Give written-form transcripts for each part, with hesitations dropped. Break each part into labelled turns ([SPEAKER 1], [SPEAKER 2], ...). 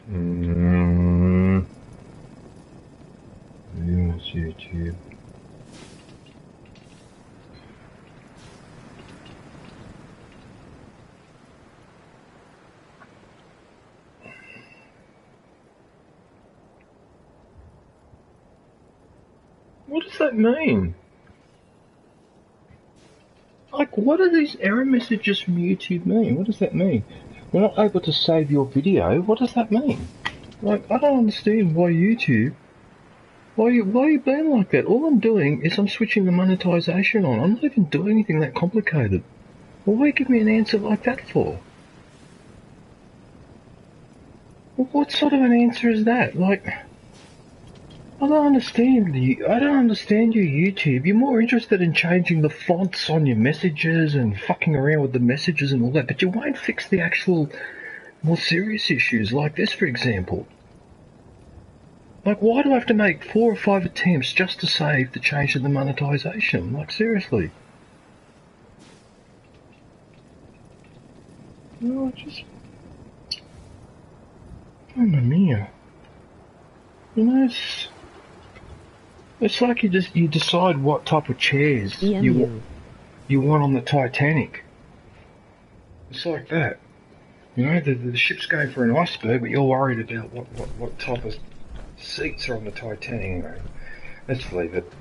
[SPEAKER 1] Yes, YouTube. What does that mean? Like, what do these error messages from YouTube mean? What does that mean? We're not able to save your video. What does that mean? Like, I don't understand why YouTube. Why are you being like that? All I'm doing is I'm switching the monetization on. I'm not even doing anything that complicated. Well, why give me an answer like that for? Well, what sort of an answer is that? Like, I don't understand you. I don't understand you, YouTube. You're more interested in changing the fonts on your messages and fucking around with the messages and all that, but you won't fix the actual more serious issues like this, for example. Like, why do I have to make 4 or 5 attempts just to save the change in the monetization? Like, seriously. No, just... Mamma mia. You know, it's like you decide what type of chairs you want on the Titanic. It's like that. You know, the ship's going for an iceberg, but you're worried about what type of seats are on the Titanic. Anyway, let's leave it.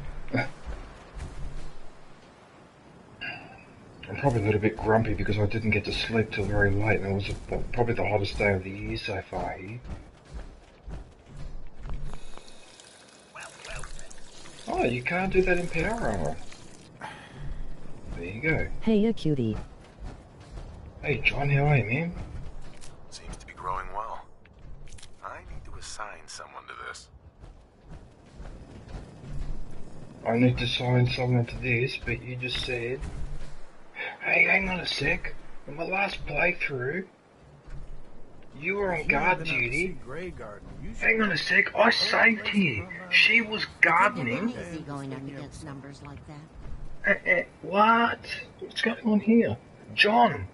[SPEAKER 1] I'm probably a little bit grumpy because I didn't get to sleep till very late, and it was probably the hottest day of the year so far here. Oh, you can't do that in Power Armor. There you go.
[SPEAKER 2] Hey, a cutie.
[SPEAKER 1] Hey, John, how are you, man?
[SPEAKER 3] Seems to be growing well. I need to assign someone to this.
[SPEAKER 1] I need to assign someone to this, but you just said... Hey, hang on a sec. In my last playthrough, you were on guard duty. Hang on a sec, I saved here. She was gardening.
[SPEAKER 4] Is he going up against numbers like that?
[SPEAKER 1] What? What's going on here? John!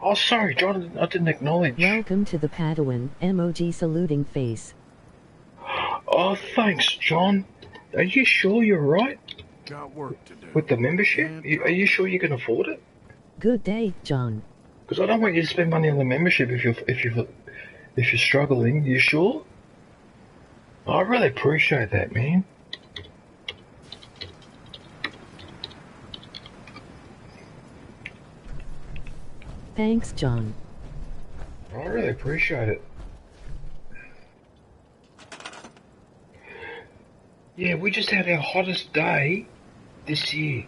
[SPEAKER 1] Oh, sorry, John, I didn't acknowledge.
[SPEAKER 2] Welcome to the Padawan, emoji saluting face.
[SPEAKER 1] Oh, thanks, John. Are you sure you're right?
[SPEAKER 3] Got work to do.
[SPEAKER 1] With the membership? Are you sure you can afford it?
[SPEAKER 2] Good day, John.
[SPEAKER 1] Because I don't want you to spend money on the membership if you're struggling. You sure? I really appreciate that, man.
[SPEAKER 2] Thanks, John.
[SPEAKER 1] I really appreciate it. Yeah, we just had our hottest day this year.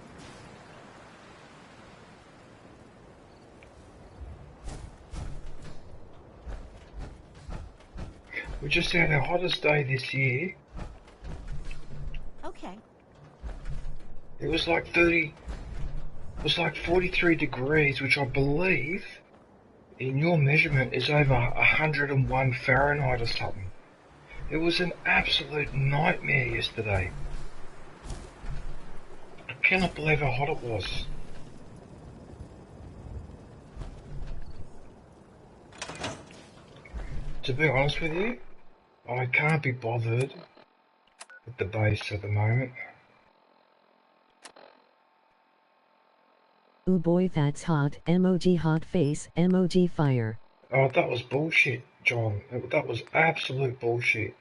[SPEAKER 1] We just had our hottest day this year.
[SPEAKER 4] Okay.
[SPEAKER 1] It was like 43 degrees, which I believe in your measurement is over 101 Fahrenheit or something. It was an absolute nightmare yesterday. I cannot believe how hot it was. To be honest with you, I can't be bothered with the base at the moment.
[SPEAKER 2] Ooh boy, that's hot. Emoji hot face. Emoji fire.
[SPEAKER 1] Oh, that was bullshit, John. That was absolute bullshit.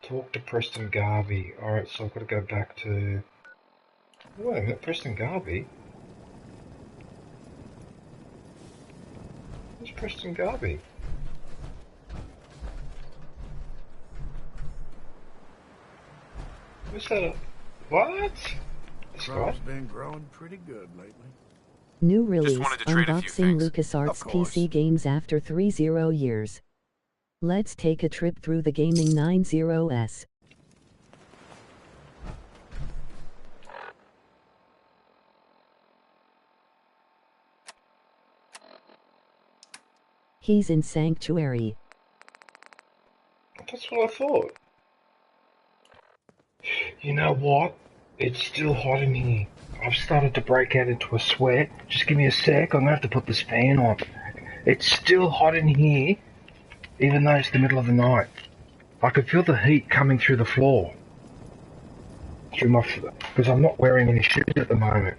[SPEAKER 1] Talk to Preston Garvey. Alright, so I've got to go back to... Wait a minute, Preston Garvey? Who's Preston Garvey? What's that? What?
[SPEAKER 3] Crow's been growing pretty good lately.
[SPEAKER 2] New release,
[SPEAKER 3] wanted to trade a few
[SPEAKER 2] unboxing
[SPEAKER 3] things.
[SPEAKER 2] LucasArts
[SPEAKER 3] Of course.
[SPEAKER 2] PC games after 30 years. Let's take a trip through the gaming 90s. He's in Sanctuary.
[SPEAKER 1] That's what I thought. You know what? It's still hot in here. I've started to break out into a sweat. Just give me a sec, I'm gonna have to put this fan on. It's still hot in here, even though it's the middle of the night. I can feel the heat coming through the floor. Because I'm not wearing any shoes at the moment.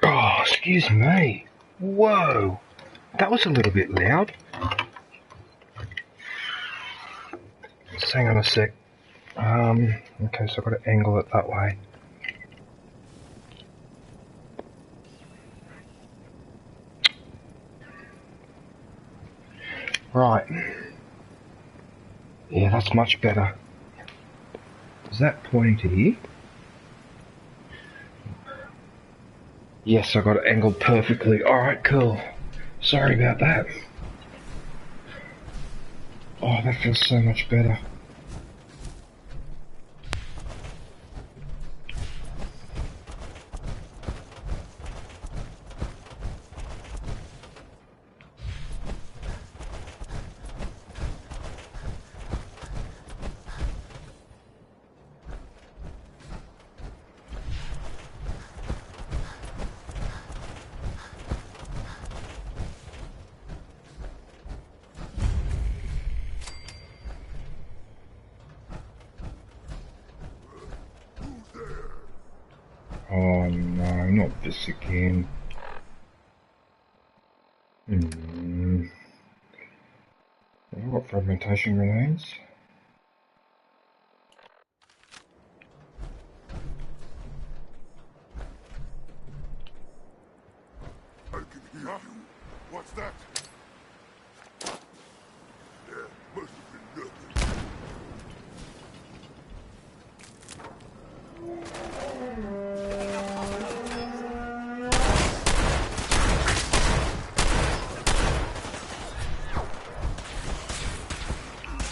[SPEAKER 1] Oh, excuse me. Whoa, that was a little bit loud. Just hang on a sec. Okay, so I've got to angle it that way. Right. Yeah, that's much better. Is that pointing to here? Yes, I got it angled perfectly. Alright, cool. Sorry about that. Oh, that feels so much better. Oh no, not this again. Have I got fragmentation grenades?
[SPEAKER 5] I can hear you. What's that? Yeah, must have been nothing.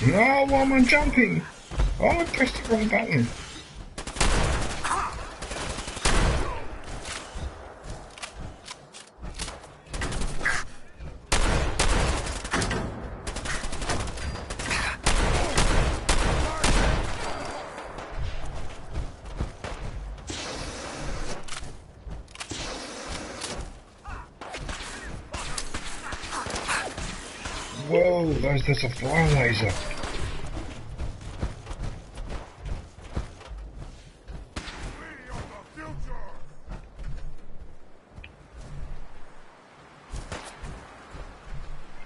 [SPEAKER 1] No, why am I jumping? Oh, I pressed the wrong button. Whoa, there's a fire laser.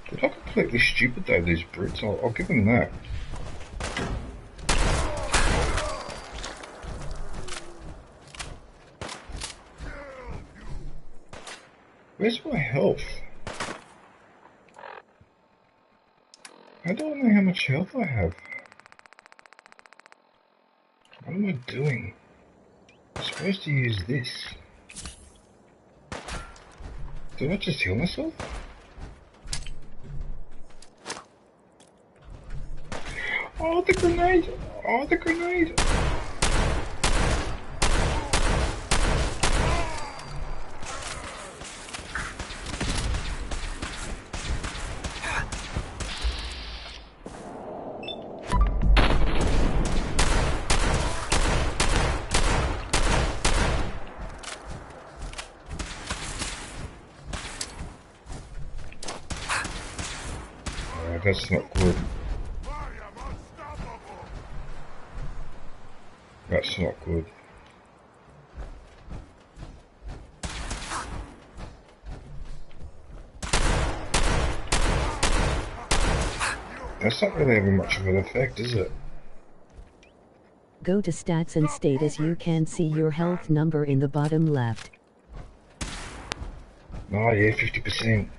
[SPEAKER 1] They're not completely stupid though, these brutes. I'll give them that. Where's my health? I don't know how much health I have. What am I doing? I'm supposed to use this. Did I just heal myself? Oh, the grenade! Oh, the grenade! That's not good. That's not good. That's not really having much of an effect, is it?
[SPEAKER 2] Go to stats and status. You can see your health number in the bottom left.
[SPEAKER 1] Oh yeah, 50%.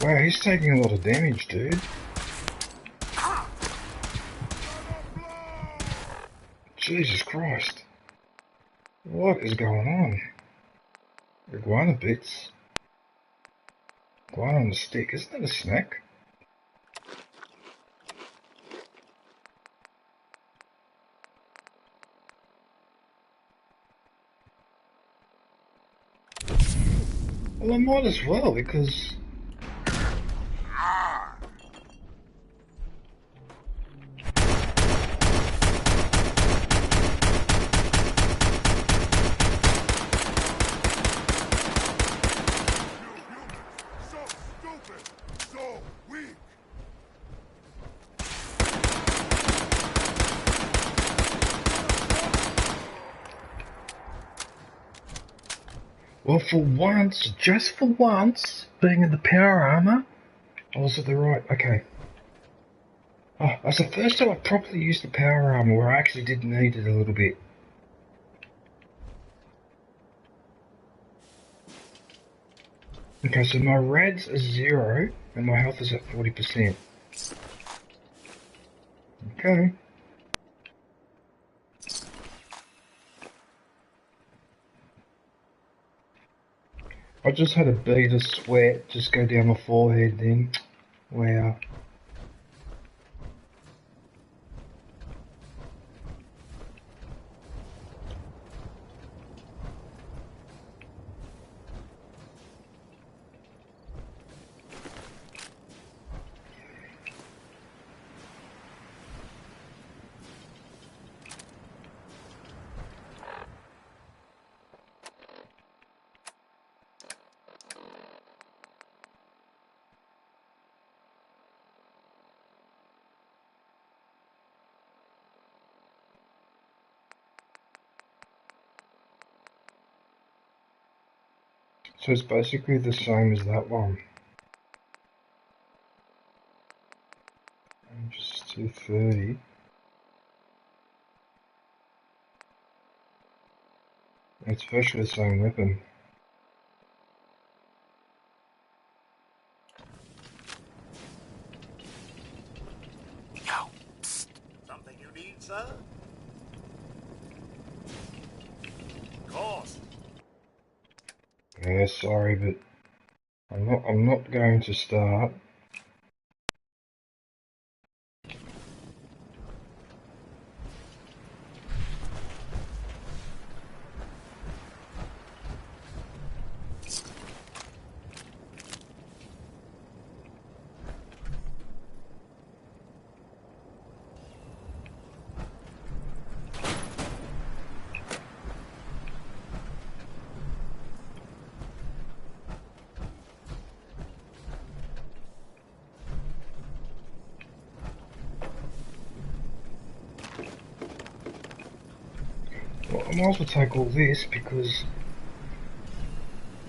[SPEAKER 1] Wow, he's taking a lot of damage, dude. Jesus Christ. What is going on? Iguana bits. Iguana on the stick. Isn't that a snack? Well, I might as well, because...
[SPEAKER 5] So stupid! So weak!
[SPEAKER 1] Well, for once, just for once, being in the power armor, I was at the right... Okay. Oh, that's the first time I properly used the power armor where I actually did need it a little bit. Okay, so my rads are 0 and my health is at 40%. Okay. I just had a bead of sweat just go down my forehead then. Wow. So it's basically the same as that one. Just 230. It's virtually the same weapon.
[SPEAKER 3] Yo, psst. Something you need, sir? Of course.
[SPEAKER 1] Yeah, sorry, but I'm not going to start. Well, I might as well take all this because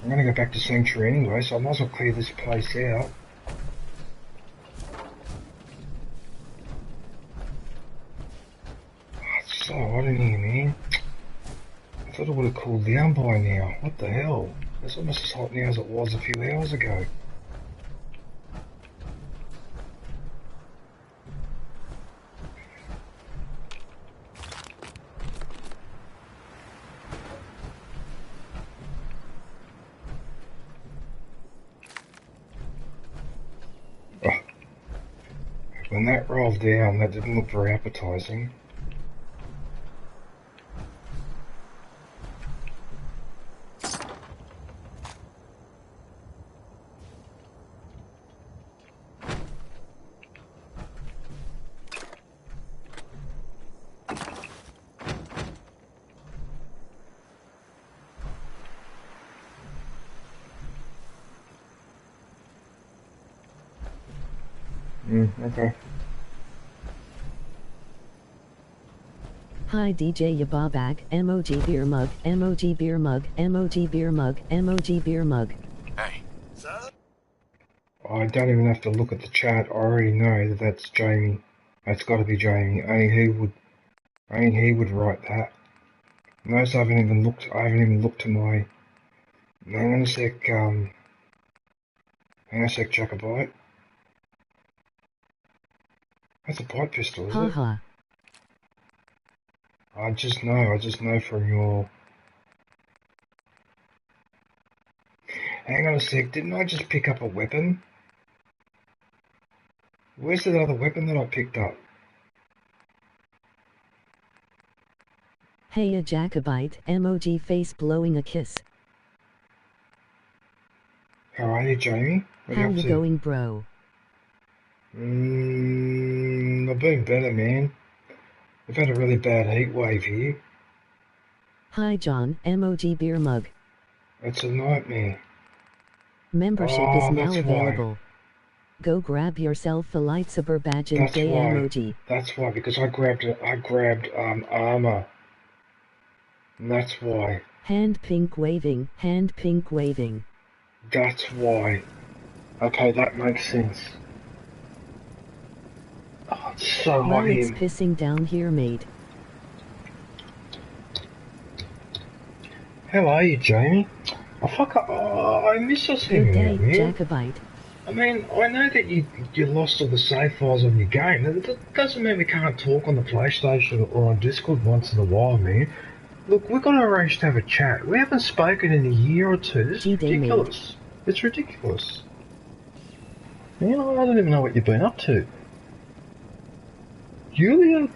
[SPEAKER 1] I'm going to go back to Sanctuary anyway, so I might as well clear this place out. Oh, it's so hot in here, man. I thought it would have cooled down by now. What the hell? It's almost as hot now as it was a few hours ago. Oh, when that rolled down, that didn't look very appetizing. Okay.
[SPEAKER 2] Hi DJ Yababak, emoji beer mug, emoji beer mug, emoji beer mug, emoji beer mug.
[SPEAKER 3] Hey, sir?
[SPEAKER 1] I don't even have to look at the chat. I already know that that's Jamie. That's got to be Jamie. Only he would write that. Notice I haven't even looked to my... Hang on a sec, Jacobite. That's a pipe pistol, is it?
[SPEAKER 2] Haha.
[SPEAKER 1] I just know from your... Hang on a sec, didn't I just pick up a weapon? Where's that other weapon that I picked up?
[SPEAKER 2] Hey a Jacobite, emoji face blowing a kiss.
[SPEAKER 1] How are you, Jamie? What are
[SPEAKER 2] How
[SPEAKER 1] you
[SPEAKER 2] you
[SPEAKER 1] up to?
[SPEAKER 2] going, bro?
[SPEAKER 1] I've been better, man. We've had a really bad heat wave here.
[SPEAKER 2] Hi John, emoji beer mug.
[SPEAKER 1] It's a nightmare.
[SPEAKER 2] Membership is
[SPEAKER 1] Oh,
[SPEAKER 2] now
[SPEAKER 1] that's why.
[SPEAKER 2] available. Go grab yourself a lightsaber badge and
[SPEAKER 1] That's
[SPEAKER 2] day
[SPEAKER 1] why.
[SPEAKER 2] emoji.
[SPEAKER 1] That's why, because I grabbed armor. And that's why.
[SPEAKER 2] Hand pink waving, hand pink waving.
[SPEAKER 1] That's why. Okay, that makes sense. Oh, it's so hot
[SPEAKER 2] Well, it's
[SPEAKER 1] here.
[SPEAKER 2] pissing down here, mate.
[SPEAKER 1] How are you, Jamie? I miss us
[SPEAKER 2] Good
[SPEAKER 1] hanging out,
[SPEAKER 2] day,
[SPEAKER 1] man.
[SPEAKER 2] Jacobite.
[SPEAKER 1] I mean, I know that you lost all the save files on your game. That doesn't mean we can't talk on the PlayStation or on Discord once in a while, man. Look, we've got to arrange to have a chat. We haven't spoken in a year or two. This is ridiculous. It's ridiculous. Man, I don't even know what you've been up to. Julia.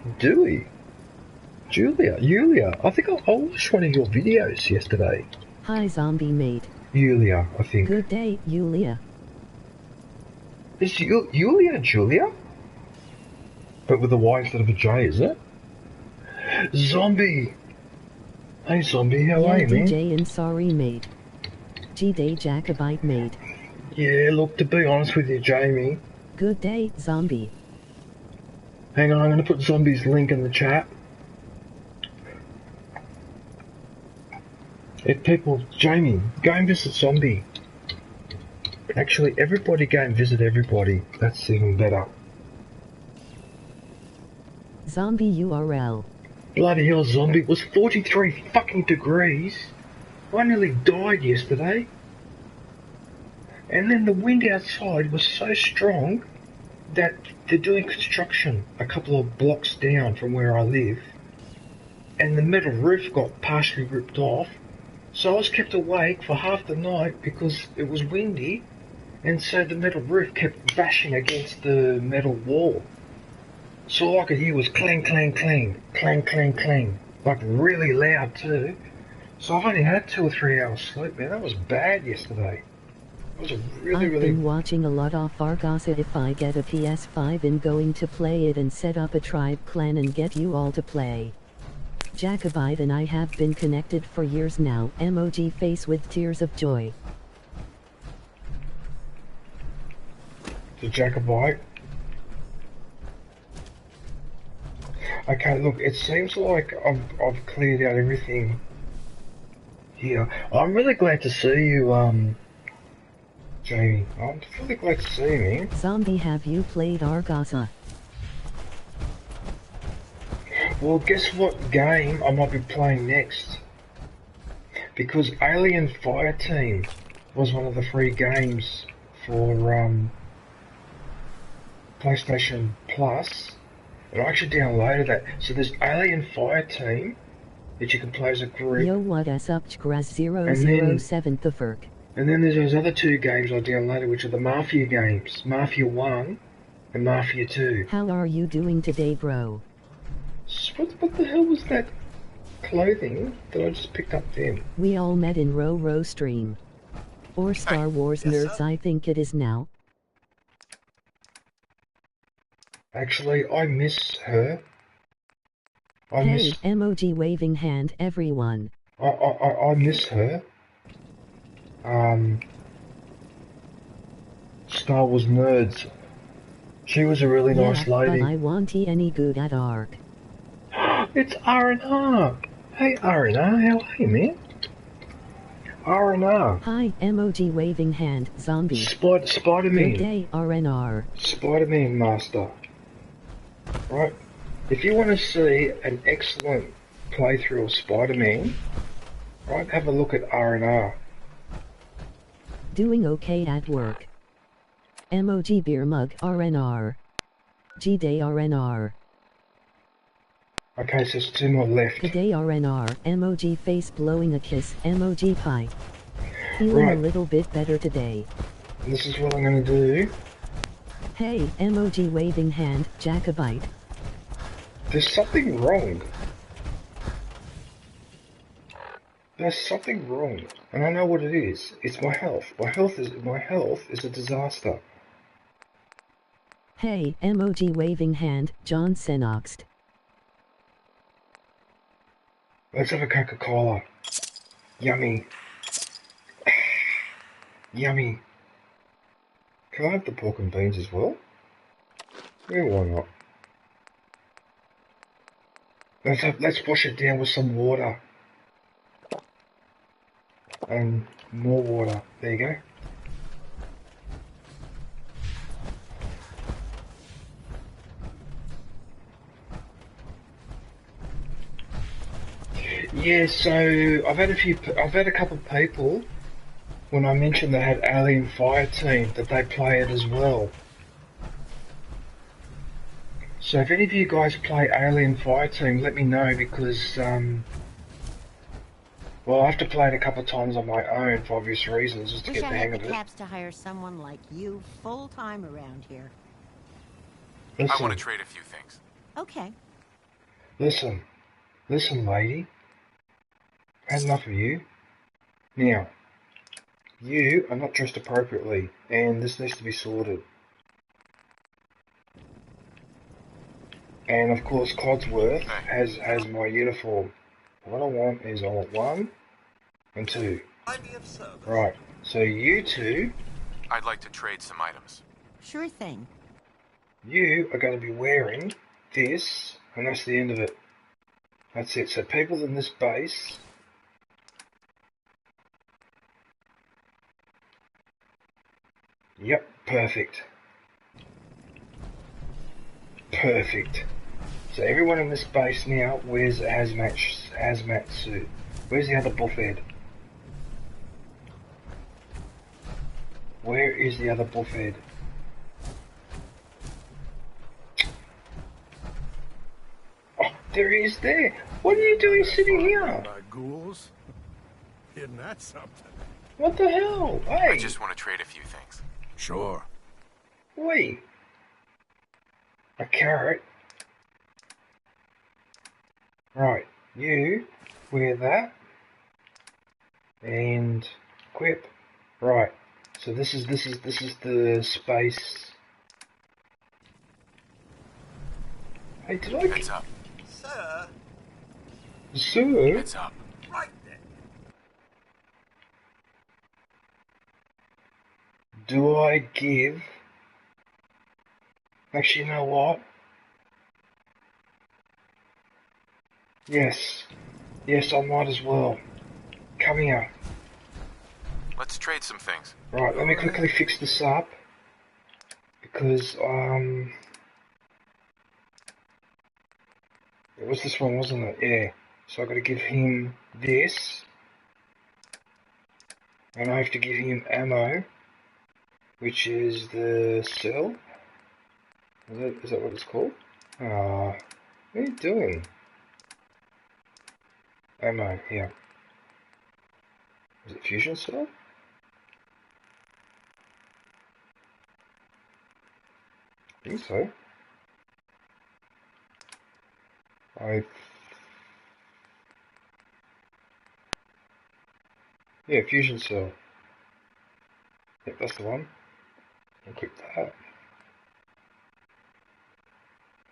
[SPEAKER 1] I think I watched one of your videos yesterday.
[SPEAKER 2] Hi zombie mate.
[SPEAKER 1] Julia, I think.
[SPEAKER 2] Good day, Julia.
[SPEAKER 1] Is Julia Julia? But with a Y instead of a J, is it? Zombie! Hey Zombie, how are you, man?
[SPEAKER 2] DJ and sorry mate. G-Day Jacobite mate.
[SPEAKER 1] Yeah, look, to be honest with you, Jamie.
[SPEAKER 2] Good day, zombie.
[SPEAKER 1] Hang on, I'm going to put Zombie's link in the chat. If people, Jamie, go and visit Zombie. Actually, everybody go and visit everybody. That's even better.
[SPEAKER 2] Zombie URL.
[SPEAKER 1] Bloody hell, Zombie, it was 43 fucking degrees. I nearly died yesterday. And then the wind outside was so strong that they're doing construction a couple of blocks down from where I live. And the metal roof got partially ripped off. So I was kept awake for half the night because it was windy. And so the metal roof kept bashing against the metal wall. So all I could hear was clang, clang, clang, clang, clang, clang. Like really loud too. So I've only had 2 or 3 hours sleep, man. That was bad yesterday. It was a really,
[SPEAKER 2] I've been watching a lot of Fargosa. If I get a PS5 and going to play it and set up a tribe clan and get you all to play. Jacobite and I have been connected for years now. Emoji face with tears of joy.
[SPEAKER 1] The Jacobite. Okay, look, it seems like I've cleared out everything here. I'm really glad to see you, Jamie. I'm really glad to see you, man.
[SPEAKER 2] Zombie, have you played Argasa?
[SPEAKER 1] Well, guess what game I might be playing next? Because Alien Fireteam was one of the free games for, PlayStation Plus. And I actually downloaded that. So there's Alien Fireteam that you can play as a group.
[SPEAKER 2] Yo, what is up, Chgraz 007 the Ferk?
[SPEAKER 1] And then there's those other 2 games I downloaded, which are the Mafia games. Mafia 1 and Mafia 2.
[SPEAKER 2] How are you doing today, bro?
[SPEAKER 1] What the hell was that clothing that I just picked up then?
[SPEAKER 2] We all met in Row stream. Or Star Wars nerds, I think it is now.
[SPEAKER 1] Actually, I miss her.
[SPEAKER 2] Hey, emoji waving hand, everyone.
[SPEAKER 1] I miss her. Star Wars nerds. She was a really nice lady.
[SPEAKER 2] But I want any good at Ark.
[SPEAKER 1] It's R&R. Hey R&R, how are you, man? R&R.
[SPEAKER 2] Hi, emoji waving hand, zombie.
[SPEAKER 1] Spider-Man.
[SPEAKER 2] Good day, RNR.
[SPEAKER 1] Spider-Man Master. Right, if you want to see an excellent playthrough of Spider-Man, right, have a look at R&R.
[SPEAKER 2] Doing okay at work. Emoji beer mug, RNR. G-Day RNR.
[SPEAKER 1] Okay, so there's 2 more left.
[SPEAKER 2] Good day RNR, emoji face blowing a kiss, emoji pie. Feeling a little bit better today.
[SPEAKER 1] And this is what I'm going to do.
[SPEAKER 2] Hey, emoji waving hand, Jacobite.
[SPEAKER 1] There's something wrong. There's something wrong. And I know what it is. It's my health. My health is a disaster.
[SPEAKER 2] Hey, emoji waving hand, John Senoxt.
[SPEAKER 1] Let's have a Coca-Cola. Yummy. Yummy. Can I have the pork and beans as well? Yeah, why not? Let's wash it down with some water. And more water. There you go. Yeah, so I've had a couple of people when I mentioned they had Alien Fireteam that they play it as well. So if any of you guys play Alien Fireteam, let me know because well, I have to play it a couple of times on my own for obvious reasons, just to get the hang of it.
[SPEAKER 4] Wish I had the caps to hire someone like you full time around here.
[SPEAKER 1] Listen,
[SPEAKER 3] I want to trade a few things.
[SPEAKER 4] Okay.
[SPEAKER 1] listen, lady. I had enough of you. Now, you are not dressed appropriately, and this needs to be sorted. And of course, Codsworth has my uniform. What I want is 1 and 2. Right. So you two,
[SPEAKER 3] I'd like to trade some items.
[SPEAKER 4] Sure thing.
[SPEAKER 1] you are going to be wearing this, and that's the end of it. That's it. So people in this base. Yep, perfect. Perfect. So everyone in this base now wears a hazmat suit. Where's the other buffhead? Where is the other buffhead? Oh, there he is there. What are you doing sitting here?
[SPEAKER 5] By ghouls? Isn't that something?
[SPEAKER 1] What the hell? Hey.
[SPEAKER 3] I just want to trade a few things.
[SPEAKER 5] Sure.
[SPEAKER 1] Wait. A carrot. Right, you wear that and equip. Right. So this is the space. Hey, did I?
[SPEAKER 3] Heads up.
[SPEAKER 1] Sir?
[SPEAKER 3] Heads up.
[SPEAKER 5] Right then.
[SPEAKER 1] Do I give? Actually, you know what? Yes. Yes, I might as well. Come here.
[SPEAKER 3] Let's trade some things.
[SPEAKER 1] Right, let me quickly fix this up. Because, it was this one, wasn't it? Yeah. So I gotta give him this. And I have to give him ammo. Which is the cell. Is that what it's called? What are you doing? Ammo, yeah. Is it fusion cell? I think so. Yeah, fusion cell. Yep, that's the one. Equip that.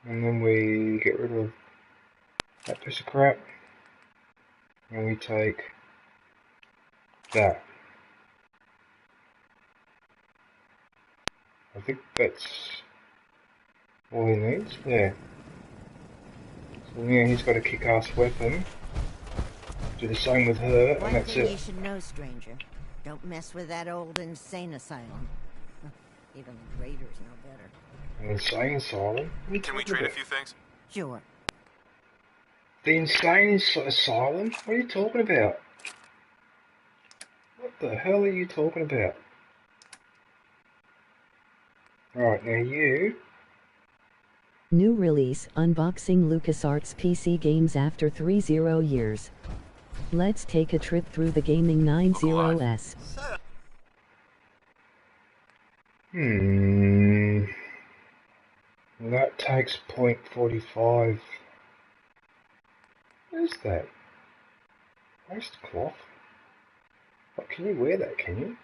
[SPEAKER 1] And then we get rid of that piece of crap. And we take that. I think that's all he needs. Yeah. So yeah, he's got a kick-ass weapon. Do the same with her, and
[SPEAKER 4] One
[SPEAKER 1] that's
[SPEAKER 4] thing
[SPEAKER 1] it.
[SPEAKER 4] you should know, stranger. Don't mess with that old insane asylum. Even the raiders know better.
[SPEAKER 1] An insane asylum?
[SPEAKER 3] Can we trade a few things?
[SPEAKER 4] Sure.
[SPEAKER 1] The insane asylum? What are you talking about? What the hell are you talking about? Right, now you...
[SPEAKER 2] New release, unboxing LucasArts PC games after 30 years. Let's take a trip through the gaming 90s.
[SPEAKER 1] That takes .45. What is that? Waste cloth? Oh, can you wear that, can you?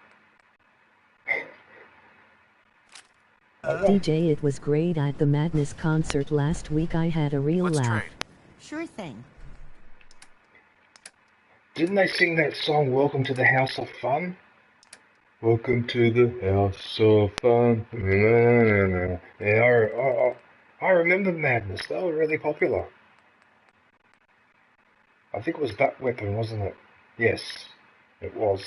[SPEAKER 2] DJ, it was great at the Madness concert last week. I had a real
[SPEAKER 3] Let's
[SPEAKER 2] laugh.
[SPEAKER 3] trade.
[SPEAKER 4] Sure thing.
[SPEAKER 1] Didn't they sing that song, Welcome to the House of Fun? Welcome to the House of Fun. Yeah, I remember Madness. They were really popular. I think it was that weapon, wasn't it? Yes, it was.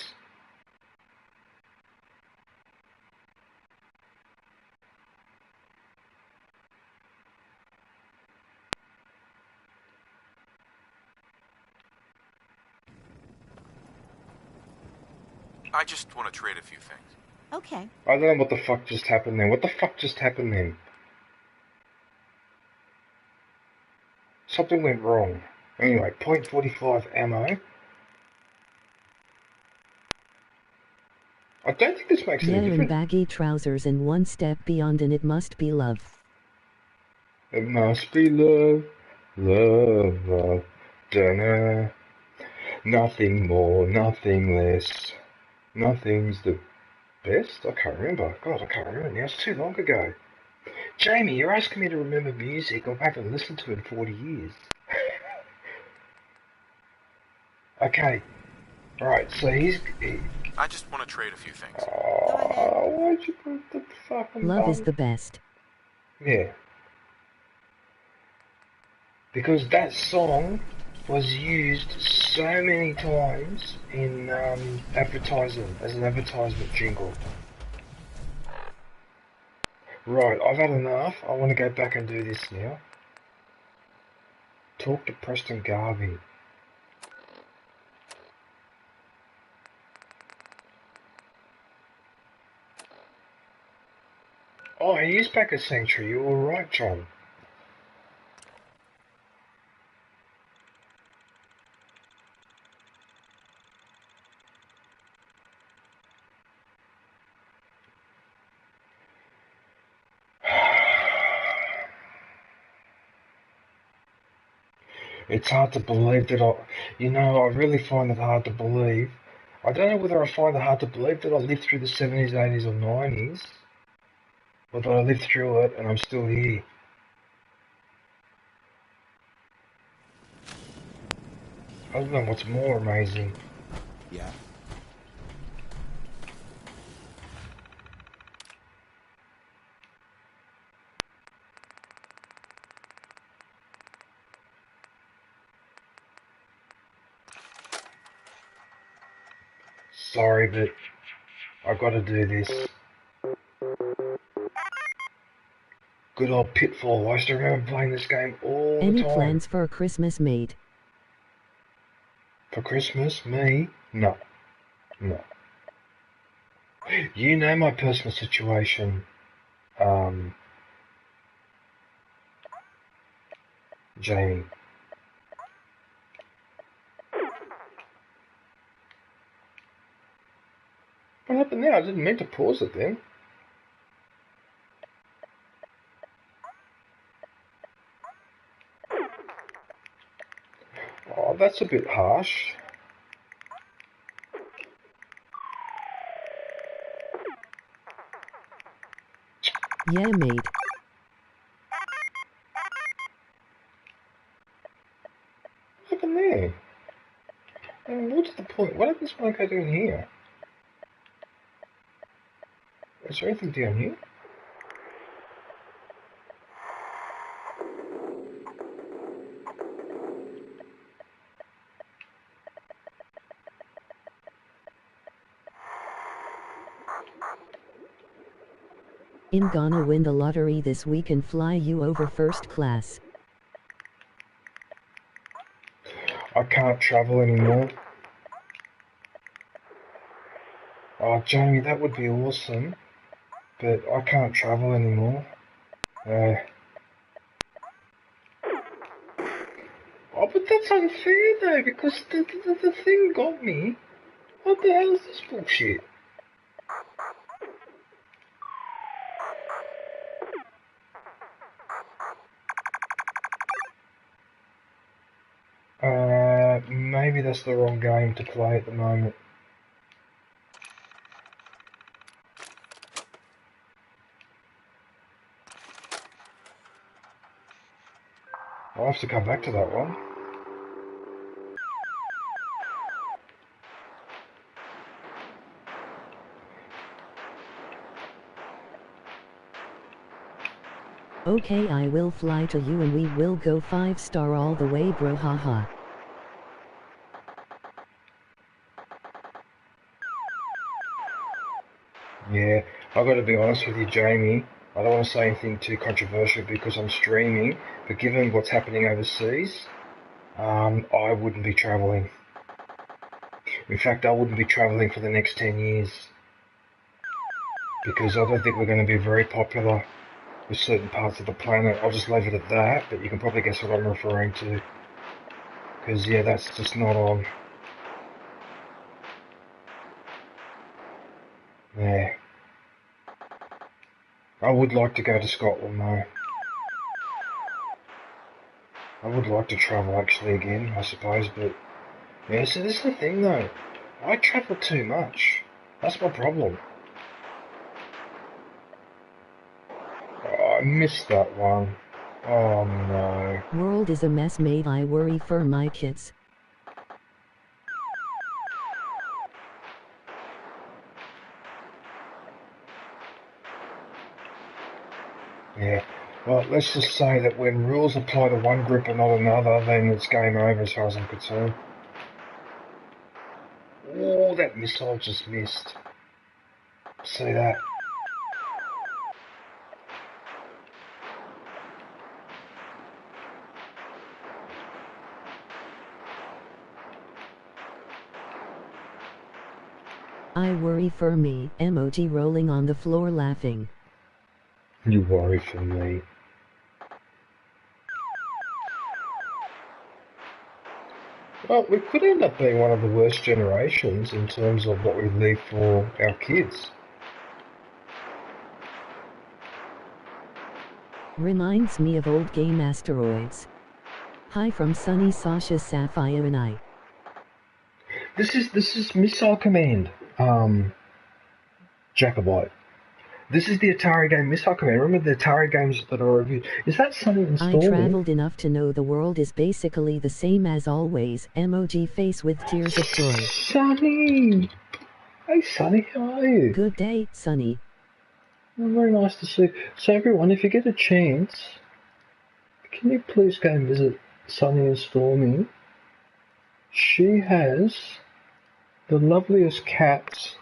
[SPEAKER 3] I just want to trade a few things.
[SPEAKER 4] Okay.
[SPEAKER 1] I don't know what the fuck just happened then. What the fuck just happened then? Something went wrong. Anyway, .45 ammo. I don't think this makes
[SPEAKER 2] Yeah,
[SPEAKER 1] any
[SPEAKER 2] in
[SPEAKER 1] difference.
[SPEAKER 2] baggy trousers and one step beyond, and it must be love.
[SPEAKER 1] It must be love, love, love. Dunno. Nothing more, nothing less. Nothing's the best? I can't remember. God, I can't remember now. It's too long ago. Jamie, you're asking me to remember music I haven't listened to in 40 years. Okay. Right, so
[SPEAKER 3] I just want to trade a few things.
[SPEAKER 4] Go ahead.
[SPEAKER 1] Why'd you put the fucking
[SPEAKER 2] Love is
[SPEAKER 1] button?
[SPEAKER 2] the best.
[SPEAKER 1] Yeah. Because that song was used so many times in advertising, as an advertisement jingle. Right, I've had enough. I want to go back and do this now. Talk to Preston Garvey. Oh, he is back at Sanctuary. You were right, John. It's hard to believe that I really find it hard to believe. I don't know whether I find it hard to believe that I lived through the 70s, 80s or 90s, or that I lived through it and I'm still here. I don't know what's more amazing.
[SPEAKER 5] Yeah.
[SPEAKER 1] Sorry, but I've got to do this. Good old Pitfall. I used to remember playing this game all the
[SPEAKER 2] Any
[SPEAKER 1] time.
[SPEAKER 2] plans for a Christmas, mate?
[SPEAKER 1] For Christmas? Me? No. No. You know my personal situation, Jamie. What happened there? I didn't mean to pause it then. Oh, that's a bit harsh.
[SPEAKER 2] Yeah, mate.
[SPEAKER 1] What happened there? What's the point? What happens when I go down here? Is there anything down here?
[SPEAKER 2] I'm gonna win the lottery this week and fly you over first class.
[SPEAKER 1] I can't travel anymore. Oh, Jamie, that would be awesome. But I can't travel anymore. Oh, but that's unfair though, because the thing got me. What the hell is this bullshit? Maybe that's the wrong game to play at the moment. I'll have to come back to that one.
[SPEAKER 2] Okay, I will fly to you and we will go 5-star all the way, bro, haha.
[SPEAKER 1] Yeah, I've got to be honest with you, Jamie. I don't want to say anything too controversial because I'm streaming, but given what's happening overseas, I wouldn't be travelling. In fact, I wouldn't be travelling for the next 10 years. Because I don't think we're going to be very popular with certain parts of the planet. I'll just leave it at that, but you can probably guess what I'm referring to. Because, yeah, that's just not on. Yeah. I would like to go to Scotland, though. I would like to travel, actually, again, I suppose, but... Yeah, so this is the thing, though. I travel too much. That's my problem. Oh, I missed that one. Oh, no.
[SPEAKER 2] World is a mess, mate. I worry for my kids.
[SPEAKER 1] Yeah. Well, let's just say that when rules apply to one group and not another, then it's game over as far as I'm concerned. Oh, that missile just missed. See that?
[SPEAKER 2] I worry for me, emoji rolling on the floor laughing.
[SPEAKER 1] You worry for me. Well, we could end up being one of the worst generations in terms of what we leave for our kids.
[SPEAKER 2] Reminds me of old game Asteroids. Hi from Sunny, Sasha, Sapphire and I.
[SPEAKER 1] This is Missile Command, Jacobite. This is the Atari game Missile Command. Remember the Atari games that are reviewed? Is that something installed?
[SPEAKER 2] I traveled enough to know the world is basically the same as always. Emoji face with tears of joy.
[SPEAKER 1] Sunny! Hey Sunny, how are you?
[SPEAKER 2] Good day, Sunny.
[SPEAKER 1] Oh, very nice to see you. So everyone, if you get a chance, can you please go and visit Sunny and Stormy? She has the loveliest cats.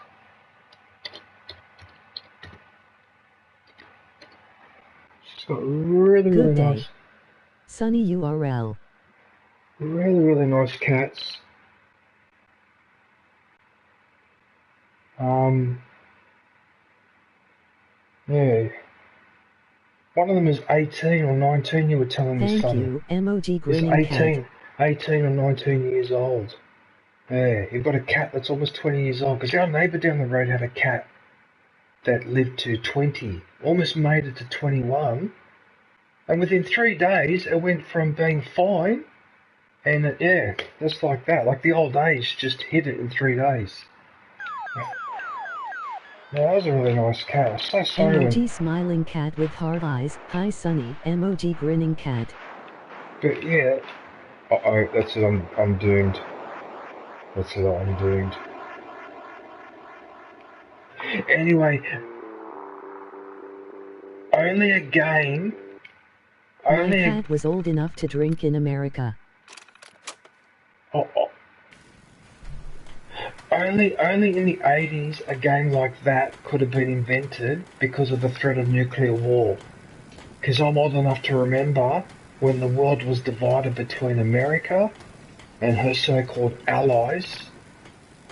[SPEAKER 1] She's got really nice.
[SPEAKER 2] Sunny URL.
[SPEAKER 1] Really nice cats. Yeah. One of them is 18 or 19, you were telling me, Sunny.
[SPEAKER 2] Thank you, emoji grinning
[SPEAKER 1] 18,
[SPEAKER 2] cat.
[SPEAKER 1] 18 or 19 years old. Yeah, you've got a cat that's almost 20 years old. Because our neighbour down the road had a cat that lived to 20. Almost made it to 21. And within 3 days, it went from being fine. And yeah, just like that. Like the old age just hit it in 3 days. Yeah, that was a really nice cat. I'm so sorry.
[SPEAKER 2] Emoji smiling cat with hard eyes. Hi Sunny. Emoji grinning cat.
[SPEAKER 1] But yeah. Uh-oh, that's it. I'm doomed. That's it. I'm doomed. Anyway. Only a game.
[SPEAKER 2] My cat was old enough to drink in America.
[SPEAKER 1] Only in the 80s a game like that could have been invented because of the threat of nuclear war. Because I'm old enough to remember when the world was divided between America and her so-called allies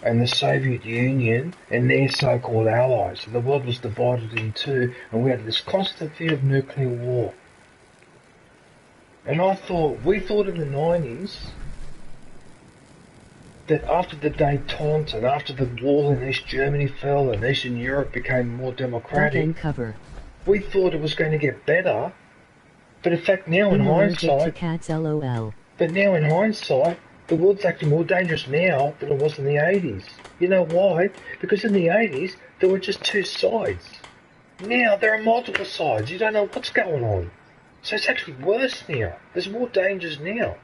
[SPEAKER 1] and the Soviet Union and their so-called allies. So the world was divided in two and we had this constant fear of nuclear war. And we thought in the 90s that after the détente and after the wall in East Germany fell and Eastern Europe became more democratic, we thought it was going to get better. But in fact, now in hindsight,
[SPEAKER 2] to cats, LOL.
[SPEAKER 1] But now in hindsight, the world's actually more dangerous now than it was in the 80s. You know why? Because in the 80s, there were just two sides. Now there are multiple sides. You don't know what's going on. So it's actually worse now. There's more dangers now.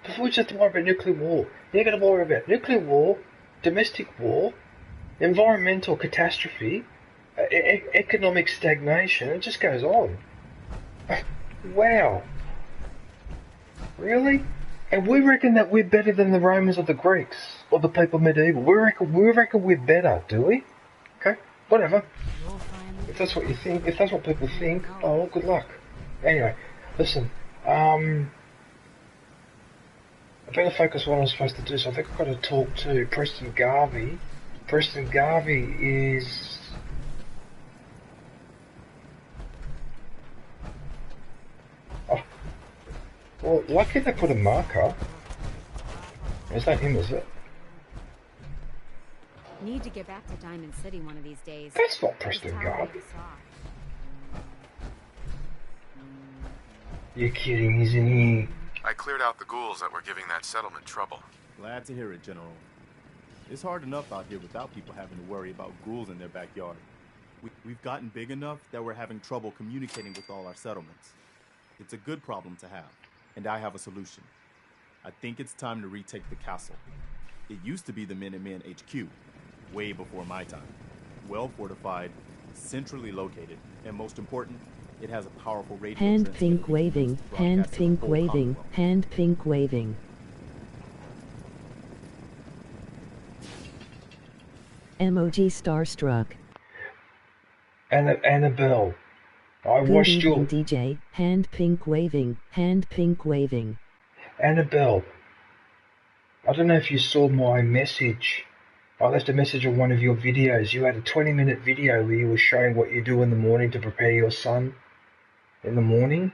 [SPEAKER 1] Before we just have to worry about nuclear war, now you've got to worry about nuclear war, domestic war, environmental catastrophe, economic stagnation. It just goes on. Wow. Really? And we reckon that we're better than the Romans or the Greeks or the people medieval. We reckon we're better, do we? Okay, whatever. If that's what you think, if that's what people think, oh, well, good luck. Anyway, listen. I better focus on what I'm supposed to do. So I think I've got to talk to Preston Garvey. Preston Garvey is. Well, lucky they put a marker. Is that him, is it?
[SPEAKER 6] Need to get back to Diamond City one of these days.
[SPEAKER 1] That's not Preston Garvey. You're kidding, isn't he?
[SPEAKER 3] I cleared out the ghouls that were giving that settlement trouble.
[SPEAKER 7] Glad to hear it, General. It's hard enough out here without people having to worry about ghouls in their backyard. We've gotten big enough that we're having trouble communicating with all our settlements. It's a good problem to have. And I have a solution. I think it's time to retake the castle. It used to be the Minutemen HQ, way before my time. Well fortified, centrally located, and most important, it has a powerful radio
[SPEAKER 2] hand
[SPEAKER 7] transmitter
[SPEAKER 2] pink waving, hand
[SPEAKER 7] broadcasting
[SPEAKER 2] pink
[SPEAKER 7] the whole
[SPEAKER 2] waving,
[SPEAKER 7] Commonwealth.
[SPEAKER 2] hand pink waving. Emoji starstruck.
[SPEAKER 1] Annabelle. I
[SPEAKER 2] Good
[SPEAKER 1] watched
[SPEAKER 2] evening,
[SPEAKER 1] your
[SPEAKER 2] DJ, hand pink waving, hand pink waving.
[SPEAKER 1] Annabelle. I don't know if you saw my message. I left a message on one of your videos. You had a 20-minute video where you were showing what you do in the morning to prepare your son in the morning.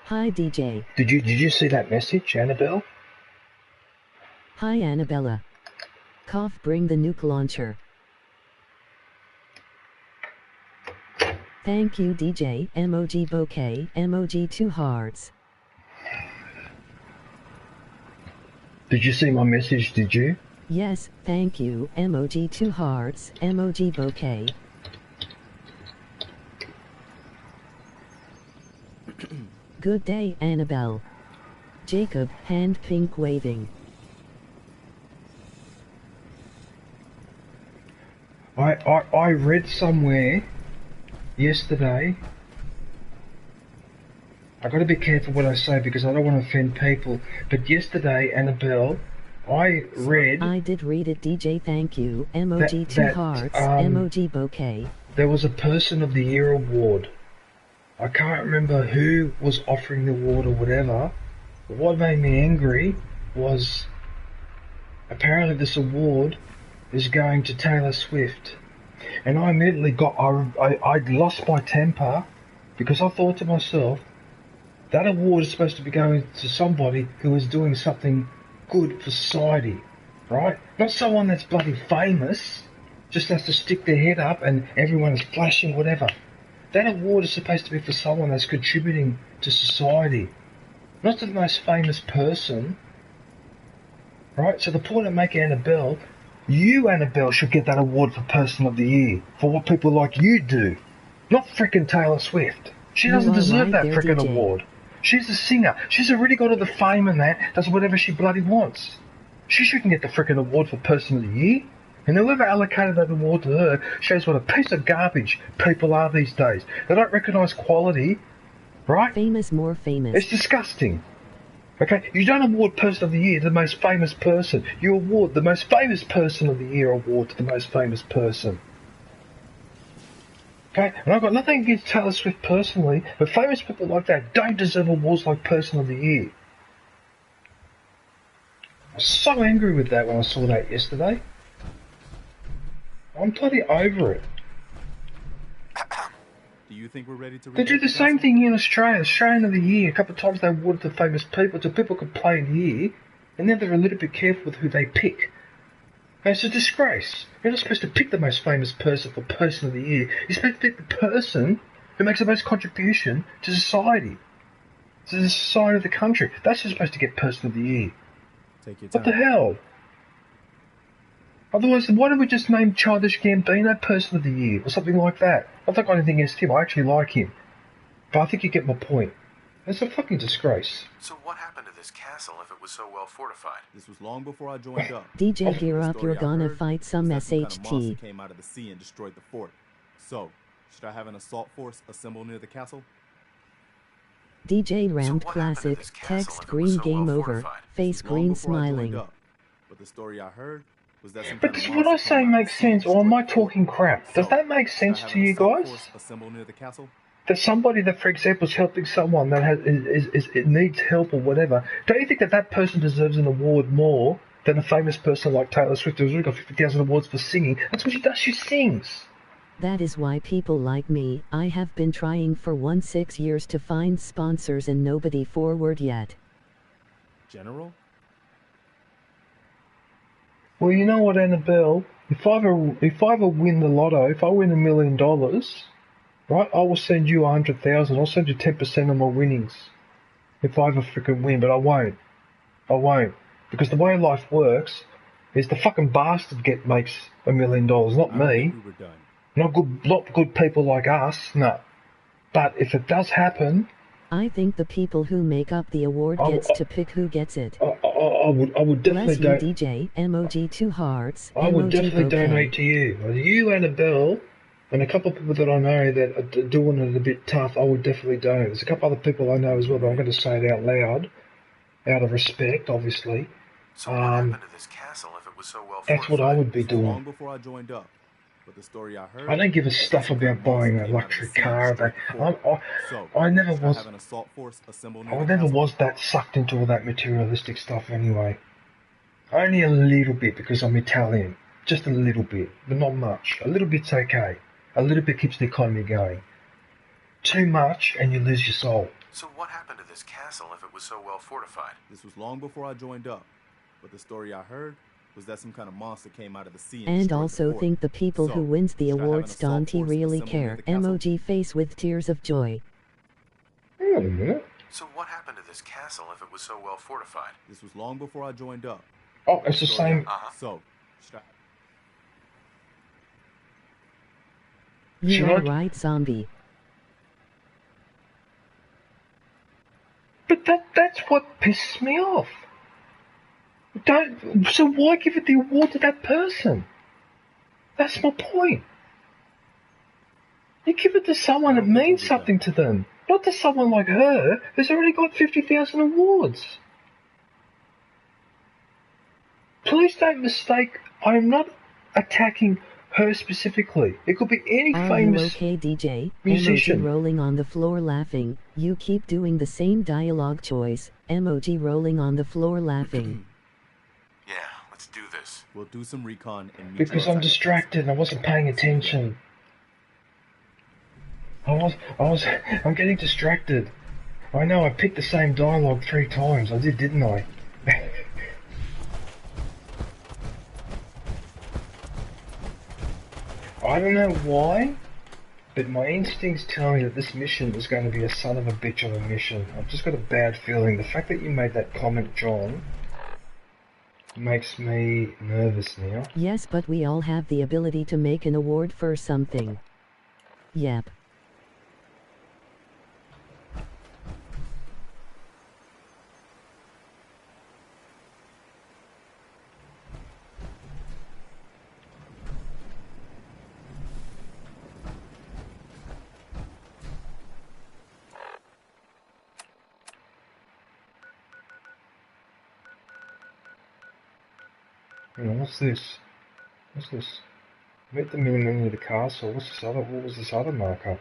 [SPEAKER 2] Hi DJ.
[SPEAKER 1] Did you see that message, Annabelle?
[SPEAKER 2] Hi Annabella. Cough, bring the nuke launcher. Thank you DJ, emoji bouquet, emoji 2 hearts.
[SPEAKER 1] Did you see my message, did you?
[SPEAKER 2] Yes, thank you, emoji 2 hearts, emoji bouquet. Good day, Annabelle. Jacob, hand pink waving.
[SPEAKER 1] I read somewhere yesterday. I got to be careful what I say because I don't want to offend people. But yesterday, Annabelle, I read.
[SPEAKER 2] I did read it, DJ. Thank you. Emoji 2 hearts. Emoji bouquet.
[SPEAKER 1] There was a Person of the Year award. I can't remember who was offering the award or whatever. But what made me angry was apparently this award is going to Taylor Swift. And I immediately I lost my temper because I thought to myself, that award is supposed to be going to somebody who is doing something good for society, right? Not someone that's bloody famous, just has to stick their head up and everyone is flashing whatever. That award is supposed to be for someone that's contributing to society, not to the most famous person, right? So the point I'm making, Annabelle, you, Annabelle, should get that award for Person of the Year for what people like you do, not frickin' Taylor Swift. She doesn't deserve that frickin' award. She's a singer. She's already got all the fame and that, does whatever she bloody wants. She shouldn't get the frickin' award for Person of the Year. And whoever allocated that award to her shows what a piece of garbage people are these days. They don't recognise quality, right?
[SPEAKER 2] Famous, more famous.
[SPEAKER 1] It's disgusting. Okay, you don't award Person of the Year to the most famous person. You award the most famous Person of the Year award to the most famous person. Okay, and I've got nothing against Taylor Swift personally, but famous people like that don't deserve awards like Person of the Year. I was so angry with that when I saw that yesterday. I'm bloody over it.
[SPEAKER 7] Do you think we're ready to?
[SPEAKER 1] They do the same thing here in Australia. Australian of the Year. A couple of times they awarded to famous people, so people could play in here, and then they're a little bit careful with who they pick. And it's a disgrace. You're not supposed to pick the most famous person for Person of the Year. You're supposed to pick the person who makes the most contribution to society, to the society of the country. That's who's supposed to get Person of the Year.
[SPEAKER 7] Take your time.
[SPEAKER 1] What the hell? Otherwise, why don't we just name Childish Gambino Person of the Year or something like that? I don't got anything against him. I actually like him. But I think you get my point. It's a fucking disgrace.
[SPEAKER 3] So what happened to this castle if it was so well fortified?
[SPEAKER 7] This was long before I joined up.
[SPEAKER 2] DJ, gear
[SPEAKER 7] The
[SPEAKER 2] up,
[SPEAKER 7] story
[SPEAKER 2] you're
[SPEAKER 7] I
[SPEAKER 2] gonna
[SPEAKER 7] heard
[SPEAKER 2] fight some
[SPEAKER 7] was that some kind of monster
[SPEAKER 2] SHT.
[SPEAKER 7] came out of the sea and destroyed the fort. So, should I have an assault force assemble near the castle?
[SPEAKER 2] DJ Rammed
[SPEAKER 3] what happened to
[SPEAKER 2] Classic,
[SPEAKER 3] this castle
[SPEAKER 2] text
[SPEAKER 3] if it was
[SPEAKER 2] green
[SPEAKER 3] so
[SPEAKER 2] game
[SPEAKER 3] well
[SPEAKER 2] over,
[SPEAKER 3] fortified?
[SPEAKER 2] face
[SPEAKER 7] Long
[SPEAKER 2] green
[SPEAKER 7] before I joined
[SPEAKER 2] smiling.
[SPEAKER 7] up. But the story I heard was that some
[SPEAKER 1] But
[SPEAKER 7] kind of
[SPEAKER 1] does what I
[SPEAKER 7] monster
[SPEAKER 1] say
[SPEAKER 7] came out of
[SPEAKER 1] make
[SPEAKER 7] the sea and
[SPEAKER 1] sense, or am I
[SPEAKER 7] destroyed the fort.
[SPEAKER 1] talking crap? Does
[SPEAKER 7] So,
[SPEAKER 1] that make
[SPEAKER 7] should I
[SPEAKER 1] sense
[SPEAKER 7] have
[SPEAKER 1] to
[SPEAKER 7] an
[SPEAKER 1] you
[SPEAKER 7] assault
[SPEAKER 1] guys?
[SPEAKER 7] force assemble near the castle?
[SPEAKER 1] That somebody that, for example, is helping someone that it needs help or whatever, don't you think that person deserves an award more than a famous person like Taylor Swift who's already got 50,000 awards for singing? That's what she does, she sings.
[SPEAKER 2] That is why people like me, I have been trying for 6 years to find sponsors and nobody forward yet.
[SPEAKER 7] General?
[SPEAKER 1] Well, you know what, Annabelle? If I ever win the lotto, if I win $1 million, right, I will send you 100,000. I'll send you 10% of my winnings. If I ever freaking win, but I won't. I won't. Because the way life works is the fucking bastard makes $1 million, not
[SPEAKER 7] I don't
[SPEAKER 1] me.
[SPEAKER 7] think we were done.
[SPEAKER 1] Not good people like us, no. But if it does happen,
[SPEAKER 2] I think the people who make up the award gets to pick who gets it.
[SPEAKER 1] I would
[SPEAKER 2] Bless
[SPEAKER 1] definitely
[SPEAKER 2] you, DJ, emoji 2 hearts,
[SPEAKER 1] I would
[SPEAKER 2] emoji
[SPEAKER 1] definitely
[SPEAKER 2] bouquet.
[SPEAKER 1] donate to you. You, Annabelle, and a couple of people that I know that are doing it a bit tough, I would definitely donate. There's a couple other people I know as well, but I'm going to say it out loud, out of respect, obviously.
[SPEAKER 3] So what happened to this castle if it was so well
[SPEAKER 1] That's what I would be
[SPEAKER 7] This was long
[SPEAKER 1] doing.
[SPEAKER 7] before I joined up. But the story I heard.
[SPEAKER 1] I don't give a
[SPEAKER 7] was that
[SPEAKER 1] stuff
[SPEAKER 7] some kind
[SPEAKER 1] about
[SPEAKER 7] of monster
[SPEAKER 1] buying a
[SPEAKER 7] came out of
[SPEAKER 1] luxury
[SPEAKER 7] the sea and
[SPEAKER 1] car.
[SPEAKER 7] destroyed the fort. So,
[SPEAKER 1] I never
[SPEAKER 7] should I
[SPEAKER 1] was.
[SPEAKER 7] have an assault force assemble near
[SPEAKER 1] I
[SPEAKER 7] the
[SPEAKER 1] never
[SPEAKER 7] castle?
[SPEAKER 1] was that sucked into all that materialistic stuff anyway. Only a little bit because I'm Italian. Just a little bit, but not much. A little bit's okay. A little bit keeps the economy going. Too much and you lose your soul.
[SPEAKER 3] So what happened to this castle if it was so well fortified?
[SPEAKER 7] This was long before I joined up. But the story I heard was that some kind of monster came out of the sea and
[SPEAKER 2] And
[SPEAKER 7] destroyed
[SPEAKER 2] also
[SPEAKER 7] the fort.
[SPEAKER 2] think the people who
[SPEAKER 7] So,
[SPEAKER 2] wins the
[SPEAKER 7] should I have an
[SPEAKER 2] awards
[SPEAKER 7] assault
[SPEAKER 2] don't
[SPEAKER 7] force
[SPEAKER 2] really
[SPEAKER 7] assemble near
[SPEAKER 2] care.
[SPEAKER 7] the castle?
[SPEAKER 2] Emoji face with tears of joy.
[SPEAKER 1] Hang on a minute.
[SPEAKER 3] So what happened to this castle if it was so well fortified?
[SPEAKER 7] This was long before I joined up.
[SPEAKER 1] Oh, it's the
[SPEAKER 7] Story
[SPEAKER 1] same.
[SPEAKER 7] I- So, should I...
[SPEAKER 2] You
[SPEAKER 1] Should
[SPEAKER 2] are
[SPEAKER 1] I-
[SPEAKER 2] right, zombie.
[SPEAKER 1] But that's what pisses me off. So why give it the award to that person? That's my point. You give it to someone that means something to them, not to someone like her who's already got 50,000 awards. Please don't mistake, I am not attacking her specifically. It could be any
[SPEAKER 2] Are
[SPEAKER 1] famous
[SPEAKER 2] you okay, DJ?
[SPEAKER 1] musician.
[SPEAKER 2] Emoji rolling on the floor laughing. You keep doing the same dialogue choice. Emoji rolling on the floor laughing.
[SPEAKER 3] Yeah, let's do this.
[SPEAKER 7] We'll do some recon and meet
[SPEAKER 1] Because
[SPEAKER 7] you
[SPEAKER 1] I'm
[SPEAKER 7] outside the
[SPEAKER 1] distracted and I wasn't paying attention. I'm getting distracted. I know, I picked the same dialogue 3 times. I did, didn't I? I don't know why, but my instincts tell me that this mission is going to be a son of a bitch of a mission. I've just got a bad feeling. The fact that you made that comment, John, makes me nervous now.
[SPEAKER 2] Yes, but we all have the ability to make an award for something. Yep.
[SPEAKER 1] Hang on, what's this? What's this? Meet the minimum of the castle. What was this other marker?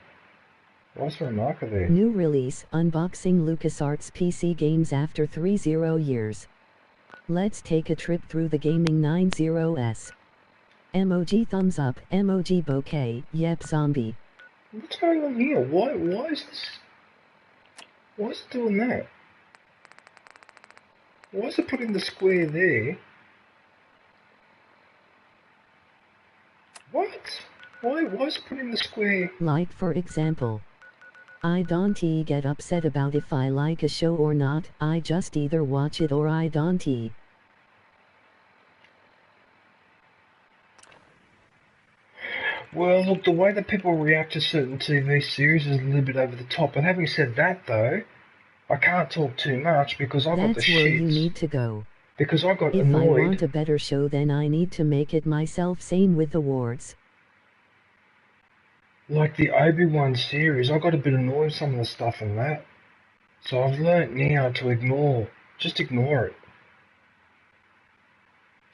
[SPEAKER 1] Why is there a marker there?
[SPEAKER 2] New release, unboxing LucasArts PC games after 30 years. Let's take a trip through the gaming 90s. Emoji thumbs up, emoji bouquet, yep zombie.
[SPEAKER 1] What's going on here? Why is this? Why is it doing that? Why is it putting the square there? What? Why is it putting the square?
[SPEAKER 2] Like for example. I don't get upset about if I like a show or not, I just either watch it or I don't.
[SPEAKER 1] Well, look, the way that people react to certain TV series is a little bit over the top. But having said that, though, I can't talk too much because I got the
[SPEAKER 2] That's where you
[SPEAKER 1] shits.
[SPEAKER 2] need to go.
[SPEAKER 1] Because I got
[SPEAKER 2] If I want
[SPEAKER 1] annoyed.
[SPEAKER 2] a better show, then I need to make it myself. Same with awards.
[SPEAKER 1] Like the Obi-Wan series, I got a bit annoyed with some of the stuff in that. So I've learnt now to ignore. Just ignore it.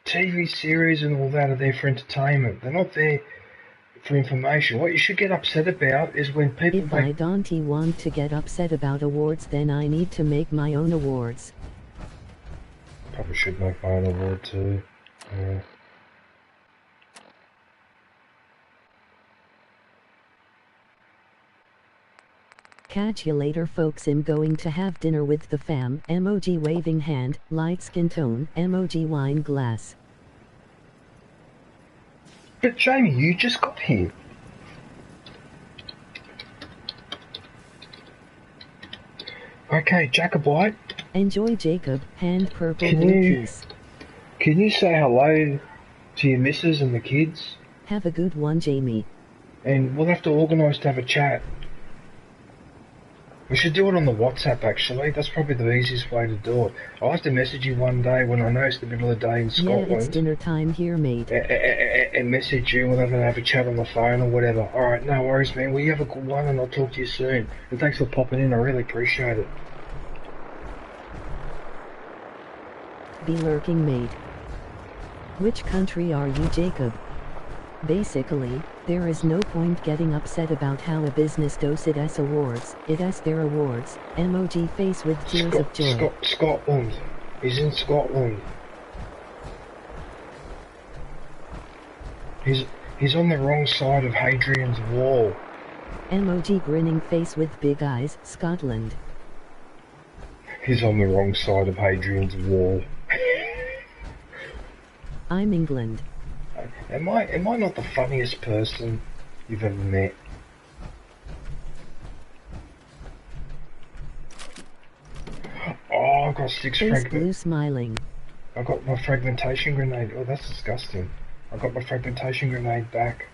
[SPEAKER 1] TV series and all that are there for entertainment. They're not there for information. What you should get upset about is when people
[SPEAKER 2] If
[SPEAKER 1] make...
[SPEAKER 2] I don't want to get upset about awards, then I need to make my own awards.
[SPEAKER 1] Probably should make my own award too. Yeah.
[SPEAKER 2] Catch you later, folks. I'm going to have dinner with the fam. Emoji waving hand, light skin tone, emoji wine glass.
[SPEAKER 1] But Jamie, you just got here. Okay, Jacobite.
[SPEAKER 2] Enjoy, Jacob. Hand purple
[SPEAKER 1] Can
[SPEAKER 2] blue
[SPEAKER 1] you-
[SPEAKER 2] piece.
[SPEAKER 1] Can you say hello to your missus and the kids?
[SPEAKER 2] Have a good one, Jamie.
[SPEAKER 1] And we'll have to organise to have a chat. We should do it on the WhatsApp, actually. That's probably the easiest way to do it. I'll have to message you one day when I know it's the middle of the day in
[SPEAKER 2] Yeah, it's
[SPEAKER 1] Scotland.
[SPEAKER 2] dinner time here, mate.
[SPEAKER 1] And message you, we'll have a chat on the phone or whatever. Alright, no worries, man. Well, you have a good one and I'll talk to you soon. And thanks for popping in, I really appreciate it.
[SPEAKER 2] Be lurking, mate. Which country are you, Jacob? Basically, there is no point getting upset about how a business does its awards. It has their awards. Emoji face with tears of joy.
[SPEAKER 1] Scotland. He's in Scotland. He's on the wrong side of Hadrian's Wall.
[SPEAKER 2] Emoji grinning face with big eyes, Scotland.
[SPEAKER 1] He's on the wrong side of Hadrian's Wall.
[SPEAKER 2] I'm England.
[SPEAKER 1] Am I not the funniest person you've ever met? Oh, I've got six
[SPEAKER 2] Face blue smiling.
[SPEAKER 1] I got my fragmentation grenade. Oh, that's disgusting. I got my fragmentation grenade back.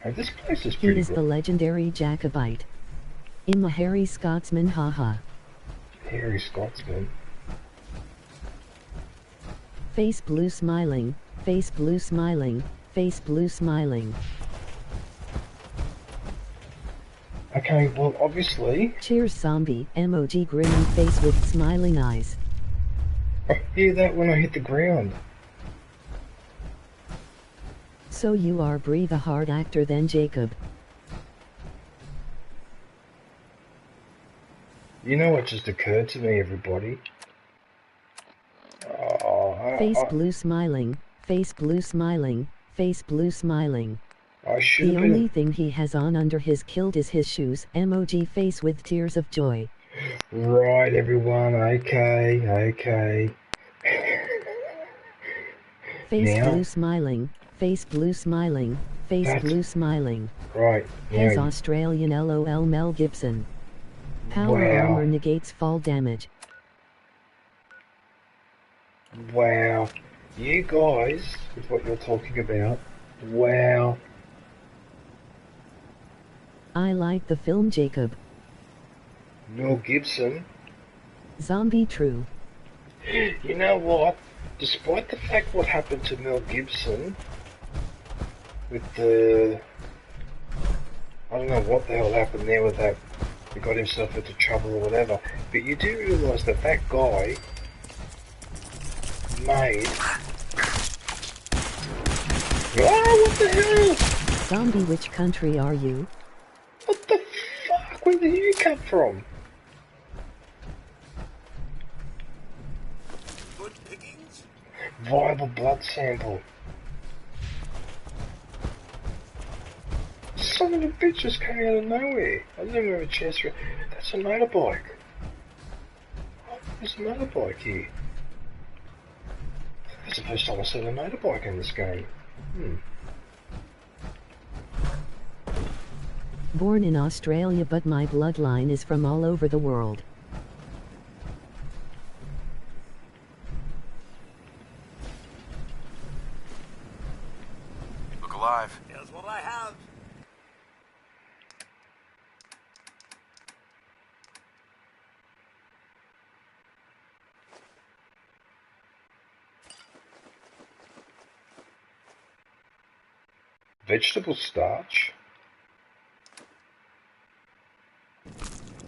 [SPEAKER 1] Hey, this place is
[SPEAKER 2] He
[SPEAKER 1] pretty
[SPEAKER 2] is
[SPEAKER 1] good.
[SPEAKER 2] the legendary Jacobite. I'm a hairy Scotsman, haha.
[SPEAKER 1] Hairy Scotsman.
[SPEAKER 2] Face blue smiling, face blue smiling, face blue smiling.
[SPEAKER 1] Okay, well, obviously...
[SPEAKER 2] Cheers, zombie. Emoji grinning face with smiling eyes.
[SPEAKER 1] I hear that when I hit the ground.
[SPEAKER 2] So you are Bree the hard actor then, Jacob.
[SPEAKER 1] You know what just occurred to me, everybody?
[SPEAKER 2] Face blue smiling, face blue smiling, face blue smiling.
[SPEAKER 1] I should
[SPEAKER 2] The
[SPEAKER 1] have
[SPEAKER 2] only
[SPEAKER 1] been...
[SPEAKER 2] thing he has on under his kilt is his shoes. Emoji face with tears of joy.
[SPEAKER 1] Right, everyone, okay.
[SPEAKER 2] Face
[SPEAKER 1] Now?
[SPEAKER 2] blue smiling, face blue smiling, face
[SPEAKER 1] That's-
[SPEAKER 2] blue smiling.
[SPEAKER 1] Right,
[SPEAKER 2] Has
[SPEAKER 1] now,
[SPEAKER 2] Australian LOL Mel Gibson. Power
[SPEAKER 1] Wow.
[SPEAKER 2] armor negates fall damage.
[SPEAKER 1] wow. You guys, with what you're talking about, wow.
[SPEAKER 2] I like the film, Jacob.
[SPEAKER 1] Mel Gibson.
[SPEAKER 2] Zombie true.
[SPEAKER 1] You know what? Despite the fact what happened to Mel Gibson, with the... I don't know what the hell happened there with that. He got himself into trouble or whatever. But you do realise that that guy made... Oh, what the hell?
[SPEAKER 2] Zombie, which country are you?
[SPEAKER 1] What the fuck? Where did you come from?
[SPEAKER 5] Good pickings.
[SPEAKER 1] Viable blood sample. Son of a bitch just came out of nowhere. I didn't even have a chance to... That's a motorbike. Oh, there's a motorbike here. That's the first time I've seen a motorbike in this game.
[SPEAKER 2] Born in Australia, but my bloodline is from all over the world.
[SPEAKER 3] Look alive.
[SPEAKER 5] There's
[SPEAKER 1] vegetable starch.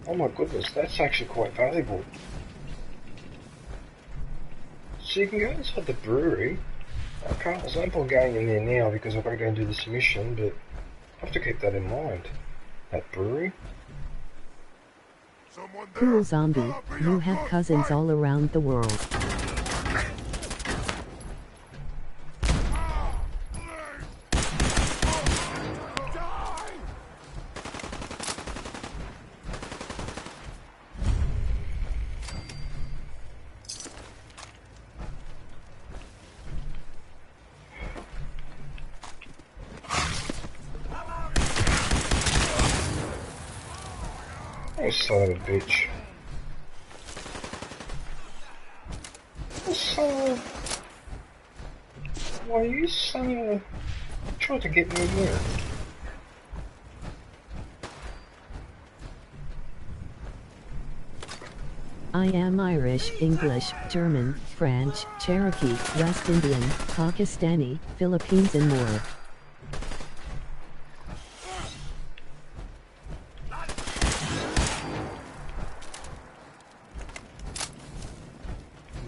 [SPEAKER 1] Oh my goodness, that's actually quite valuable. So you can go inside the brewery. There's no point going in there now because I've got to go and do this mission, but I have to keep that in mind. That brewery.
[SPEAKER 2] Cool zombie, you have cousins all around the world.
[SPEAKER 1] Oh, son of a bitch. Oh, son of... Why, you son of a... Tried to get me in there.
[SPEAKER 2] I am Irish, English, German, French, Cherokee, West Indian, Pakistani, Philippines and more.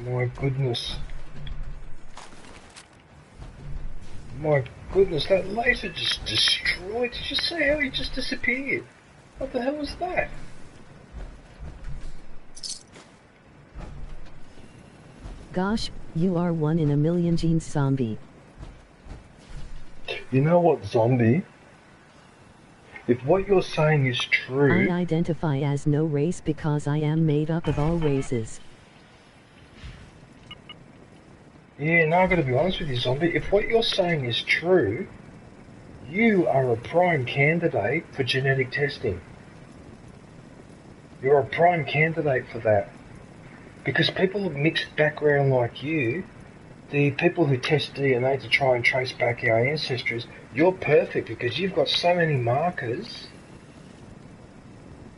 [SPEAKER 1] My goodness. My goodness, that laser just destroyed. Did you see how he just disappeared? What the hell was that?
[SPEAKER 2] Gosh, you are one in a million genes zombie.
[SPEAKER 1] You know what, zombie? If what you're saying is true...
[SPEAKER 2] I identify as no race because I am made up of all races.
[SPEAKER 1] Yeah, now I've got to be honest with you, zombie. If what you're saying is true, you are a prime candidate for genetic testing. You're a prime candidate for that. Because people of mixed background like you, the people who test DNA to try and trace back our ancestors, you're perfect because you've got so many markers.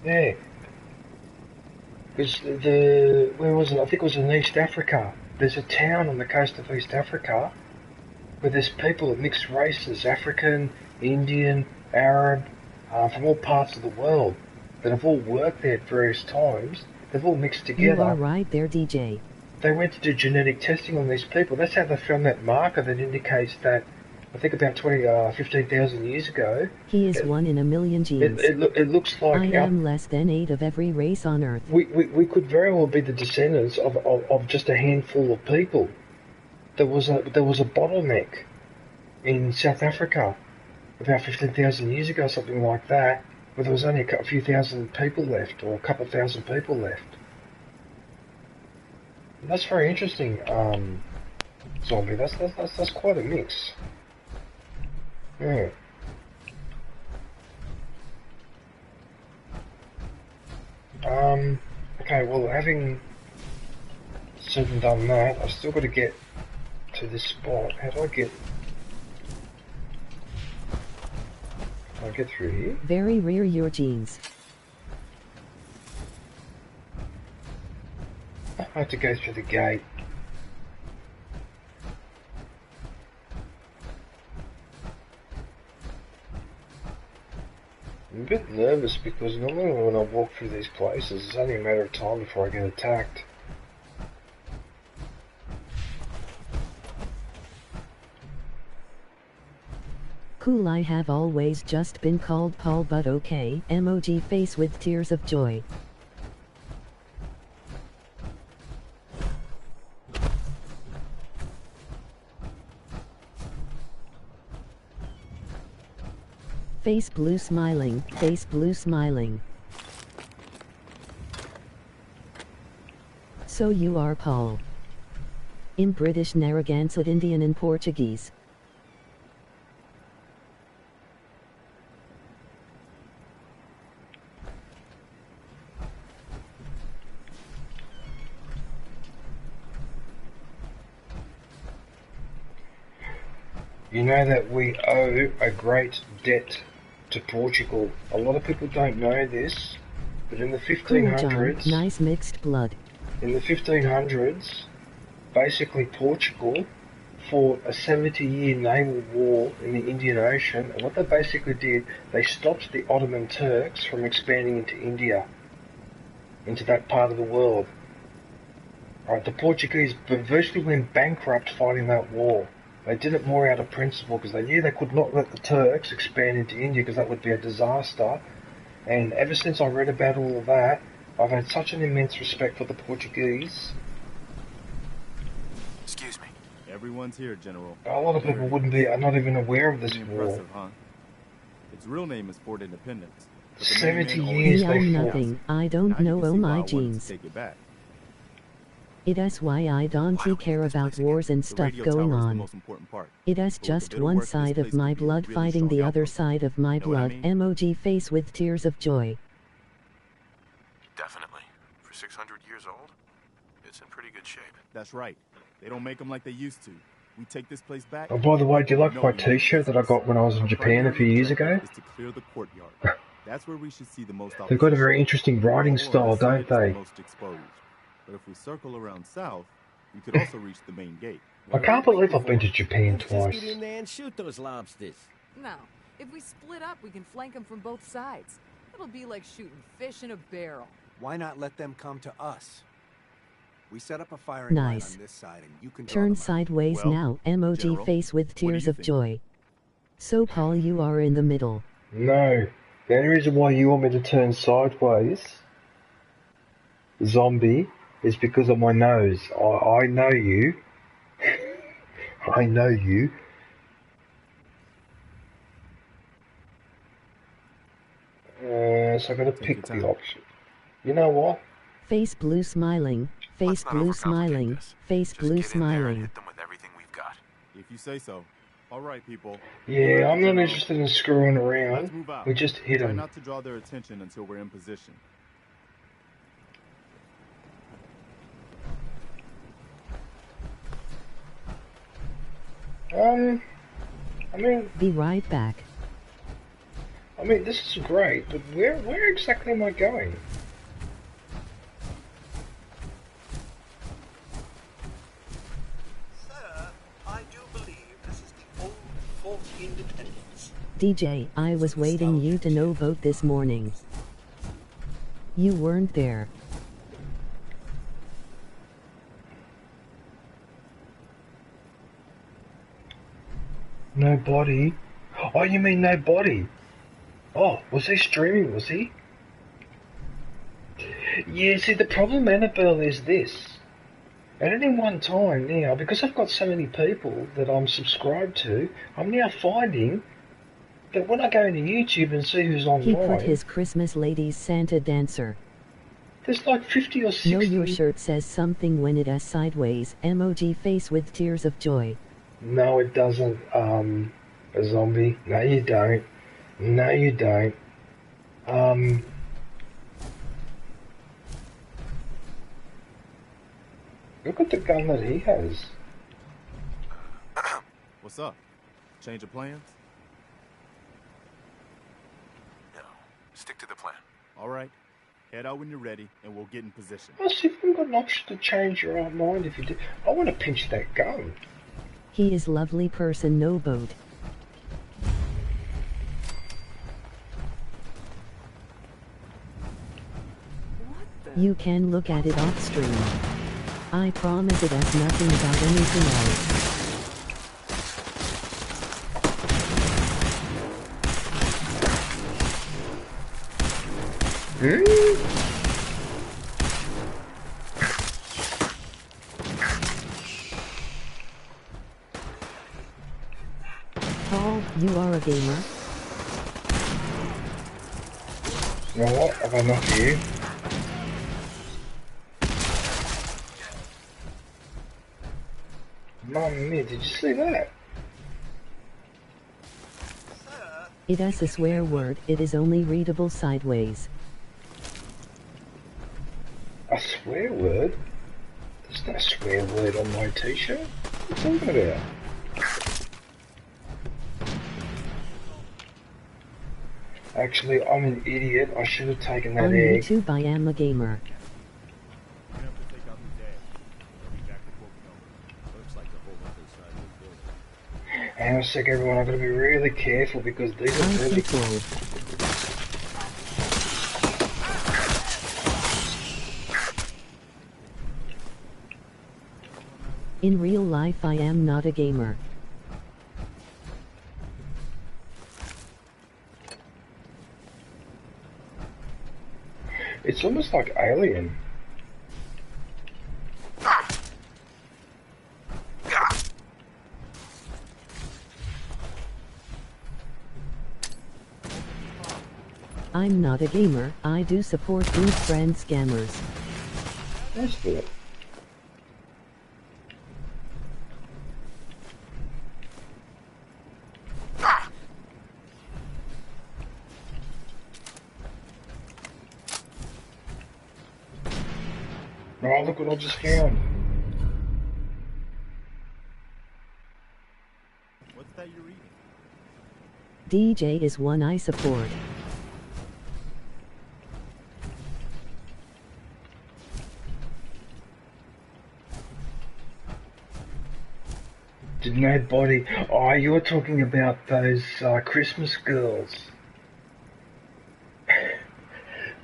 [SPEAKER 1] Yeah. Because where was it? I think it was in East Africa. There's a town on the coast of East Africa where there's people of mixed races, African, Indian, Arab, from all parts of the world that have all worked there at various times. They've all mixed together.
[SPEAKER 2] You are right there, DJ.
[SPEAKER 1] They went to do genetic testing on these people. That's how they found that marker that indicates that, I think about 15,000 years ago.
[SPEAKER 2] He is one in a million genes.
[SPEAKER 1] It looks like...
[SPEAKER 2] I am less than 8 of every race on Earth.
[SPEAKER 1] We could very well be the descendants of just a handful of people. There was a bottleneck in South Africa about 15,000 years ago, something like that, where there was only a few thousand people left, or a couple thousand people left. And that's very interesting, zombie. That's quite a mix. Yeah. Okay, well, having said and done that, I've still got to get to this spot. How do I get... Can I get through here?
[SPEAKER 2] Very rare your genes.
[SPEAKER 1] I have to go through the gate. I'm a bit nervous because normally when I walk through these places, it's only a matter of time before I get attacked.
[SPEAKER 2] Cool, I have always just been called Paul, but okay. Emoji face with tears of joy. Face blue smiling, face blue smiling. So you are Paul. In British, Narragansett, Indian and Portuguese.
[SPEAKER 1] You know that we owe a great debt to Portugal. A lot of people don't know this, but in the 1500s...
[SPEAKER 2] Nice mixed blood.
[SPEAKER 1] In the 1500s, basically Portugal fought a 70-year naval war in the Indian Ocean, and what they basically did, they stopped the Ottoman Turks from expanding into India, into that part of the world. Right, the Portuguese virtually went bankrupt fighting that war. They did it more out of principle because they knew they could not let the Turks expand into India because that would be a disaster. And ever since I read about all of that, I've had such an immense respect for the Portuguese.
[SPEAKER 3] Excuse me.
[SPEAKER 7] Everyone's here, General.
[SPEAKER 1] A lot of people are not even aware of this war.
[SPEAKER 7] Impressive, huh? Its real name is Fort Independence. But the
[SPEAKER 1] 70
[SPEAKER 7] main man
[SPEAKER 1] years
[SPEAKER 7] always-
[SPEAKER 1] they
[SPEAKER 2] I'm
[SPEAKER 1] fought.
[SPEAKER 2] nothing. I don't
[SPEAKER 7] Now you
[SPEAKER 2] know
[SPEAKER 7] can
[SPEAKER 2] oh
[SPEAKER 7] see why I
[SPEAKER 2] my
[SPEAKER 7] wanted to
[SPEAKER 2] jeans.
[SPEAKER 7] take it back.
[SPEAKER 2] It is why I don't care about wars and
[SPEAKER 7] The
[SPEAKER 2] stuff
[SPEAKER 7] radio
[SPEAKER 2] going
[SPEAKER 7] tower is the
[SPEAKER 2] on.
[SPEAKER 7] most important part.
[SPEAKER 2] It is
[SPEAKER 7] But with
[SPEAKER 2] just
[SPEAKER 7] a bit of
[SPEAKER 2] one
[SPEAKER 7] work, this
[SPEAKER 2] side of
[SPEAKER 7] place
[SPEAKER 2] my
[SPEAKER 7] could be a
[SPEAKER 2] blood
[SPEAKER 7] really
[SPEAKER 2] fighting the
[SPEAKER 7] strong
[SPEAKER 2] other
[SPEAKER 7] outpost.
[SPEAKER 2] side of my
[SPEAKER 7] Know what I
[SPEAKER 2] blood.
[SPEAKER 7] mean?
[SPEAKER 2] Emoji face with tears of joy.
[SPEAKER 3] Definitely. For 600 years old, it's in pretty good shape.
[SPEAKER 7] That's right. They don't make them like they used to. We take this place back.
[SPEAKER 1] Oh, by the way, do you like
[SPEAKER 7] No,
[SPEAKER 1] my
[SPEAKER 7] we need
[SPEAKER 1] t-shirt that I got when I was in
[SPEAKER 7] Our
[SPEAKER 1] Japan a few
[SPEAKER 7] primary
[SPEAKER 1] years ago?
[SPEAKER 7] objective is to clear the courtyard. That's where we should see the most
[SPEAKER 1] They've got a
[SPEAKER 7] opposition.
[SPEAKER 1] very interesting writing
[SPEAKER 7] Or
[SPEAKER 1] style,
[SPEAKER 7] the side
[SPEAKER 1] don't
[SPEAKER 7] is the
[SPEAKER 1] they?
[SPEAKER 7] most exposed. But if we circle around south, we could also reach the main gate.
[SPEAKER 1] I can't believe I've been to Japan
[SPEAKER 8] Let's just get
[SPEAKER 1] twice.
[SPEAKER 8] in there and shoot those lobsters.
[SPEAKER 9] No. If we split up, we can flank them from both sides. It'll be like shooting fish in a barrel.
[SPEAKER 10] Why not let them come to us? We set up a firing line
[SPEAKER 2] Nice.
[SPEAKER 10] on this side and you can draw
[SPEAKER 2] Turn
[SPEAKER 10] them out.
[SPEAKER 2] sideways
[SPEAKER 7] Well,
[SPEAKER 2] now. Emoji
[SPEAKER 7] General,
[SPEAKER 2] face with
[SPEAKER 7] what do
[SPEAKER 2] tears
[SPEAKER 7] you
[SPEAKER 2] of
[SPEAKER 7] think?
[SPEAKER 2] joy. So Paul, you are in the middle.
[SPEAKER 1] No. The only reason why you want me to turn sideways, zombie, is because of my nose. I know you. I know you. So I'm going to
[SPEAKER 7] Take
[SPEAKER 1] pick
[SPEAKER 7] your
[SPEAKER 1] the
[SPEAKER 7] time.
[SPEAKER 1] option. You know what?
[SPEAKER 2] Face blue smiling. Face
[SPEAKER 3] Let's not
[SPEAKER 2] blue
[SPEAKER 3] overcomplicate
[SPEAKER 2] smiling.
[SPEAKER 3] this.
[SPEAKER 2] Face
[SPEAKER 3] Just
[SPEAKER 2] blue
[SPEAKER 3] get in there and
[SPEAKER 2] smiling.
[SPEAKER 3] hit them with everything we've got.
[SPEAKER 7] If you say so. All right, people.
[SPEAKER 1] Yeah, I'm not
[SPEAKER 7] General.
[SPEAKER 1] interested in screwing
[SPEAKER 7] Let's
[SPEAKER 1] around.
[SPEAKER 7] move out.
[SPEAKER 1] We just hit
[SPEAKER 7] Try
[SPEAKER 1] them.
[SPEAKER 7] not to draw their attention until we're in position.
[SPEAKER 1] I
[SPEAKER 2] Be right back.
[SPEAKER 1] mean, this is great, but where exactly am I going?
[SPEAKER 10] Sir, I do believe this is the old Fort Independence.
[SPEAKER 2] DJ, I was waiting you to no vote this morning. You weren't there.
[SPEAKER 1] Nobody. Oh, you mean nobody? Oh, was he streaming, was he? Yeah, see, the problem, Annabelle, is this. At any one time now, because I've got so many people that I'm subscribed to, I'm now finding that when I go into YouTube and see who's
[SPEAKER 2] He put
[SPEAKER 1] online,
[SPEAKER 2] his Christmas ladies Santa dancer.
[SPEAKER 1] there's like 50 or 60.
[SPEAKER 2] No, your shirt says something when it is sideways. Emoji face with tears of joy.
[SPEAKER 1] No, it doesn't, a zombie. No, you don't. No, you don't. Look at the gun that he has.
[SPEAKER 7] What's up? Change of plans?
[SPEAKER 3] No. Stick to the plan.
[SPEAKER 7] All right. Head out when you're ready, and we'll get in position.
[SPEAKER 1] Oh, see, you've got an option to change your own mind if you do. I want to pinch that gun.
[SPEAKER 2] He is lovely person, no boat. You can look at it off stream. I promise it has nothing about anything else. Paul, you are a gamer.
[SPEAKER 1] You know what? I've got enough of you. Mamma mia, did you see that?
[SPEAKER 2] It is a swear word, it is only readable sideways.
[SPEAKER 1] A swear word? There's no swear word on my t-shirt. What are you talking about? Actually, I'm an idiot. I should have taken that
[SPEAKER 2] On
[SPEAKER 1] egg.
[SPEAKER 2] YouTube I am a gamer.
[SPEAKER 7] We have to take out the dead. They'll be back before we know it. Looks like the whole other side will
[SPEAKER 1] Hang on a sec, everyone. I've got to be really careful because these are really
[SPEAKER 2] cool. In real life, I am not a gamer.
[SPEAKER 1] It's almost like Alien.
[SPEAKER 2] I'm not a gamer, I do support good friend scammers.
[SPEAKER 1] That's good. Oh, look what I just found.
[SPEAKER 7] What's that you're reading?
[SPEAKER 2] DJ is one I support.
[SPEAKER 1] Did nobody... Oh, you're talking about those Christmas girls.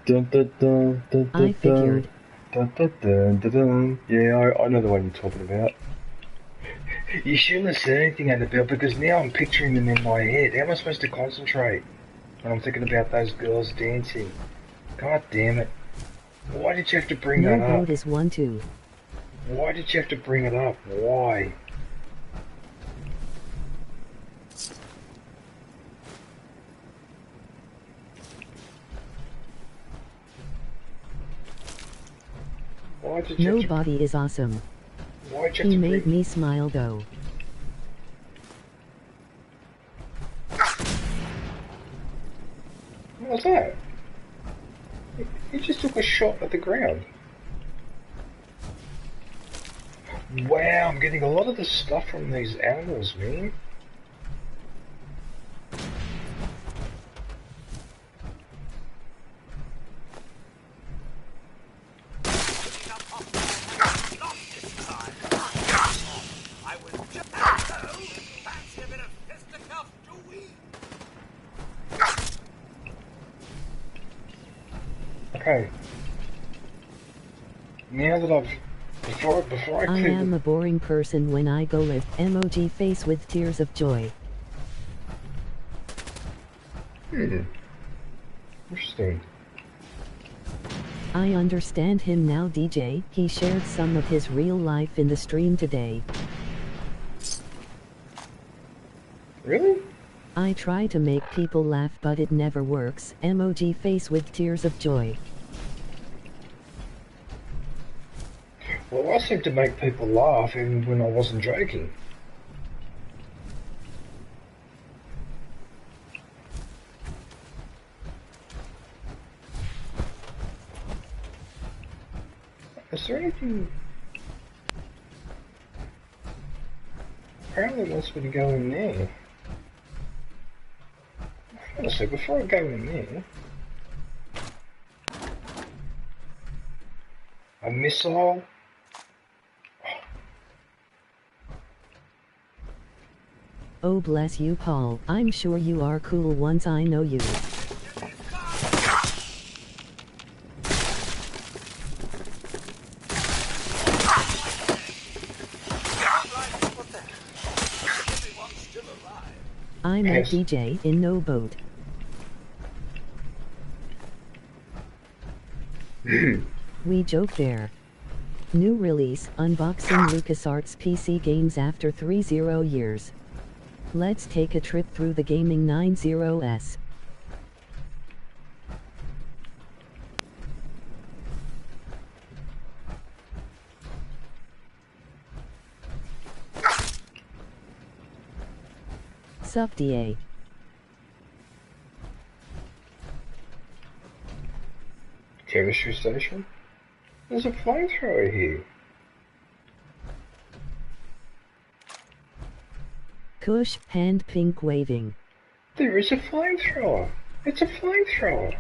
[SPEAKER 1] Dun, dun, dun, dun, dun,
[SPEAKER 2] I figured.
[SPEAKER 1] Dun, dun, dun, dun, dun. Yeah, I know the one you're talking about. You shouldn't have said anything, Annabelle, because now I'm picturing them in my head. How am I supposed to concentrate when I'm thinking about those girls dancing? God damn it. Why did you have to bring that up?
[SPEAKER 2] No vote is 1-2.
[SPEAKER 1] Why did you have to bring it up? Why? Why did you
[SPEAKER 2] Nobody is awesome.
[SPEAKER 1] Why'd you
[SPEAKER 2] He
[SPEAKER 1] have to
[SPEAKER 2] made me smile though.
[SPEAKER 1] What was that? He just took a shot at the ground. Wow, I'm getting a lot of the stuff from these animals, man. Okay. Now that before I
[SPEAKER 2] I am a boring person when I go live. Emoji face with tears of joy.
[SPEAKER 1] Interesting.
[SPEAKER 2] I understand him now, DJ. He shared some of his real life in the stream today.
[SPEAKER 1] Really?
[SPEAKER 2] I try to make people laugh but it never works. Emoji face with tears of joy.
[SPEAKER 1] Well, I seem to make people laugh even when I wasn't joking. Is there anything... Apparently it wants me to go in there. Honestly, before I go in there... A missile?
[SPEAKER 2] Oh bless you, Paul. I'm sure you are cool once I know you. I'm a DJ in no boat. We joke there. New release, unboxing LucasArts PC games after 30 years. Let's take a trip through the gaming 90s. Sup DA.
[SPEAKER 1] Chemistry station? There's a flamethrower here.
[SPEAKER 2] Kush, hand pink waving.
[SPEAKER 1] There is a flamethrower. It's a flamethrower.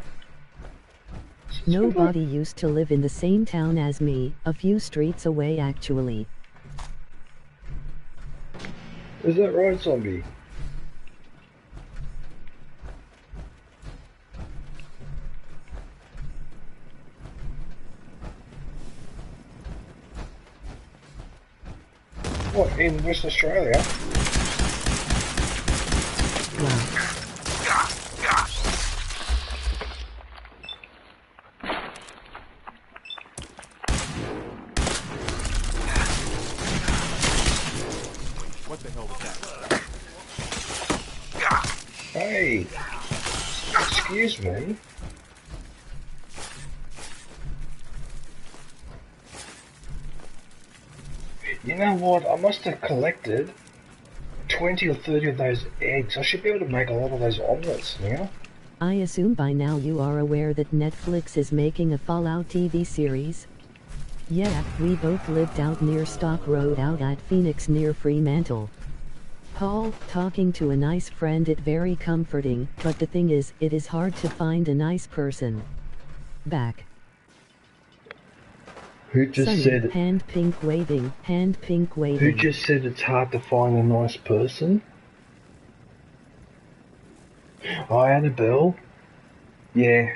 [SPEAKER 2] Nobody used to live in the same town as me, a few streets away actually.
[SPEAKER 1] Is that right, zombie? What, in West Australia?
[SPEAKER 7] What the hell was that?
[SPEAKER 1] Hey! Excuse me? You know what? I must have collected 20 or 30 of those eggs. I should be able to make a lot of those omelets now.
[SPEAKER 2] I assume by now you are aware that Netflix is making a Fallout TV series? Yeah, we both lived out near Stock Road out at Phoenix near Fremantle. Paul, talking to a nice friend it very comforting, but the thing is, it is hard to find a nice person. Back.
[SPEAKER 1] Who just
[SPEAKER 2] Sunny,
[SPEAKER 1] said it?
[SPEAKER 2] hand pink waving, hand pink waving.
[SPEAKER 1] Who just said it's hard to find a nice person? Oh, Annabelle? Yeah.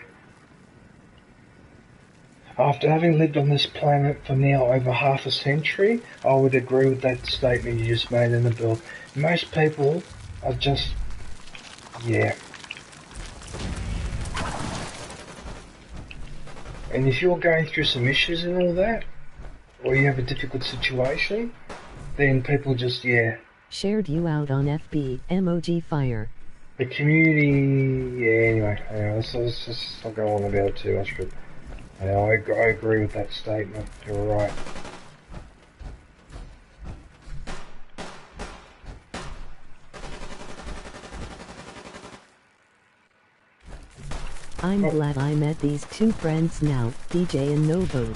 [SPEAKER 1] After having lived on this planet for now over half a century, I would agree with that statement you just made, Annabelle. Most people are just... yeah. And if you're going through some issues and all that, or you have a difficult situation, then people just, yeah.
[SPEAKER 2] Shared you out on FB, emoji fire.
[SPEAKER 1] The community, yeah, anyway, let's just not go on about it too much, but I agree with that statement, you're right.
[SPEAKER 2] I'm glad I met these two friends now, DJ and Novo.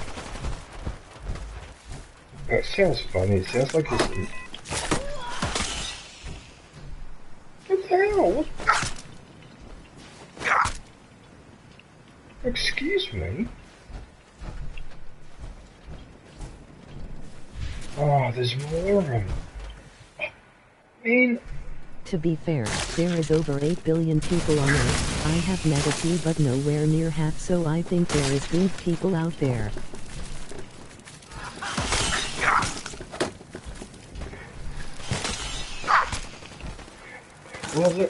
[SPEAKER 1] That sounds funny, it sounds like this... What the hell? What? Excuse me? Oh, there's more of them. Man.
[SPEAKER 2] To be fair, there is over 8 billion people on Earth. I have met a few but nowhere near half, so I think there is good people out there.
[SPEAKER 1] Well,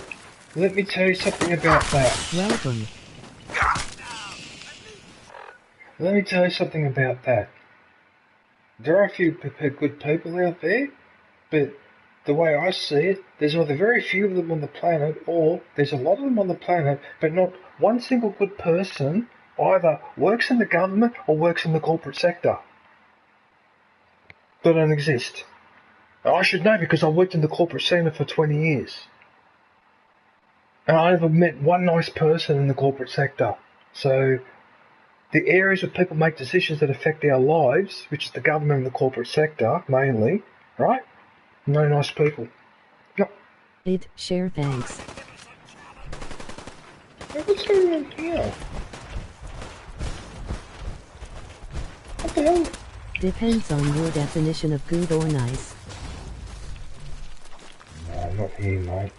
[SPEAKER 1] let me tell you something about that.
[SPEAKER 2] Welcome.
[SPEAKER 1] Let me tell you something about that. There are a few good people out there, but the way I see it, there's either very few of them on the planet, or there's a lot of them on the planet, but not one single good person either works in the government or works in the corporate sector. They don't exist. I should know because I worked in the corporate sector for 20 years. And I never met one nice person in the corporate sector. So, the areas where people make decisions that affect our lives, which is the government and the corporate sector, mainly, right? No nice people. No.
[SPEAKER 2] Share thanks.
[SPEAKER 1] Hey, what's going on here? What the hell?
[SPEAKER 2] Depends on your definition of good or nice.
[SPEAKER 1] No, not here, mate.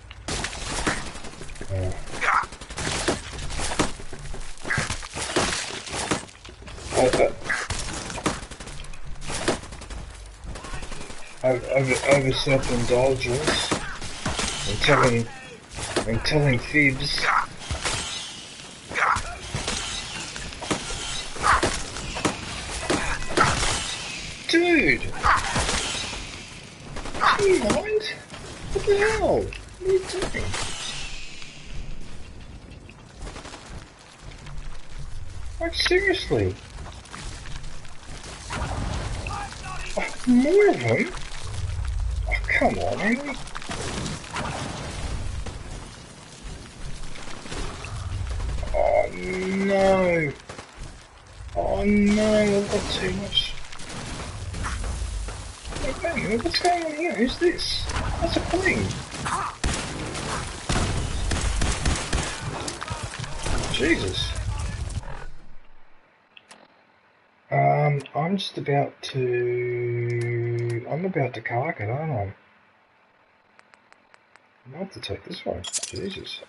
[SPEAKER 1] Over self-indulgence and telling fibs. Dude! Do you mind? What the hell? What are you doing? Like, seriously? Oh, more of them? Oh, come on, really? Oh, no. Oh, no, I've got too much. Hey, what's going on here? Who's this? That's a queen. Jesus. I'm just about to... I'm about to cark it, aren't I? I might have to take this one. Jesus.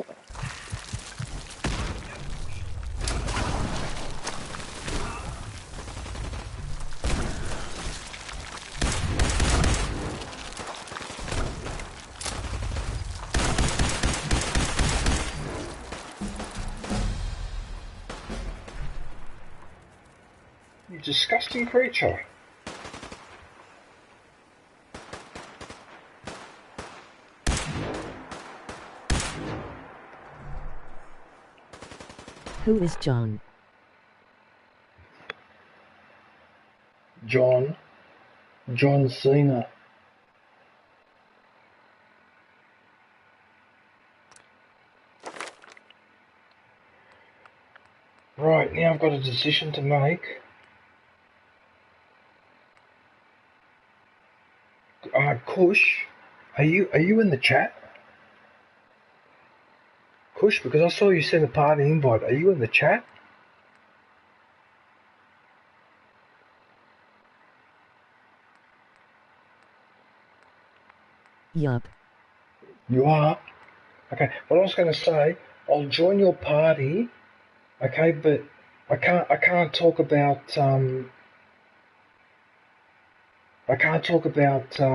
[SPEAKER 1] You disgusting creature.
[SPEAKER 2] Who is John?
[SPEAKER 1] John Cena. Right, now I've got a decision to make. Kush, are you in the chat? Kush, because I saw you send a party invite. Are you in the chat?
[SPEAKER 2] Yup.
[SPEAKER 1] You are? Okay, what I was going to say, I'll join your party, okay, but I can't talk about,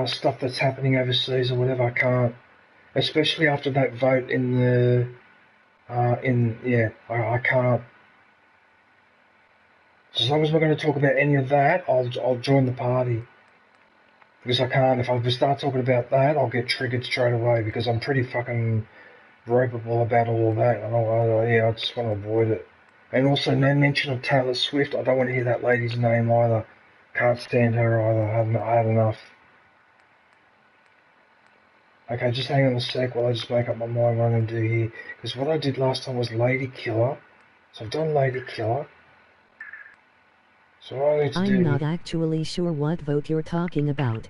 [SPEAKER 1] stuff that's happening overseas or whatever. I can't, especially after that vote in the, I can't. As long as we're going to talk about any of that, I'll join the party. Because I can't, if I start talking about that, I'll get triggered straight away because I'm pretty fucking ropeable about all of that. I just want to avoid it. And also, no mention of Taylor Swift. I don't want to hear that lady's name either. Can't stand her either. I had enough. Okay, just hang on a sec while I just make up my mind what I'm going to do here. Because what I did last time was Lady Killer. So I've done Lady Killer. So what I need to do...
[SPEAKER 2] I'm not actually sure what vote you're talking about.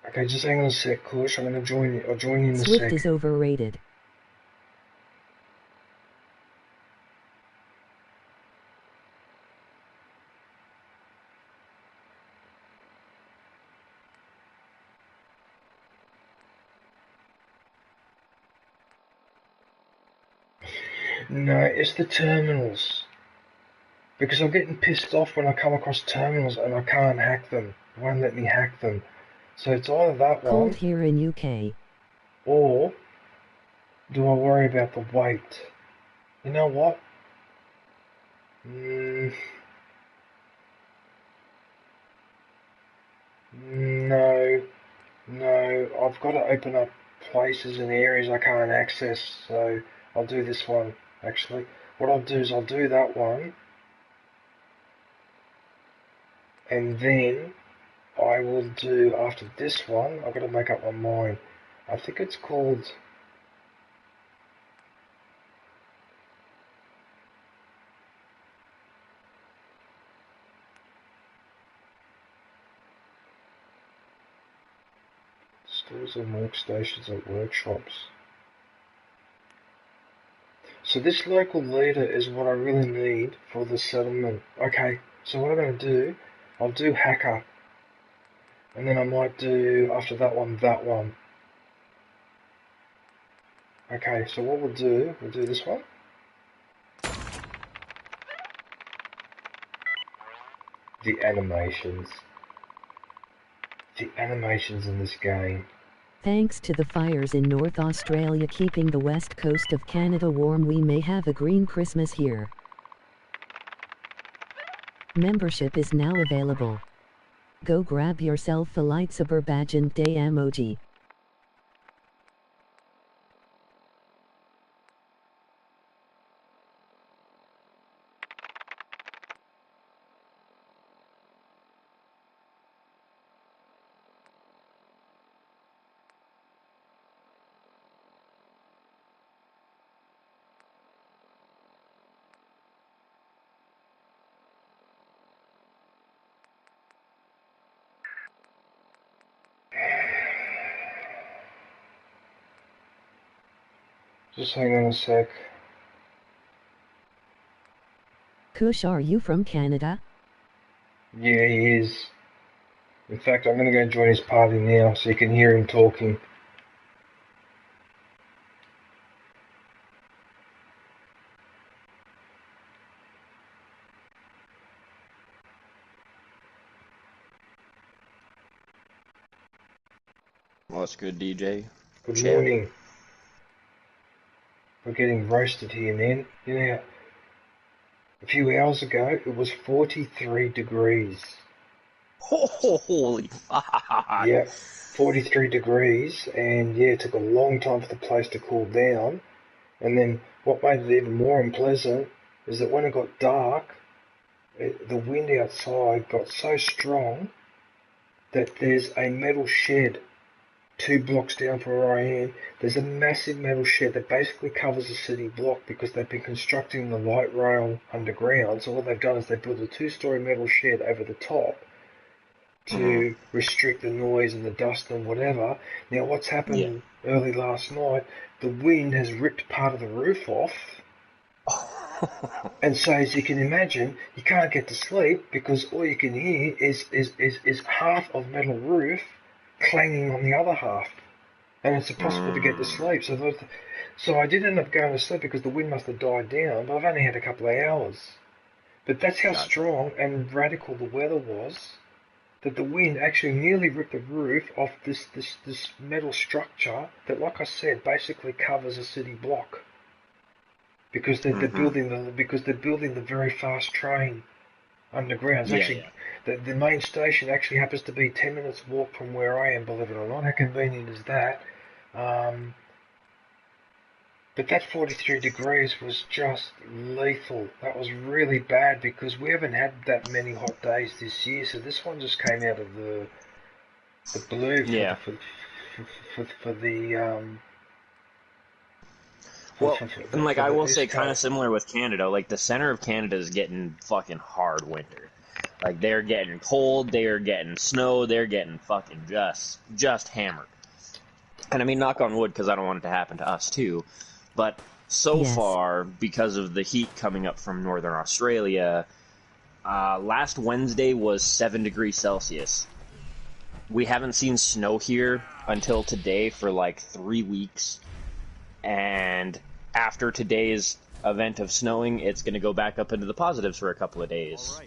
[SPEAKER 1] Okay, just hang on a sec, Kush. I'm going to join you. I'll join you in a sec.
[SPEAKER 2] Swift is overrated.
[SPEAKER 1] No, it's the terminals. Because I'm getting pissed off when I come across terminals and I can't hack them. It won't let me hack them. So it's either that one...
[SPEAKER 2] Cold here in UK.
[SPEAKER 1] Or do I worry about the weight? You know what? No, I've got to open up places and areas I can't access, so I'll do this one, actually. What I'll do is I'll do that one, and then I will do, after this one, I've got to make up my mind. I think it's called... Stores and workstations at workshops. So this local leader is what I really need for the settlement. Okay, so what I'm going to do, I'll do hacker. And then I might do, after that one, that one. Okay, so what we'll do this one. The animations. The animations in this game.
[SPEAKER 2] Thanks to the fires in North Australia keeping the west coast of Canada warm, we may have a green Christmas here. Membership is now available. Go grab yourself a lightsaber badge and day emoji.
[SPEAKER 1] Just hang on a sec.
[SPEAKER 2] Kush, are you from Canada?
[SPEAKER 1] Yeah, he is. In fact, I'm going to go and join his party now so you can hear him talking.
[SPEAKER 11] What's good, DJ?
[SPEAKER 1] Good morning. We're getting roasted here, man. You know, a few hours ago, it was 43 degrees.
[SPEAKER 11] Holy fuck!
[SPEAKER 1] Yeah, 43 degrees, and yeah, it took a long time for the place to cool down. And then what made it even more unpleasant is that when it got dark, the wind outside got so strong that there's a metal shed 2 blocks down from where I am. There's a massive metal shed that basically covers the city block because they've been constructing the light rail underground. So what they've done is they built a 2-story metal shed over the top to restrict the noise and the dust and whatever. Now what's happened early last night, the wind has ripped part of the roof off. And so as you can imagine, you can't get to sleep because all you can hear is half of metal roof clanging on the other half, and it's impossible to get to sleep. So I did end up going to sleep because the wind must have died down, but I've only had a couple of hours. But that's how strong and radical the weather was, that the wind actually nearly ripped the roof off this metal structure that, like I said, basically covers a city block. Because they're building the very fast train underground. The main station actually happens to be 10 minutes walk from where I am, believe it or not. How convenient is that? But that 43 degrees was just lethal. That was really bad because we haven't had that many hot days this year. So this one just came out of the blue for the
[SPEAKER 11] Well, and like I will say, kind of similar with Canada. Like the center of Canada is getting fucking hard winter. Like they're getting cold, they're getting snow, they're getting fucking just hammered. And I mean, knock on wood, because I don't want it to happen to us too. But so far, because of the heat coming up from northern Australia, last Wednesday was 7 degrees Celsius. We haven't seen snow here until today for like 3 weeks. And after today's event of snowing, it's going to go back up into the positives for a couple of days.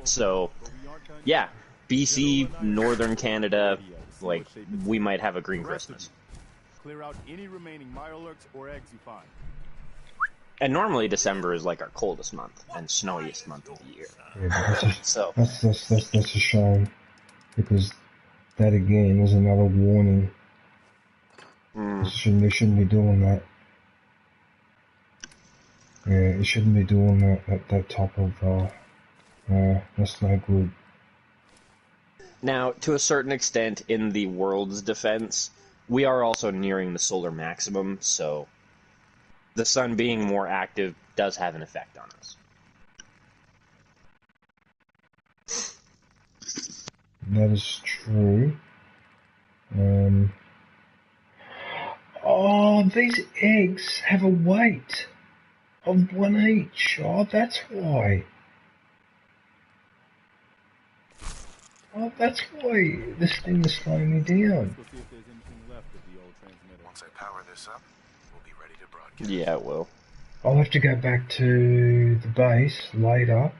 [SPEAKER 11] So, yeah, BC, northern Canada, like, we might have a green Christmas.
[SPEAKER 7] Clear out any remaining mirelurks or eggs you find.
[SPEAKER 11] And normally December is like our coldest month and snowiest month of the year.
[SPEAKER 1] Yeah, that's a shame, because that again is another warning. They shouldn't be doing that. Yeah, you shouldn't be doing that type of, that's no good.
[SPEAKER 11] Now, to a certain extent, in the world's defense, we are also nearing the solar maximum, so the sun being more active does have an effect on us.
[SPEAKER 1] That is true. Oh, these eggs have a weight of 1 each. Oh, that's why. Oh, that's why this thing is slowing me down.
[SPEAKER 3] Once I power this up, we'll be ready to broadcast.
[SPEAKER 11] Yeah, it will.
[SPEAKER 1] I'll have to go back to the base later.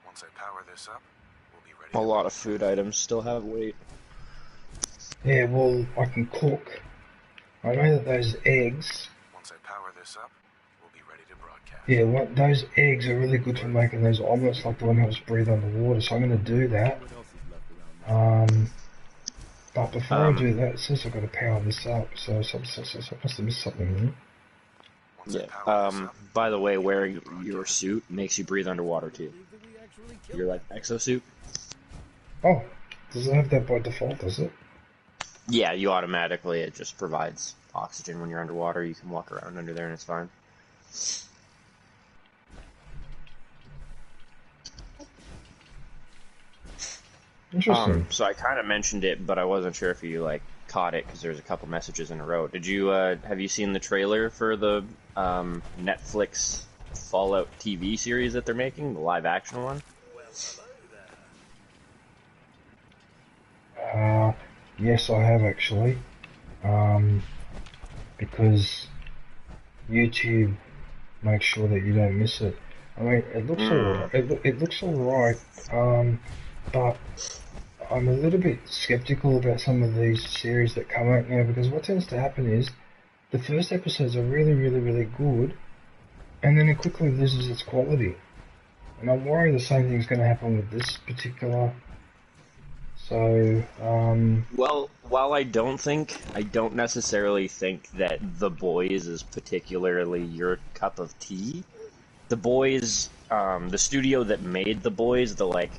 [SPEAKER 3] Once I power this up, we'll be ready.
[SPEAKER 11] A lot of food items still have weight.
[SPEAKER 1] Yeah, well, I can cook. I know that those eggs...
[SPEAKER 3] Once I power this up, we'll be ready to broadcast.
[SPEAKER 1] Yeah, those eggs are really good for making those omelets like the one that helps breathe underwater, so I'm going to do that. But before I do that, it says I've got to power this up, so I must have missed something here.
[SPEAKER 11] Yeah, by the way, wearing your suit makes you breathe underwater too. Your, like, exosuit.
[SPEAKER 1] Oh, does it have that by default, does it?
[SPEAKER 11] Yeah, you automatically, it just provides oxygen when you're underwater. You can walk around under there and it's fine.
[SPEAKER 1] Interesting.
[SPEAKER 11] So I kind of mentioned it, but I wasn't sure if you, like, caught it, because there's a couple messages in a row. Did you, have you seen the trailer for the, Netflix Fallout TV series that they're making? The live-action one?
[SPEAKER 1] Yes, I have actually. Because YouTube makes sure that you don't miss it. I mean, it looks alright. It looks alright. But I'm a little bit skeptical about some of these series that come out now, because what tends to happen is the first episodes are really, really, really good, and then it quickly loses its quality. And I'm worried the same thing's going to happen with this particular. So,
[SPEAKER 11] Well, while I don't necessarily think that The Boys is particularly your cup of tea. The Boys, the studio that made The Boys, the like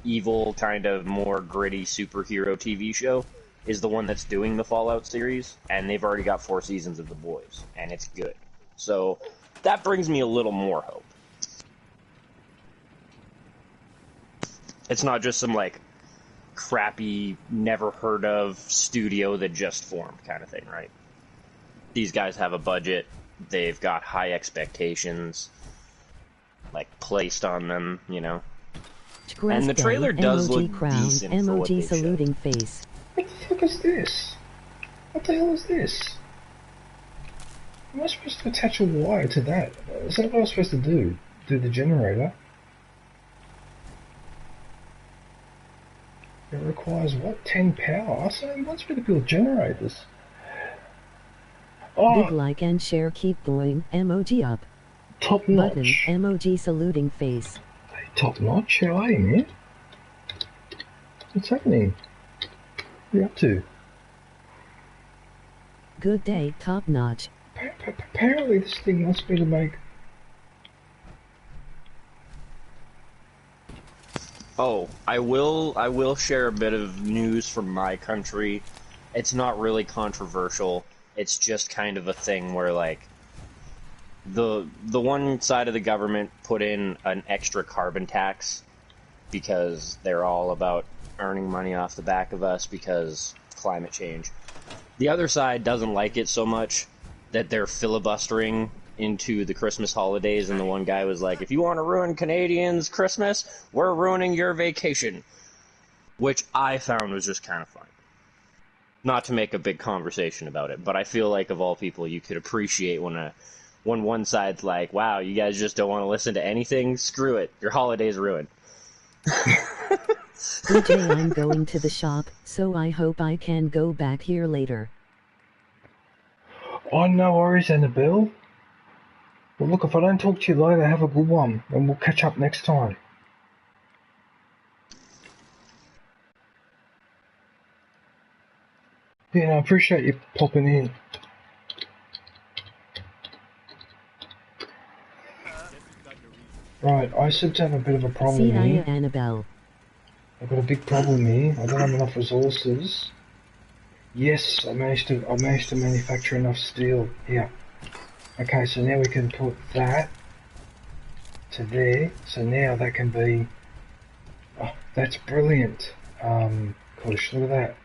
[SPEAKER 11] evil kind of more gritty superhero TV show, is the one that's doing the Fallout series, and they've already got 4 seasons of The Boys, and it's good. So that brings me a little more hope. It's not just some like crappy, never heard of studio that just formed kind of thing, right? These guys have a budget, they've got high expectations, like, placed on them, you know? And the trailer does look decent for what they
[SPEAKER 2] saluting face.
[SPEAKER 1] What the fuck is this? What the hell is this? Am I supposed to attach a wire to that? Is that what I was supposed to do? Do the generator? It requires what? 10 power? So it wants me to build generators. Oh,
[SPEAKER 2] big like and share, keep going, emoji up.
[SPEAKER 1] Top notch.
[SPEAKER 2] Button, emoji saluting face.
[SPEAKER 1] Hey, top notch, how are you, man? What's happening? What are you up to?
[SPEAKER 2] Good day, top notch.
[SPEAKER 1] Apparently this thing wants me to make...
[SPEAKER 11] Oh, I will share a bit of news from my country. It's not really controversial. It's just kind of a thing where, like, the one side of the government put in an extra carbon tax because they're all about earning money off the back of us because climate change. The other side doesn't like it so much that they're filibustering into the Christmas holidays, and the one guy was like, if you want to ruin Canadians' Christmas, we're ruining your vacation. Which I found was just kind of fun. Not to make a big conversation about it, but I feel like of all people you could appreciate when one side's like, wow, you guys just don't want to listen to anything? Screw it. Your holiday's ruined.
[SPEAKER 2] Good day, I'm going to the shop, so I hope I can go back here later.
[SPEAKER 1] Oh, no worries, Annabelle. Well, look, if I don't talk to you later, have a good one, and we'll catch up next time. Yeah, I appreciate you popping in. Right, I seem to have a bit of a problem
[SPEAKER 2] See
[SPEAKER 1] here.
[SPEAKER 2] Annabelle.
[SPEAKER 1] I've got a big problem here. I don't have enough resources. Yes, I managed to manufacture enough steel. Here. Okay, so now we can put that to there. So now that can be... Oh, that's brilliant. Gosh, look at that.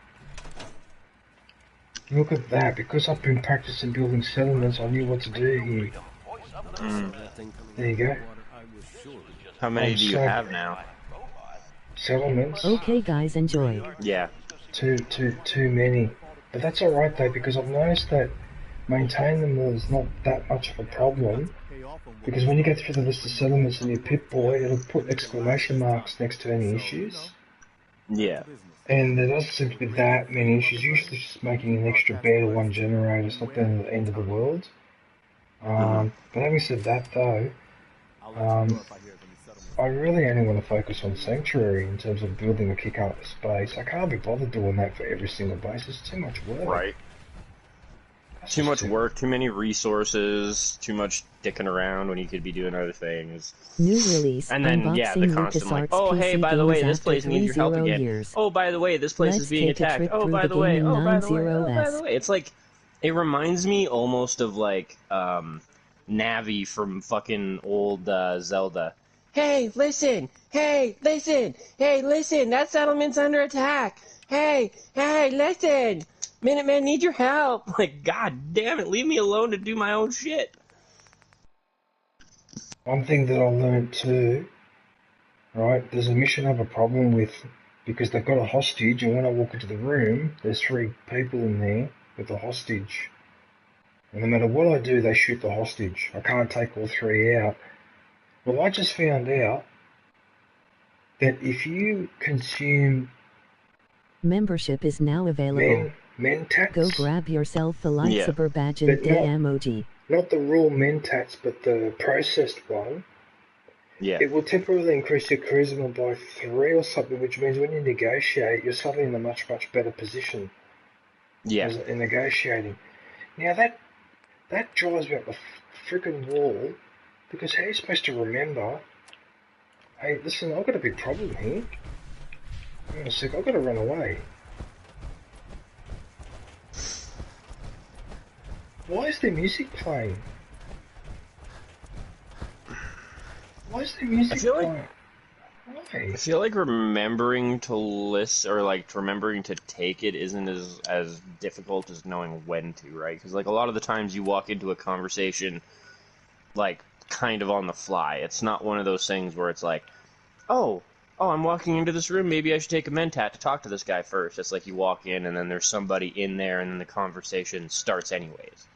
[SPEAKER 1] Look at that. Because I've been practicing building settlements, I knew what to do here. There you go.
[SPEAKER 11] How many do you have now?
[SPEAKER 1] Settlements.
[SPEAKER 2] Okay, guys, enjoy.
[SPEAKER 11] Yeah.
[SPEAKER 1] Too many. But that's alright though, because I've noticed that maintaining them is not that much of a problem. Because when you go through the list of settlements in your Pip-Boy, it'll put exclamation marks next to any issues.
[SPEAKER 11] Yeah.
[SPEAKER 1] And there doesn't seem to be that many issues. Usually just making an extra bed or one generator is not the end of the world. But having said that though, I really only want to focus on Sanctuary in terms of building a kick-up space. I can't be bothered doing that for every single base. It's too much work.
[SPEAKER 11] Right. Too much work, too many resources, too much dicking around when you could be doing other things.
[SPEAKER 2] New release.
[SPEAKER 11] And then, yeah, the constant like, oh, hey, by the way, this place needs your help again.
[SPEAKER 2] Years.
[SPEAKER 11] Oh, by the way, this place is being attacked. Oh, by the way, oh, by the way, oh, by the way. It's like, it reminds me almost of, like, Navi from fucking old Zelda. Hey, listen! Hey, listen! Hey, listen! That settlement's under attack! Hey, listen! Minutemen need your help! Like, god damn it, leave me alone to do my own shit!
[SPEAKER 1] One thing that I learned too, right, there's a mission I have a problem with because they've got a hostage, and when I walk into the room, there's 3 people in there with the hostage. And no matter what I do, they shoot the hostage. I can't take all 3 out. Well, I just found out that if you consume...
[SPEAKER 2] Membership is now available.
[SPEAKER 1] Mentats?
[SPEAKER 2] Go grab yourself a lightsaber badge and the emoji.
[SPEAKER 1] Not the raw Mentats, but the processed one.
[SPEAKER 11] Yeah.
[SPEAKER 1] It will temporarily increase your charisma by 3 or something, which means when you negotiate, you're suddenly in a much, much better position.
[SPEAKER 11] Yeah.
[SPEAKER 1] In negotiating. Now that drives me up the freaking wall, because how are you supposed to remember, hey, listen, I've got a big problem here. Hang on a sec, I've got to run away. Why is there music playing? Why is there music playing? Why?
[SPEAKER 11] I feel like remembering to list or like remembering to take it isn't as difficult as knowing when to, right? Because like a lot of the times you walk into a conversation like kind of on the fly. It's not one of those things where it's like, oh, I'm walking into this room, maybe I should take a mentat to talk to this guy first. It's like you walk in and then there's somebody in there and then the conversation starts anyways.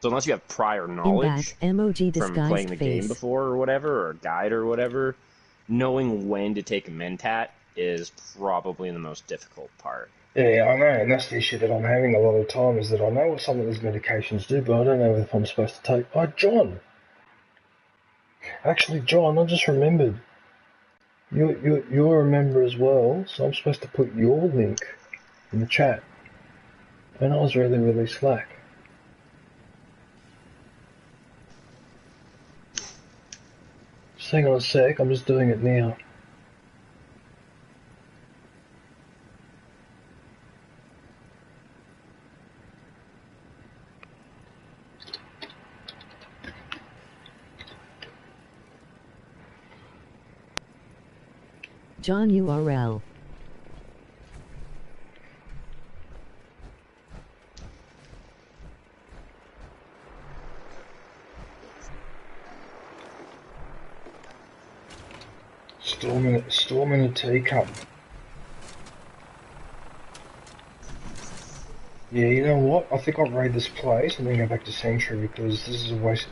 [SPEAKER 11] So unless you have prior knowledge from playing the game before or whatever, or a guide or whatever, knowing when to take a mentat is probably the most difficult part.
[SPEAKER 1] Yeah, I know, and that's the issue that I'm having a lot of time, is that I know what some of these medications do, but I don't know if I'm supposed to take... Oh, John! Actually, John, I just remembered. You're a member as well, so I'm supposed to put your link in the chat. And I was really, really slack. Just hang on a sec, I'm just doing it now.
[SPEAKER 2] John URL.
[SPEAKER 1] Storm in a teacup. Yeah, you know what? I think I'll raid this place and then go back to Sanctuary, because this is a waste.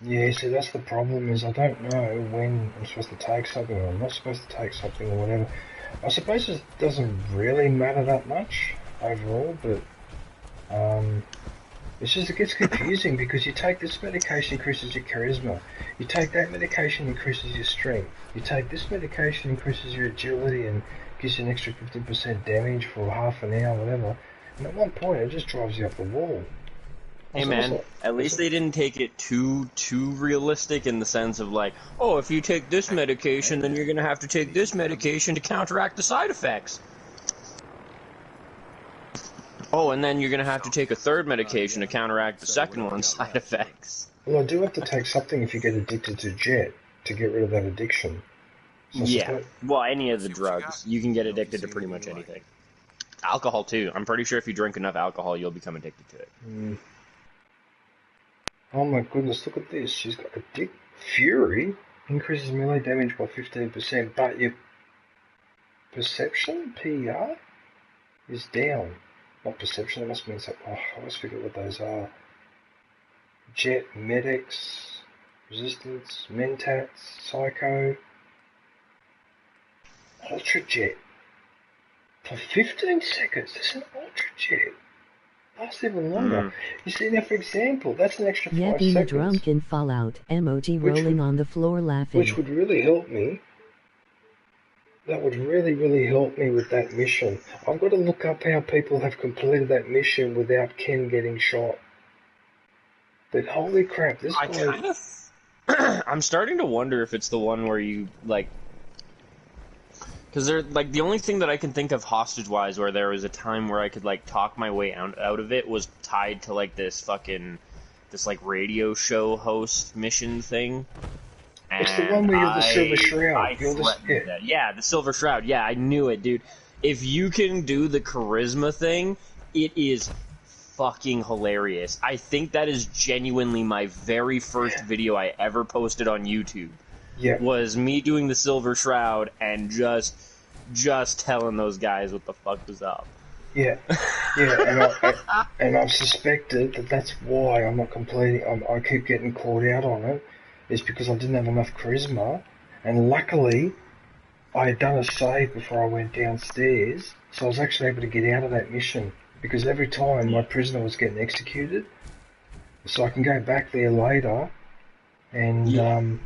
[SPEAKER 1] Yeah, see, that's the problem, is I don't know when I'm supposed to take something or I'm not supposed to take something or whatever. I suppose it doesn't really matter that much overall, but it's just, it gets confusing, because you take this medication, increases your charisma. You take that medication, increases your strength. You take this medication, increases your agility and gives you an extra 15% damage for half an hour, whatever. And at one point, it just drives you up the wall.
[SPEAKER 11] Hey man, at least they didn't take it too realistic in the sense of like, oh, if you take this medication, then you're gonna have to take this medication to counteract the side effects. Oh, and then you're gonna have to take a third medication to counteract the second one's side effects.
[SPEAKER 1] Well, I do have to take something if you get addicted to Jet to get rid of that addiction. So
[SPEAKER 11] yeah, well, any of the drugs. You can get addicted to pretty much anything. Alcohol too. I'm pretty sure if you drink enough alcohol, you'll become addicted to it.
[SPEAKER 1] Mm. Oh my goodness, look at this. She's got Fury. Increases melee damage by 15%, but your perception, PR, is down. Not perception, it must mean something. Oh, I always forget what those are. Jet, Medics, Resistance, Mentats, Psycho, Ultra Jet. For 15 seconds, that's an Ultra Jet. Lasts even longer. You see, now for example, that's an extra 5
[SPEAKER 2] Yapping
[SPEAKER 1] seconds.
[SPEAKER 2] drunk in Fallout, emoji rolling on the floor laughing.
[SPEAKER 1] Which would really help me. That would really, really help me with that mission. I've got to look up how people have completed that mission without Ken getting shot. But holy crap, this guy...
[SPEAKER 11] I'm starting to wonder if it's the one where you, like... Because they're like the only thing that I can think of hostage-wise where there was a time where I could like talk my way out of it was tied to like this like radio show host mission thing,
[SPEAKER 1] It's the one where you're the Silver Shroud. You're
[SPEAKER 11] that. Yeah, the Silver Shroud. Yeah, I knew it, dude. If you can do the charisma thing, it is fucking hilarious. I think that is genuinely my very first video I ever posted on YouTube.
[SPEAKER 1] Yeah.
[SPEAKER 11] Was me doing the Silver Shroud and just telling those guys what the fuck was up.
[SPEAKER 1] Yeah, and I've suspected that that's why I'm not completing. I keep getting called out on it, is because I didn't have enough charisma, and luckily, I had done a save before I went downstairs, so I was actually able to get out of that mission, because every time my prisoner was getting executed, so I can go back there later, and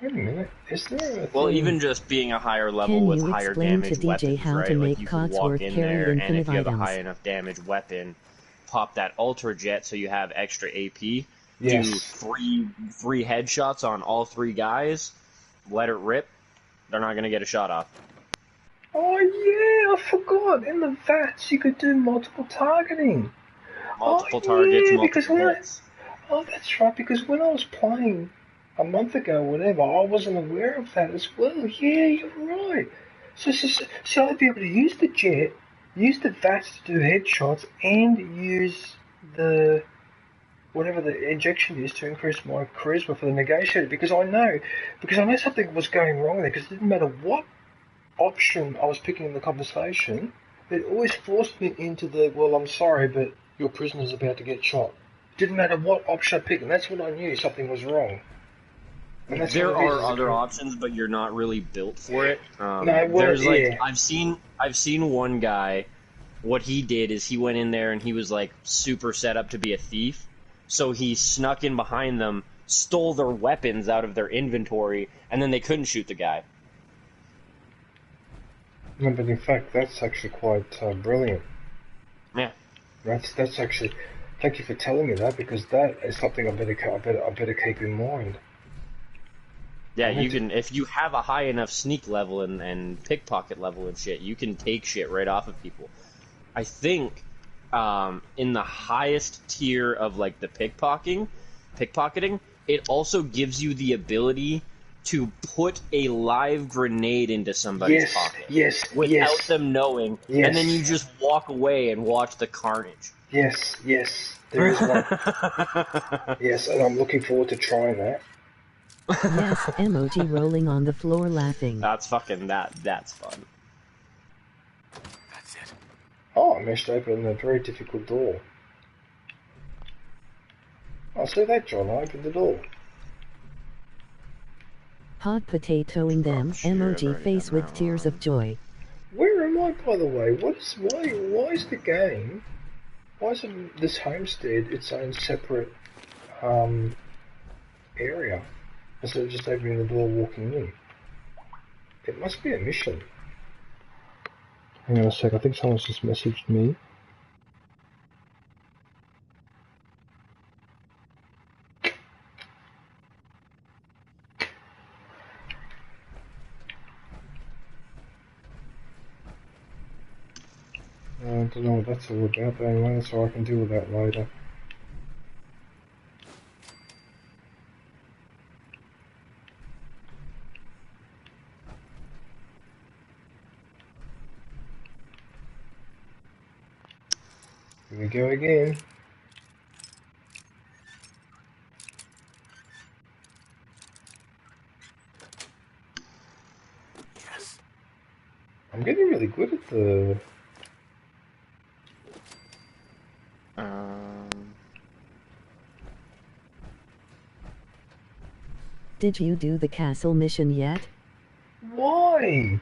[SPEAKER 1] wait a minute, is there a
[SPEAKER 11] Well,
[SPEAKER 1] thing?
[SPEAKER 11] even just being a higher level with higher damage weapons, right? Like you can walk in there, and if you have a high enough damage weapon, pop that Ultra Jet so you have extra AP.
[SPEAKER 1] Yes.
[SPEAKER 11] Do three headshots on all three guys. Let it rip. They're not gonna get a shot off.
[SPEAKER 1] Oh yeah, I forgot. In the VATS, you could do multiple targeting.
[SPEAKER 11] Multiple targets, multiple hits.
[SPEAKER 1] Oh, that's right. Because when I was playing a month ago, whatever, I wasn't aware of that as well. Yeah, you're right. So I'd be able to use the jet, use the VATS to do headshots, and use the whatever the injection is to increase my charisma for the negotiator. Because I know something was going wrong there. Because it didn't matter what option I was picking in the conversation, it always forced me into the, well, I'm sorry, but your prisoner's about to get shot. It didn't matter what option I picked, and that's when I knew something was wrong.
[SPEAKER 11] There are other options, but you're not really built for it. I've seen one guy. What he did is he went in there and he was like super set up to be a thief, so he snuck in behind them, stole their weapons out of their inventory, and then they couldn't shoot the guy.
[SPEAKER 1] No, but in fact, that's actually quite brilliant.
[SPEAKER 11] Yeah.
[SPEAKER 1] That's actually. Thank you for telling me that, because that is something I better keep in mind.
[SPEAKER 11] Yeah, you can, if you have a high enough sneak level and pickpocket level and shit, you can take shit right off of people. I think in the highest tier of like the pickpocketing, it also gives you the ability to put a live grenade into somebody's pocket without them knowing, and then you just walk away and watch the carnage.
[SPEAKER 1] Yes, there is one. Yes, and I'm looking forward to trying that.
[SPEAKER 2] Yes, emoji rolling on the floor laughing.
[SPEAKER 11] That's fucking that's fun.
[SPEAKER 3] That's it.
[SPEAKER 1] Oh, I managed to open a very difficult door. Oh, see that, John? I opened the door.
[SPEAKER 2] Hot potatoing them, emoji face with tears of joy.
[SPEAKER 1] Where am I, by the way? Why is the game? Why isn't this homestead its own separate area instead of just opening the door, walking in? It must be a mission. Hang on a sec. I think someone's just messaged me. I don't know what that's all about, but anyway, so I can deal with that later. Here we go again.
[SPEAKER 3] Yes.
[SPEAKER 1] I'm getting really good at the...
[SPEAKER 2] Did you do the castle mission yet?
[SPEAKER 1] Why?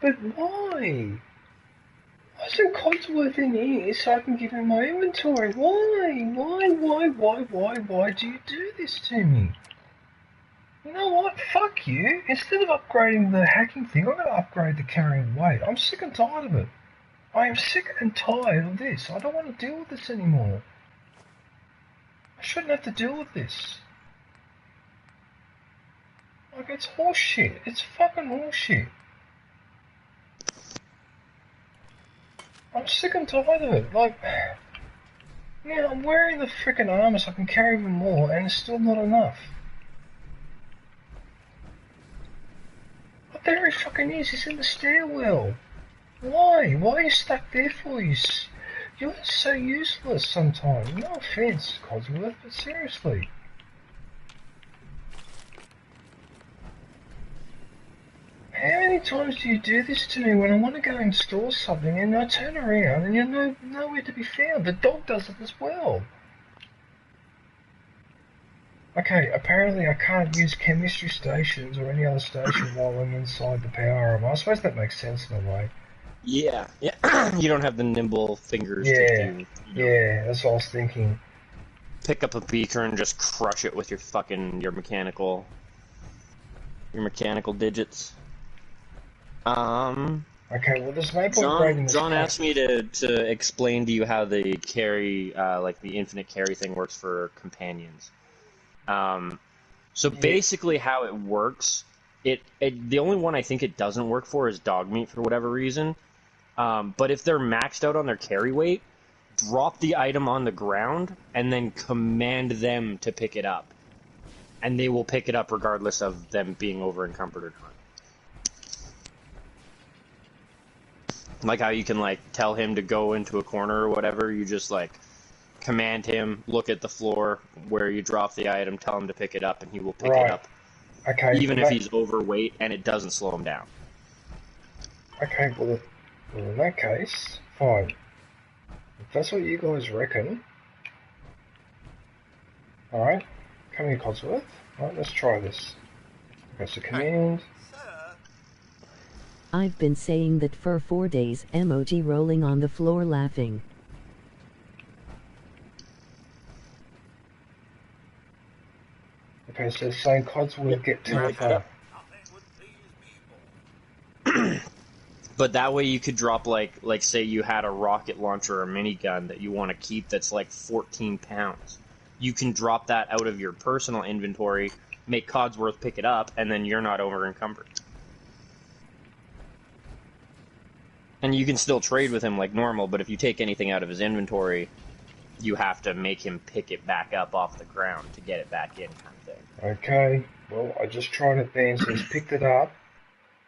[SPEAKER 1] But why? I said Codsworth in here so I can give him my inventory. Why do you do this to me? You know what? Fuck you. Instead of upgrading the hacking thing, I'm going to upgrade the carrying weight. I'm sick and tired of it. I am sick and tired of this. I don't want to deal with this anymore. I shouldn't have to deal with this. Like, it's horseshit. It's fucking horseshit. I'm sick and tired of it. Like, yeah, I'm wearing the frickin' armor so I can carry even more, and it's still not enough. there he fucking is. He's in the stairwell. Why? Why are you stuck there for? You're so useless sometimes. No offense, Codsworth, but seriously. How many times do you do this to me when I want to go and store something and I turn around and you're nowhere to be found? The dog does it as well. Okay, apparently I can't use chemistry stations or any other station while I'm inside the power room. I suppose that makes sense in a way.
[SPEAKER 11] Yeah. You don't have the nimble fingers to do.
[SPEAKER 1] Yeah, that's what I was thinking.
[SPEAKER 11] Pick up a beaker and just crush it with your mechanical digits.
[SPEAKER 1] Okay, well, there's no point breaking this.
[SPEAKER 11] John asked me to explain to you how the carry, like the infinite carry thing works for companions. So basically how it works, the only one I think it doesn't work for is dog meat for whatever reason. But if they're maxed out on their carry weight, drop the item on the ground and then command them to pick it up. And they will pick it up regardless of them being over encumbered or not. Like how you can like tell him to go into a corner or whatever, you just like command him, look at the floor where you drop the item, tell him to pick it up, and he will pick it up.
[SPEAKER 1] Okay.
[SPEAKER 11] Even if he's overweight and it doesn't slow him down.
[SPEAKER 1] Okay, well in that case, fine. If that's what you guys reckon. Alright, come here, Codsworth. Alright, let's try this. Okay, so command.
[SPEAKER 2] I've been saying that for 4 days, emoji rolling on the floor laughing.
[SPEAKER 1] Okay, so saying Codsworth get tougher.
[SPEAKER 11] But that way you could drop like say you had a rocket launcher or a minigun that you want to keep that's like 14 pounds. You can drop that out of your personal inventory, make Codsworth pick it up, and then you're not over encumbered. And you can still trade with him like normal, but if you take anything out of his inventory, you have to make him pick it back up off the ground to get it back in, kind of thing.
[SPEAKER 1] Okay, well, I just tried it then, so he's picked it up.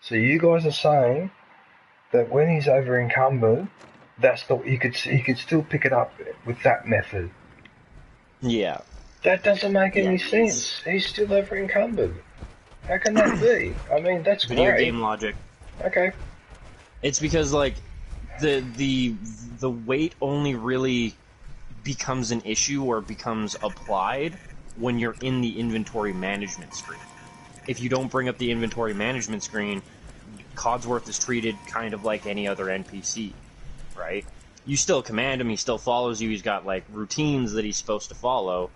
[SPEAKER 1] So you guys are saying that when he's over encumbered, he could still pick it up with that method.
[SPEAKER 11] Yeah.
[SPEAKER 1] That doesn't make any sense. He's still over encumbered. How can that be? I mean, that's
[SPEAKER 11] Video
[SPEAKER 1] great.
[SPEAKER 11] game logic.
[SPEAKER 1] Okay.
[SPEAKER 11] It's because like the weight only really becomes an issue or becomes applied when you're in the inventory management screen. If you don't bring up the inventory management screen, Codsworth is treated kind of like any other NPC, right? You still command him, he still follows you, he's got like routines that he's supposed to follow,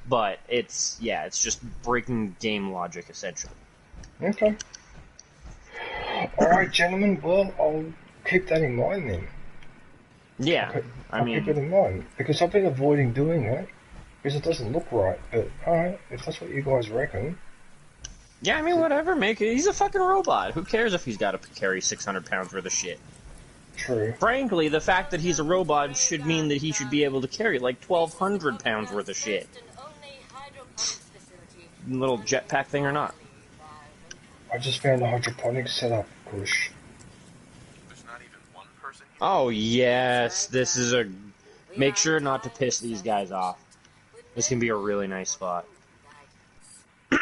[SPEAKER 11] but it's just breaking game logic essentially.
[SPEAKER 1] Okay. Alright, gentlemen, well, I'll keep that in mind then.
[SPEAKER 11] Yeah,
[SPEAKER 1] I'll keep it in mind, because I've been avoiding doing that, because it doesn't look right, but alright, if that's what you guys reckon.
[SPEAKER 11] Yeah, I mean, whatever, he's a fucking robot. Who cares if he's got to carry 600 pounds worth of shit?
[SPEAKER 1] True.
[SPEAKER 11] Frankly, the fact that he's a robot should mean that he should be able to carry like 1,200 pounds worth of shit. Little jetpack thing or not.
[SPEAKER 1] I just found the hydroponics setup, Kush.
[SPEAKER 11] Oh, yes, this is a... Make sure not to piss these guys off. This can be a really nice spot.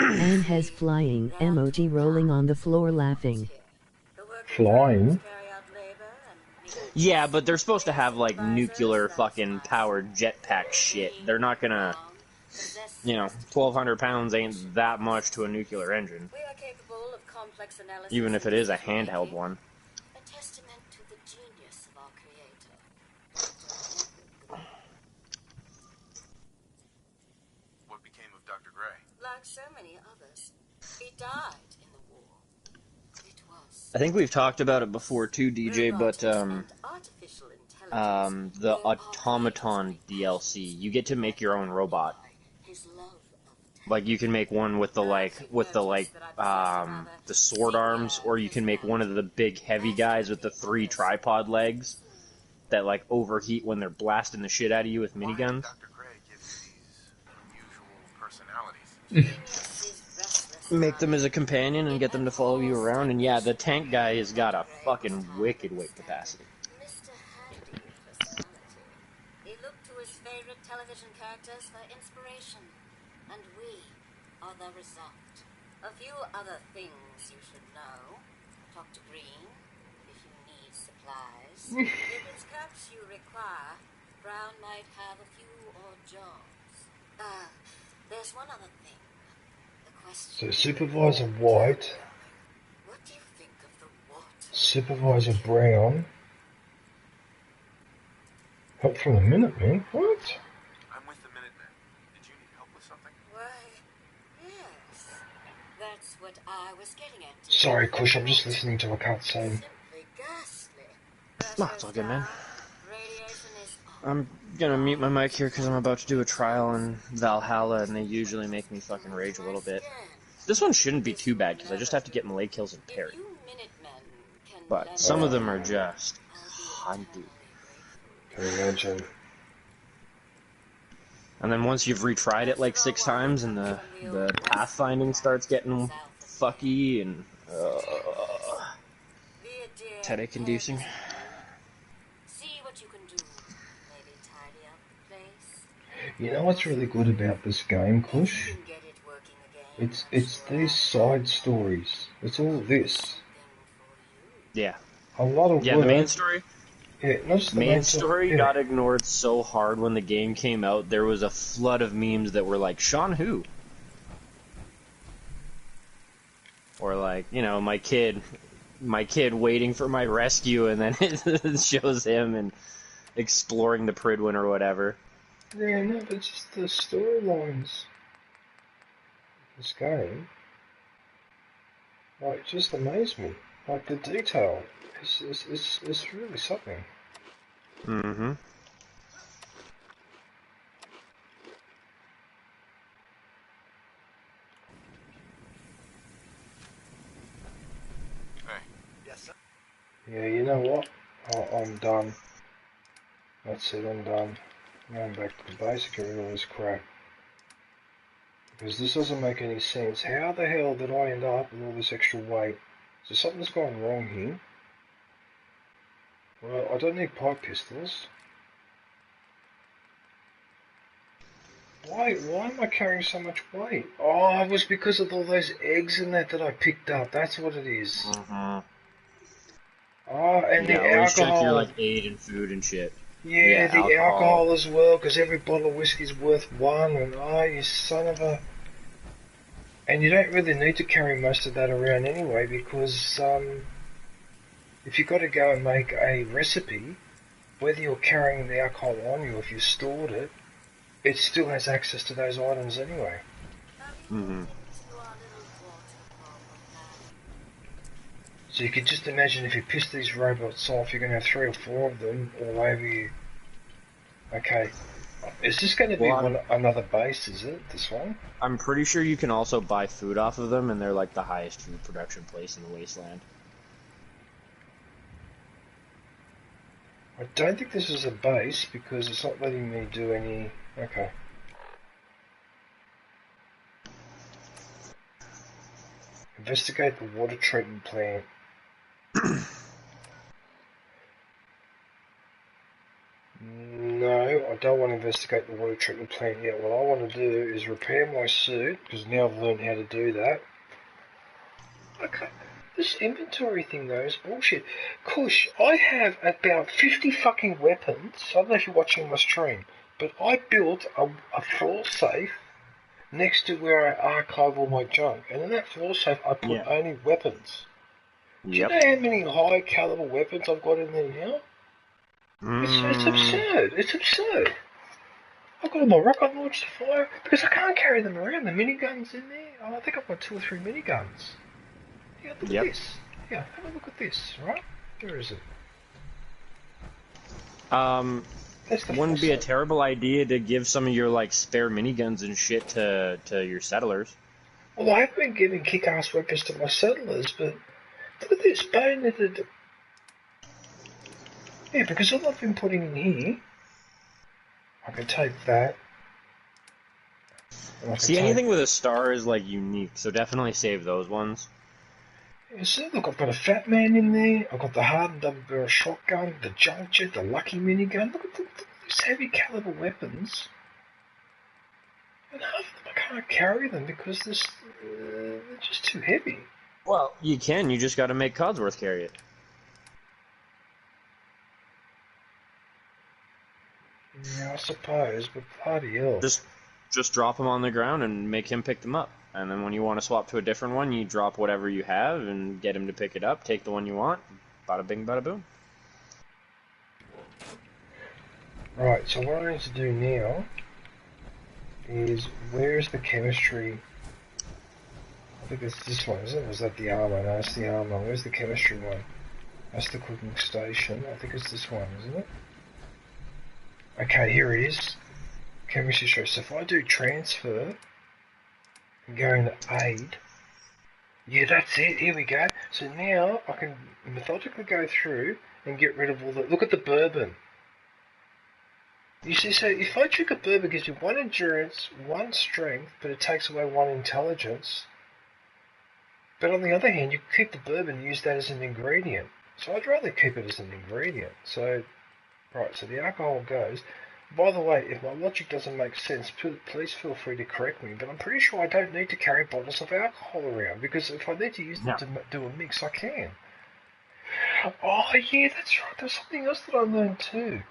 [SPEAKER 2] Anne has flying, emoji rolling on the floor laughing.
[SPEAKER 1] Flying?
[SPEAKER 11] Yeah, but they're supposed to have, like, nuclear fucking powered jetpack shit. They're not gonna... 1,200 pounds ain't that much to a nuclear engine. Even if it is a handheld one.
[SPEAKER 12] A testament to the genius of our creator.
[SPEAKER 3] What became of Dr. Gray?
[SPEAKER 12] Like so many others, he died in the war. It was.
[SPEAKER 11] I think we've talked about it before too, DJ, but the Automaton DLC, you get to make your own robot. Like, you can make one with the sword arms, or you can make one of the big heavy guys with the 3 tripod legs that, like, overheat when they're blasting the shit out of you with miniguns.
[SPEAKER 3] Dr. Gray gives these unusual personalities.
[SPEAKER 11] make them as a companion and get them to follow you around. And yeah, the tank guy has got a fucking wicked weight capacity.
[SPEAKER 12] Mr. Handy personality. He looked to his favorite television characters for inspiration, and we are the result. A few other things you should know. Talk to Green if you need supplies. If it's cups you require, Brown might have a few odd jobs. There's one other thing. The question.
[SPEAKER 1] So Supervisor White,
[SPEAKER 12] What do you think of the what?
[SPEAKER 1] Supervisor Brown. Help from the Minutemen? What?
[SPEAKER 3] I'm with the Minutemen. Did you need help with something?
[SPEAKER 12] Why, yes. That's what I was getting at.
[SPEAKER 1] Sorry, Kush, I'm just listening to a cutscene.
[SPEAKER 12] Simply ghastly.
[SPEAKER 11] No, it's all good, man.
[SPEAKER 12] Radiation is
[SPEAKER 11] I'm gonna mute my mic here because I'm about to do a trial in Valhalla, and they usually make me fucking rage a little bit. This one shouldn't be too bad because I just have to get melee kills and parry. But some of them are just hunty.
[SPEAKER 1] Can you imagine?
[SPEAKER 11] And then once you've retried it like 6 times and the pathfinding starts getting fucky and it's headache inducing.
[SPEAKER 12] See what you can do. Maybe tidy up the place.
[SPEAKER 1] You know what's really good about this game, Kush? It's these side stories. It's all this.
[SPEAKER 11] Yeah.
[SPEAKER 1] A lot of work.
[SPEAKER 11] the main story.
[SPEAKER 1] Yeah, not just the
[SPEAKER 11] main story
[SPEAKER 1] yeah.
[SPEAKER 11] got ignored so hard when the game came out. There was a flood of memes that were like, Sean who? Or like, you know, my kid waiting for my rescue, and then it shows him and exploring the Pridwin or whatever.
[SPEAKER 1] Yeah, no, but just the storylines. This game, like, just amazed me. Like the detail, it's really something.
[SPEAKER 11] Mm-hmm.
[SPEAKER 10] Yes, sir.
[SPEAKER 1] Yeah, you know what? I'm done. That's it, I'm done. I'm going back to the basic of all this crap. Because this doesn't make any sense. How the hell did I end up with all this extra weight? So something's gone wrong here. Well, I don't need pipe pistols. Why am I carrying so much weight? Oh, it was because of all those eggs in that I picked up. That's what it is.
[SPEAKER 11] Mm-hmm.
[SPEAKER 1] Oh, and
[SPEAKER 11] yeah,
[SPEAKER 1] the
[SPEAKER 11] always
[SPEAKER 1] alcohol.
[SPEAKER 11] check your like aid and food and shit.
[SPEAKER 1] Yeah, the alcohol as well, because every bottle of whiskey's worth 1, and oh, you son of a... And you don't really need to carry most of that around anyway, because if you've got to go and make a recipe, whether you're carrying the alcohol on you or if you stored it, it still has access to those items anyway.
[SPEAKER 11] Mm-hmm.
[SPEAKER 1] So you could just imagine if you piss these robots off, you're going to have 3 or 4 of them all over you. Okay. Is this going to be another base, is it, this one?
[SPEAKER 11] I'm pretty sure you can also buy food off of them, and they're like the highest food production place in the wasteland.
[SPEAKER 1] I don't think this is a base, because it's not letting me do any... Okay. Investigate the water treatment plant. No, I don't want to investigate the water treatment plant yet. What I want to do is repair my suit, because now I've learned how to do that. Okay, this inventory thing though is bullshit. Kush, I have about 50 fucking weapons. I don't know if you're watching my stream, but I built a floor safe next to where I archive all my junk, and in that floor safe I put only weapons. Do you know how many high caliber weapons I've got in there now? It's absurd. It's absurd. I've got all my rocket launcher fire because I can't carry them around. The miniguns in there. Oh, I think I've got 2 or 3 miniguns. Yeah, look at this. Yeah, have a look at this. Right? Where is it?
[SPEAKER 11] Wouldn't be a terrible idea to give some of your like spare miniguns and shit to your settlers.
[SPEAKER 1] Well, I have been giving kick-ass weapons to my settlers, but look at this bayoneted. Yeah, because all I've been putting in here, I can take that. And I can
[SPEAKER 11] See,
[SPEAKER 1] take...
[SPEAKER 11] anything with a star is like unique, so definitely save those ones.
[SPEAKER 1] Yeah, see, look, I've got a Fat Man in there, I've got the hardened double barrel shotgun, the junk jet, the lucky minigun. Look at these heavy caliber weapons. And half of them I can't carry them because they're just too heavy.
[SPEAKER 11] Well, you can, you just gotta make Codsworth carry it.
[SPEAKER 1] Yeah, I suppose, but bloody hell.
[SPEAKER 11] Just drop them on the ground and make him pick them up. And then when you want to swap to a different one, you drop whatever you have and get him to pick it up, take the one you want, bada bing, bada boom.
[SPEAKER 1] Right, so what I need to do now is, where's the chemistry? I think it's this one, isn't it? Was that the armor? No, it's the armor. Where's the chemistry one? That's the cooking station. I think it's this one, isn't it? Okay, here it is. Chemistry show. So if I do transfer and go into aid, yeah, that's it. Here we go. So now I can methodically go through and get rid of all the... Look at the bourbon. You see, so if I drink a bourbon, it gives you 1 endurance, 1 strength, but it takes away 1 intelligence. But on the other hand, you can keep the bourbon and use that as an ingredient. So I'd rather keep it as an ingredient. So, right, so the alcohol goes. By the way, if my logic doesn't make sense, please feel free to correct me, but I'm pretty sure I don't need to carry bottles of alcohol around, because if I need to use them to do a mix, I can. Oh, yeah, that's right. There's something else that I learned too.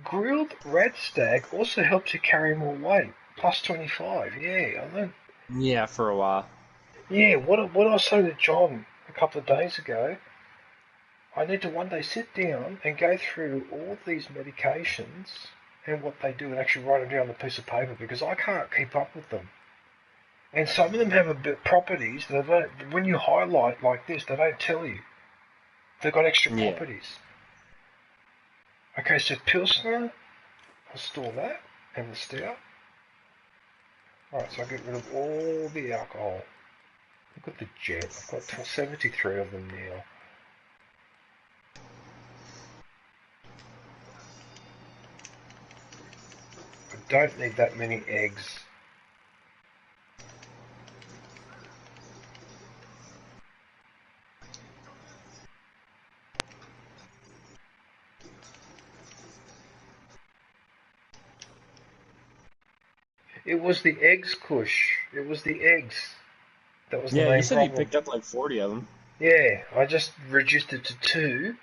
[SPEAKER 1] Grilled red stag also helps you carry more weight. Plus 25, yeah, I learned.
[SPEAKER 11] Yeah, for a while.
[SPEAKER 1] Yeah, what I was saying to John a couple of days ago, I need to one day sit down and go through all these medications and what they do and actually write them down on a piece of paper, because I can't keep up with them. And some of them have a bit properties that when you highlight like this, they don't tell you. They've got extra properties. Okay, so Pilsner, I'll store that, and the stout. Alright, so I get rid of all the alcohol. Look at the jet, I've got 73 of them now. I don't need that many eggs. It was the eggs, Kush. It was the eggs. That was the main problem.
[SPEAKER 11] Yeah, you said you picked up like 40 of them.
[SPEAKER 1] Yeah, I just reduced it to 2.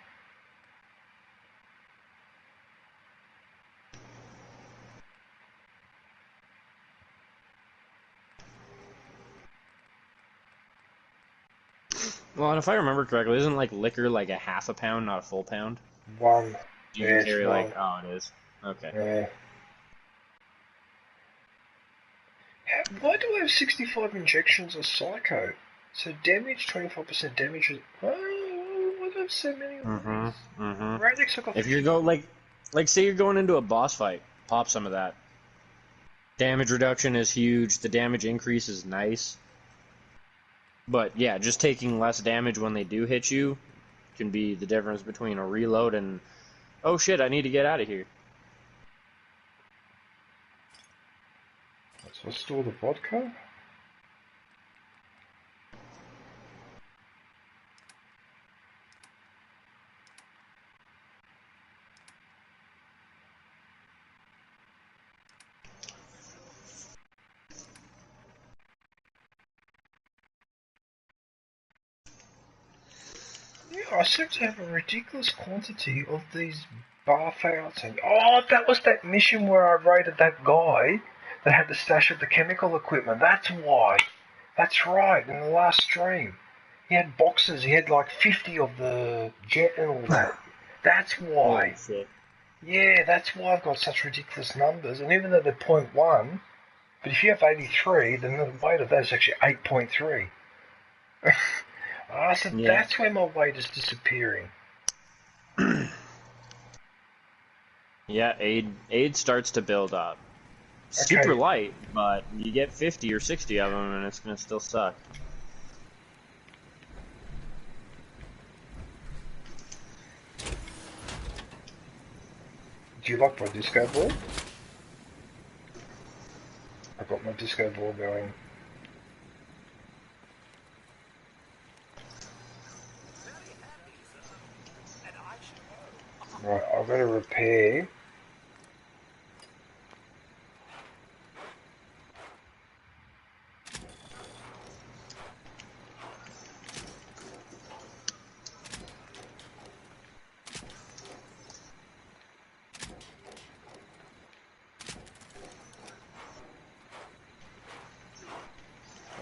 [SPEAKER 11] Well, and if I remember correctly, isn't like liquor like a half a pound, not a full pound?
[SPEAKER 1] 1.
[SPEAKER 11] Do you carry like... Oh, it is. Okay.
[SPEAKER 1] Yeah. Why do I have 65 injections of Psycho? So damage, 25% damage. Why do I have so many of these? Radix, I got...
[SPEAKER 11] If you go like say you're going into a boss fight, pop some of that. Damage reduction is huge. The damage increase is nice. But yeah, just taking less damage when they do hit you can be the difference between a reload and, oh shit, I need to get out of here.
[SPEAKER 1] So I store the vodka. Yeah, I seem to have a ridiculous quantity of these bath outs and... Oh, that was that mission where I raided that guy that had the stash of the chemical equipment. That's why. That's right, in the last stream. He had boxes, he had like 50 of the jet and all that. That's why. Yeah, that's why I've got such ridiculous numbers. And even though they're 0.1, but if you have 83, then the weight of that is actually 8.3. So that's where my weight is disappearing.
[SPEAKER 11] Yeah, aid starts to build up. Super light, but you get 50 or 60 of them and it's going to still suck.
[SPEAKER 1] Do you like my disco ball? I got my disco ball going. Right, I've got to repair.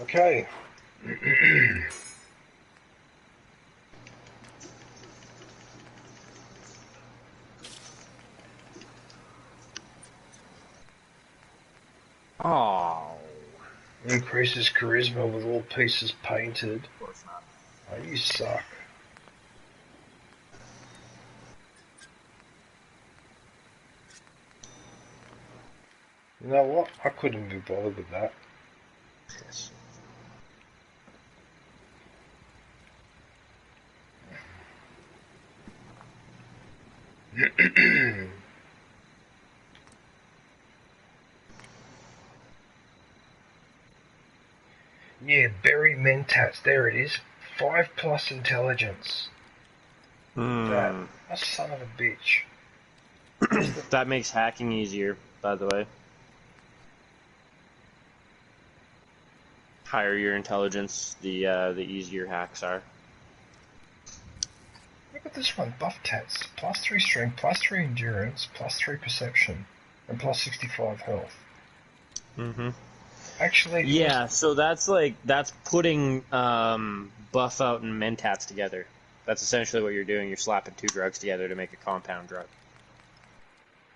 [SPEAKER 1] Okay.
[SPEAKER 11] Oh.
[SPEAKER 1] Increases charisma with all pieces painted.
[SPEAKER 11] Of course not.
[SPEAKER 1] Oh, you suck. You know what? I couldn't be bothered with that.
[SPEAKER 11] Yes.
[SPEAKER 1] Yeah, Berry Mentats, there it is. 5+ intelligence. That a son of a bitch.
[SPEAKER 11] That makes hacking easier, by the way. Higher your intelligence, the easier hacks are.
[SPEAKER 1] Look at this one, Buff Tats. +3 strength, +3 endurance, +3 perception, and +65 health.
[SPEAKER 11] Mm-hmm.
[SPEAKER 1] Actually,
[SPEAKER 11] yeah, so that's putting buff out and mentats together. That's essentially what you're doing. You're slapping two drugs together to make a compound drug.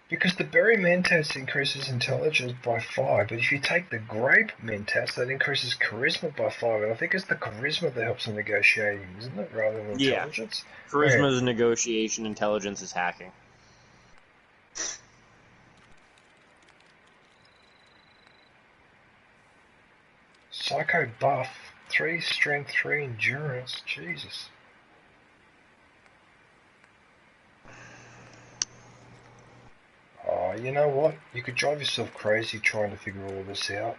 [SPEAKER 1] Because the berry mentats increases intelligence by 5, but if you take the grape mentats, that increases charisma by 5, and I think it's the charisma that helps in negotiating, isn't it, rather than intelligence?
[SPEAKER 11] Yeah. Charisma is negotiation, intelligence is hacking.
[SPEAKER 1] Psycho buff, 3 strength, 3 endurance, Jesus. Oh, you know what? You could drive yourself crazy trying to figure all this out.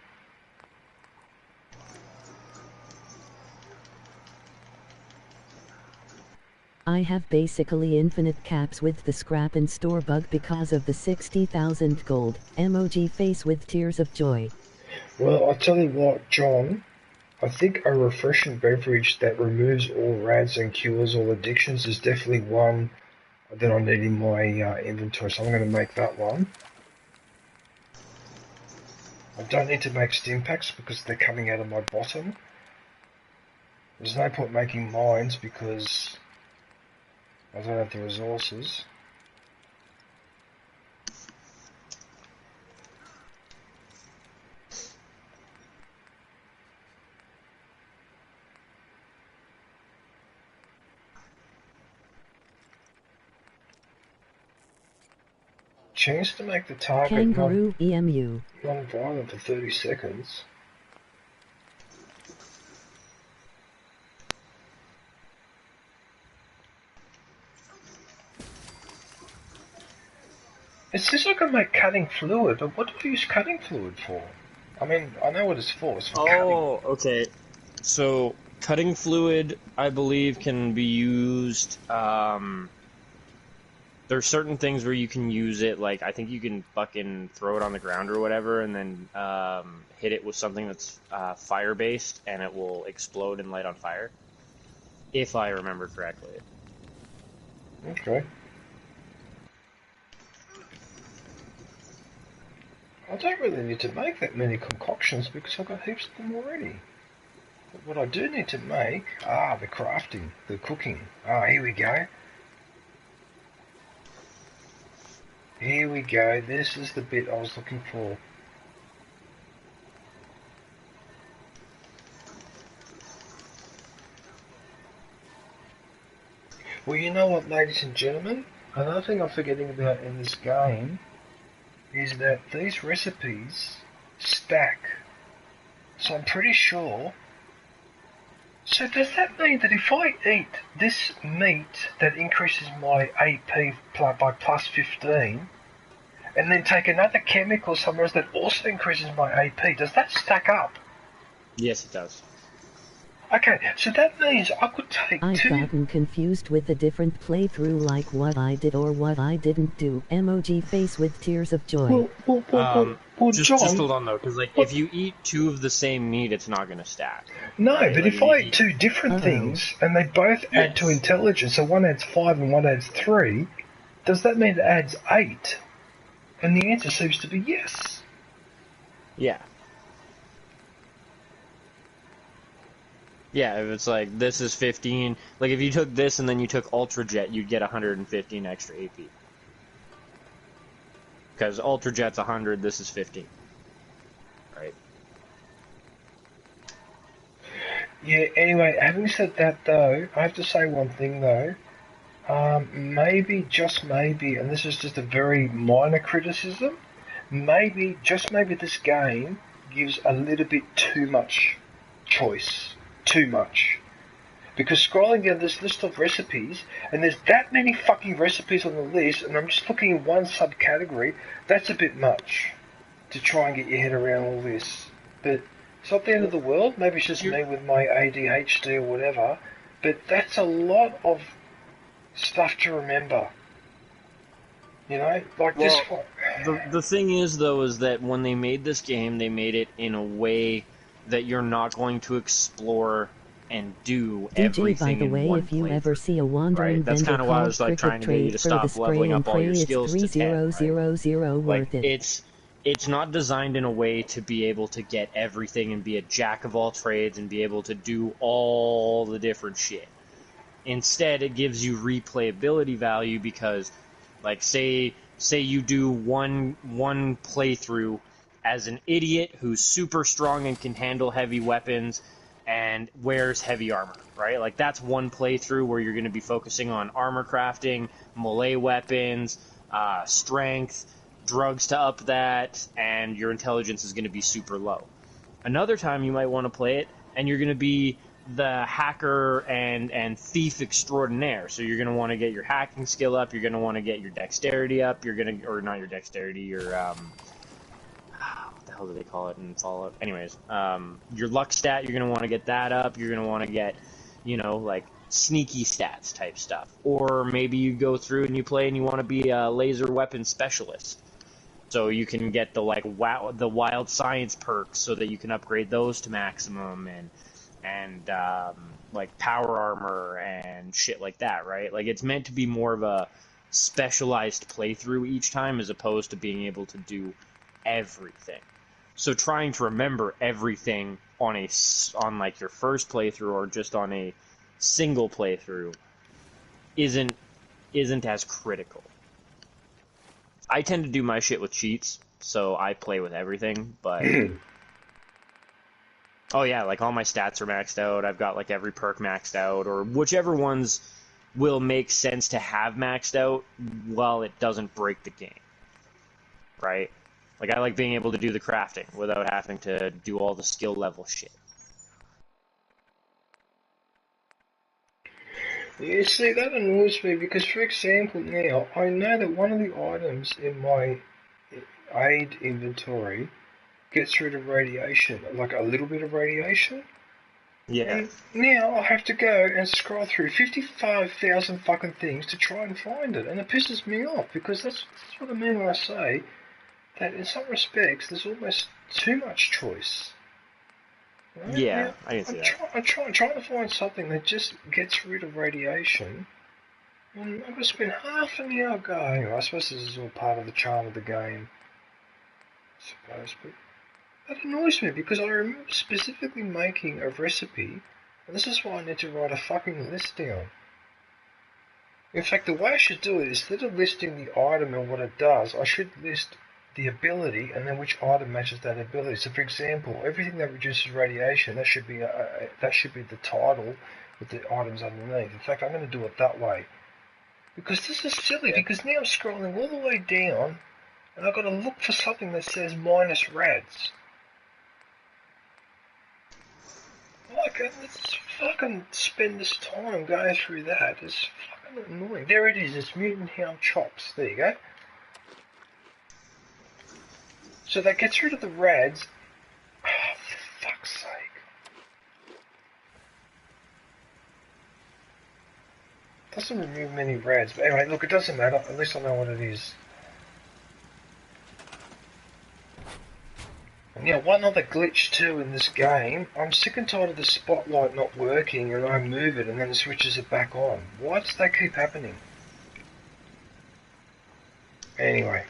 [SPEAKER 2] I have basically infinite caps with the scrap and store bug because of the 60,000 gold. Emoji face with tears of joy.
[SPEAKER 1] Well, I'll tell you what, John. I think a refreshing beverage that removes all rads and cures all addictions is definitely one that I need in my inventory, so I'm going to make that one. I don't need to make stim packs because they're coming out of my bottom. There's no point making mines because I don't have the resources. Chance to make the target
[SPEAKER 2] Kangaroo EMU.
[SPEAKER 1] non-violent for 30 seconds. It says I can make cutting fluid, but what do I use cutting fluid for? I mean, I know what it's for. It's for cutting.
[SPEAKER 11] Okay. So, cutting fluid, I believe, can be used, there's certain things where you can use it, like, I think you can fucking throw it on the ground or whatever, and then, hit it with something that's, fire-based, and it will explode and light on fire. If I remember correctly.
[SPEAKER 1] Okay. I don't really need to make that many concoctions because I've got heaps of them already. But what I do need to make, the crafting, the cooking. Here we go. Here we go, this is the bit I was looking for. Well, you know what, ladies and gentlemen? Another thing I'm forgetting about in this game is that these recipes stack. So I'm pretty sure. So does that mean that if I eat this meat that increases my AP by +15, and then take another chemical somewhere else that also increases my AP. Does that stack up?
[SPEAKER 11] Yes, it does.
[SPEAKER 1] Okay, so that means I could take
[SPEAKER 2] I've
[SPEAKER 1] two...
[SPEAKER 2] gotten confused with a different playthrough, like what I did or what I didn't do. Emoji face with tears of joy.
[SPEAKER 11] Just hold on though, because like if you eat 2 of the same meat, it's not going to stack.
[SPEAKER 1] No,
[SPEAKER 11] right?
[SPEAKER 1] but
[SPEAKER 11] Like,
[SPEAKER 1] if I eat 2 different things and they both add to intelligence, so one adds 5 and one adds 3, does that mean it adds 8? And the answer seems to be yes.
[SPEAKER 11] Yeah. Yeah, if it's like, this is 15, like if you took this and then you took Ultra Jet, you'd get 115 extra AP. Because Ultra Jet's 100, this is 15. Right?
[SPEAKER 1] Yeah, anyway, having said that though, I have to say one thing though. Maybe, just maybe, and this is just a very minor criticism, maybe, just maybe this game gives a little bit too much choice. Too much. Because scrolling down this list of recipes, and there's that many fucking recipes on the list, and I'm just looking at one subcategory, that's a bit much to try and get your head around all this. But it's not the end of the world, maybe it's just me with my ADHD or whatever, but that's a lot of stuff to remember. You know? Like this one.
[SPEAKER 11] The thing is, though, is that when they made this game, they made it in a way that you're not going to explore and do everything
[SPEAKER 2] by the way, if you ever see a wandering
[SPEAKER 11] right? That's
[SPEAKER 2] vendor
[SPEAKER 11] kind of why I
[SPEAKER 2] called
[SPEAKER 11] was like trying to get you to
[SPEAKER 2] for the
[SPEAKER 11] stop leveling
[SPEAKER 2] spray and
[SPEAKER 11] up all your
[SPEAKER 2] pray,
[SPEAKER 11] skills
[SPEAKER 2] it's
[SPEAKER 11] to 10,
[SPEAKER 2] 3000
[SPEAKER 11] right?
[SPEAKER 2] worth
[SPEAKER 11] Like,
[SPEAKER 2] it.
[SPEAKER 11] it's not designed in a way to be able to get everything and be a jack of all trades and be able to do all the different shit. Instead, it gives you replayability value because, like, say you do one playthrough as an idiot who's super strong and can handle heavy weapons and wears heavy armor, right? Like, that's one playthrough where you're going to be focusing on armor crafting, melee weapons, strength, drugs to up that, and your intelligence is going to be super low. Another time you might want to play it, and you're going to be the hacker and thief extraordinaire. So you're going to want to get your hacking skill up, you're going to want to get your dexterity up, you're going to, or not your dexterity, your, what the hell do they call it in Fallout? Anyways, your luck stat, you're going to want to get that up, you're going to want to get, you know, like, sneaky stats type stuff. Or maybe you go through and you play and you want to be a laser weapon specialist. So you can get the, like, the wild science perks so that you can upgrade those to maximum and like power armor and shit like that, right? Like, it's meant to be more of a specialized playthrough each time as opposed to being able to do everything. So trying to remember everything on like your first playthrough or just on a single playthrough isn't as critical. I tend to do my shit with cheats, so I play with everything, but oh yeah, like all my stats are maxed out, I've got like every perk maxed out, or whichever ones will make sense to have maxed out while it doesn't break the game. Right? Like, I like being able to do the crafting without having to do all the skill level shit.
[SPEAKER 1] You see, that annoys me because, for example, now, I know that one of the items in my aid inventory gets rid of radiation, like a little bit of radiation.
[SPEAKER 11] Yeah.
[SPEAKER 1] And now I have to go and scroll through 55,000 fucking things to try and find it, and it pisses me off because that's what I mean when I say that in some respects there's almost too much choice. Right?
[SPEAKER 11] Yeah,
[SPEAKER 1] now,
[SPEAKER 11] I can see that.
[SPEAKER 1] I'm trying to find something that just gets rid of radiation, and I'm going to spend half an hour going. I suppose this is all part of the charm of the game, I suppose, but that annoys me because I remember specifically making a recipe, and this is why I need to write a fucking list down. In fact, the way I should do it is, instead of listing the item and what it does, I should list the ability and then which item matches that ability. So, for example, everything that reduces radiation, that should be the title with the items underneath. In fact, I'm going to do it that way because this is silly. Because now I'm scrolling all the way down, and I've got to look for something that says minus rads. Like, let's fucking spend this time going through that. It's fucking annoying. There it is. It's mutant hound chops. There you go. So that gets rid of the rads. Oh, for fuck's sake. Doesn't remove many rads, but anyway, look, it doesn't matter. At least I know what it is. And yeah, one other glitch too in this game. I'm sick and tired of the spotlight not working, and I move it and then it switches it back on. Why does that keep happening? Anyway.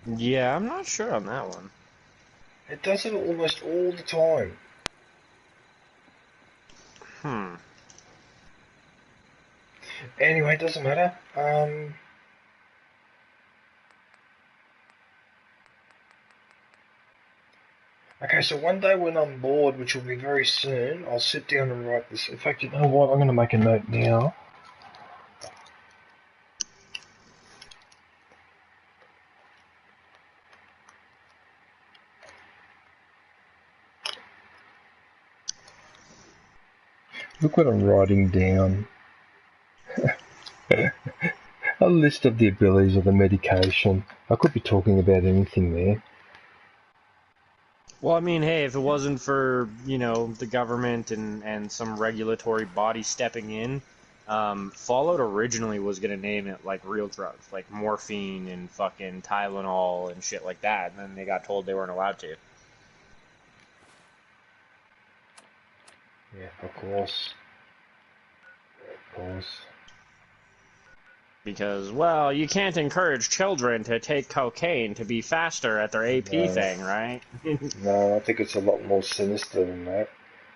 [SPEAKER 11] Yeah, I'm not sure on that one.
[SPEAKER 1] It does it almost all the time. Anyway, it doesn't matter. Okay, so one day when I'm bored, which will be very soon, I'll sit down and write this. In fact, you know what? I'm going to make a note now. Look what I'm writing down. A list of the abilities of the medication. I could be talking about anything there.
[SPEAKER 11] Well, I mean, hey, if it wasn't for, you know, the government and some regulatory body stepping in, Fallout originally was going to name it, like, real drugs, like morphine and fucking Tylenol and shit like that, and then they got told they weren't allowed to.
[SPEAKER 1] Yeah, of course. Of course.
[SPEAKER 11] Because, well, you can't encourage children to take cocaine to be faster at their AP thing, right?
[SPEAKER 1] No, I think it's a lot more sinister than that.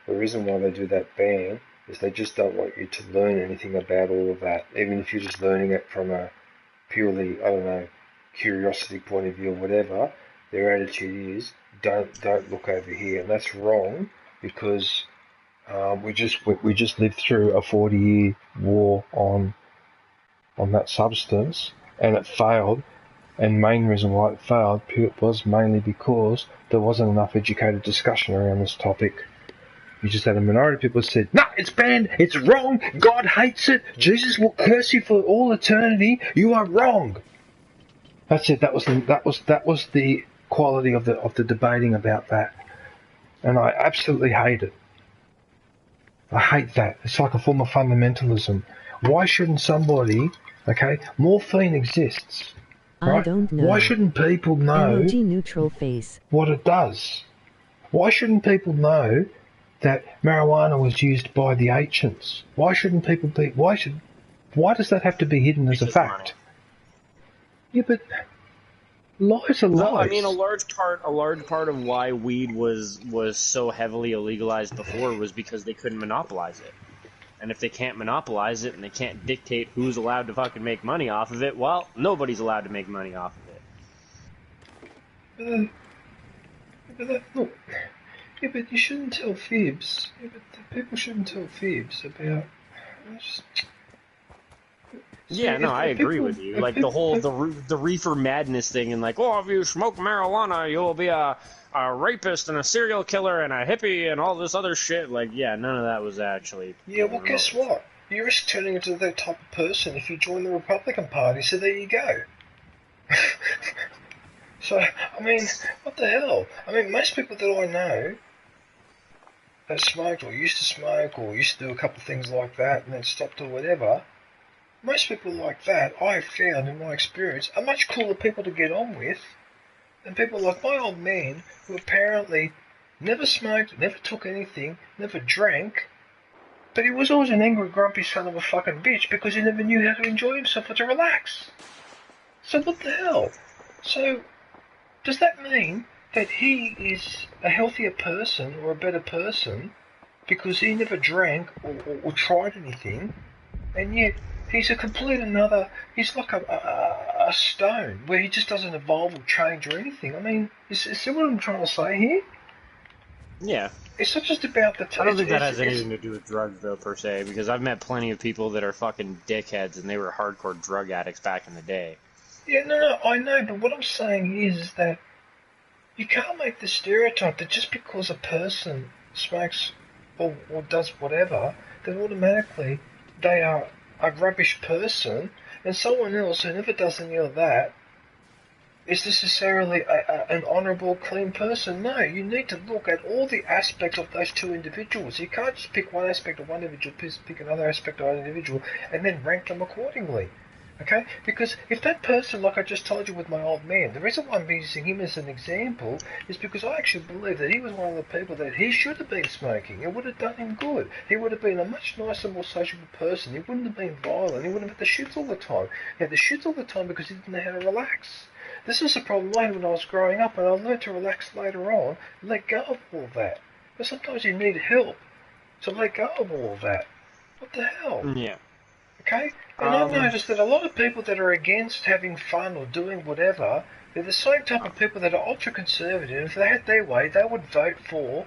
[SPEAKER 1] The reason why they do that ban is they just don't want you to learn anything about all of that. Even if you're just learning it from a purely, I don't know, curiosity point of view or whatever, their attitude is, don't look over here. And that's wrong because we just lived through a 40-year war on that substance, and it failed, and main reason why it failed was mainly because there wasn't enough educated discussion around this topic. You just had a minority of people who said, no, it's banned, it's wrong, God hates it, Jesus will curse you for all eternity, you are wrong. That's it, that was the quality of the debating about that. And I absolutely hate it. I hate that. It's like a form of fundamentalism. Why shouldn't somebody... Okay, morphine exists. Right?
[SPEAKER 2] I don't know.
[SPEAKER 1] Why shouldn't people know
[SPEAKER 2] Emoji neutral face.
[SPEAKER 1] what it does? Why shouldn't people know that marijuana was used by the ancients? Why shouldn't people be... Why does that have to be hidden as a fact?
[SPEAKER 11] Money.
[SPEAKER 1] Yeah, but lies are lies.
[SPEAKER 11] No, I mean a large part of why weed was so heavily illegalized before was because they couldn't monopolize it. And if they can't monopolize it and they can't dictate who's allowed to fucking make money off of it, well, nobody's allowed to make money off of it.
[SPEAKER 1] Look, yeah, but you shouldn't tell fibs. Yeah, but people shouldn't tell fibs about...
[SPEAKER 11] Yeah, no, I agree with you. Like the whole the reefer madness thing, and like, oh, if you smoke marijuana, you'll be a rapist and a serial killer and a hippie and all this other shit. Like, yeah, none of that was actually.
[SPEAKER 1] Yeah, well, guess what? You risk turning into that type of person if you join the Republican Party. So there you go. So I mean, what the hell? I mean, most people that I know that smoked or used to smoke or used to do a couple of things like that and then stopped or whatever. Most people like that, I've found in my experience, are much cooler people to get on with than people like my old man, who apparently never smoked, never took anything, never drank, but he was always an angry, grumpy son of a fucking bitch because he never knew how to enjoy himself or to relax. So what the hell? So, does that mean that he is a healthier person or a better person because he never drank or tried anything, and yet he's a complete another... He's like a stone, where he just doesn't evolve or change or anything. I mean, is that what I'm trying to say here?
[SPEAKER 11] Yeah.
[SPEAKER 1] It's not just about the...
[SPEAKER 11] I don't think that has anything to do with drugs, though, per se, because I've met plenty of people that are fucking dickheads, and they were hardcore drug addicts back in the day.
[SPEAKER 1] Yeah, no, I know, but what I'm saying is that you can't make the stereotype that just because a person smokes or does whatever, that automatically they are a rubbish person, and someone else who never does any of that is necessarily an honourable, clean person. No, you need to look at all the aspects of those two individuals. You can't just pick one aspect of one individual, pick another aspect of an individual, and then rank them accordingly. Okay? Because if that person, like I just told you with my old man, the reason why I'm using him as an example is because I actually believe that he was one of the people that he should have been smoking. It would have done him good. He would have been a much nicer, more sociable person. He wouldn't have been violent. He wouldn't have had the shits all the time. He had the shits all the time because he didn't know how to relax. This is a problem I had when I was growing up, and I learned to relax later on, let go of all that. But sometimes you need help to let go of all of that. What the hell?
[SPEAKER 11] Yeah.
[SPEAKER 1] Okay? And I've noticed that a lot of people that are against having fun or doing whatever, they're the same type of people that are ultra-conservative. If they had their way, they would vote for,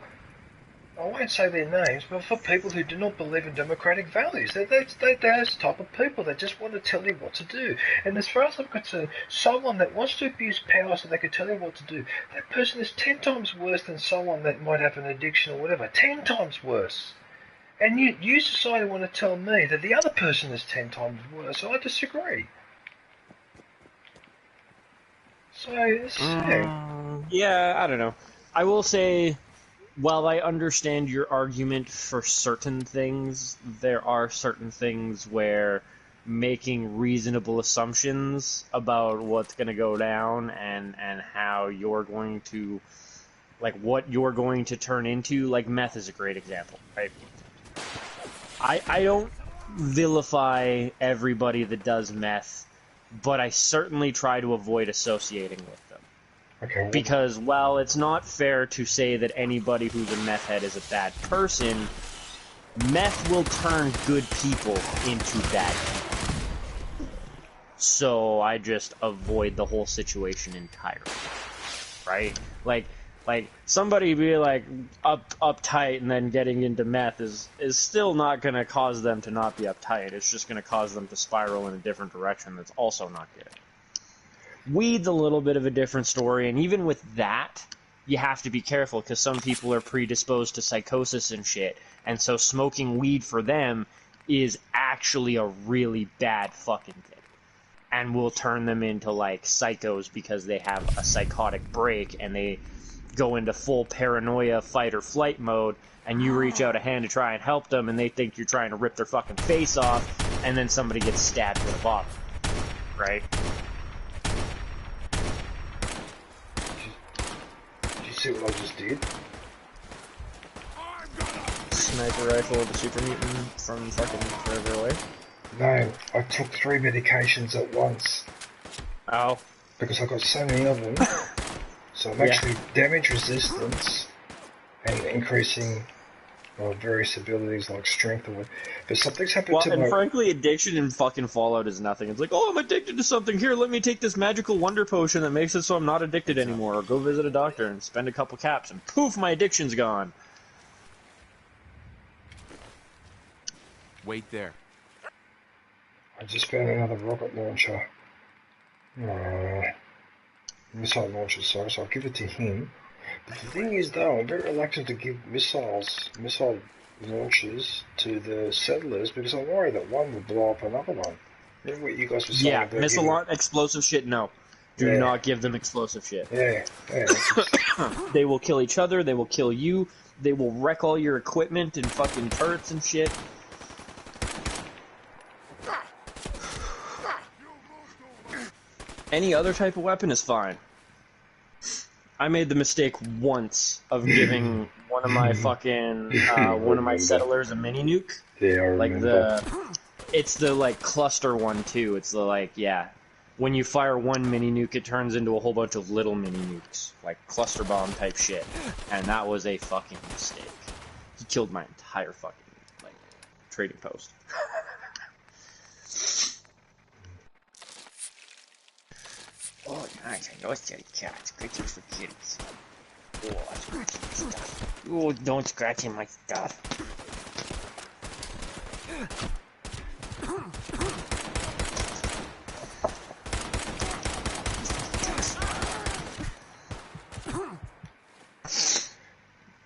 [SPEAKER 1] I won't say their names, but for people who do not believe in democratic values. They're those type of people that just want to tell you what to do. And as far as I'm concerned, someone that wants to abuse power so they can tell you what to do, that person is 10 times worse than someone that might have an addiction or whatever. 10 times worse. And you society want to tell me that the other person is 10 times worse. I disagree. So,
[SPEAKER 11] yeah, I don't know. I will say, while I understand your argument for certain things, there are certain things where making reasonable assumptions about what's going to go down and how you're going to, like, what you're going to turn into, like, meth is a great example, right? I don't vilify everybody that does meth, but I certainly try to avoid associating with them.
[SPEAKER 1] Okay.
[SPEAKER 11] Because while it's not fair to say that anybody who's a meth head is a bad person, meth will turn good people into bad people. So I just avoid the whole situation entirely. Right? Like somebody be like uptight and then getting into meth is still not going to cause them to not be uptight. It's just going to cause them to spiral in a different direction that's also not good. Weed's a little bit of a different story, and even with that, you have to be careful because some people are predisposed to psychosis and shit, and so smoking weed for them is actually a really bad fucking thing. And will turn them into like psychos because they have a psychotic break and they go into full paranoia fight or flight mode, and you reach out a hand to try and help them and they think you're trying to rip their fucking face off, and then somebody gets stabbed with a bottle. Right?
[SPEAKER 1] Did you see what I just did?
[SPEAKER 11] Sniper rifle with a super mutant from fucking further away?
[SPEAKER 1] No, I took 3 medications at once.
[SPEAKER 11] Oh.
[SPEAKER 1] Because I got so many of them. So I'm actually damage resistance and increasing various abilities like strength or whatever. But something's happened to my...
[SPEAKER 11] Well, and frankly, addiction in fucking Fallout is nothing. It's like, oh, I'm addicted to something. Here, let me take this magical wonder potion that makes it so I'm not addicted anymore. Or go visit a doctor and spend a couple caps and poof, my addiction's gone.
[SPEAKER 3] Wait there.
[SPEAKER 1] I just found another rocket launcher. Missile launcher, sorry, so I'll give it to him. But the thing is, though, I'm very reluctant to give missile launchers to the settlers because I'm worried that one will blow up another one. Remember what you guys were saying about
[SPEAKER 11] missile explosive shit, no. Do not give them explosive shit.
[SPEAKER 1] Yeah.
[SPEAKER 11] They will kill each other, they will kill you, they will wreck all your equipment and fucking turrets and shit. Any other type of weapon is fine. I made the mistake once of giving one of my fucking one of my settlers a mini nuke.
[SPEAKER 1] Yeah, I remember.
[SPEAKER 11] It's the like cluster one too. It's the like when you fire one mini nuke, it turns into a whole bunch of little mini nukes, like cluster bomb type shit. And that was a fucking mistake. He killed my entire fucking like trading post. Oh, nice. I know it's jelly cats. Great things for kitties. Oh, scratching my stuff. Oh, don't scratch my stuff.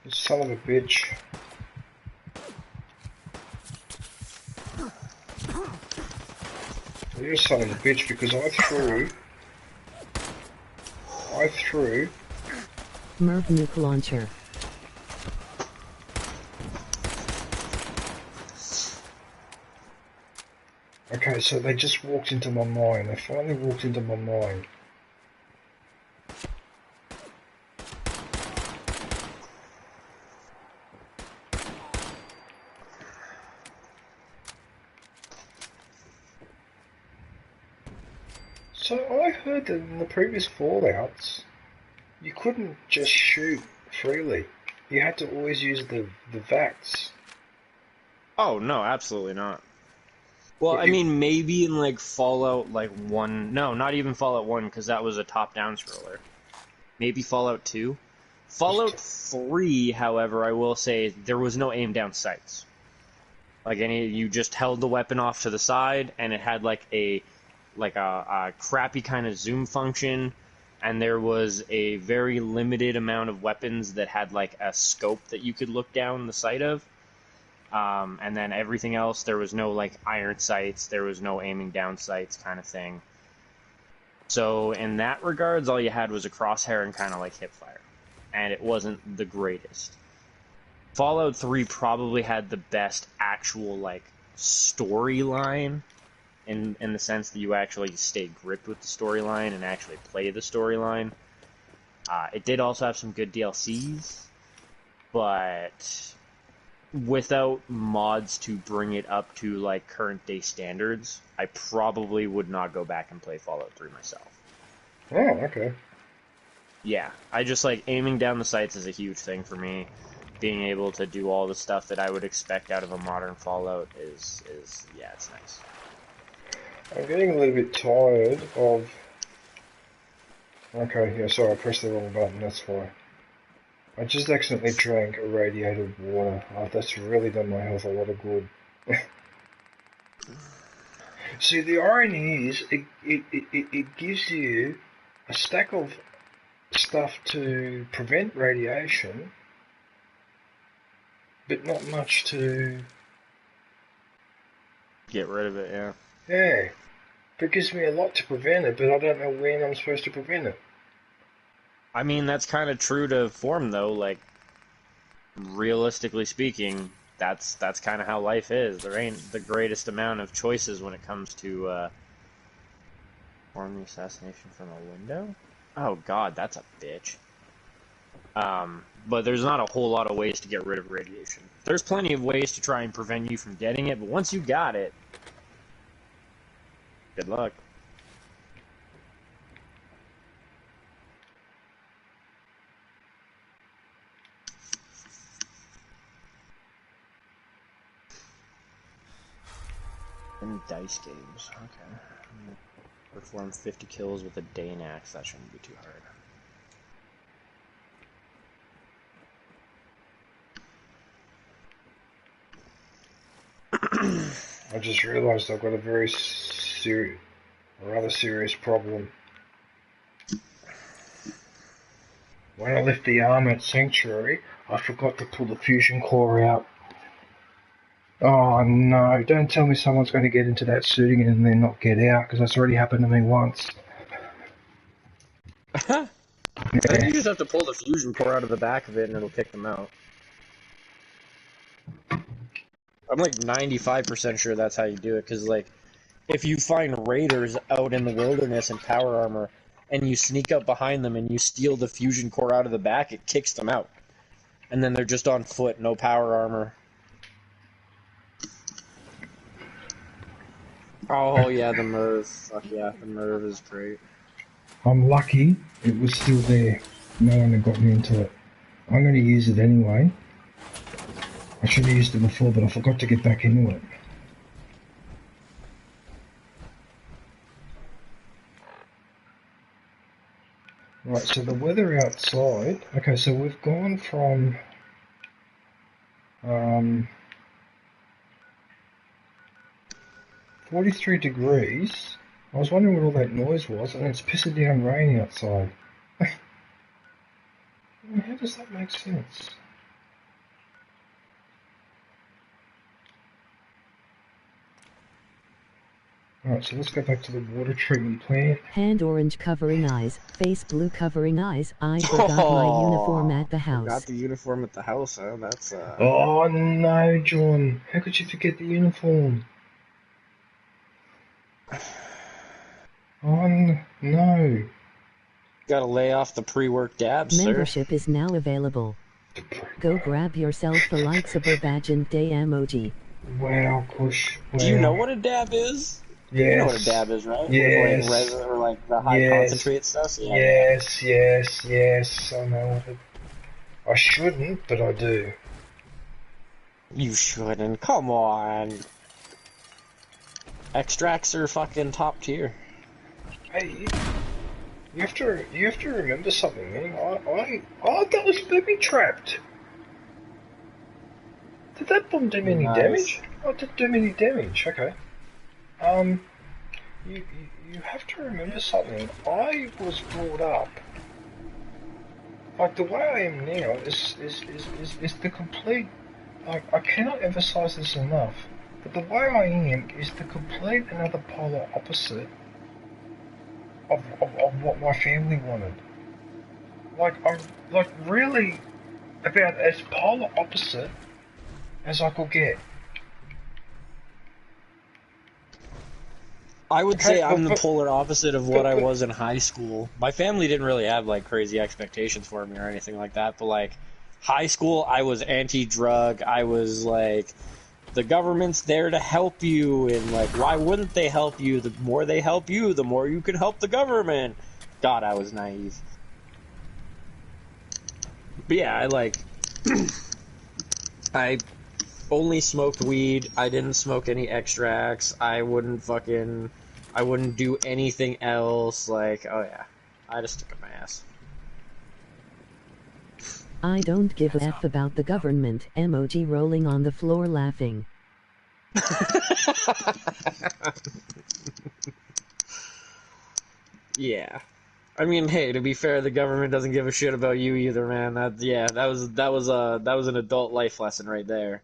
[SPEAKER 1] You son of a bitch. You're a son of a bitch because I threw right through.
[SPEAKER 2] Merv nuke launcher.
[SPEAKER 1] Okay, so they just walked into my mine. They finally walked into my mine. So I heard that in the previous Fallouts, you couldn't just shoot freely. You had to always use the VATS.
[SPEAKER 11] Oh, no, absolutely not. Well,
[SPEAKER 1] But
[SPEAKER 11] I mean, maybe in, like, Fallout, like, 1... No, not even Fallout 1, because that was a top-down scroller. Maybe Fallout 2. Fallout 3, however, I will say, there was no aim-down sights. Like, you just held the weapon off to the side, and it had, like, a crappy kind of zoom function, and there was a very limited amount of weapons that had, like, a scope that you could look down the sight of. And then everything else, there was no, like, iron sights, there was no aiming down sights kind of thing. So, in that regards, all you had was a crosshair and kind of, like, hipfire. And it wasn't the greatest. Fallout 3 probably had the best actual, like, storyline, in the sense that you actually stay gripped with the storyline and actually play the storyline. It did also have some good DLCs, but without mods to bring it up to, like, current day standards, I probably would not go back and play Fallout 3 myself.
[SPEAKER 1] Oh, okay.
[SPEAKER 11] Yeah, I just, like, aiming down the sights is a huge thing for me. Being able to do all the stuff that I would expect out of a modern Fallout is yeah, it's nice.
[SPEAKER 1] I'm getting a little bit tired of... Okay, yeah, sorry, I pressed the wrong button, that's why. I just accidentally drank irradiated water. Oh, that's really done my health a lot of good. See, the irony is, it gives you a stack of stuff to prevent radiation, but not much to...
[SPEAKER 11] Get rid of it, yeah.
[SPEAKER 1] Yeah. It gives me a lot to prevent it, but I don't know when I'm supposed to prevent it.
[SPEAKER 11] I mean, that's kind of true to form, though. Like, realistically speaking, that's kind of how life is. There ain't the greatest amount of choices when it comes to form the assassination from a window. Oh God, that's a bitch. But there's not a whole lot of ways to get rid of radiation. There's plenty of ways to try and prevent you from getting it, but once you got it, good luck. And dice games, okay. Perform 50 kills with a Dane axe, that shouldn't be too hard.
[SPEAKER 1] I just realised I've got a rather serious problem. When I left the arm at Sanctuary, I forgot to pull the fusion core out. Oh no, don't tell me someone's going to get into that suit again and then not get out, because that's already happened to me once.
[SPEAKER 11] I think you just have to pull the fusion core out of the back of it and it'll kick them out. I'm like 95% sure that's how you do it, because like, if you find raiders out in the wilderness in power armor, and you sneak up behind them and you steal the fusion core out of the back, it kicks them out. And then they're just on foot, no power armor. Oh yeah, the Merv. Fuck yeah, the Merv is great.
[SPEAKER 1] I'm lucky it was still there. No one had got me into it. I'm going to use it anyway. I should have used it before, but I forgot to get back into it. Right, so the weather outside... Okay, so we've gone from... 43 degrees. I was wondering what all that noise was, and it's pissing down rain outside. How does that make sense? Alright, so let's go back to the water treatment plant.
[SPEAKER 2] Hand orange covering eyes, face blue covering eyes. I forgot my uniform at the house.
[SPEAKER 11] Forgot the uniform at the house, huh? That's
[SPEAKER 1] Oh no, John. How could you forget the uniform? Oh no.
[SPEAKER 11] Gotta lay off the pre-work dabs,
[SPEAKER 2] Membership
[SPEAKER 11] sir.
[SPEAKER 2] is now available. Go grab yourself the lightsaber badge and day emoji.
[SPEAKER 1] Wow, Kush. Wow.
[SPEAKER 11] Do you know what a dab is?
[SPEAKER 1] Yes.
[SPEAKER 11] You know what a dab is, right?
[SPEAKER 1] Yes.
[SPEAKER 11] Like resin or like the high concentrate stuff? Yeah.
[SPEAKER 1] Yes. I know what it... I shouldn't, but I do.
[SPEAKER 11] You shouldn't. Come on. Extracts are fucking top tier.
[SPEAKER 1] Hey, you have to remember something, man. Oh, that was booby trapped. Did that bomb do me any damage? Oh, it didn't do me any damage. Okay. You have to remember something. I was brought up like the way I am now is the complete. I cannot emphasize this enough. But the way I am is the complete another polar opposite of what my family wanted. Like really about as polar opposite as I could get.
[SPEAKER 11] I would say I'm the polar opposite of what I was in high school. My family didn't really have like crazy expectations for me or anything like that, but like high school I was anti-drug. I was like, the government's there to help you, and like, why wouldn't they help you? The more they help you, the more you can help the government. God, I was naive. But yeah, I like I only smoked weed. I didn't smoke any extracts. I wouldn't do anything else. Like, oh yeah, I just took up my ass.
[SPEAKER 2] I don't give a F about the government. Emoji rolling on the floor laughing.
[SPEAKER 11] Yeah. I mean, hey, to be fair, the government doesn't give a shit about you either, man. That was an adult life lesson right there.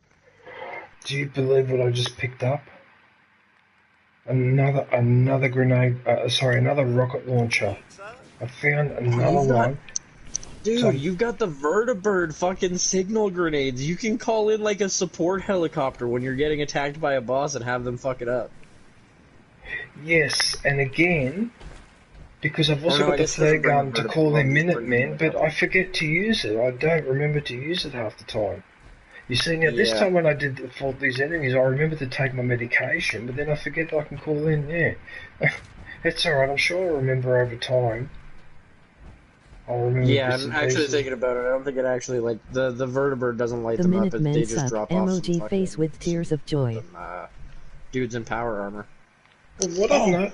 [SPEAKER 1] Do you believe what I just picked up? Another grenade. Another rocket launcher. I found another one.
[SPEAKER 11] Dude, you've got the vertibird fucking signal grenades. You can call in like a support helicopter when you're getting attacked by a boss and have them fuck it up.
[SPEAKER 1] Yes, and again, because I've also got the flare gun to call in Minutemen, but I forget to use it. I don't remember to use it half the time. You see, now this time when I did fought these enemies, I remember to take my medication, but then I forget that I can call in, yeah. It's alright, I'm sure I'll remember over time. I'll remember.
[SPEAKER 11] Yeah, I'm actually thinking about it. I don't think it actually, like, the vertibird doesn't light them up, they just drop off some
[SPEAKER 2] emoji face with tears of joy.
[SPEAKER 11] Dudes in power armor.
[SPEAKER 1] Well, what up, Nut?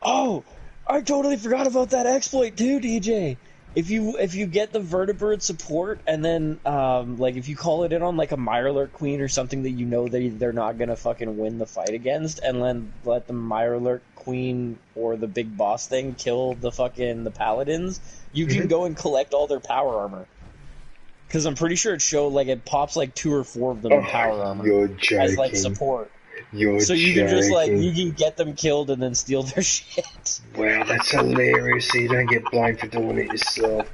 [SPEAKER 11] Oh! I totally forgot about that exploit too, DJ. If you get the vertibird support and then like if you call it in on like a Mirelurk Queen or something that you know that they're not gonna fucking win the fight against, and then let the Mirelurk Queen or the big boss thing kill the paladins, you can go and collect all their power armor. Because I'm pretty sure it pops like 2 or 4 of them in power armor.
[SPEAKER 1] You're joking.
[SPEAKER 11] As like support.
[SPEAKER 1] So
[SPEAKER 11] you can just you can get them killed and then steal their shit.
[SPEAKER 1] Wow, that's hilarious. So you don't get blamed for doing it yourself.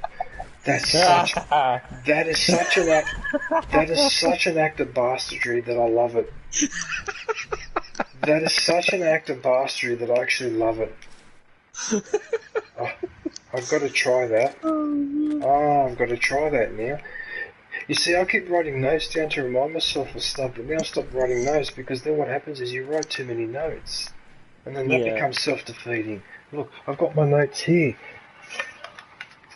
[SPEAKER 1] That is such an act of bastardry that I love it. That is such an act of bastardry that I actually love it. Oh, I've got to try that. I've got to try that now. You see, I keep writing notes down to remind myself of stuff, but now I stop writing notes because then what happens is you write too many notes. And then that becomes self-defeating. Look, I've got my notes here.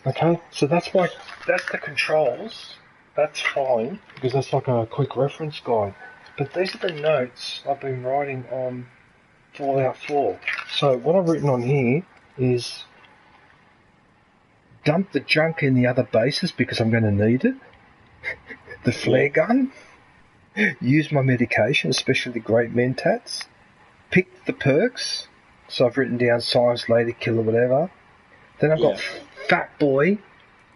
[SPEAKER 1] Okay, so that's the controls. That's fine, because that's like a quick reference guide. But these are the notes I've been writing on Fallout 4. So what I've written on here is dump the junk in the other bases because I'm going to need it. The flare gun, use my medication, especially the great mentats, pick the perks, so I've written down science, lady, killer, whatever. Then I've got fat boy,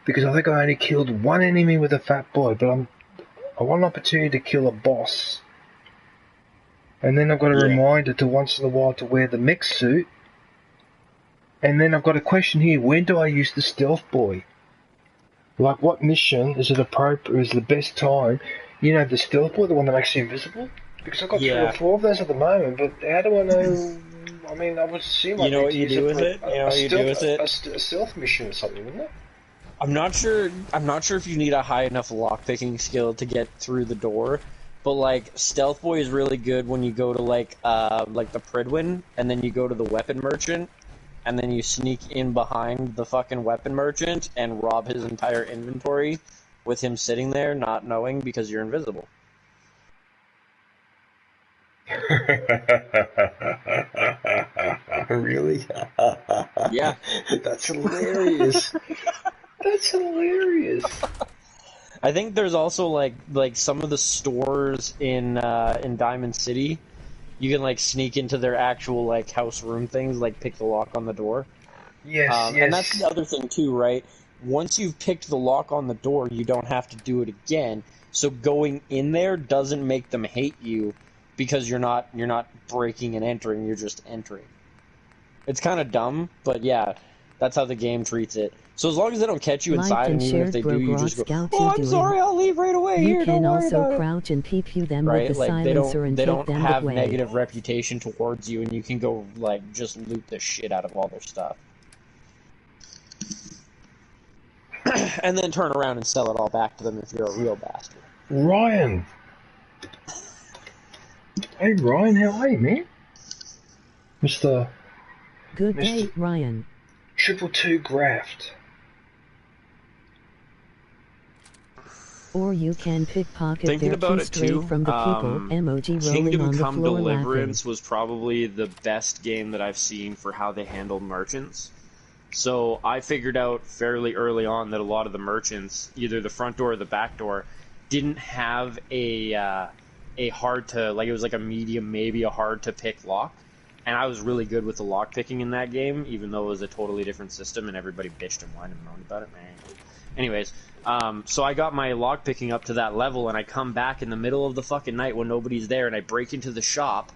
[SPEAKER 1] because I think I only killed one enemy with a fat boy, but I want an opportunity to kill a boss. and then I've got a
[SPEAKER 11] Yeah.
[SPEAKER 1] reminder to once in a while to wear the mech suit, and then I've got a question here: when do I use the stealth boy? Like, what mission is it appropriate? Is the best time? You know, the stealth boy, the one that makes you invisible. Because I've got 3 or 4 of those at the moment, but how do I know? I mean, I would assume I need to use it for a stealth mission or something, wouldn't it?
[SPEAKER 11] I'm not sure if you need a high enough lockpicking skill to get through the door, but like Stealth Boy is really good when you go to like the Pridwin, and then you go to the weapon merchant, and then you sneak in behind the fucking weapon merchant and rob his entire inventory with him sitting there not knowing because you're invisible.
[SPEAKER 1] Really?
[SPEAKER 11] Yeah.
[SPEAKER 1] That's hilarious. That's hilarious.
[SPEAKER 11] I think there's also like some of the stores in Diamond City, you can like sneak into their actual like house room things, like pick the lock on the door.
[SPEAKER 1] Yes, yes.
[SPEAKER 11] And that's the other thing too, right? Once you've picked the lock on the door, you don't have to do it again. So going in there doesn't make them hate you because you're not breaking and entering, you're just entering. It's kind of dumb, but yeah, that's how the game treats it. So as long as they don't catch you inside, and even if they do, you just go, "Oh, I'm sorry, I'll leave right away."
[SPEAKER 2] You can also crouch and pew them with the silencer and
[SPEAKER 11] they
[SPEAKER 2] take
[SPEAKER 11] don't
[SPEAKER 2] them
[SPEAKER 11] have
[SPEAKER 2] away.
[SPEAKER 11] negative reputation towards you, and you can go like just loot the shit out of all their stuff, and then turn around and sell it all back to them if you're a real bastard.
[SPEAKER 1] Ryan. Hey Ryan, how are you, man? Mr.
[SPEAKER 2] Good day, Ryan.
[SPEAKER 1] 222 Graft.
[SPEAKER 2] Or you can pickpocket
[SPEAKER 11] Thinking
[SPEAKER 2] their
[SPEAKER 11] about
[SPEAKER 2] key
[SPEAKER 11] it
[SPEAKER 2] straight
[SPEAKER 11] too,
[SPEAKER 2] from the people emoji rolling
[SPEAKER 11] Kingdom
[SPEAKER 2] on the
[SPEAKER 11] Come
[SPEAKER 2] floor
[SPEAKER 11] Deliverance
[SPEAKER 2] laughing.
[SPEAKER 11] was probably the best game that I've seen for how they handled merchants. So I figured out fairly early on that a lot of the merchants, either the front door or the back door, didn't have a hard to, like, it was like a medium, maybe a hard to pick lock. And I was really good with the lock picking in that game, even though it was a totally different system and everybody bitched and whined and moaned about it, man. Anyways, so I got my lock picking up to that level, and I come back in the middle of the fucking night when nobody's there, and I break into the shop.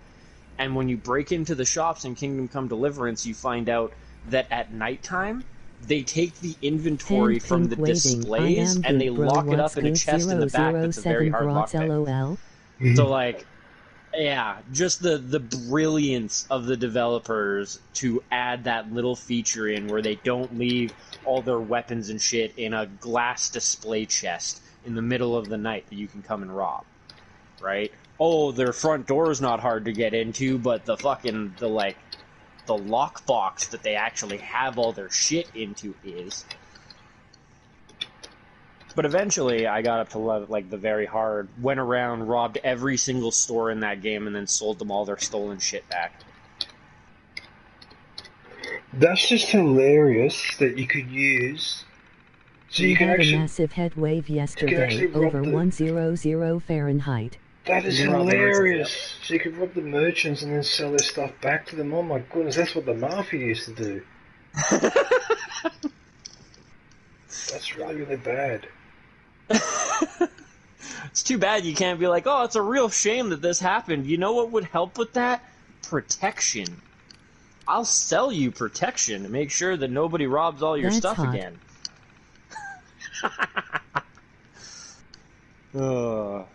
[SPEAKER 11] And when you break into the shops in Kingdom Come Deliverance, you find out that at nighttime, they take the inventory from the displays and they lock it up in a chest in the back that's a very hard lockpick. So, like, yeah, just the brilliance of the developers to add that little feature in where they don't leave all their weapons and shit in a glass display chest in the middle of the night that you can come and rob, right? Oh, their front door is not hard to get into, but the lockbox that they actually have all their shit into is. But eventually, I got up to like the very hard, went around, robbed every single store in that game, and then sold them all their stolen shit back.
[SPEAKER 1] That's just hilarious that you could use. So you can
[SPEAKER 2] had
[SPEAKER 1] actually
[SPEAKER 2] a massive head wave yesterday over 100 Fahrenheit.
[SPEAKER 1] That is hilarious. So you could rob the merchants and then sell their stuff back to them. Oh my goodness, that's what the mafia used to do. That's really, really bad.
[SPEAKER 11] It's too bad you can't be like, oh, it's a real shame that this happened. You know what would help with that? Protection. I'll sell you protection to make sure that nobody robs all your stuff again.
[SPEAKER 1] Oh,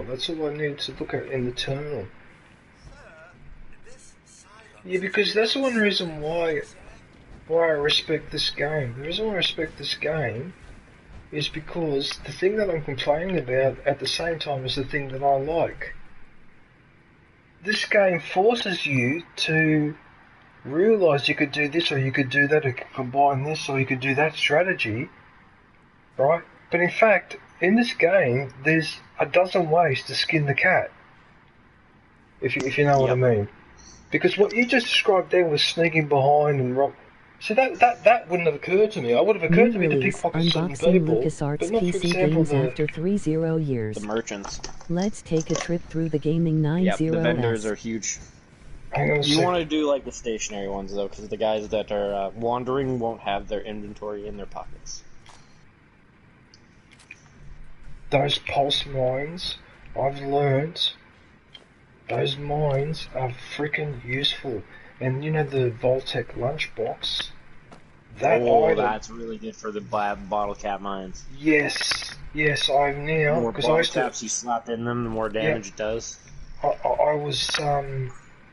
[SPEAKER 1] that's all I need to look at in the terminal. Yeah, because that's the one reason why I respect this game. The reason why I respect this game is because the thing that I'm complaining about at the same time is the thing that I like. This game forces you to realise you could do this or you could do that, or you could combine this or you could do that strategy, right? But in fact, in this game, there's a dozen ways to skin the cat, if you know what I mean. Because what you just described there was sneaking behind and rock. So that wouldn't have occurred to me. I would have occurred to me to pickpocket certain people, but not, for
[SPEAKER 2] PC
[SPEAKER 1] example,
[SPEAKER 2] games after 30 years.
[SPEAKER 11] The merchants.
[SPEAKER 2] Let's take a trip through the gaming 90s.
[SPEAKER 11] Yep, the vendors are huge. You want to do like the stationary ones though, because the guys that are wandering won't have their inventory in their pockets.
[SPEAKER 1] those pulse mines, I've learnt, those mines are freaking useful. And you know the Voltec lunchbox? That item,
[SPEAKER 11] that's really good for the bottle cap mines.
[SPEAKER 1] Yes, I've now...
[SPEAKER 11] The more bottle
[SPEAKER 1] I used
[SPEAKER 11] caps you slap in them, the more damage it does.
[SPEAKER 1] I was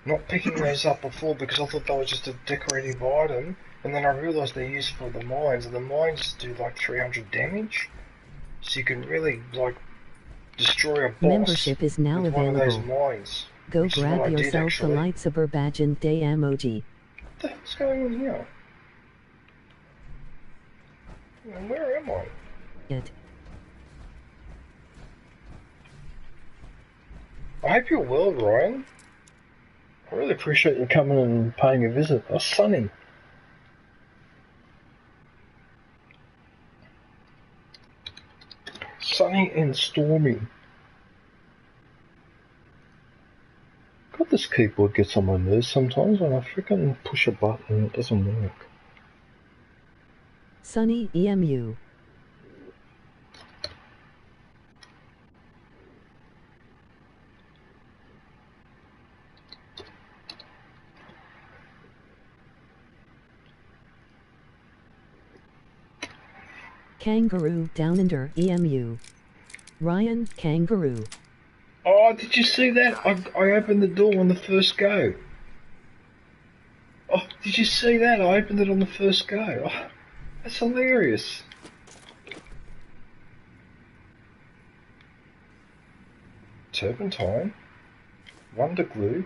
[SPEAKER 1] not picking those up before because I thought they were just a decorative item, and then I realised they're used for the mines, and the mines do like 300 damage, so you can really like destroy a boss.
[SPEAKER 2] Membership is now
[SPEAKER 1] with
[SPEAKER 2] available.
[SPEAKER 1] one of those mines.
[SPEAKER 2] Go grab yourself the lightsaber badge and day emoji.
[SPEAKER 1] What the hell's going on here? Where am I? I hope you're well, Ryan. I really appreciate you coming and paying a visit. Oh, sunny. Sunny and stormy. God, this keyboard gets on my nerves sometimes when I freaking push a button and it doesn't work.
[SPEAKER 2] Sunny EMU. Kangaroo down under EMU. Ryan Kangaroo.
[SPEAKER 1] Oh, did you see that? I opened the door on the first go. Oh, did you see that? I opened it on the first go. Oh, that's hilarious. Turpentine. Wonder glue.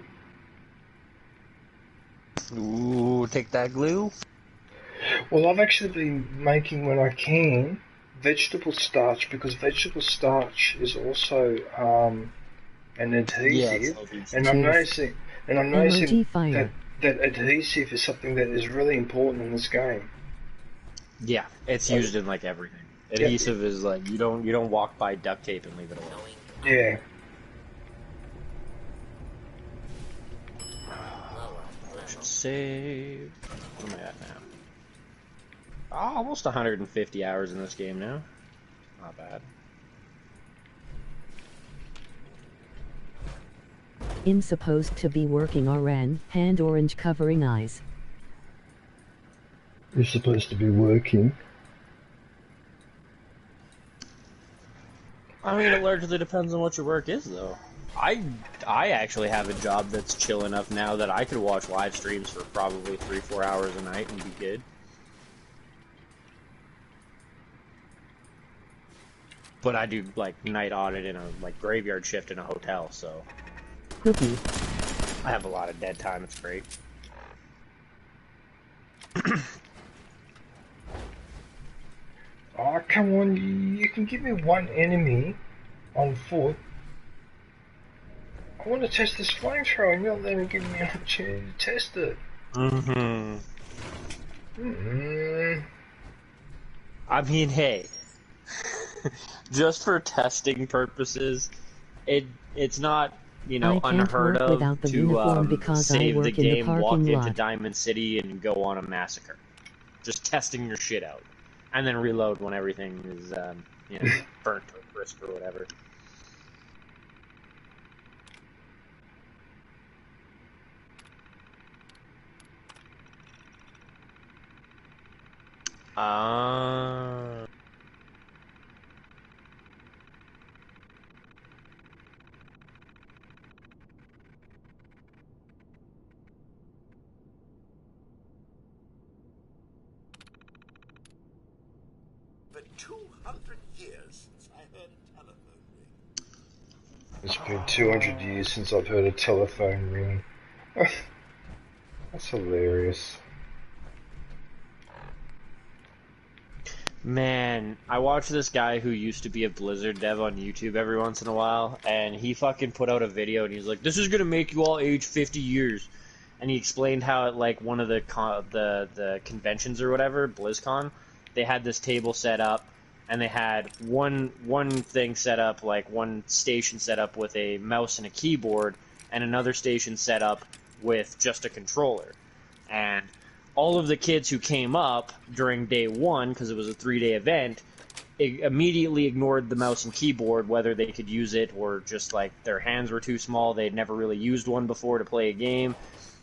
[SPEAKER 11] Ooh, take that glue.
[SPEAKER 1] Well, I've actually been making, when I can, vegetable starch, because vegetable starch is also an adhesive, and I'm noticing that adhesive is something that is really important in this game.
[SPEAKER 11] Yeah, it's used in like everything. Adhesive is like you don't walk by duct tape and leave it alone.
[SPEAKER 1] Yeah.
[SPEAKER 11] Save. What am I at now? Oh, almost 150 hours in this game now. Not bad.
[SPEAKER 2] In supposed to be working RN, hand orange covering eyes.
[SPEAKER 1] You're supposed to be working.
[SPEAKER 11] I mean, it largely depends on what your work is, though. I actually have a job that's chill enough now that I could watch live streams for probably 3-4 hours a night and be good. But I do like night audit in a like graveyard shift in a hotel, so
[SPEAKER 2] Cookie.
[SPEAKER 11] I have a lot of dead time. It's great.
[SPEAKER 1] Oh, come on, you can give me one enemy on foot. I want to test this flamethrower and you're not letting me give me an opportunity to test it.
[SPEAKER 11] I mean, hey, just for testing purposes, it's not, you know, unheard of to save the game, walk into Diamond City, and go on a massacre. Just testing your shit out. And then reload when everything is, you know, burnt or crisp or whatever.
[SPEAKER 10] For 200 years since I heard a telephone ring.
[SPEAKER 1] It's been 200 years since I've heard a telephone ring. That's hilarious.
[SPEAKER 11] Man, I watch this guy who used to be a Blizzard dev on YouTube every once in a while, and he fucking put out a video, and he's like, "This is gonna make you all age 50 years," and he explained how at like one of the conventions or whatever, BlizzCon, they had this table set up, and they had one thing set up, like one station set up with a mouse and a keyboard, and another station set up with just a controller, and all of the kids who came up during day one, because it was a 3-day event, immediately ignored the mouse and keyboard, whether they could use it or just like their hands were too small. They'd never really used one before to play a game.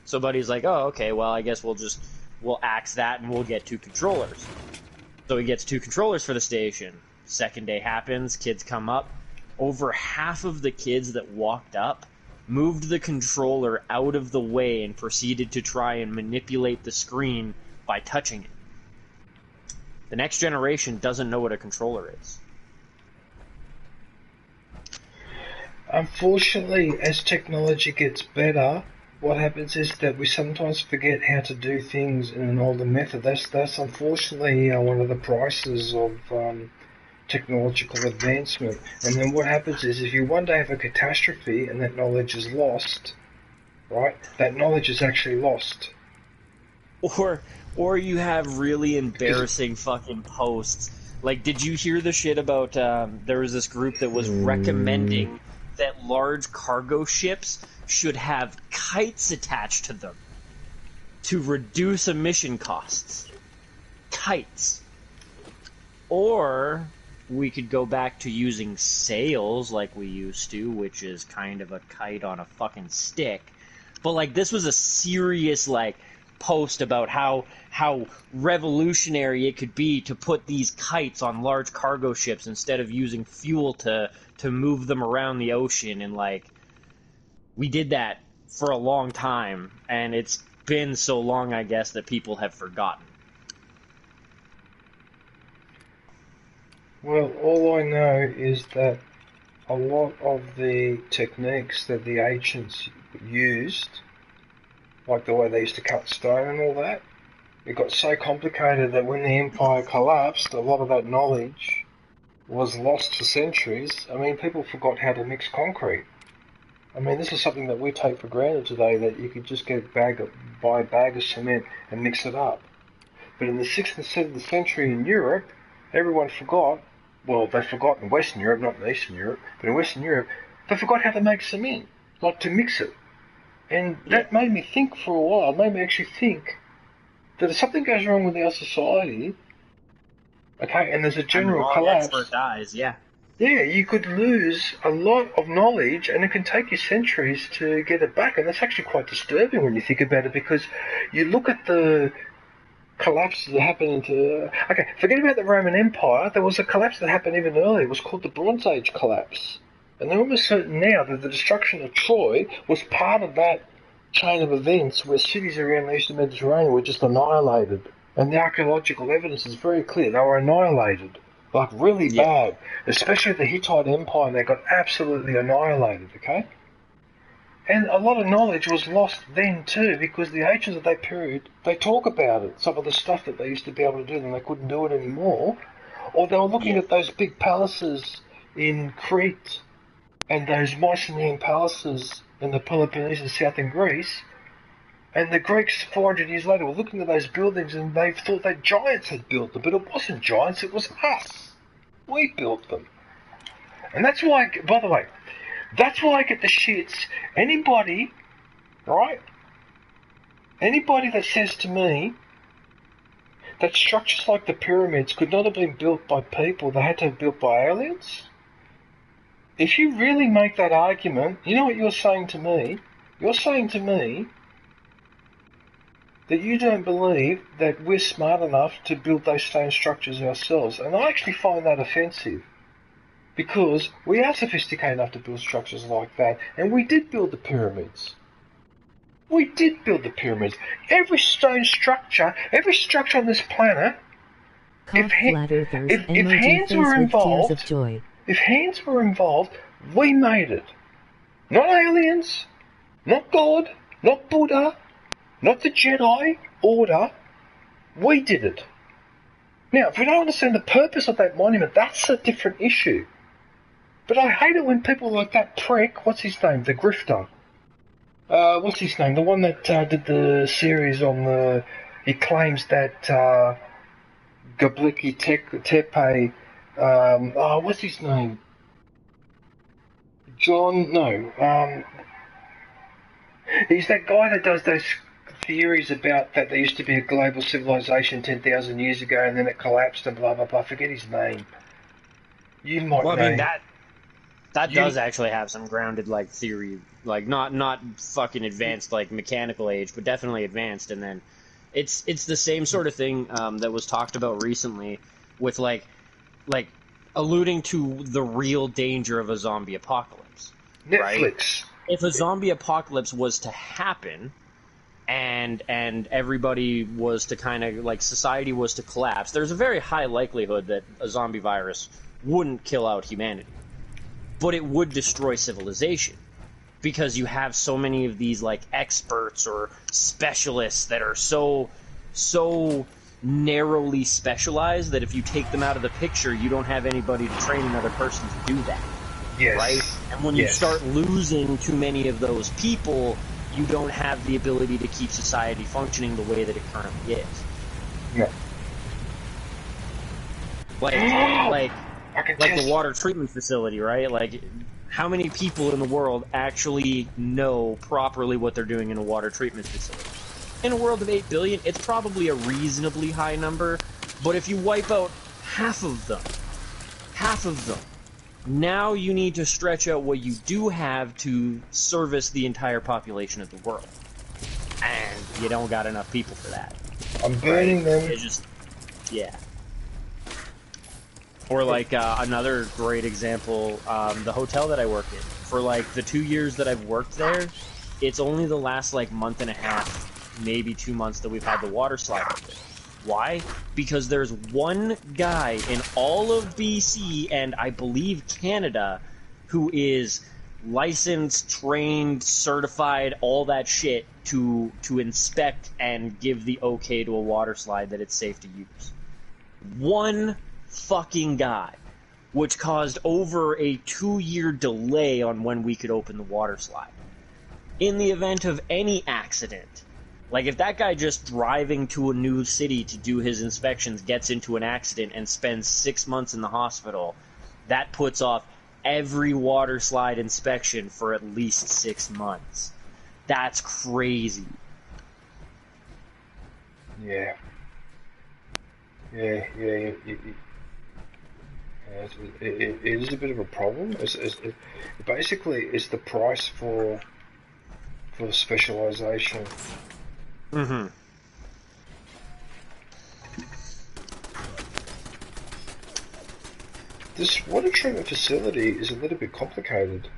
[SPEAKER 11] So Buddy's like, oh, okay, well, I guess we'll axe that and we'll get 2 controllers. So he gets 2 controllers for the station. Second day happens, kids come up. Over half of the kids that walked up moved the controller out of the way and proceeded to try and manipulate the screen by touching it. The next generation doesn't know what a controller is.
[SPEAKER 1] Unfortunately, as technology gets better, what happens is that we sometimes forget how to do things in an older method. That's unfortunately one of the prices of technological advancement. And then what happens is if you one day have a catastrophe and that knowledge is lost, right? That knowledge is actually lost.
[SPEAKER 11] Or you have really embarrassing fucking posts. Like, did you hear the shit about, there was this group that was recommending that large cargo ships should have kites attached to them to reduce emission costs. Kites. Or we could go back to using sails like we used to, which is kind of a kite on a fucking stick. But, like, this was a serious, like, post about how revolutionary it could be to put these kites on large cargo ships instead of using fuel to move them around the ocean. And, like, we did that for a long time, and it's been so long, I guess, that people have forgotten.
[SPEAKER 1] Well, all I know is that a lot of the techniques that the ancients used, like the way they used to cut stone and all that, it got so complicated that when the empire collapsed, a lot of that knowledge was lost for centuries. I mean, people forgot how to mix concrete. I mean, this is something that we take for granted today, that you could just buy a bag of cement and mix it up. But in the 6th and 7th century in Europe, everyone forgot. Well, they forgot in Western Europe, not in Eastern Europe, but in Western Europe, they forgot how to make cement, like to mix it. And that made me think for a while, it made me actually think that if something goes wrong with our society, okay, and there's a general collapse,
[SPEAKER 11] expert dies, yeah,
[SPEAKER 1] you could lose a lot of knowledge, and it can take you centuries to get it back, and that's actually quite disturbing when you think about it, because you look at the collapses that happened okay, forget about the Roman Empire. There was a collapse that happened even earlier. It was called the Bronze Age collapse. And they're almost certain now that the destruction of Troy was part of that chain of events where cities around the eastern Mediterranean were just annihilated. And the archaeological evidence is very clear. They were annihilated. Like, really bad. Especially the Hittite Empire, they got absolutely annihilated, okay? And a lot of knowledge was lost then too, because the ancients of that period, they talk about it, some of the stuff that they used to be able to do, and they couldn't do it anymore. Or they were looking at those big palaces in Crete, and those Mycenaean palaces in the Peloponnese and southern Greece, and the Greeks 400 years later were looking at those buildings and they thought that giants had built them, but it wasn't giants, it was us. We built them. And that's why, by the way, that's why I get the shits. Anybody, right? Anybody that says to me that structures like the pyramids could not have been built by people, they had to have been built by aliens. If you really make that argument, you know what you're saying to me? You're saying to me that you don't believe that we're smart enough to build those same structures ourselves. And I actually find that offensive. Because we are sophisticated enough to build structures like that. And we did build the pyramids. We did build the pyramids. Every stone structure, every structure on this planet, if hands were involved, we made it. Not aliens, not God, not Buddha, not the Jedi Order. We did it. Now, if we don't understand the purpose of that monument, that's a different issue. But I hate it when people like that prick, what's his name, the grifter. What's his name? The one that did the series on the... He claims that Göbekli Tepe... what's his name? He's that guy that does those theories about that there used to be a global civilization 10,000 years ago and then it collapsed and blah, blah, blah. I forget his name. You might
[SPEAKER 11] Well, I
[SPEAKER 1] know.
[SPEAKER 11] mean, that does actually have some grounded, like, theory, like, not fucking advanced, like, mechanical age, but definitely advanced, and then it's the same sort of thing that was talked about recently with, like, alluding to the real danger of a zombie apocalypse.
[SPEAKER 1] Netflix.
[SPEAKER 11] Right? If a zombie apocalypse was to happen, and everybody was to kind of, like, society was to collapse, there's a very high likelihood that a zombie virus wouldn't kill out humanity. But it would destroy civilization. Because you have so many of these, like, experts or specialists that are so narrowly specialized that if you take them out of the picture, you don't have anybody to train another person to do that.
[SPEAKER 1] Yes.
[SPEAKER 11] Right? And when you start losing too many of those people, you don't have the ability to keep society functioning the way that it currently is.
[SPEAKER 1] Yeah.
[SPEAKER 11] Like the water treatment facility, right? Like, how many people in the world actually know properly what they're doing in a water treatment facility? In a world of 8 billion, it's probably a reasonably high number, but if you wipe out half of them, now you need to stretch out what you do have to service the entire population of the world. And you don't got enough people for that.
[SPEAKER 1] I'm burning them.
[SPEAKER 11] It's just, yeah. Or, like, another great example, the hotel that I work in. For, like, the 2 years that I've worked there, it's only the last, like, month and a half, maybe 2 months that we've had the water slide open. Why? Because there's one guy in all of BC and I believe Canada who is licensed, trained, certified, all that shit to inspect and give the okay to a water slide that it's safe to use. One fucking guy, which caused over a 2-year delay on when we could open the water slide. In the event of any accident, like if that guy just driving to a new city to do his inspections gets into an accident and spends 6 months in the hospital, that puts off every water slide inspection for at least 6 months. That's crazy.
[SPEAKER 1] Yeah. It is a bit of a problem. Basically, it's the price for specialization.
[SPEAKER 11] Mm-hmm.
[SPEAKER 1] This water treatment facility is a little bit complicated.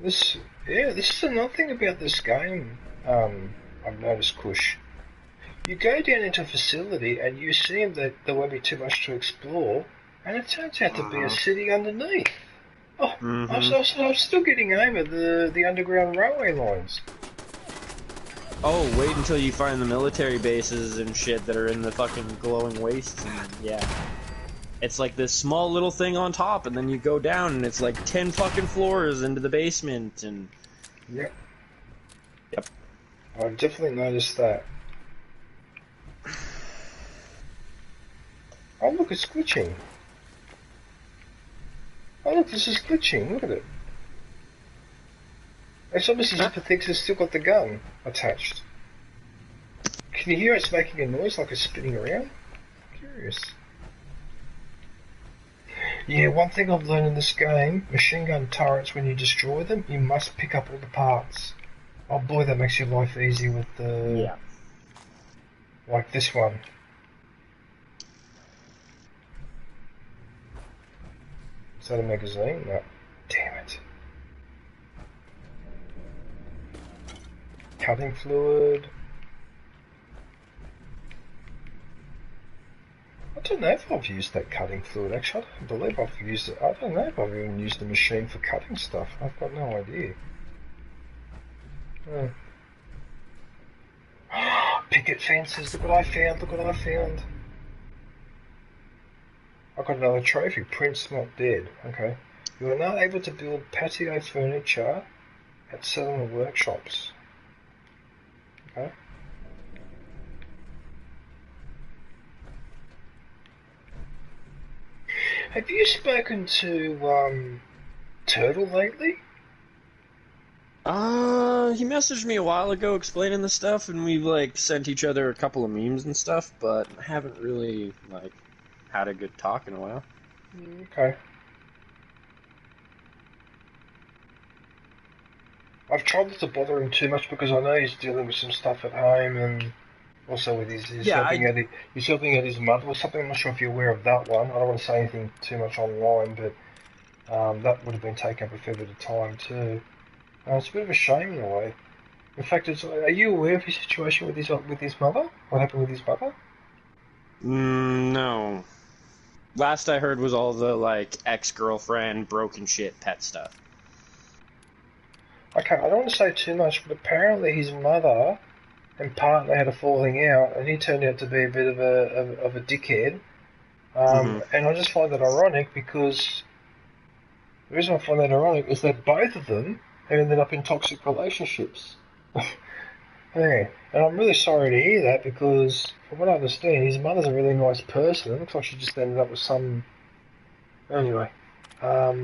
[SPEAKER 1] This is another thing about this game. I've noticed, Kush. You go down into a facility and you assume that there won't be too much to explore, and it turns out to be a city underneath. Oh, I'm still getting over the underground railway lines.
[SPEAKER 11] Oh, wait until you find the military bases and shit that are in the fucking glowing wastes, and yeah. It's like this small little thing on top, and then you go down, and it's like 10 fucking floors into the basement, and...
[SPEAKER 1] Yep. I've definitely noticed that. Oh, look, it's glitching. Oh, look, this is glitching. Look at it. It's obviously just thinks it's still got the gun attached. Can you hear it's making a noise like it's spinning around? Curious. Yeah, one thing I've learned in this game, machine gun turrets, when you destroy them, you must pick up all the parts. Oh boy, that makes your life easy with the...
[SPEAKER 11] Yeah.
[SPEAKER 1] Like this one. Is that a magazine? No. Damn it. Cutting fluid. I don't know if I've used that cutting fluid, actually. I don't believe I've used it. I don't know if I've even used the machine for cutting stuff. I've got no idea. Picket fences, look what I found, I got another trophy, Prince Not Dead. Okay. You are now able to build patio furniture at settlement workshops. Okay. Have you spoken to Turtle lately?
[SPEAKER 11] he messaged me a while ago explaining the stuff, and we've, like, sent each other a couple of memes and stuff, but haven't really, like, had a good talk in a while.
[SPEAKER 1] Okay. I've tried not to bother him too much because I know he's dealing with some stuff at home and also with he's helping out his mother or something. I'm not sure if you're aware of that one. I don't want to say anything too much online, but that would have been taking up a fair bit of time too. It's a bit of a shame in a way. In fact, are you aware of his situation with his mother? What happened with his mother?
[SPEAKER 11] No. Last I heard was all the, like, ex-girlfriend, broken shit, pet stuff.
[SPEAKER 1] Okay, I don't want to say too much, but apparently his mother and partner had a falling out, and he turned out to be a bit of a dickhead. And I just find that ironic because the reason I find that ironic is that both of them have ended up in toxic relationships. Yeah, and I'm really sorry to hear that because, from what I understand, his mother's a really nice person. It looks like she just ended up with some. Anyway, but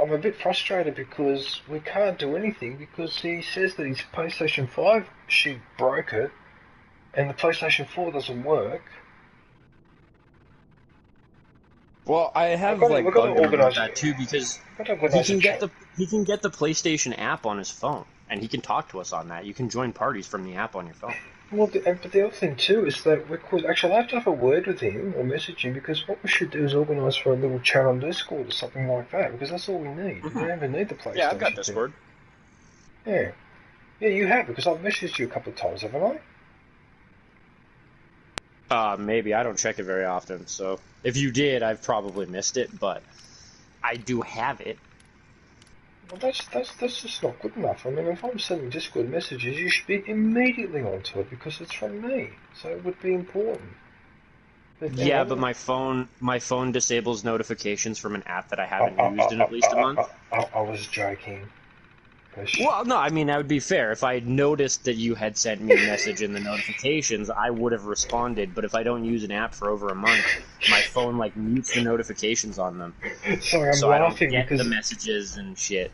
[SPEAKER 1] I'm a bit frustrated because we can't do anything because he says that his PlayStation 5, she broke it, and the PlayStation 4 doesn't work.
[SPEAKER 11] Well, I have like bugged him about that too because he can get the PlayStation app on his phone, and he can talk to us on that. You can join parties from the app on your phone.
[SPEAKER 1] Well, but the other thing too is that we could actually, I have to have a word with him or message him because what we should do is organise for a little chat on Discord or something like that because that's all we need. We don't even need the PlayStation.
[SPEAKER 11] Yeah, I've got Discord.
[SPEAKER 1] Yeah, you have because I've messaged you a couple of times, haven't I?
[SPEAKER 11] Maybe. I don't check it very often, so if you did, I've probably missed it, but I do have it.
[SPEAKER 1] Well, that's just not good enough. I mean, if I'm sending Discord messages, you should be immediately onto it because it's from me, so it would be important.
[SPEAKER 11] Yeah, but my phone disables notifications from an app that I haven't used in at least a month.
[SPEAKER 1] I was joking.
[SPEAKER 11] Well, no, I mean, that would be fair. If I had noticed that you had sent me a message in the notifications, I would have responded. But if I don't use an app for over a month, my phone, like, mutes the notifications on them.
[SPEAKER 1] Sorry, I'm
[SPEAKER 11] so
[SPEAKER 1] laughing
[SPEAKER 11] I don't get
[SPEAKER 1] because
[SPEAKER 11] the messages and shit.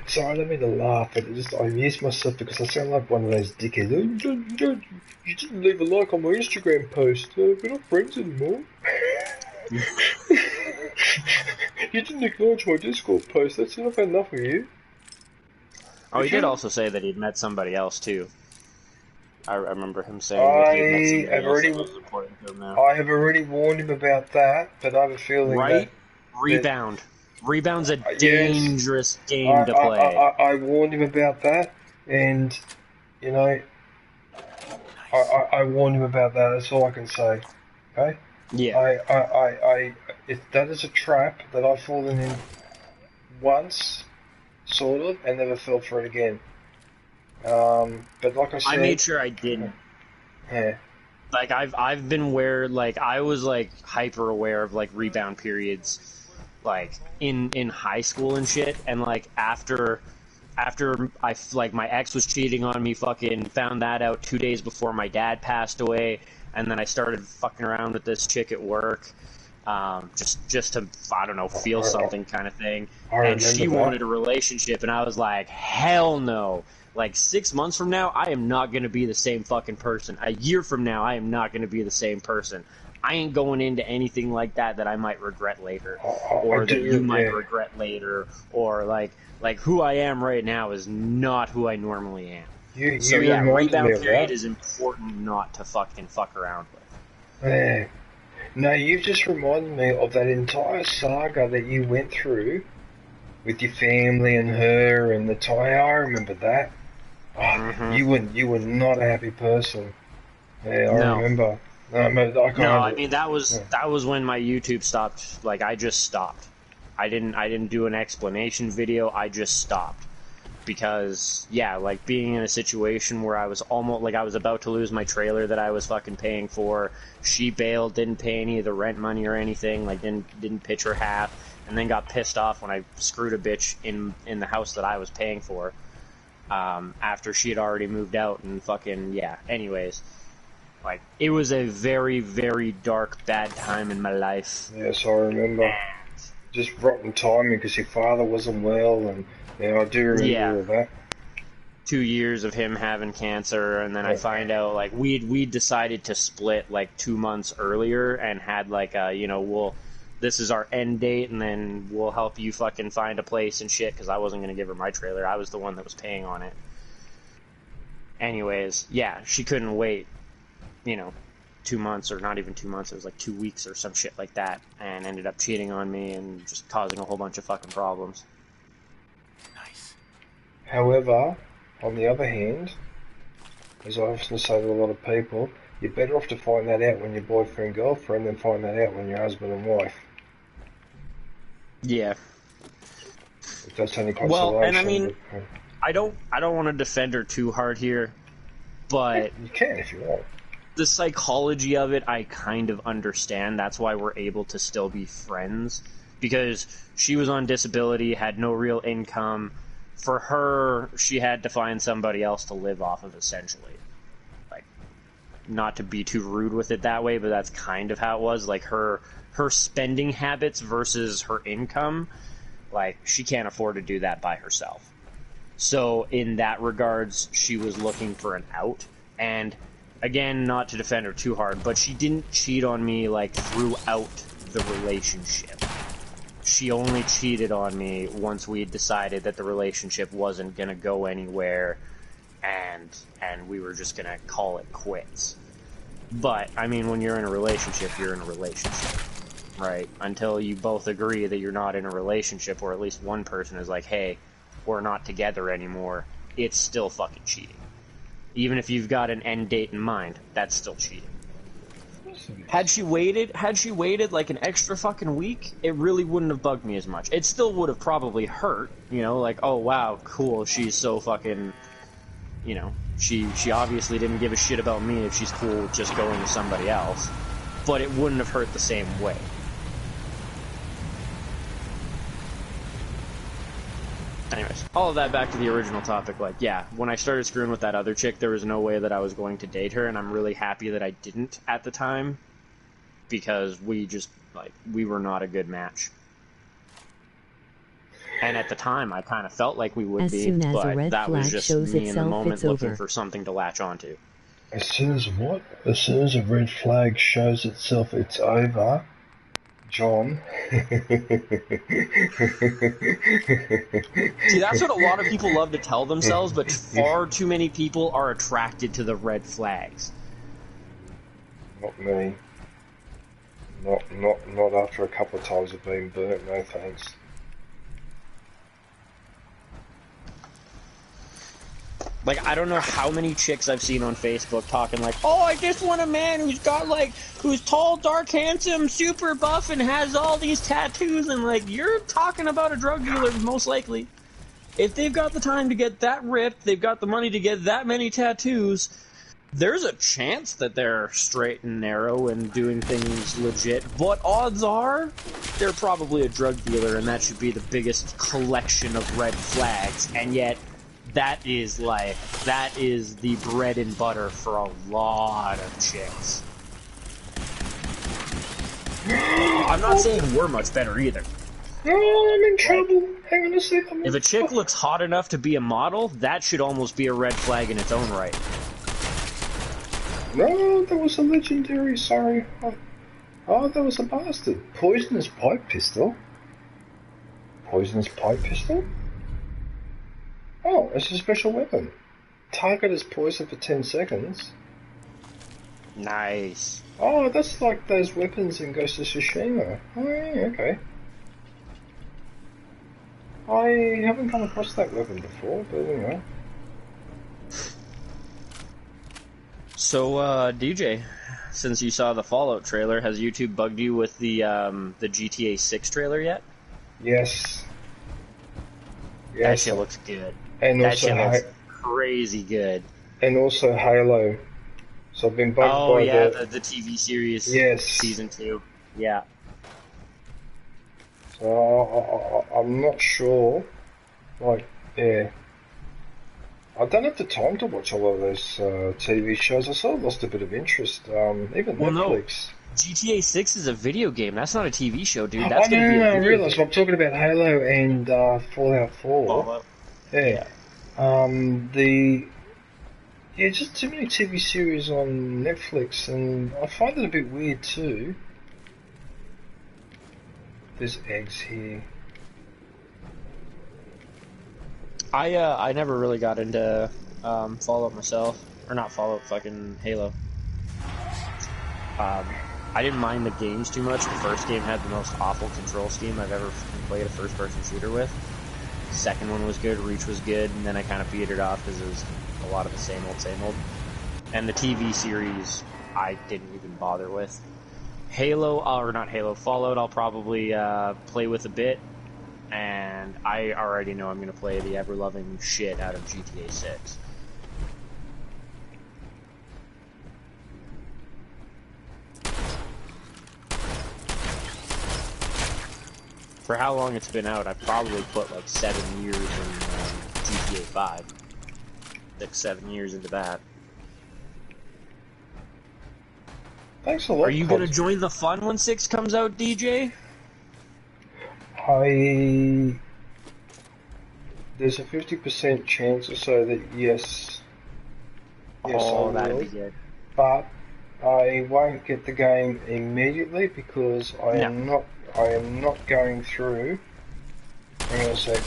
[SPEAKER 1] Sorry, I don't mean to laugh, but I amused myself because I sound like one of those dickheads. Oh, you didn't leave a like on my Instagram post. We're not friends anymore. You didn't acknowledge my Discord post. That's not enough of you.
[SPEAKER 11] Oh, he did also say that he'd met somebody else, too. I remember him saying that he had met somebody else that was important to him now.
[SPEAKER 1] I have already warned him about that, but I have a feeling that...
[SPEAKER 11] Rebound. Rebound's a dangerous game to play.
[SPEAKER 1] I warned him about that, and, you know, I warned him about that. That's all I can say. Okay?
[SPEAKER 11] Yeah.
[SPEAKER 1] If that is a trap that I've fallen in once, sort of, and never fell for it again. But like I said,
[SPEAKER 11] I made sure I didn't.
[SPEAKER 1] Yeah.
[SPEAKER 11] Like I've been aware, like I was like hyper aware of like rebound periods, like in high school and shit, and like after I like my ex was cheating on me, fucking found that out 2 days before my dad passed away, and then I started fucking around with this chick at work. Just to, I don't know, feel something kind of thing. And she wanted a relationship, and I was like, hell no. Like, 6 months from now, I am not going to be the same fucking person. A year from now, I am not going to be the same person. I ain't going into anything like that I might regret later. Or that you might regret later. Or, like who I am right now is not who I normally am. So, yeah, rebound period is important not to fucking fuck around with.
[SPEAKER 1] Yeah. No, you've just reminded me of that entire saga that you went through with your family and her and the tie. I remember that. Oh, you were not a happy person. Yeah, I remember.
[SPEAKER 11] I mean that was when my YouTube stopped. Like I just stopped. I didn't do an explanation video. I just stopped. Because, yeah, like, being in a situation where I was almost, like, I was about to lose my trailer that I was fucking paying for, she bailed, didn't pay any of the rent money or anything, like, didn't pitch her half, and then got pissed off when I screwed a bitch in the house that I was paying for, after she had already moved out, and fucking, yeah, anyways. Like, it was a very, very dark, bad time in my life.
[SPEAKER 1] Yes, I remember. just rotten timing because your father wasn't well, and I do remember all that.
[SPEAKER 11] 2 years of him having cancer, and then I find out like we decided to split like 2 months earlier and had like this is our end date, and then we'll help you fucking find a place and shit, because I wasn't gonna give her my trailer. I was the one that was paying on it. Anyways, yeah, she couldn't wait, 2 months, or not even 2 months, it was like 2 weeks or some shit like that, and ended up cheating on me and just causing a whole bunch of fucking problems.
[SPEAKER 3] Nice.
[SPEAKER 1] However, on the other hand, as I often say to a lot of people, you're better off to find that out when you're boyfriend, girlfriend than find that out when you're husband and wife.
[SPEAKER 11] Yeah.
[SPEAKER 1] If that's any consolation.
[SPEAKER 11] Well, and I mean, I don't want to defend her too hard here, but
[SPEAKER 1] you can if you want.
[SPEAKER 11] The psychology of it, I kind of understand. That's why we're able to still be friends, because she was on disability, had no real income. For her, she had to find somebody else to live off of, essentially. Like, not to be too rude with it that way, but that's kind of how it was. Like, her spending habits versus her income, like, she can't afford to do that by herself. So, in that regards, she was looking for an out. And, again, not to defend her too hard, but she didn't cheat on me, like, throughout the relationship. She only cheated on me once we had decided that the relationship wasn't going to go anywhere, and we were just going to call it quits. But, I mean, when you're in a relationship, you're in a relationship, right? Until you both agree that you're not in a relationship, or at least one person is like, hey, we're not together anymore, it's still fucking cheating. Even if you've got an end date in mind, that's still cheating. Had she waited like an extra fucking week, it really wouldn't have bugged me as much. It still would have probably hurt, like, oh wow, cool, she's so fucking, she obviously didn't give a shit about me if she's cool with just going to somebody else. But it wouldn't have hurt the same way. Anyways, all of that back to the original topic, like, yeah, when I started screwing with that other chick, there was no way that I was going to date her, and I'm really happy that I didn't at the time, because we were not a good match. And at the time, I kind of felt like we would be, but that was just me in the moment looking for something to latch onto.
[SPEAKER 1] As soon as what? As soon as a red flag shows itself, it's over. John.
[SPEAKER 11] See, that's what a lot of people love to tell themselves, but far too many people are attracted to the red flags.
[SPEAKER 1] Not me. Not after a couple of times of being burnt, no thanks.
[SPEAKER 11] Like, I don't know how many chicks I've seen on Facebook talking like, oh, I just want a man who's tall, dark, handsome, super buff, and has all these tattoos, and like, you're talking about a drug dealer, most likely. If they've got the time to get that ripped, they've got the money to get that many tattoos, there's a chance that they're straight and narrow and doing things legit, but odds are, they're probably a drug dealer, and that should be the biggest collection of red flags, and yet, that is the bread and butter for a lot of chicks. I'm not saying we're much better either.
[SPEAKER 1] Oh, I'm in trouble. Hang on a second.
[SPEAKER 11] If a chick looks hot enough to be a model, that should almost be a red flag in its own right.
[SPEAKER 1] No, that was a legendary, sorry. Oh, that was a bastard. Poisonous pipe pistol? Poisonous pipe pistol? Oh, it's a special weapon. Target is poisoned for 10 seconds.
[SPEAKER 11] Nice.
[SPEAKER 1] Oh, that's like those weapons in Ghost of Tsushima. Oh, yeah, okay. I haven't come across that weapon before, but anyway.
[SPEAKER 11] So, DJ, since you saw the Fallout trailer, has YouTube bugged you with the GTA 6 trailer yet?
[SPEAKER 1] Yes.
[SPEAKER 11] That shit looks good.
[SPEAKER 1] And
[SPEAKER 11] that
[SPEAKER 1] also
[SPEAKER 11] shit looks crazy good.
[SPEAKER 1] And also Halo. So I've been bugged by
[SPEAKER 11] the TV series.
[SPEAKER 1] Yes.
[SPEAKER 11] Season 2. Yeah.
[SPEAKER 1] So I'm not sure. Like, yeah. I don't have the time to watch a lot of those TV shows. I sort of lost a bit of interest. Even Netflix.
[SPEAKER 11] GTA 6 is a video game. That's not a TV show, dude. That's
[SPEAKER 1] no,
[SPEAKER 11] gonna be a
[SPEAKER 1] I
[SPEAKER 11] video
[SPEAKER 1] realise.
[SPEAKER 11] game.
[SPEAKER 1] I'm talking about Halo and Fallout 4.
[SPEAKER 11] Fallout.
[SPEAKER 1] Yeah. Just too many TV series on Netflix, and I find it a bit weird too. There's eggs here.
[SPEAKER 11] I never really got into Fallout myself, or not Fallout, fucking Halo. I didn't mind the games too much. The first game had the most awful control scheme I've ever played a first-person shooter with. The second one was good, Reach was good, and then I kind of petered off because it was a lot of the same old. And the TV series, I didn't even bother with. Fallout I'll probably play with a bit, and I already know I'm going to play the ever-loving shit out of GTA 6. For how long it's been out, I've probably put like 7 years in GTA 5. 6-7 years into that.
[SPEAKER 1] Thanks a lot.
[SPEAKER 11] Are you gonna join the fun when 6 comes out, DJ?
[SPEAKER 1] There's a 50% chance or so that yes,
[SPEAKER 11] Oh,
[SPEAKER 1] I
[SPEAKER 11] that'd
[SPEAKER 1] will.
[SPEAKER 11] be good.
[SPEAKER 1] But I won't get the game immediately because I am not going through. Hang on a sec.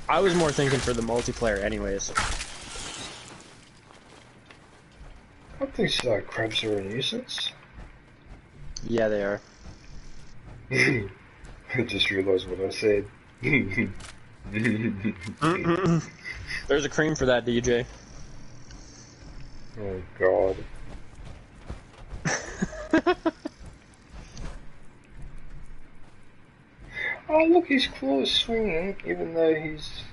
[SPEAKER 11] I was more thinking for the multiplayer anyways.
[SPEAKER 1] I think crabs are a nuisance.
[SPEAKER 11] Yeah, they are.
[SPEAKER 1] I just realised what I said.
[SPEAKER 11] There's a cream for that, DJ.
[SPEAKER 1] Oh God. Oh look, his claw's swinging, even though he's...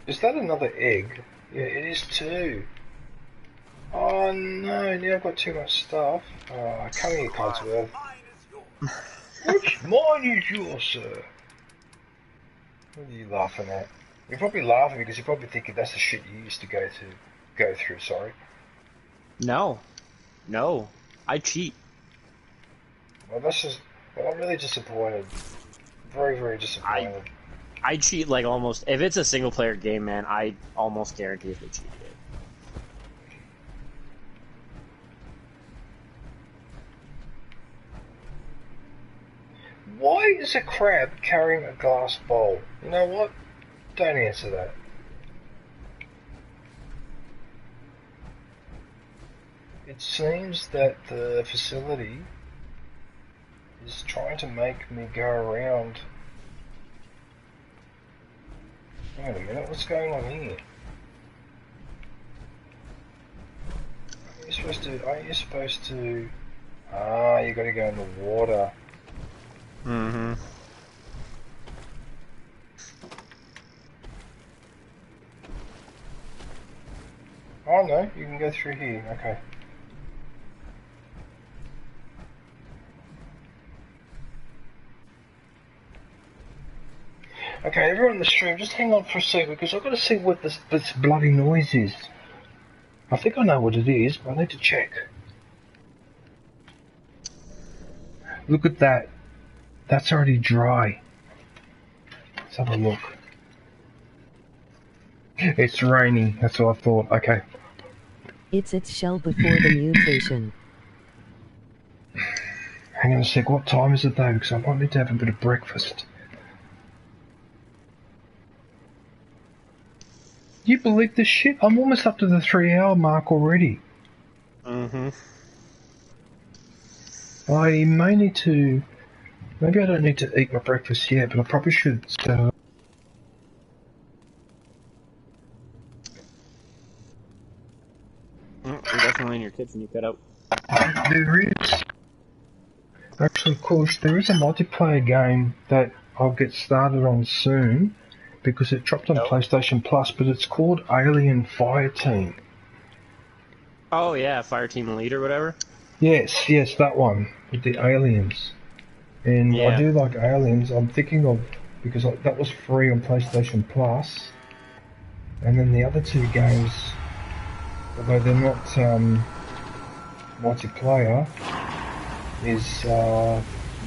[SPEAKER 1] Is that another egg? Yeah, it is too. Oh no, now I've got too much stuff. Oh, come here, Codsworth. Which mine is yours, sir? What are you laughing at? You're probably laughing because you're probably thinking that's the shit you used to go through, sorry.
[SPEAKER 11] No. I cheat.
[SPEAKER 1] Well, I'm really disappointed. Very, very disappointed.
[SPEAKER 11] I cheat like almost... If it's a single-player game, man, I almost guarantee if they cheated it.
[SPEAKER 1] Why is a crab carrying a glass bowl? You know what? Don't answer that. It seems that the facility is trying to make me go around. Wait a minute, what's going on here? Aren't you supposed to... Ah, you gotta go in the water.
[SPEAKER 11] Mm-hmm.
[SPEAKER 1] Oh no, you can go through here, okay. Okay, everyone in the stream, just hang on for a second because I've got to see what this bloody noise is. I think I know what it is, but I need to check. Look at that. That's already dry. Let's have a look. It's raining, that's what I thought. Okay.
[SPEAKER 2] It's its shell before the mutation.
[SPEAKER 1] Hang on a sec, what time is it though? Because I might need to have a bit of breakfast. You believe this shit? I'm almost up to the 3-hour mark already.
[SPEAKER 11] Mm-hmm.
[SPEAKER 1] I may need to... Maybe I don't need to eat my breakfast yet, but I probably should set up.
[SPEAKER 11] You're definitely in your kitchen, you cut out.
[SPEAKER 1] There is... Actually, of course, there is a multiplayer game that I'll get started on soon, because it dropped on PlayStation Plus, but it's called Alien Fireteam.
[SPEAKER 11] Oh yeah, Fireteam Elite or whatever?
[SPEAKER 1] Yes, that one, with the aliens. And
[SPEAKER 11] yeah.
[SPEAKER 1] I do like aliens. I'm thinking of because that was free on PlayStation Plus. And then the other two games, although they're not multiplayer, is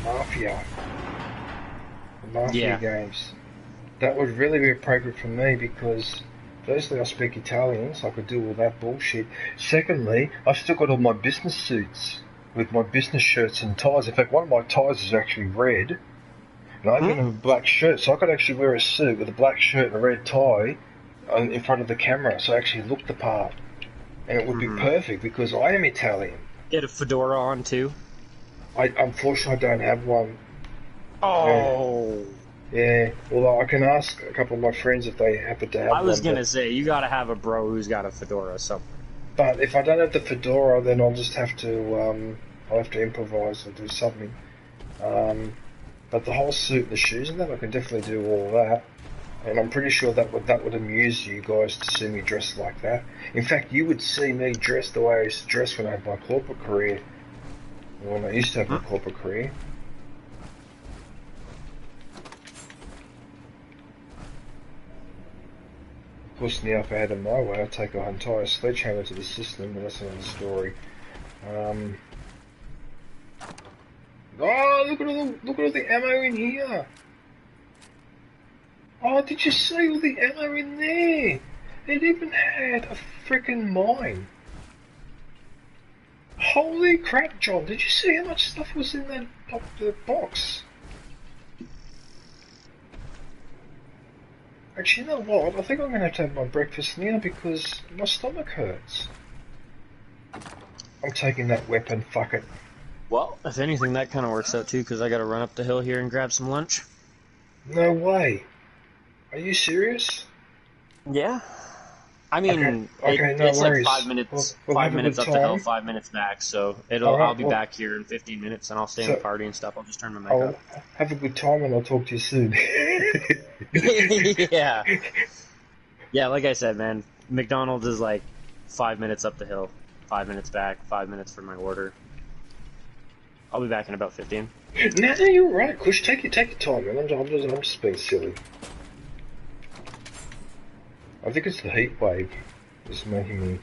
[SPEAKER 1] Mafia. The Mafia games. That would really be appropriate for me because, firstly, I speak Italian, so I could do all that bullshit. Secondly, I've still got all my business suits with my business shirts and ties. In fact, one of my ties is actually red, and I even have a black shirt, so I could actually wear a suit with a black shirt and a red tie in front of the camera, so I actually look the part. And it would be perfect because I am Italian.
[SPEAKER 11] Get a fedora on too.
[SPEAKER 1] Unfortunately, I don't have one.
[SPEAKER 11] Oh.
[SPEAKER 1] Yeah, although I can ask a couple of my friends if they happen to have one.
[SPEAKER 11] I was gonna say, you gotta have a bro who's got a fedora, so.
[SPEAKER 1] But if I don't have the fedora, then I'll just have to, I'll have to improvise or do something. But the whole suit and the shoes and that, I can definitely do all that. And I'm pretty sure that would amuse you guys to see me dressed like that. In fact, you would see me dressed the way I used to dress when I had my corporate career. When I used to have my corporate career. Of course, now if I had it my way, I'd take an entire sledgehammer to the system, but that's another story. Oh, look at all the ammo in here! Oh, did you see all the ammo in there? It even had a frickin' mine. Holy crap, John! Did you see how much stuff was in that box? Actually, you know what? I think I'm going to have my breakfast now because my stomach hurts. I'm taking that weapon, fuck it.
[SPEAKER 11] Well, if anything, that kind of works out too, because I got to run up the hill here and grab some lunch.
[SPEAKER 1] No way. Are you serious?
[SPEAKER 11] Yeah. I mean,
[SPEAKER 1] okay, no
[SPEAKER 11] it's
[SPEAKER 1] worries.
[SPEAKER 11] like 5 minutes.
[SPEAKER 1] We'll
[SPEAKER 11] 5 minutes up the hill,
[SPEAKER 1] time.
[SPEAKER 11] 5 minutes back. So I'll be back here in 15 minutes, and I'll stay in the party and stuff. I'll just turn my mic up.
[SPEAKER 1] Have a good time, and I'll talk to you soon.
[SPEAKER 11] Yeah. Yeah, like I said, man, McDonald's is like 5 minutes up the hill, 5 minutes back, 5 minutes for my order. I'll be back in about 15.
[SPEAKER 1] No, you're right, Kush. Take your time, man. I'm just being silly. I think it's the heat wave that's making me.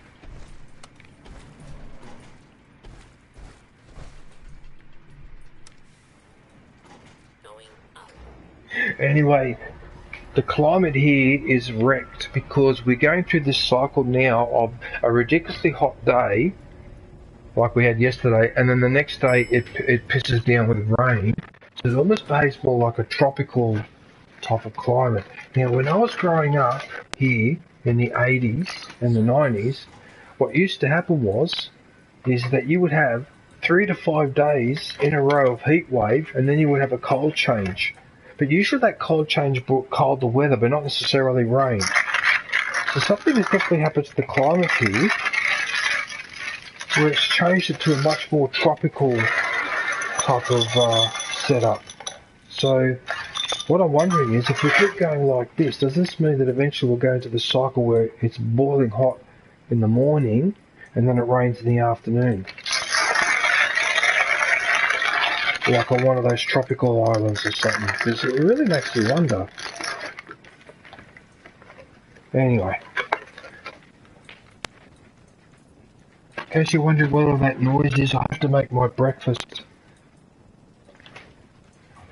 [SPEAKER 1] Anyway, the climate here is wrecked because we're going through this cycle now of a ridiculously hot day, like we had yesterday, and then the next day it pisses down with rain. So it almost behaves more like a tropical type of climate. Now, when I was growing up here in the 80s and the 90s, what used to happen is that you would have 3 to 5 days in a row of heat wave, and then you would have a cold change. But usually that cold change brought colder weather, but not necessarily rain. So something has definitely happened to the climate here, where it's changed it to a much more tropical type of setup. So what I'm wondering is, if we keep going like this, does this mean that eventually we'll go into the cycle where it's boiling hot in the morning and then it rains in the afternoon? Like on one of those tropical islands or something, because it really makes me wonder. Anyway. In case you're wondering what all that noise is, I have to make my breakfast.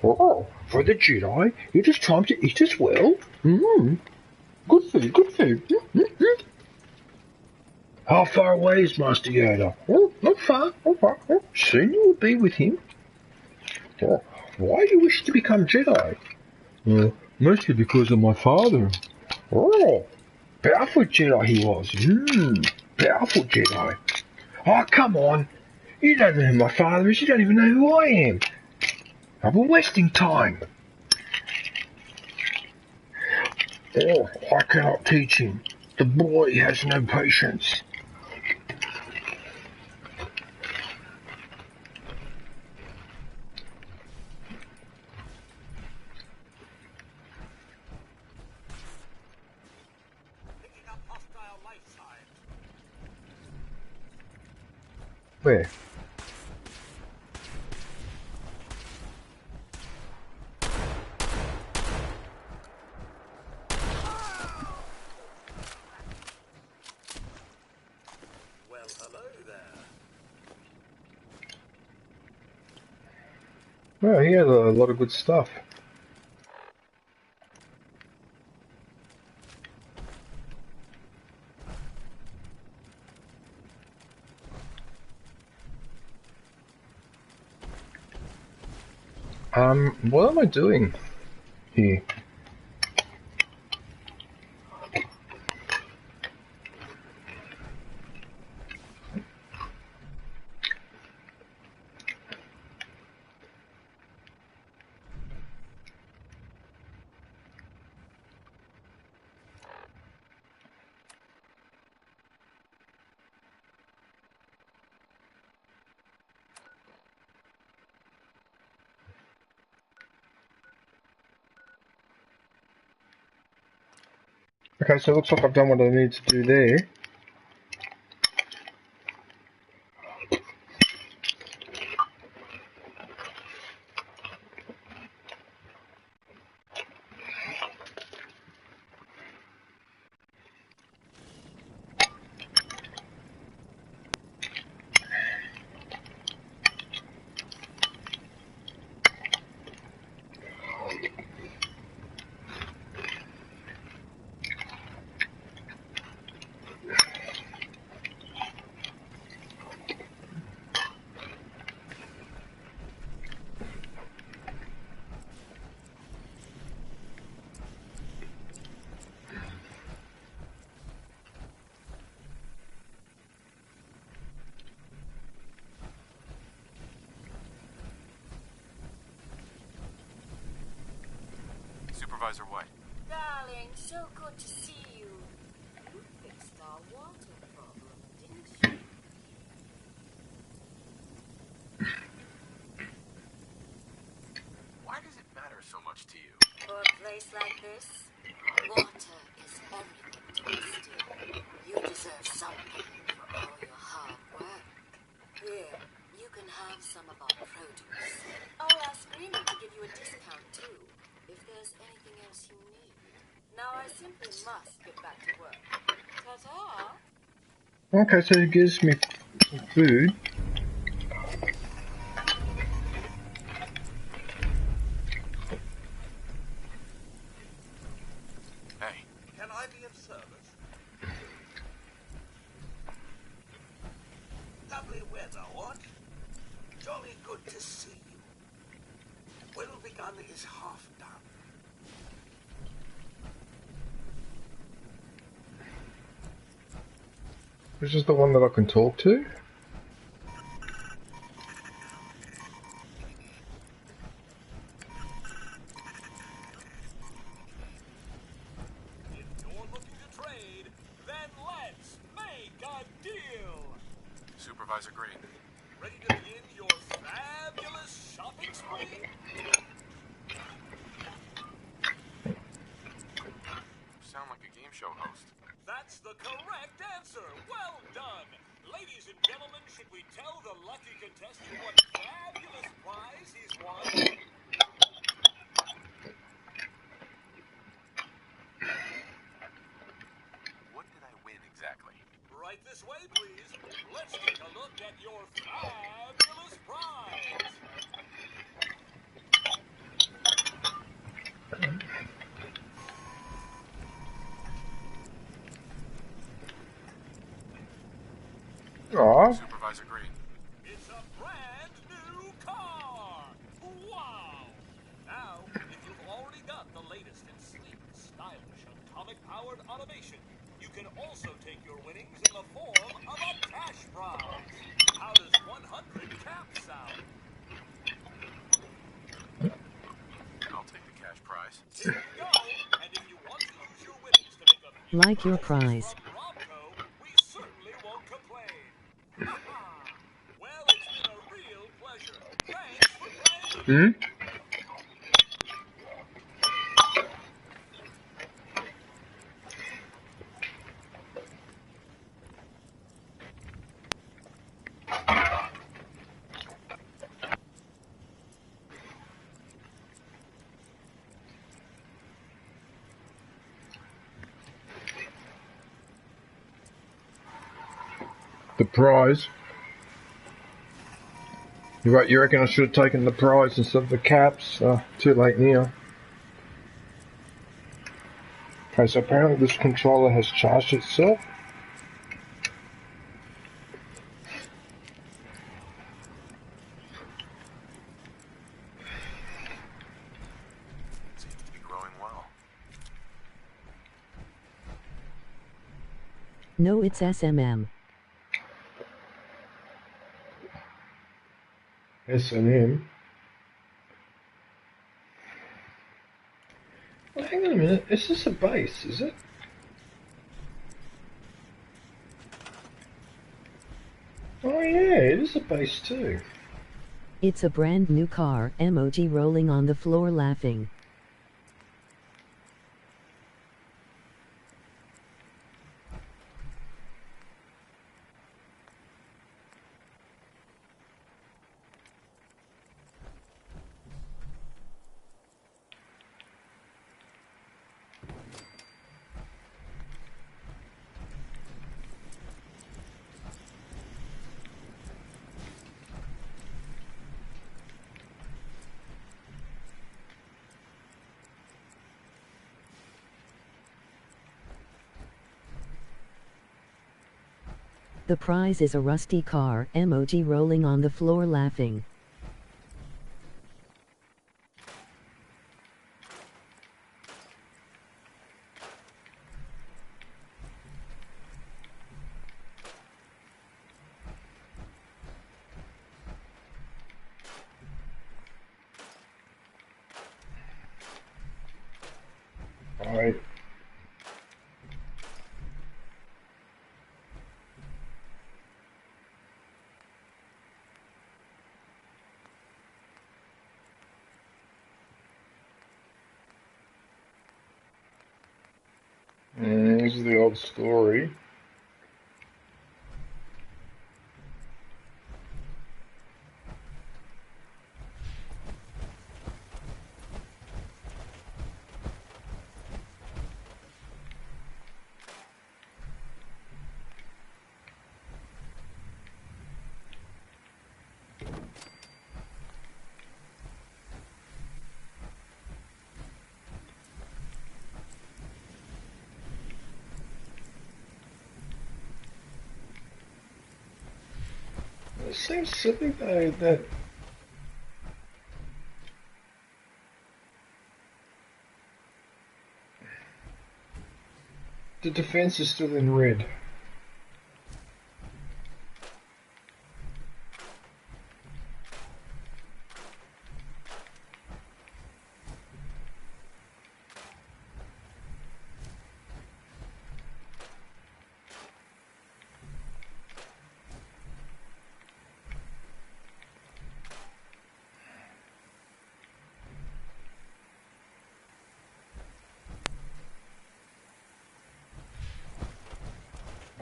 [SPEAKER 1] Oh, for the Jedi, you just time to eat as well? Good food, good food. How far away is Master Yoda? Oh, not far, not far. Oh, soon you will be with him. Oh, why do you wish to become Jedi? Mostly because of my father. Oh, powerful Jedi he was. Powerful Jedi. Oh, come on. You don't know who my father is. You don't even know who I am. I've been wasting time. Oh, I cannot teach him. The boy has no patience. Where? Oh, he had a lot of good stuff. What am I doing here? Okay, so it looks like I've done what I need to do there.
[SPEAKER 3] Supervisor White.
[SPEAKER 12] Darling, so good to see you. You fixed our water problem, didn't you?
[SPEAKER 3] Why does it matter so much to you?
[SPEAKER 12] For a place like this, water is everything to us still. You deserve something for all your hard work. Here, you can have some of our produce. I'll ask Green to give you a discount too, if there's anything else you need. Now I simply must get back to work. Ta-ta!
[SPEAKER 1] Okay, so he gives me some food.
[SPEAKER 3] Hey.
[SPEAKER 10] Can I be of service? Lovely weather, what? Jolly good to see you. Will begun is half done.
[SPEAKER 1] This is the one that I can talk to?
[SPEAKER 10] If you're looking to trade, then let's make a deal.
[SPEAKER 3] Supervisor Green.
[SPEAKER 10] Ready to begin your fabulous shopping spree?
[SPEAKER 3] Sound like a game show host.
[SPEAKER 10] That's the correct answer. Well done. Ladies and gentlemen, should we tell the lucky contestant what fabulous prize he's won?
[SPEAKER 3] What did I win exactly?
[SPEAKER 10] Right this way, please. Let's take a look at your fabulous prize.
[SPEAKER 1] Aw.
[SPEAKER 3] Supervisor Green.
[SPEAKER 10] It's a brand new car! Wow! Now, if you've already got the latest in sleek, stylish, atomic-powered automation, you can also take your winnings in the form of a cash prize. How does 100 cap sound?
[SPEAKER 3] I'll take the cash prize.
[SPEAKER 10] Here you go! And if you want to use your winnings to make a few
[SPEAKER 2] Like your
[SPEAKER 10] purchases
[SPEAKER 2] prize.
[SPEAKER 10] from Robco, we certainly won't complain. Well, it's been a real pleasure. Thanks for playing.
[SPEAKER 1] The prize. You're right, you reckon I should have taken the prize instead of the caps? Too late now. Okay, so apparently this controller has charged itself.
[SPEAKER 3] Seems to be growing well.
[SPEAKER 2] No, it's SMM.
[SPEAKER 1] S&M. Well, hang on a minute, is this a base, is it? Oh yeah, it is a base too.
[SPEAKER 2] It's a brand new car, emoji rolling on the floor laughing. The prize is a rusty car, emoji rolling on the floor laughing.
[SPEAKER 1] Alright. This is the old story. It seems silly though that the defense is still in red.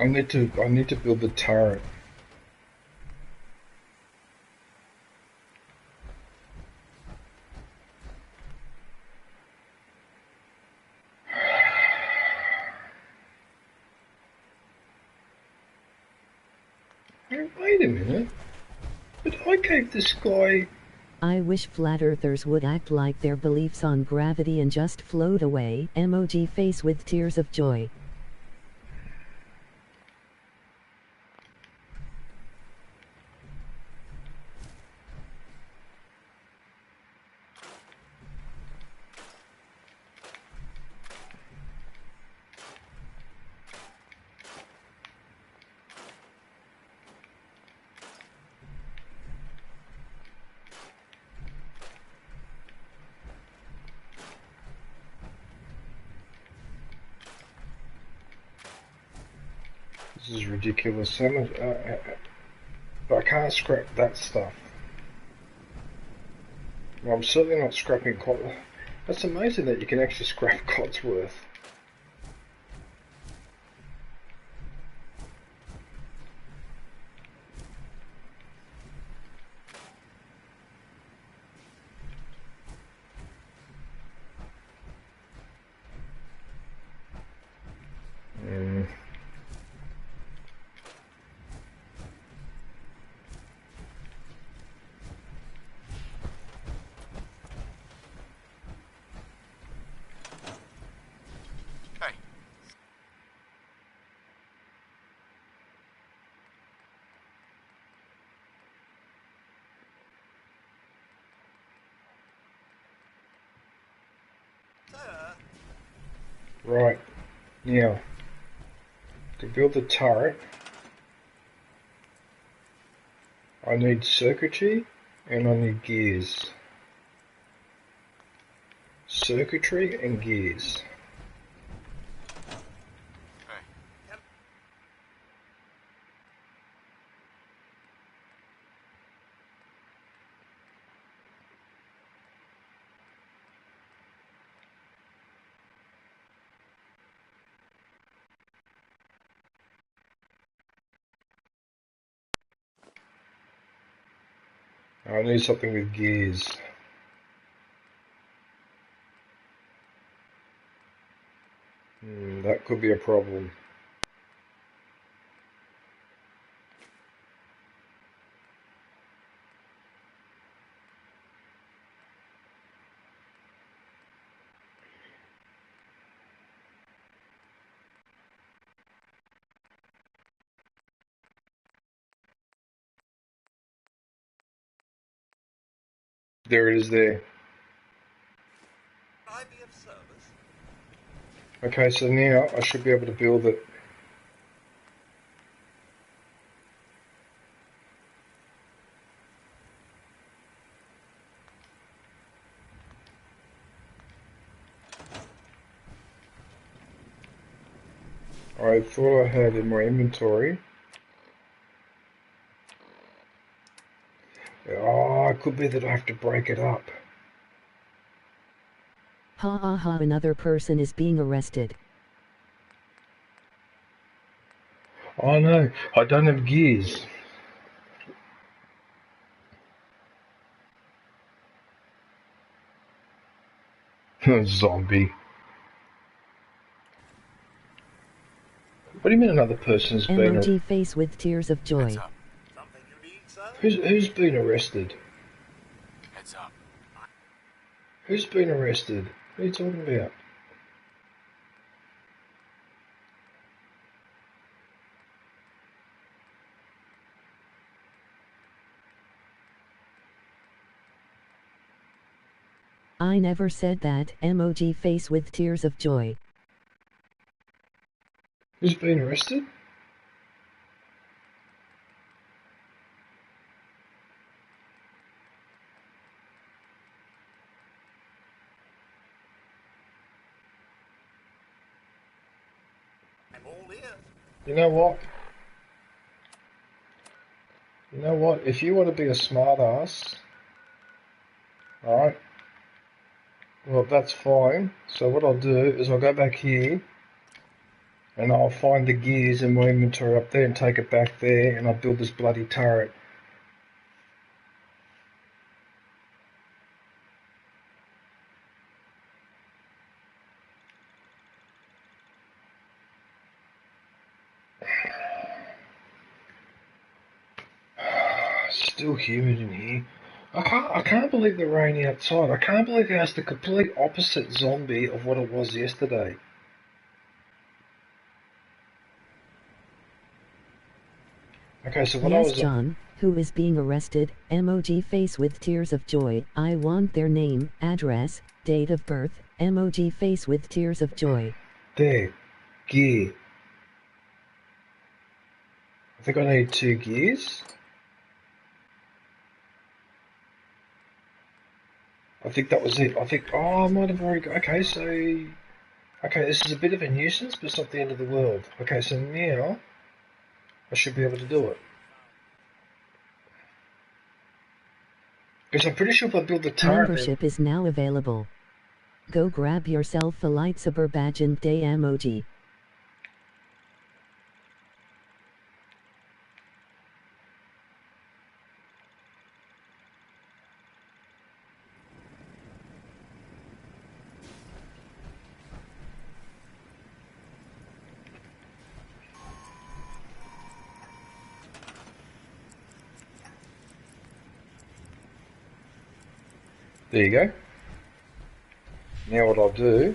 [SPEAKER 1] I need to build the turret. Hey, wait a minute. But I gave this guy...
[SPEAKER 2] I wish flat earthers would act like their beliefs on gravity and just float away, emoji face with tears of joy.
[SPEAKER 1] This is ridiculous. How much, but I can't scrap that stuff. Well, I'm certainly not scrapping cot. That's amazing that you can actually scrap Cotsworth. Right, now, to build the turret, I need circuitry and I need gears. Circuitry and gears. I need something with gears. That could be a problem. There it is there.
[SPEAKER 10] I be of service?
[SPEAKER 1] Okay, so now I should be able to build it. I thought I had in my inventory. Oh, it could be that I have to break it up.
[SPEAKER 2] Ha ha ha, another person is being arrested.
[SPEAKER 1] Oh no, I don't have gears. Zombie. What do you mean another person's been...
[SPEAKER 2] Emoji face with tears of joy.
[SPEAKER 1] Who's been arrested?
[SPEAKER 3] Heads up.
[SPEAKER 1] Who's been arrested? What are you talking about?
[SPEAKER 2] I never said that. Emoji face with tears of joy.
[SPEAKER 1] Who's been arrested?
[SPEAKER 10] I'm all ears.
[SPEAKER 1] You know what? You know what? If you want to be a smartass, alright, well that's fine. So what I'll do is I'll go back here and I'll find the gears in my inventory up there and take it back there and I'll build this bloody turret. Still humid in here. I can't believe the rain outside. I can't believe how it's the complete opposite zombie of what it was yesterday. Okay, so what
[SPEAKER 2] yes,
[SPEAKER 1] I was...
[SPEAKER 2] John, who is being arrested, emoji face with tears of joy. I want their name, address, date of birth, emoji face with tears of joy.
[SPEAKER 1] There. Gear. I think I need 2 gears. I think that was it. I think, oh, I might have already got, okay, so, okay, this is a bit of a nuisance, but it's not the end of the world. Okay, so now, I should be able to do it. Because I'm pretty sure if I build the turret...
[SPEAKER 2] Membership is now available. Go grab yourself a lightsaber badge and day emoji.
[SPEAKER 1] There you go. Now what I'll do...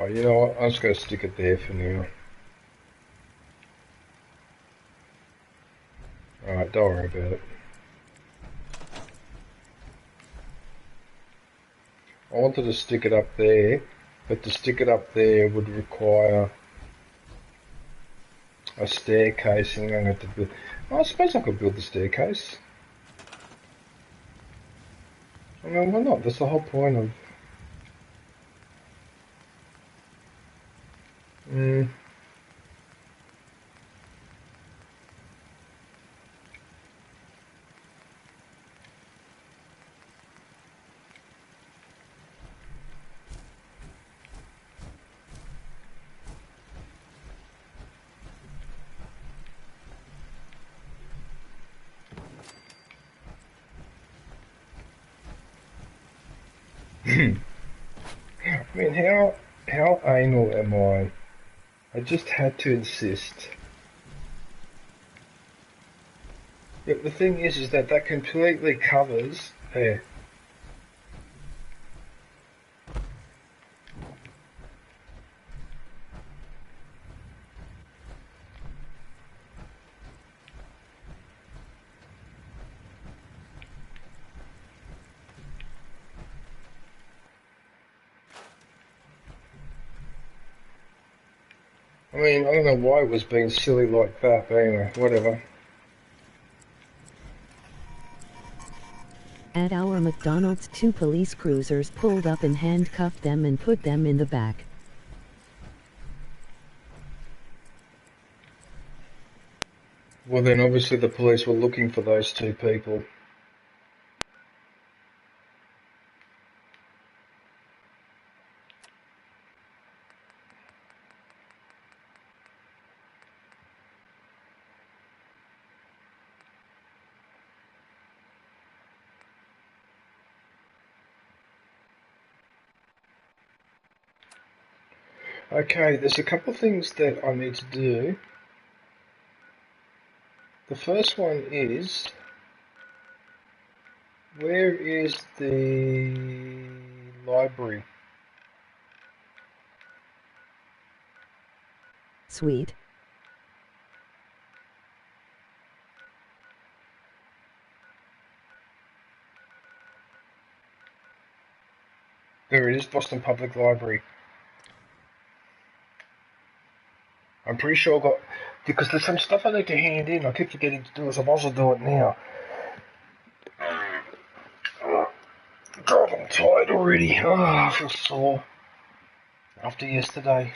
[SPEAKER 1] Oh, you know what? I'm just going to stick it there for now. Alright, don't worry about it. I wanted to stick it up there, but to stick it up there would require a staircase, and I'm going to build... Oh, I suppose I could build the staircase. I mean, why not? That's the whole point of... I mean, how anal am I? I just had to insist. But the thing is that that completely covers... There. I mean, I don't know why it was being silly like that, but anyway, whatever.
[SPEAKER 2] At our McDonald's, 2 police cruisers pulled up and handcuffed them and put them in the back.
[SPEAKER 1] Well, then obviously the police were looking for those 2 people. Okay, there's a couple of things that I need to do. The first one is, where is the library?
[SPEAKER 2] Sweet.
[SPEAKER 1] There it is, Boston Public Library. I'm pretty sure I got... Because there's some stuff I need to hand in. I keep forgetting to do it, so I might as well do it now. God, I'm tired already. Oh, I feel sore. After yesterday.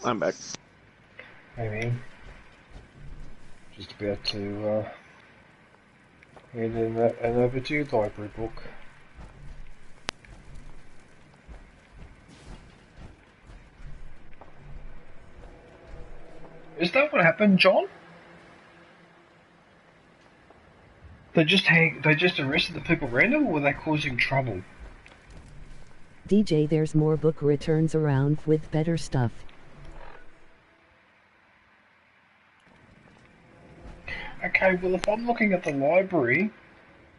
[SPEAKER 11] I'm back.
[SPEAKER 1] Hey man. Just about to hand in an overdue library book. Is that what happened, John? They just arrested the people random, or were they causing trouble?
[SPEAKER 2] DJ, there's more book returns around with better stuff.
[SPEAKER 1] Okay, well if I'm looking at the library,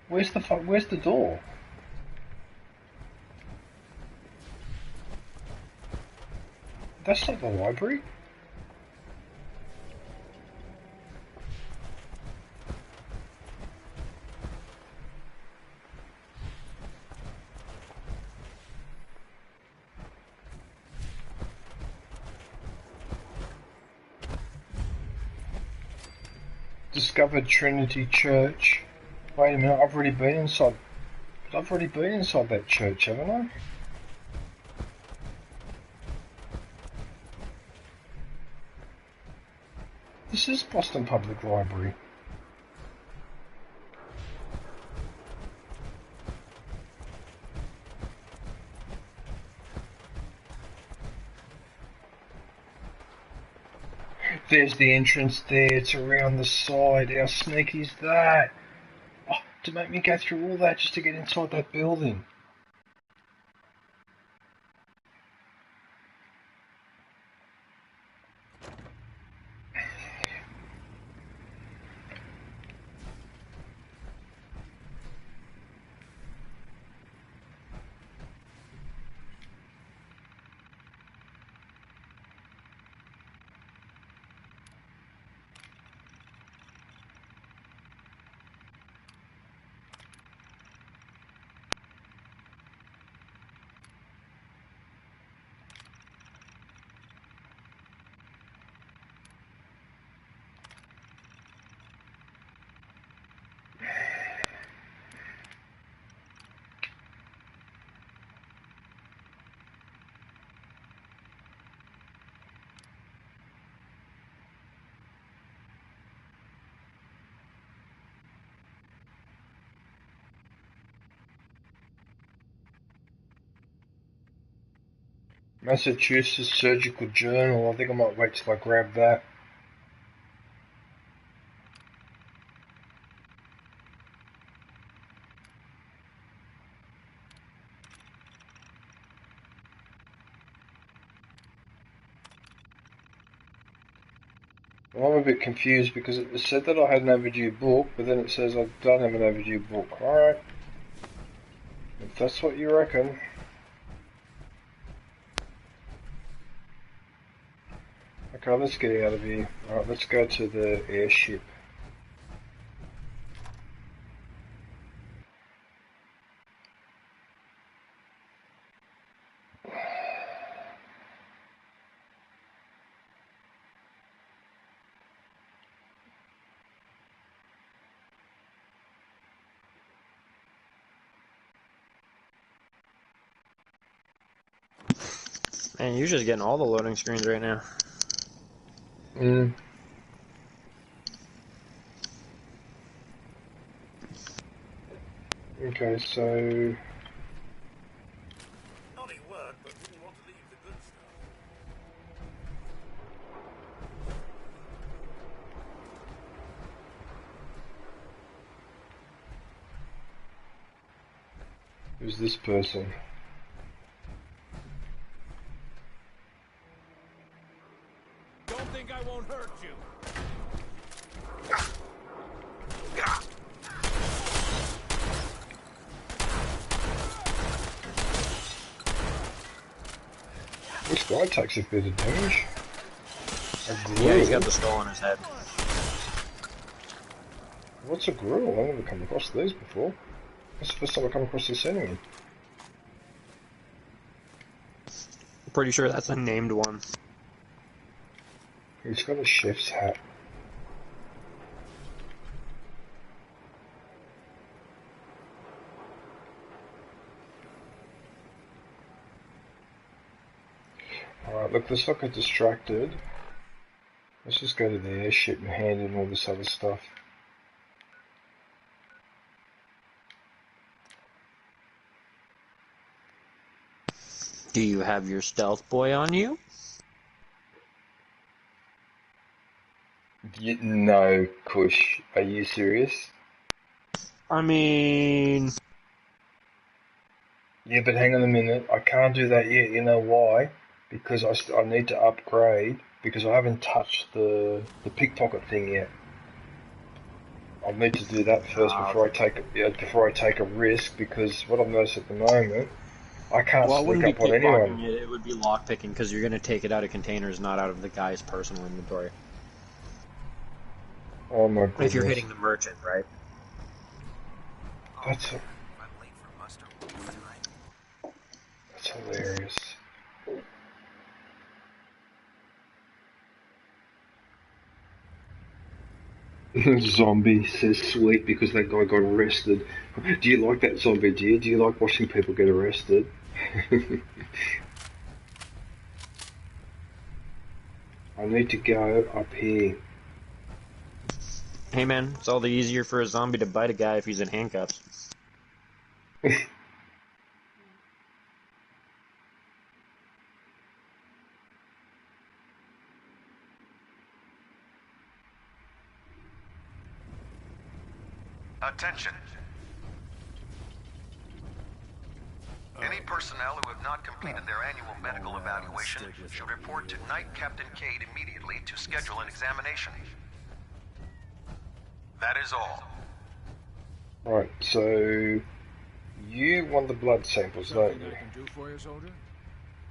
[SPEAKER 1] where's the door? That's not the library. Discovered Trinity Church. Wait a minute, I've already been inside that church, haven't I? This is Boston Public Library. There's the entrance there, it's around the side. How sneaky is that? Oh, to make me go through all that just to get inside that building. Massachusetts Surgical Journal. I think I might wait till I grab that. Well, I'm a bit confused because it said that I had an overdue book, but then it says I don't have an overdue book. Alright. If that's what you reckon. Okay, let's get out of here. Alright, let's go to the airship.
[SPEAKER 11] Man, you're just getting all the loading screens right now.
[SPEAKER 1] Okay, so...
[SPEAKER 5] Naughty word, but didn't want to leave the good stuff.
[SPEAKER 1] Who's this person?
[SPEAKER 5] Don't think I won't hurt you.
[SPEAKER 1] This guy takes a bit of damage.
[SPEAKER 11] Yeah, he's got the skull on his head.
[SPEAKER 1] What's a grill? I've never come across these before. That's the first time I've come across this enemy.
[SPEAKER 11] I'm pretty sure that's a named one.
[SPEAKER 1] He's got a chef's hat. Alright, look, let's not get distracted. Let's just go to the airship and hand in all this other stuff.
[SPEAKER 11] Do you have your stealth boy on you?
[SPEAKER 1] No, Kush. Are you serious?
[SPEAKER 11] I mean...
[SPEAKER 1] Yeah, but hang on a minute. I can't do that yet. You know why? Because I need to upgrade, because I haven't touched the pickpocket thing yet. I'll need to do that first before I take a risk, because what I've noticed at the moment, I can't sneak up on anyone.
[SPEAKER 11] It would be lockpicking because you're going to take it out of containers, not out of the guy's personal inventory.
[SPEAKER 1] Oh my goodness.
[SPEAKER 11] If you're hitting the merchant, right?
[SPEAKER 1] That's hilarious. Zombie says sweet because that guy got arrested. Do you like that, zombie, dear? Do you like watching people get arrested? I need to go up here.
[SPEAKER 11] Hey man, it's all the easier for a zombie to bite a guy if he's in handcuffs.
[SPEAKER 3] Attention. Any personnel who have not completed their annual medical evaluation should report to Knight Captain Cade immediately to schedule an examination. That is all.
[SPEAKER 1] Right, so you want the blood samples, don't you?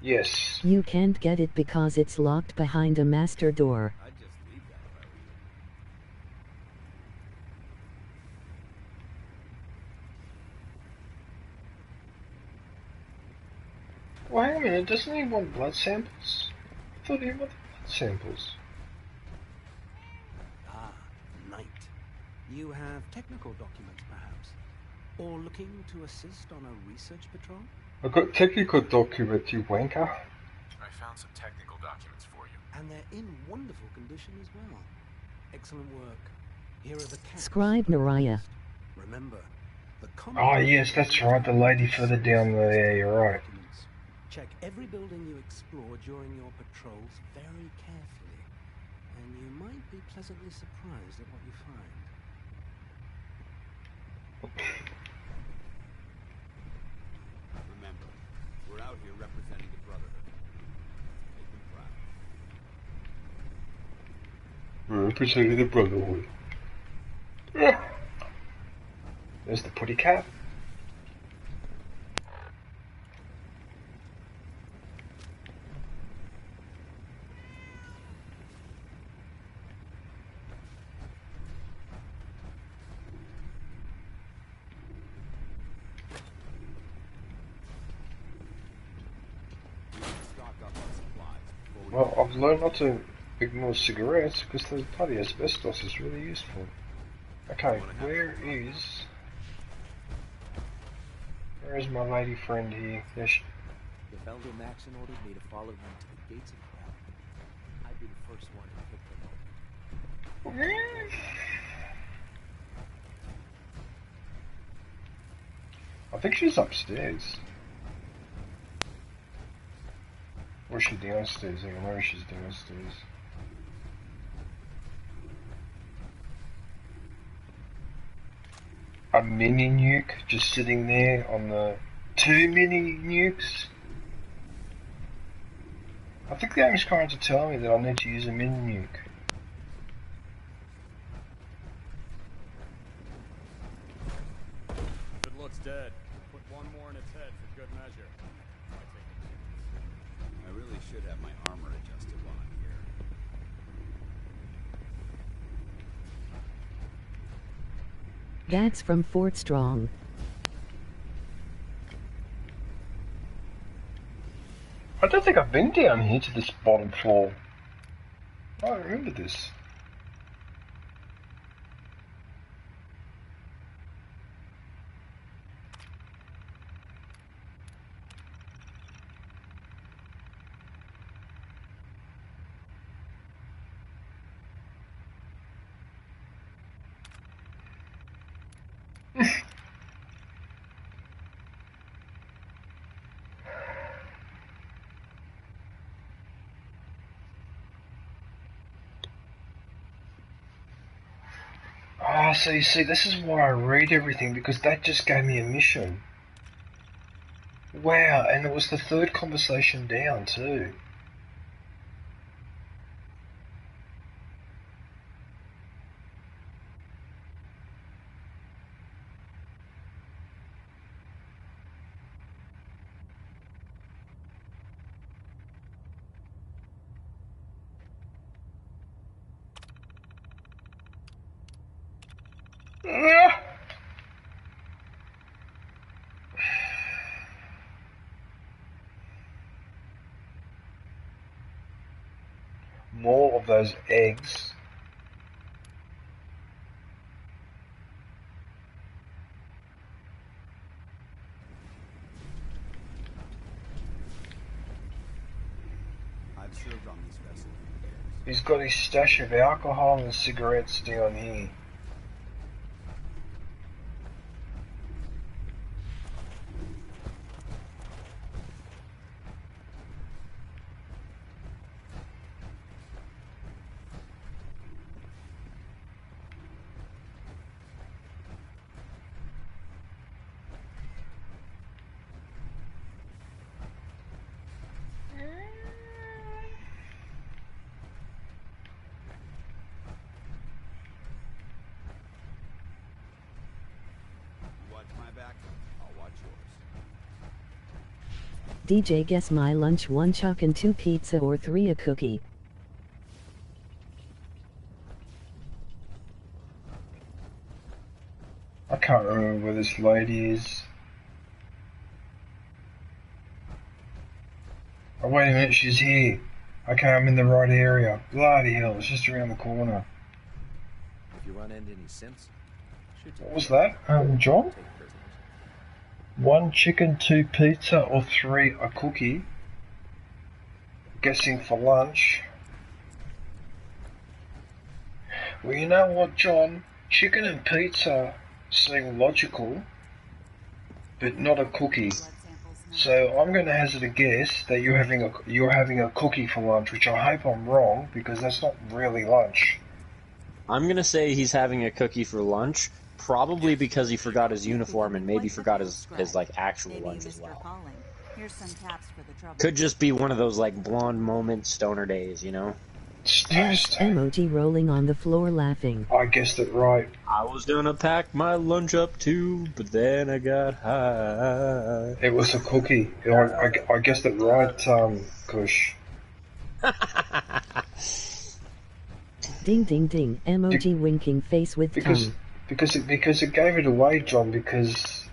[SPEAKER 1] Yes.
[SPEAKER 2] You can't get it because it's locked behind a master door.
[SPEAKER 1] Wait a minute, doesn't he want blood samples? I thought he wanted blood samples.
[SPEAKER 13] Ah, Knight. You have technical documents, perhaps? Or looking to assist on a research patrol?
[SPEAKER 1] I've got technical documents, you wanker.
[SPEAKER 3] I found some technical documents for you.
[SPEAKER 13] And they're in wonderful condition as well. Excellent work. Here are the caps.
[SPEAKER 2] Scribe Naraya.
[SPEAKER 13] Remember, the
[SPEAKER 1] Oh yes, that's right, the lady further down there, you're right.
[SPEAKER 13] Check every building you explore during your patrols very carefully, and you might be pleasantly surprised at what you find.
[SPEAKER 14] Remember, we're out here representing the Brotherhood. Make them proud.
[SPEAKER 1] We're representing the Brotherhood. Yeah. There's the putty cap. Well, I've learned not to ignore cigarettes because the bloody asbestos is really useful. Okay, where is my lady friend here? There she...
[SPEAKER 13] If Elder Maxon ordered me to follow them to the gates of hell, I'd be the first one to pick them up.
[SPEAKER 1] I think she's upstairs. Or is she downstairs? I know she's downstairs. A mini nuke just sitting there on the 2 mini nukes. I think the game's trying to tell me that I need to use a mini nuke.
[SPEAKER 7] If it looks dead, put one more in its head for good measure.
[SPEAKER 14] I really should have my armor adjusted while I'm here.
[SPEAKER 2] That's from Fort Strong.
[SPEAKER 1] I don't think I've been down here to this bottom floor. I don't remember this. Ah, so you see, this is why I read everything, because that just gave me a mission. Wow, and it was the third conversation down too. More of those eggs.
[SPEAKER 14] I've served on these vessels.
[SPEAKER 1] He's got his stash of alcohol and cigarettes down here.
[SPEAKER 2] DJ, guess my lunch: 1 chuck and 2 pizza or 3 a cookie.
[SPEAKER 1] I can't remember where this lady is. Oh, wait a minute, she's here. Okay, I'm in the right area. Bloody hell, it's just around the corner.
[SPEAKER 14] If you run into any simps, shoot
[SPEAKER 1] What was that? John? 1 chicken, 2 pizza, or 3 a cookie. Guessing for lunch. Well, you know what, John? Chicken and pizza seem logical, but not a cookie. So I'm going to hazard a guess that you're having a cookie for lunch, which I hope I'm wrong, because that's not really lunch.
[SPEAKER 11] I'm gonna say he's having a cookie for lunch, probably because he forgot his uniform and maybe forgot his like actual lunch as well.
[SPEAKER 15] Here's some taps for the trouble.
[SPEAKER 11] Could just be one of those like blonde moment stoner days, you know?
[SPEAKER 2] Yes, emoji rolling on the floor laughing.
[SPEAKER 1] I guessed it right.
[SPEAKER 11] I was gonna pack my lunch up too, but then I got high.
[SPEAKER 1] It was a cookie. I guessed it right, Kush.
[SPEAKER 2] Ding ding ding, emoji winking face with tongue.
[SPEAKER 1] Because it gave it away, John, because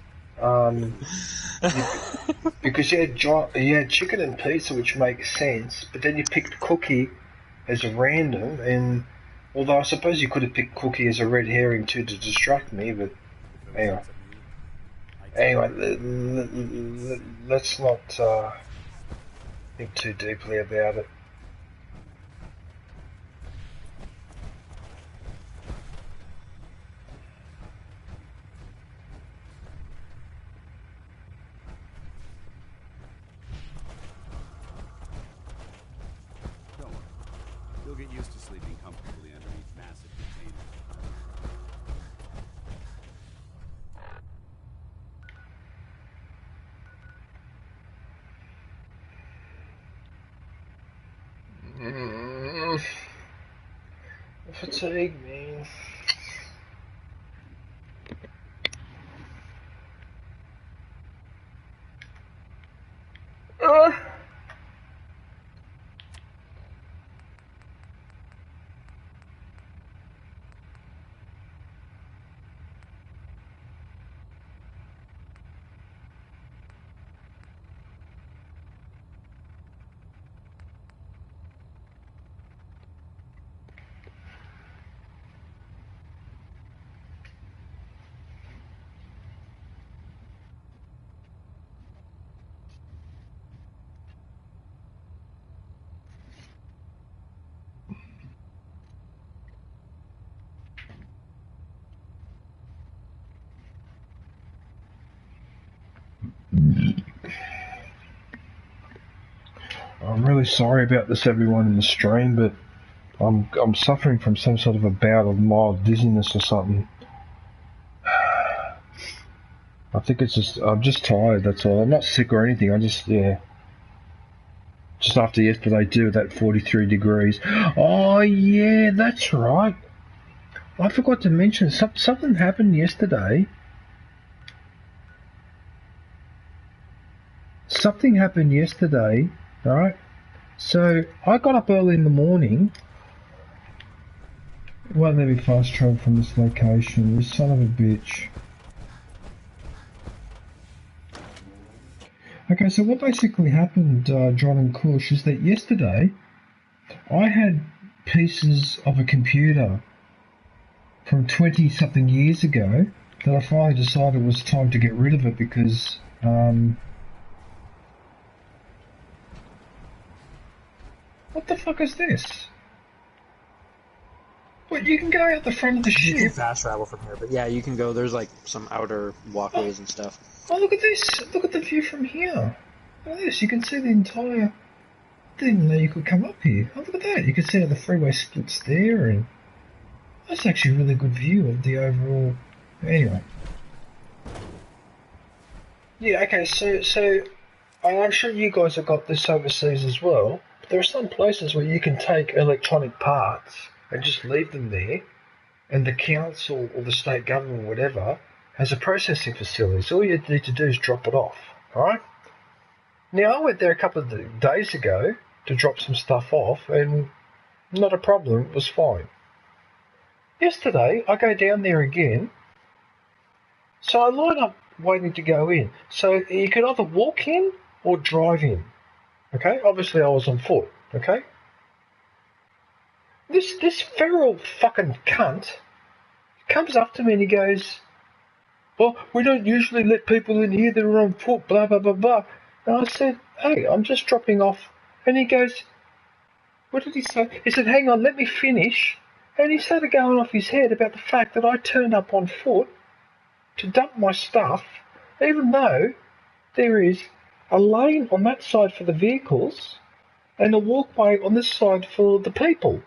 [SPEAKER 1] because you had chicken and pizza, which makes sense, but then you picked cookie as a random, and although I suppose you could have picked cookie as a red herring too to distract me, but anyway, let's not think too deeply about it.
[SPEAKER 14] You'll get used to sleeping comfortably underneath massive containers.
[SPEAKER 1] Fatigue me. I'm really sorry about this, everyone in the stream, but I'm suffering from some sort of a bout of mild dizziness or something. I think I'm just tired, that's all. I'm not sick or anything, just after yesterday too, that 43 degrees. Oh yeah, that's right. I forgot to mention, something happened yesterday. Something happened yesterday, right? So, I got up early in the morning. Won't let me fast travel from this location, you son of a bitch. Okay, so what basically happened, John and Kush, is that yesterday I had pieces of a computer from 20-something years ago that I finally decided it was time to get rid of it because, what the fuck is this? What, you can go out the front of the ship?
[SPEAKER 11] You can fast travel from here, but yeah, you can go. There's like some outer walkways and stuff.
[SPEAKER 1] Oh, look at this! Look at the view from here! Look at this, you can see the entire... Didn't know you could come up here. Oh, look at that! You can see how the freeway splits there, and... That's actually a really good view of the overall... Anyway. Yeah, okay, so I'm sure you guys have got this overseas as well. But there are some places where you can take electronic parts and just leave them there, and the council or the state government or whatever has a processing facility. So all you need to do is drop it off, alright? Now, I went there a couple of days ago to drop some stuff off, and not a problem, it was fine. Yesterday, I go down there again, so I line up waiting to go in. So you could either walk in or drive in. Okay, obviously I was on foot. Okay, this feral fucking cunt comes up to me and he goes, "Well, we don't usually let people in here that are on foot, blah blah blah blah." And I said, "Hey, I'm just dropping off." And he goes, what did he say? He said, "Hang on, let me finish." And he started going off his head about the fact that I turned up on foot to dump my stuff, even though there is a lane on that side for the vehicles and a walkway on this side for the people.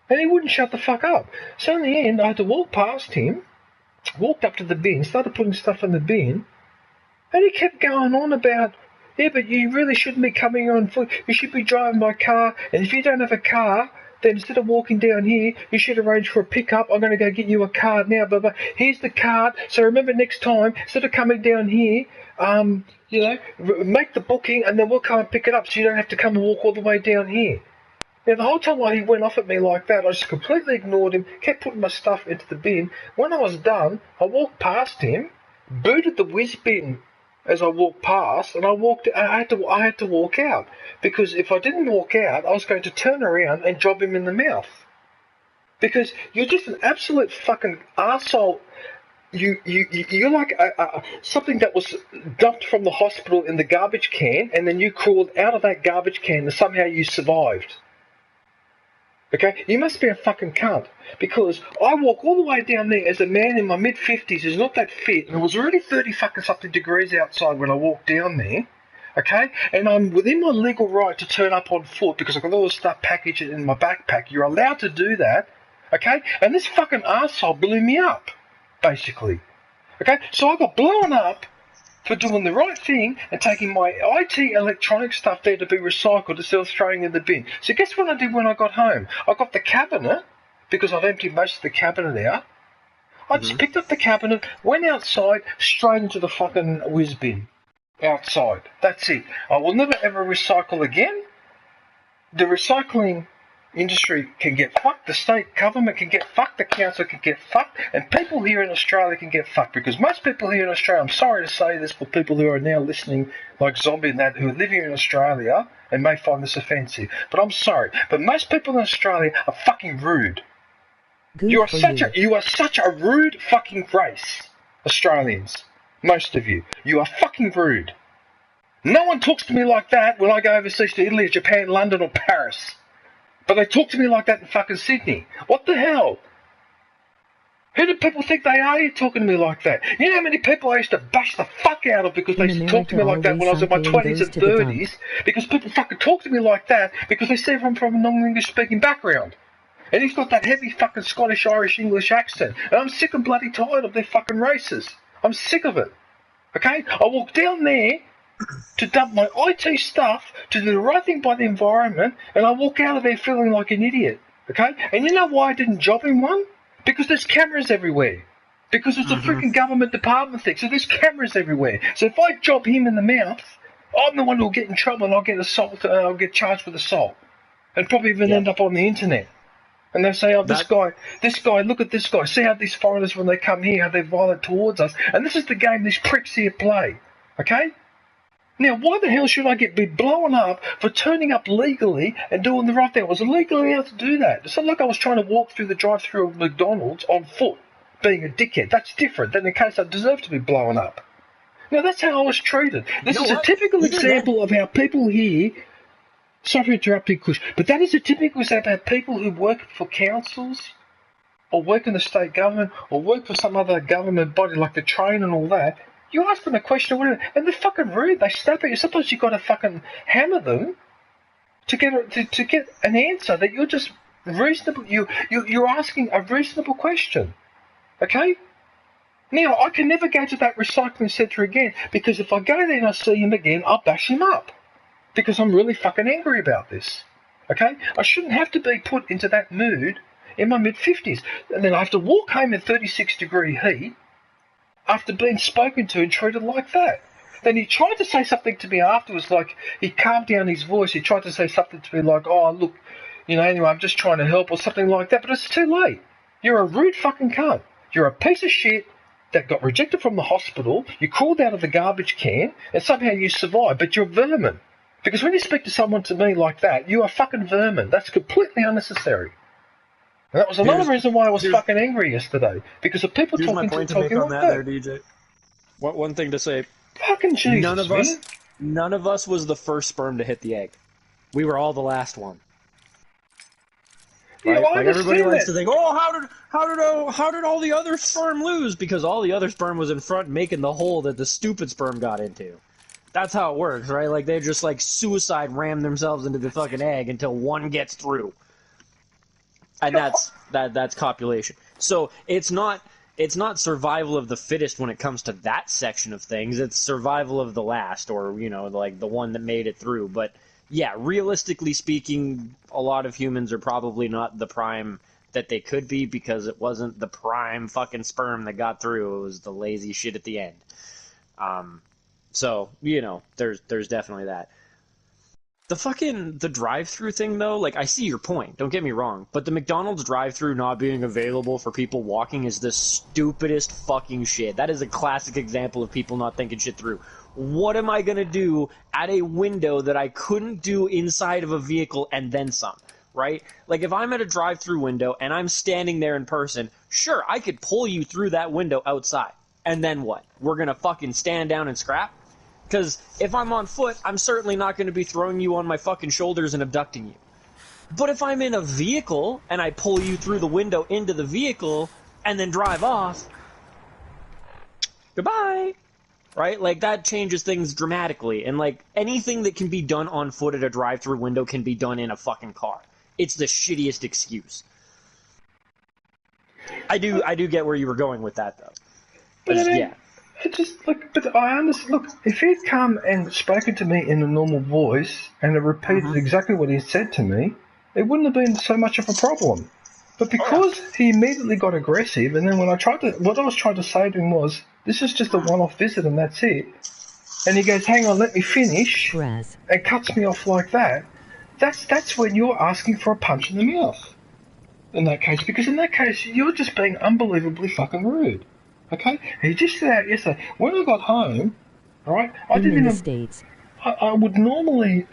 [SPEAKER 1] And he wouldn't shut the fuck up. So in the end, I had to walk past him, walked up to the bin, started putting stuff in the bin, and he kept going on about, "Yeah, but you really shouldn't be coming on foot. You should be driving my car, and if you don't have a car, then instead of walking down here, you should arrange for a pickup. I'm going to go get you a card now, blah, blah. Here's the card, so remember next time, instead of coming down here, make the booking, and then we'll come and pick it up so you don't have to come and walk all the way down here." Now, the whole time while he went off at me like that, I just completely ignored him, kept putting my stuff into the bin. When I was done, I walked past him, booted the whiz bin as I walked past, and I had to walk out, because if I didn't walk out, I was going to turn around and job him in the mouth. Because you're just an absolute fucking arsehole. You're like something that was dumped from the hospital in the garbage can, and then you crawled out of that garbage can and somehow you survived. Okay, you must be a fucking cunt, because I walk all the way down there as a man in my mid-50s who's not that fit, and it was already 30 fucking something degrees outside when I walked down there, okay, and I'm within my legal right to turn up on foot because I've got all the stuff packaged in my backpack. You're allowed to do that, okay, and this fucking arsehole blew me up, basically, okay, so I got blown up for doing the right thing and taking my IT electronic stuff there to be recycled instead of throwing in the bin. So guess what I did when I got home? I got the cabinet, because I've emptied most of the cabinet out. I just picked up the cabinet, went outside, straight into the fucking whiz bin. Outside. That's it. I will never ever recycle again. The recycling industry can get fucked, the state government can get fucked, the council can get fucked, and people here in Australia can get fucked, because most people here in Australia, I'm sorry to say this for people who are now listening like Zombie and that, who live here in Australia and may find this offensive, but I'm sorry, but most people in Australia are fucking rude. You are such a rude fucking race, Australians, most of you. You are fucking rude. No one talks to me like that when I go overseas to Italy, Japan, London or Paris. But they talk to me like that in fucking Sydney. What the hell? Who do people think they are talking to me like that? You know how many people I used to bash the fuck out of because they used to talk to me like that when I was in my 20s and 30s? Because people fucking talk to me like that because they see I'm from a non-English speaking background. And he's got that heavy fucking Scottish, Irish, English accent. And I'm sick and bloody tired of their fucking races. I'm sick of it. Okay? I walk down there to dump my IT stuff, to do the right thing by the environment, and I walk out of there feeling like an idiot, okay? And you know why I didn't job him one? Because there's cameras everywhere. Because it's a freaking government department thing, so there's cameras everywhere. So if I job him in the mouth, I'm the one who'll get in trouble and I'll get I'll get charged with assault. And probably even end up on the internet. And they'll say, oh, this guy, look at this guy. See how these foreigners, when they come here, how they're violent towards us. And this is the game these pricks here play, okay? Now, why the hell should I be blown up for turning up legally and doing the right thing? I was legally allowed to do that. It's not like I was trying to walk through the drive-thru of McDonald's on foot, being a dickhead. That's different than the case I deserve to be blown up. Now, that's how I was treated. This is a typical example of how people here... Sorry for interrupting, Kush, but that is a typical example of how people who work for councils or work in the state government or work for some other government body like the train and all that, you ask them a question or whatever, and they're fucking rude. They snap at you. Sometimes you've got to fucking hammer them to get an answer that you're just reasonable. You're asking a reasonable question, okay? Now I can never go to that recycling centre again because if I go there and I see him again, I'll bash him up because I'm really fucking angry about this. Okay? I shouldn't have to be put into that mood in my mid-50s, and then I have to walk home in 36-degree heat. After being spoken to and treated like that. Then he tried to say something to me afterwards, like, he calmed down his voice. He tried to say something to me like, oh, look, anyway, I'm just trying to help or something like that. But it's too late. You're a rude fucking cunt. You're a piece of shit that got rejected from the hospital. You crawled out of the garbage can and somehow you survived. But you're vermin. Because when you speak to someone to me like that, you are fucking vermin. That's completely unnecessary. And that was another reason why I was fucking angry yesterday. Because of people talking
[SPEAKER 11] my point to make on that there, DJ. One thing to say.
[SPEAKER 1] Fucking Jesus,
[SPEAKER 11] none of us was the first sperm to hit the egg. We were all the last one. Right?
[SPEAKER 1] Yeah,
[SPEAKER 11] like everybody likes to think, oh, how did all the other sperm lose? Because all the other sperm was in front making the hole that the stupid sperm got into. That's how it works, right? Like they just like suicide ram themselves into the fucking egg until one gets through. And that's copulation. So it's not survival of the fittest when it comes to that section of things. It's survival of the last, or like the one that made it through. But yeah, realistically speaking, a lot of humans are probably not the prime that they could be because it wasn't the prime fucking sperm that got through. It was the lazy shit at the end. So there's definitely that. The drive-through thing, though, like, I see your point, don't get me wrong, but the McDonald's drive-through not being available for people walking is the stupidest fucking shit. That is a classic example of people not thinking shit through. What am I gonna do at a window that I couldn't do inside of a vehicle and then some, right? Like, if I'm at a drive-through window and I'm standing there in person, sure, I could pull you through that window outside. And then what? We're gonna fucking stand down and scrap? Because if I'm on foot, I'm certainly not going to be throwing you on my fucking shoulders and abducting you. But if I'm in a vehicle and I pull you through the window into the vehicle and then drive off, goodbye, right? Like, that changes things dramatically. And, like, anything that can be done on foot at a drive-through window can be done in a fucking car. It's the shittiest excuse. I do get where you were going with that, though. Yeah.
[SPEAKER 1] But I understand. Look, if he'd come and spoken to me in a normal voice and had repeated exactly what he said to me, it wouldn't have been so much of a problem. But because he immediately got aggressive, and then what I was trying to say to him was, this is just a one-off visit and that's it. And he goes, hang on, let me finish, and cuts me off like that. That's when you're asking for a punch in the mouth. In that case, because in that case, you're just being unbelievably fucking rude. Okay? And he just said out yesterday, when I got home, alright, I didn't even...
[SPEAKER 2] States.
[SPEAKER 1] I would normally,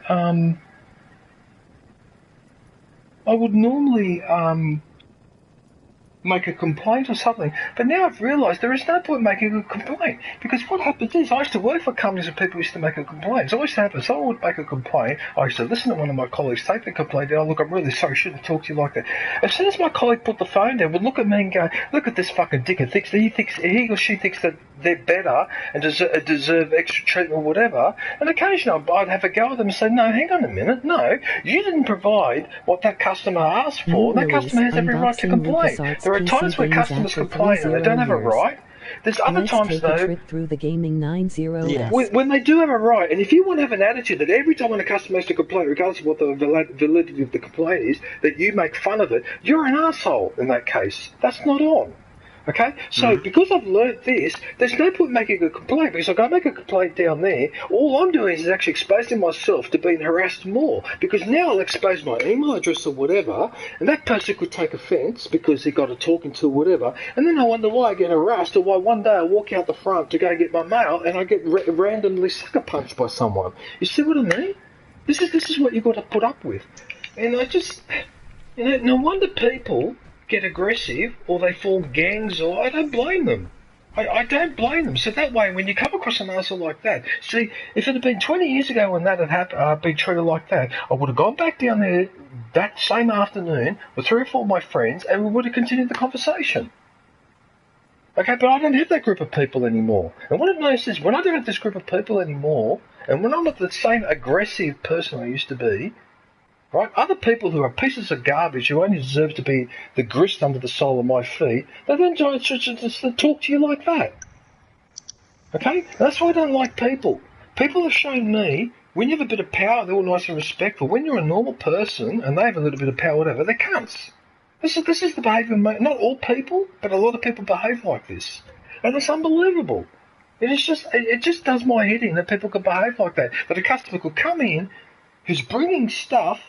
[SPEAKER 1] make a complaint or something, but now I've realised there is no point making a complaint, because what happens is, I used to work for companies and people used to make a complaint. So what used to happen, someone would make a complaint, I used to listen to one of my colleagues take the complaint, oh look, I'm really sorry, I shouldn't talk to you like that. As soon as my colleague put the phone down, would look at me and go, look at this fucking dick, and he or she thinks that they're better and deserve extra treatment or whatever, and occasionally I'd have a go at them and say, no, hang on a minute, no, you didn't provide what that customer asked for, that customer has every right to complain. There are times where customers complain and they don't have a right. There's other times, though,
[SPEAKER 2] through the gaming 90
[SPEAKER 1] when they do have a right, and if you want to have an attitude that every time when a customer has to complain, regardless of what the validity of the complaint is, that you make fun of it, you're an asshole in that case. That's not on. Okay? So, because I've learnt this, there's no point making a complaint, because if I go make a complaint down there, all I'm doing is actually exposing myself to being harassed more, because now I'll expose my email address or whatever, and that person could take offence because he got a talking to or whatever, and then I wonder why I get harassed, or why one day I walk out the front to go get my mail, and I get randomly sucker punched by someone. You see what I mean? This is what you've got to put up with. And I just, no wonder people get aggressive, or they form gangs, or I don't blame them. I don't blame them. So that way, when you come across an arsehole like that, see, if it had been 20 years ago when that had been treated like that, I would have gone back down there that same afternoon with 3 or 4 of my friends, and we would have continued the conversation. Okay, but I don't have that group of people anymore. And what I've noticed is, when I don't have this group of people anymore, and when I'm not the same aggressive person I used to be, right? Other people who are pieces of garbage who only deserve to be the grist under the sole of my feet, they then just talk to you like that. Okay? That's why I don't like people. People have shown me, when you have a bit of power, they're all nice and respectful. When you're a normal person, and they have a little bit of power, whatever, they're cunts. This is the behaviour, not all people, but a lot of people behave like this. And it's unbelievable. It just does my head in that people could behave like that. That a customer could come in who's bringing stuff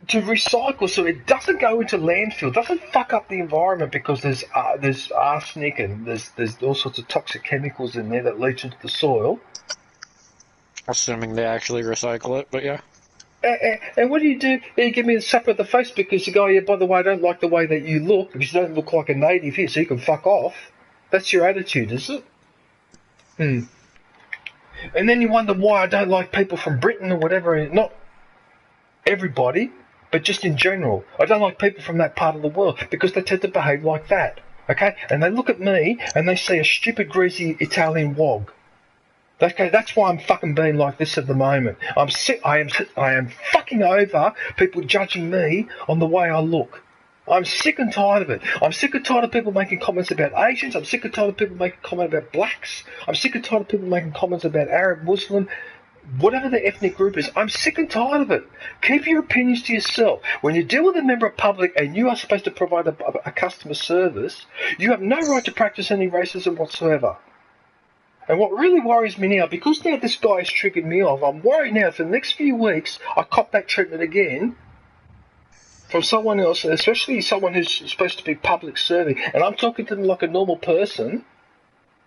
[SPEAKER 1] to recycle so it doesn't go into landfill, doesn't fuck up the environment because there's arsenic and there's all sorts of toxic chemicals in there that leach into the soil.
[SPEAKER 16] Assuming they actually recycle it, but yeah.
[SPEAKER 1] And what do? You give me a slap of the face because you go, yeah, by the way, I don't like the way that you look because you don't look like a native here, so you can fuck off. That's your attitude, is it? And then you wonder why I don't like people from Britain or whatever. Not everybody, but just in general. I don't like people from that part of the world because they tend to behave like that, okay? And they look at me and they see a stupid, greasy Italian wog. Okay, that's why I'm fucking being like this at the moment. I'm sick. I am fucking over people judging me on the way I look. I'm sick and tired of it. I'm sick and tired of people making comments about Asians. I'm sick and tired of people making comments about blacks. I'm sick and tired of people making comments about Arab, Muslim, whatever the ethnic group is. I'm sick and tired of it. Keep your opinions to yourself. When you deal with a member of public and you are supposed to provide a customer service, you have no right to practice any racism whatsoever. And what really worries me now, because now this guy has triggered me off, I'm worried now for the next few weeks I cop that treatment again from someone else, especially someone who's supposed to be public serving, and I'm talking to them like a normal person,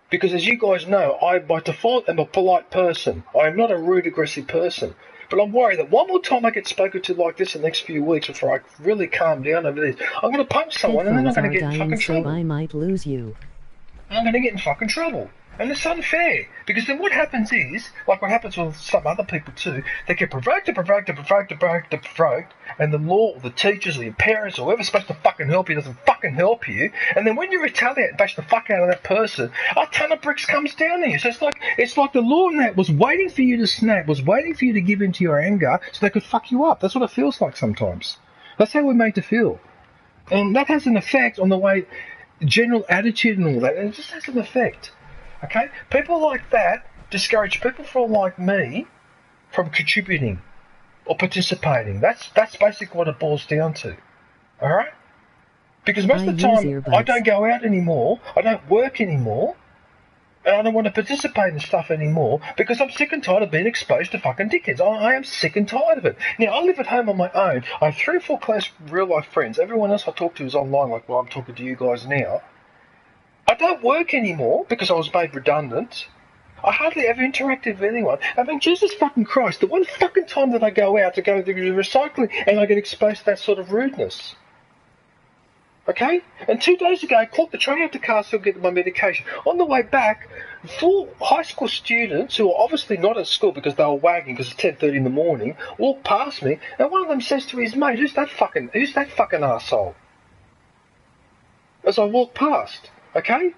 [SPEAKER 1] because as you guys know, I by default am a polite person. I am not a rude, aggressive person. But I'm worried that one more time I get spoken to like this in the next few weeks before I really calm down over this, I'm going to punch someone and then I'm going to get in fucking trouble.
[SPEAKER 2] I might lose you.
[SPEAKER 1] I'm going to get in fucking trouble. And it's unfair, because then what happens is, like what happens with some other people too, they get provoked, and the law, or the teachers, or your parents, or whoever's supposed to fucking help you doesn't fucking help you, and then when you retaliate and bash the fuck out of that person, a ton of bricks comes down on you. So it's like the law in that was waiting for you to snap, was waiting for you to give in to your anger, so they could fuck you up. That's what it feels like sometimes. That's how we're made to feel. And that has an effect on the way, general attitude and all that, and it just has an effect. Okay? People like that discourage people from like me from contributing or participating. That's basically what it boils down to. Alright? Because most of the time I don't go out anymore, I don't work anymore, and I don't want to participate in stuff anymore because I'm sick and tired of being exposed to fucking dickheads. I am sick and tired of it. Now, I live at home on my own. I have 3 or 4 close real-life friends. Everyone else I talk to is online, like I'm talking to you guys now. I don't work anymore because I was made redundant. I hardly ever interacted with anyone. I mean, Jesus fucking Christ, the one fucking time that I go out to go to the recycling and I get exposed to that sort of rudeness. Okay? And 2 days ago, I caught the train out to Castle to get my medication. On the way back, 4 high school students who are obviously not at school because they were wagging because it's 10:30 in the morning, walked past me, and one of them says to his mate, who's that fucking arsehole? As I walked past. Okay?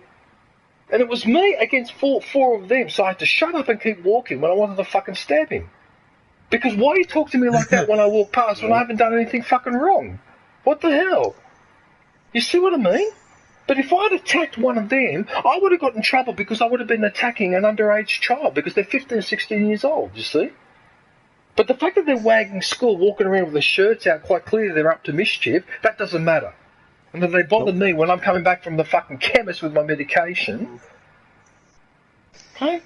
[SPEAKER 1] And it was me against four of them, so I had to shut up and keep walking when I wanted to fucking stab him. Because why you talk to me like that when I walk past when I haven't done anything fucking wrong? What the hell? You see what I mean? But if I had attacked one of them, I would have got in trouble because I would have been attacking an underage child because they're 15 or 16 years old, you see? But the fact that they're wagging school, walking around with their shirts out, quite clearly they're up to mischief, that doesn't matter. And then they bother me when I'm coming back from the fucking chemist with my medication. Okay?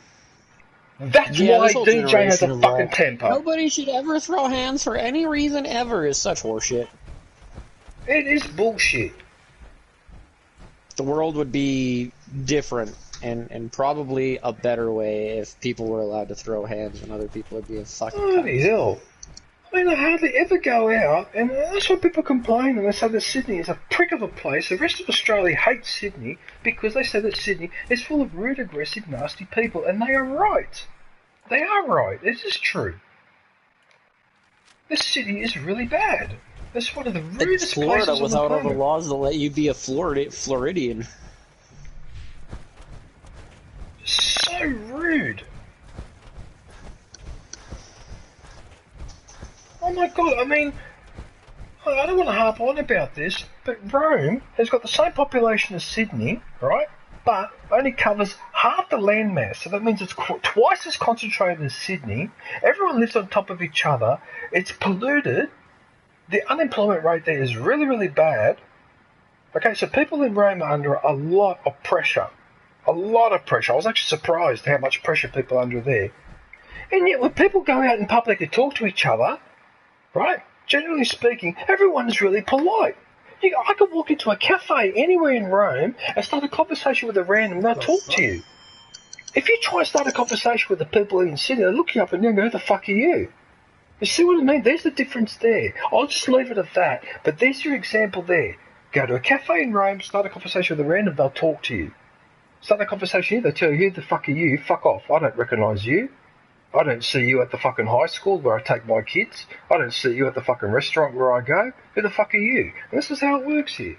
[SPEAKER 1] That's why DJ has a fucking temper.
[SPEAKER 16] Nobody should ever throw hands for any reason ever is such horseshit.
[SPEAKER 1] It is bullshit.
[SPEAKER 16] The world would be different and probably a better way if people were allowed to throw hands when other people would be a fucking
[SPEAKER 1] bloody hell. I mean, I hardly ever go out, and that's why people complain, and they say that Sydney is a prick of a place. The rest of Australia hates Sydney because they say that Sydney is full of rude, aggressive, nasty people, and they are right. They are right. This is true. This city is really bad. It's one of the rudest places on the planet.
[SPEAKER 16] Florida without all the laws that let you be a Floridian.
[SPEAKER 1] So rude. Oh my god, I mean, I don't want to harp on about this, but Rome has got the same population as Sydney, right? But only covers half the landmass, so that means it's twice as concentrated as Sydney. Everyone lives on top of each other. It's polluted. The unemployment rate there is really, really bad. Okay, so people in Rome are under a lot of pressure. A lot of pressure. I was actually surprised how much pressure people are under there. And yet when people go out in public and talk to each other, right, generally speaking, everyone's really polite. I could walk into a cafe anywhere in Rome and start a conversation with a random and they'll talk to you. If you try and start a conversation with the people in the city, they'll look you up and down and go, who the fuck are you? You see what I mean? There's the difference there. I'll just leave it at that. But there's your example there. Go to a cafe in Rome, start a conversation with a random, they'll talk to you. Start a conversation here, they'll tell you, who the fuck are you? Fuck off. I don't recognise you. I don't see you at the fucking high school where I take my kids. I don't see you at the fucking restaurant where I go. Who the fuck are you? And this is how it works here.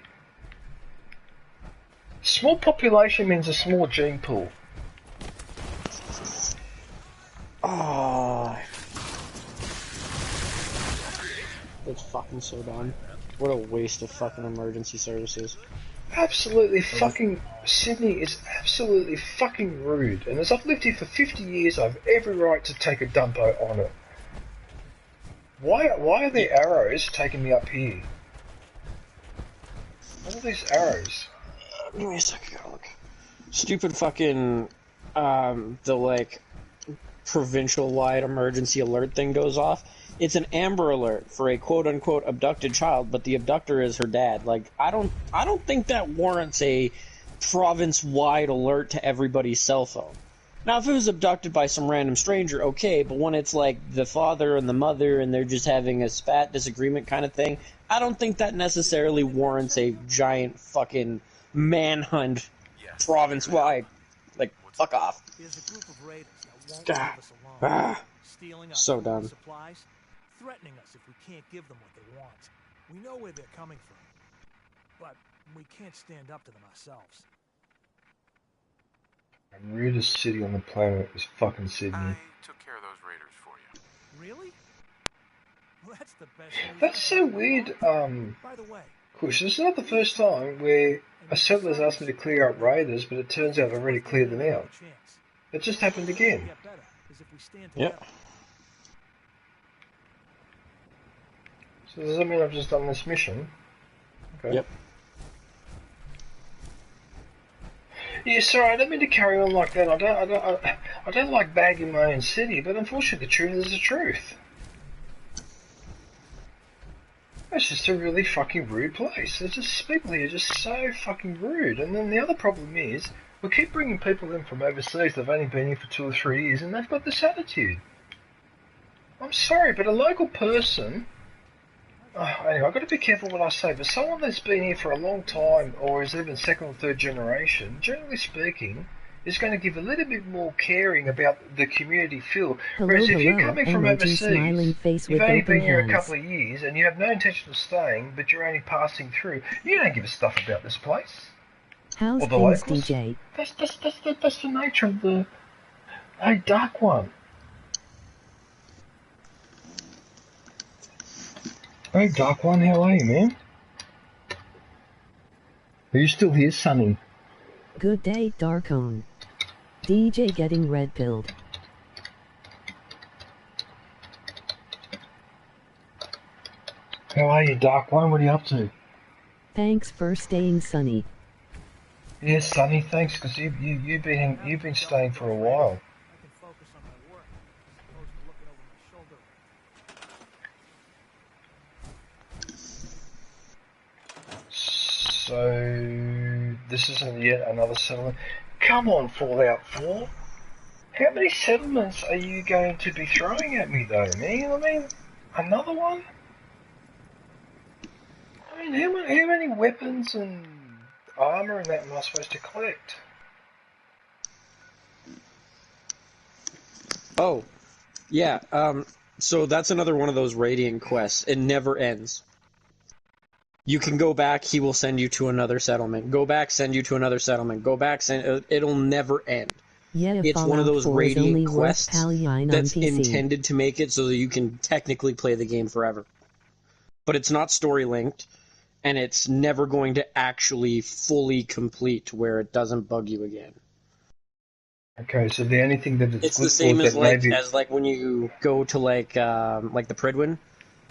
[SPEAKER 1] Small population means a small gene pool.
[SPEAKER 16] Oh. It's fucking so done. What a waste of fucking emergency services.
[SPEAKER 1] Absolutely fucking... Sydney is absolutely fucking rude. And as I've lived here for 50 years, I have every right to take a dumpo on it. Why are there arrows taking me up here? What are these arrows?
[SPEAKER 16] Give me a second, gotta look. Stupid fucking... the, like, provincial-wide emergency alert thing goes off. It's an Amber Alert for a quote-unquote abducted child, but the abductor is her dad. Like, I don't think that warrants a province-wide alert to everybody's cell phone. Now, if it was abducted by some random stranger, okay, but when it's like the father and the mother and they're just having a spat disagreement kind of thing, I don't think that necessarily warrants a giant fucking manhunt province-wide. Like, fuck off. So done.
[SPEAKER 10] Threatening us if we can't give them what they want. We know where they're coming from, but we can't stand up to them ourselves.
[SPEAKER 1] The rudest city on the planet is fucking Sydney.
[SPEAKER 14] I took care of those raiders for you.
[SPEAKER 10] Really? Well, that's the best news.
[SPEAKER 1] That's so weird,
[SPEAKER 10] By the way,
[SPEAKER 1] Kush, this is not the first time where a settler's asked me to clear up raiders, but it turns out I've already cleared them out. It just happened again.
[SPEAKER 16] Yep.
[SPEAKER 1] So does that mean I've just done this mission? Okay.
[SPEAKER 16] Yep.
[SPEAKER 1] Yeah, sorry, I don't mean to carry on like that. I don't like bagging my own city, but unfortunately the truth is the truth. It's just a really fucking rude place. There's just people here just so fucking rude. And then the other problem is, we keep bringing people in from overseas that've only been here for 2 or 3 years, and they've got this attitude. I'm sorry, but a local person... anyway, I've got to be careful what I say, but someone that's been here for a long time, or is even second or third generation, generally speaking, is going to give a little bit more caring about the community feel. Whereas if you're coming from overseas, you've only been here a couple of years, and you have no intention of staying, but you're only passing through, you don't give a stuff about this place.
[SPEAKER 2] How's
[SPEAKER 1] or the
[SPEAKER 2] things,
[SPEAKER 1] locals.
[SPEAKER 2] DJ?
[SPEAKER 1] That's the nature of the... Hey, Dark One. Hey, Dark One, how are you, man? Are you still here, Sonny?
[SPEAKER 2] Good day, Darkone. DJ getting red-pilled.
[SPEAKER 1] How are you, Dark One? What are you up to?
[SPEAKER 2] Thanks for staying, Sonny.
[SPEAKER 1] Yes, Sonny, thanks, because you've been staying for a while. So, this isn't yet another settlement. Come on, Fallout 4. How many settlements are you going to be throwing at me, though, man? I mean, another one? I mean, how many weapons and armor and that am I supposed to collect?
[SPEAKER 16] Oh, yeah, so that's another one of those raiding quests. It never ends. You can go back, he will send you to another settlement. Go back, send you to another settlement. Go back, it'll never end.
[SPEAKER 2] Yeah,
[SPEAKER 16] it's one of those raiding quests that's intended to make it so that you can technically play the game forever. But it's not story linked, and it's never going to actually fully complete to where it doesn't bug you again.
[SPEAKER 1] Okay, so the only thing that
[SPEAKER 16] it's the same as like when you go to like the Pridwin.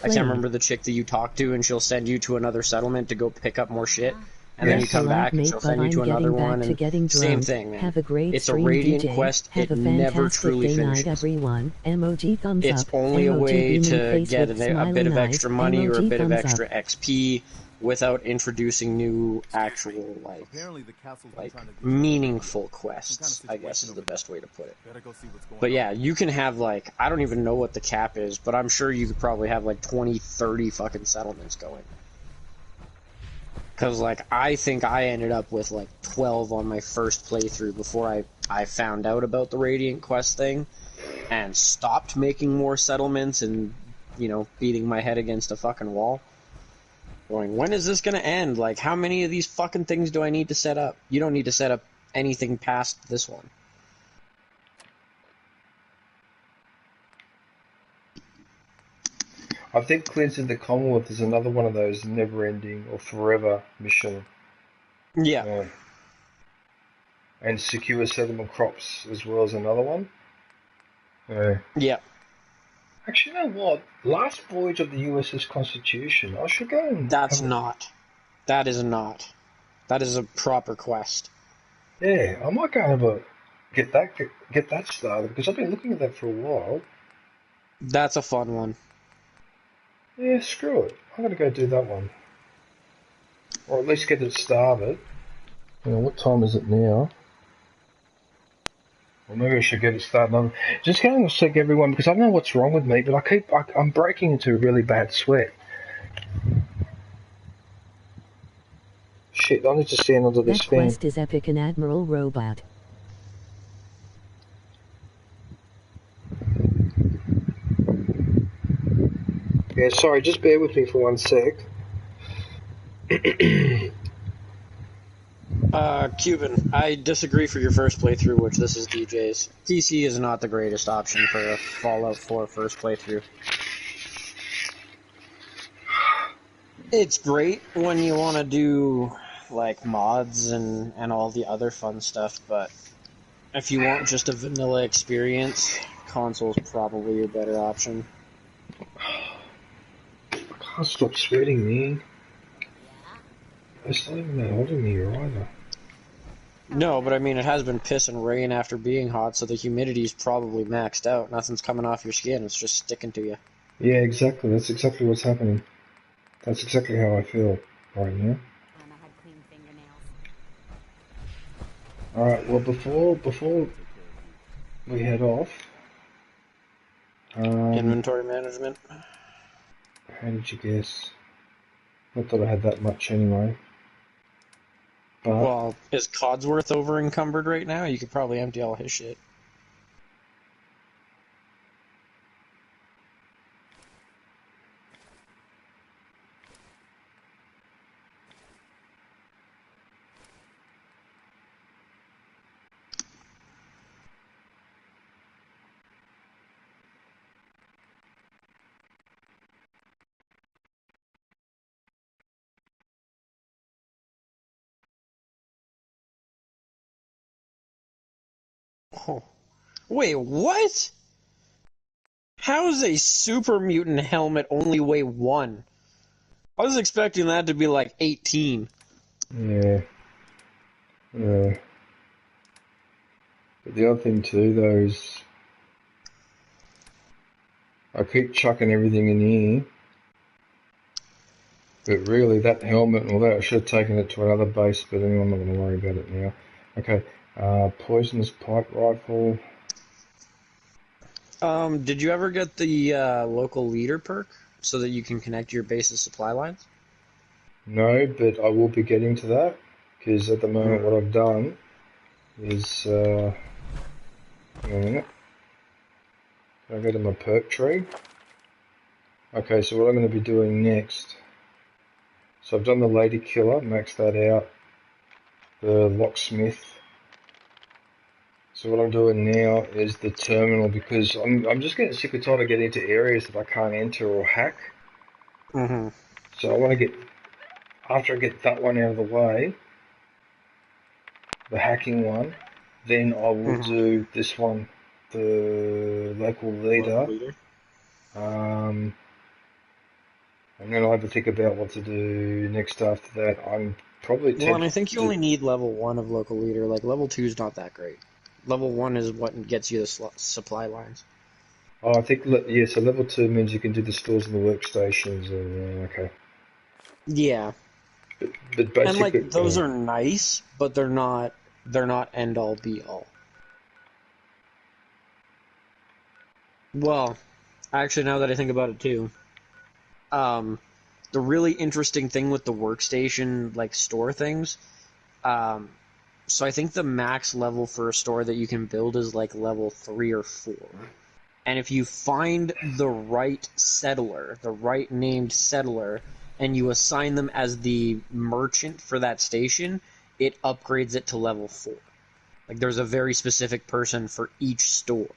[SPEAKER 16] I can't remember the chick that you talk to, and she'll send you to another settlement to go pick up more shit. and then you
[SPEAKER 2] Yes,
[SPEAKER 16] come
[SPEAKER 2] alive,
[SPEAKER 16] back and
[SPEAKER 2] mate,
[SPEAKER 16] she'll
[SPEAKER 2] but
[SPEAKER 16] send you to
[SPEAKER 2] I'm
[SPEAKER 16] another
[SPEAKER 2] getting
[SPEAKER 16] one,
[SPEAKER 2] back to
[SPEAKER 16] and
[SPEAKER 2] getting
[SPEAKER 16] same
[SPEAKER 2] drunk.
[SPEAKER 16] thing, man.
[SPEAKER 2] Have a great
[SPEAKER 16] It's a
[SPEAKER 2] stream,
[SPEAKER 16] Radiant
[SPEAKER 2] DJ.
[SPEAKER 16] quest.
[SPEAKER 2] Have
[SPEAKER 16] It
[SPEAKER 2] a
[SPEAKER 16] never
[SPEAKER 2] fantastic
[SPEAKER 16] truly
[SPEAKER 2] day night,
[SPEAKER 16] finishes.
[SPEAKER 2] everyone. Emoji thumbs
[SPEAKER 16] It's
[SPEAKER 2] up.
[SPEAKER 16] only a
[SPEAKER 2] Emoji
[SPEAKER 16] way
[SPEAKER 2] beaming
[SPEAKER 16] to
[SPEAKER 2] face
[SPEAKER 16] get
[SPEAKER 2] with
[SPEAKER 16] a bit
[SPEAKER 2] smiling
[SPEAKER 16] of
[SPEAKER 2] eyes.
[SPEAKER 16] extra money or a
[SPEAKER 2] Emoji
[SPEAKER 16] bit of
[SPEAKER 2] thumbs
[SPEAKER 16] extra
[SPEAKER 2] up.
[SPEAKER 16] XP without introducing new actual,
[SPEAKER 7] Apparently the castle's been trying to get
[SPEAKER 16] meaningful quests, I guess is the best way to put it.
[SPEAKER 7] Better go see what's going
[SPEAKER 16] But
[SPEAKER 7] on.
[SPEAKER 16] yeah, you can have, like, I don't even know what the cap is, but I'm sure you could probably have, like, 20, 30 fucking settlements going. Because, like, I think I ended up with, like, 12 on my first playthrough before I found out about the Radiant Quest thing and stopped making more settlements and, you know, beating my head against a fucking wall. Going, when is this going to end? Like, how many of these fucking things do I need to set up? You don't need to set up anything past this one.
[SPEAKER 1] I think Cleansing the Commonwealth is another one of those never-ending or forever mission.
[SPEAKER 16] Yeah.
[SPEAKER 1] And Secure Settlement Crops as well as another one.
[SPEAKER 16] Yeah.
[SPEAKER 1] Actually, you know what? Last voyage of the USS Constitution. I should go and...
[SPEAKER 16] That's not. That is not. That is a proper quest.
[SPEAKER 1] Yeah, I might go and have a... Get that started, because I've been looking at that for a while.
[SPEAKER 16] That's a fun one.
[SPEAKER 1] Yeah, screw it. I'm going to go do that one. Or at least get it started. You know, what time is it now? Or maybe I should get it started. Just going to check everyone, because I don't know what's wrong with me, but I'm breaking into a really bad sweat. Shit, I need to stand under this
[SPEAKER 2] That
[SPEAKER 1] fan.
[SPEAKER 2] quest is epic and Admiral Robot.
[SPEAKER 1] Yeah, sorry, just bear with me for 1 sec.
[SPEAKER 16] Cuban, I disagree for your first playthrough, which this is DJ's. PC is not the greatest option for a Fallout 4 first playthrough. It's great when you want to do, like, mods and all the other fun stuff, but if you want just a vanilla experience, console's probably your better option.
[SPEAKER 1] I can't stop sweating, man. It's not even that hot in here either.
[SPEAKER 16] No, but I mean, it has been piss and rain after being hot, so the humidity's probably maxed out. Nothing's coming off your skin, it's just sticking to you.
[SPEAKER 1] Yeah, exactly. That's exactly what's happening. That's exactly how I feel right now. Alright, well, before we head off...
[SPEAKER 16] inventory management.
[SPEAKER 1] How did you guess? Not that I had that much anyway. But,
[SPEAKER 16] well, is Codsworth over encumbered right now? You could probably empty all his shit. Oh. Wait, what? How is a super mutant helmet only weigh 1? I was expecting that to be like 18.
[SPEAKER 1] yeah. But the other thing too, though, is... I keep chucking everything in here. But really, that helmet, although I should have taken it to another base, but anyway, I'm not going to worry about it now. Okay, poisonous pipe rifle.
[SPEAKER 16] Did you ever get the local leader perk so that you can connect your base's supply lines?
[SPEAKER 1] No, but I will be getting to that, because at the moment what I've done is, hang on a minute. Can I go to my perk tree? Okay, so what I'm going to be doing next, so I've done the lady killer, maxed that out, the locksmith. So what I'm doing now is the terminal, because I'm just getting sick and tired of getting into areas that I can't enter or hack.
[SPEAKER 16] Mm-hmm.
[SPEAKER 1] So I want to get, after I get that one out of the way, the hacking one, then I will do this one, the local leader. And then I'll have to think about what to do next after that. I'm Probably
[SPEAKER 16] Well, and I
[SPEAKER 1] takes
[SPEAKER 16] think you
[SPEAKER 1] the...
[SPEAKER 16] only need level 1 of local leader. Like, level 2 is not that great. Level 1 is what gets you the supply lines.
[SPEAKER 1] Oh, I think, yeah, so level 2 means you can do the stores and the workstations and, okay.
[SPEAKER 16] Yeah.
[SPEAKER 1] But basically...
[SPEAKER 16] And, like, those are nice, but they're not end-all, be-all. Well, actually, now that I think about it, too, the really interesting thing with the workstation, like, store things, so I think the max level for a store that you can build is, like, level 3 or 4. And if you find the right settler, the right named settler, and you assign them as the merchant for that station, it upgrades it to level 4. Like, there's a very specific person for each store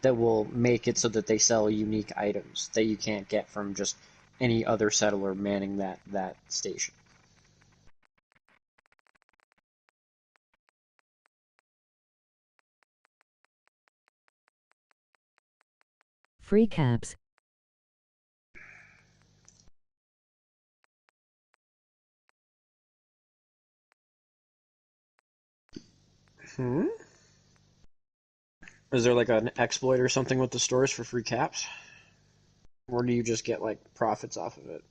[SPEAKER 16] that will make it so that they sell unique items that you can't get from just any other settler manning that station.
[SPEAKER 2] Free caps.
[SPEAKER 16] Is there like an exploit or something with the stores for free caps? Or do you just get like profits off of it?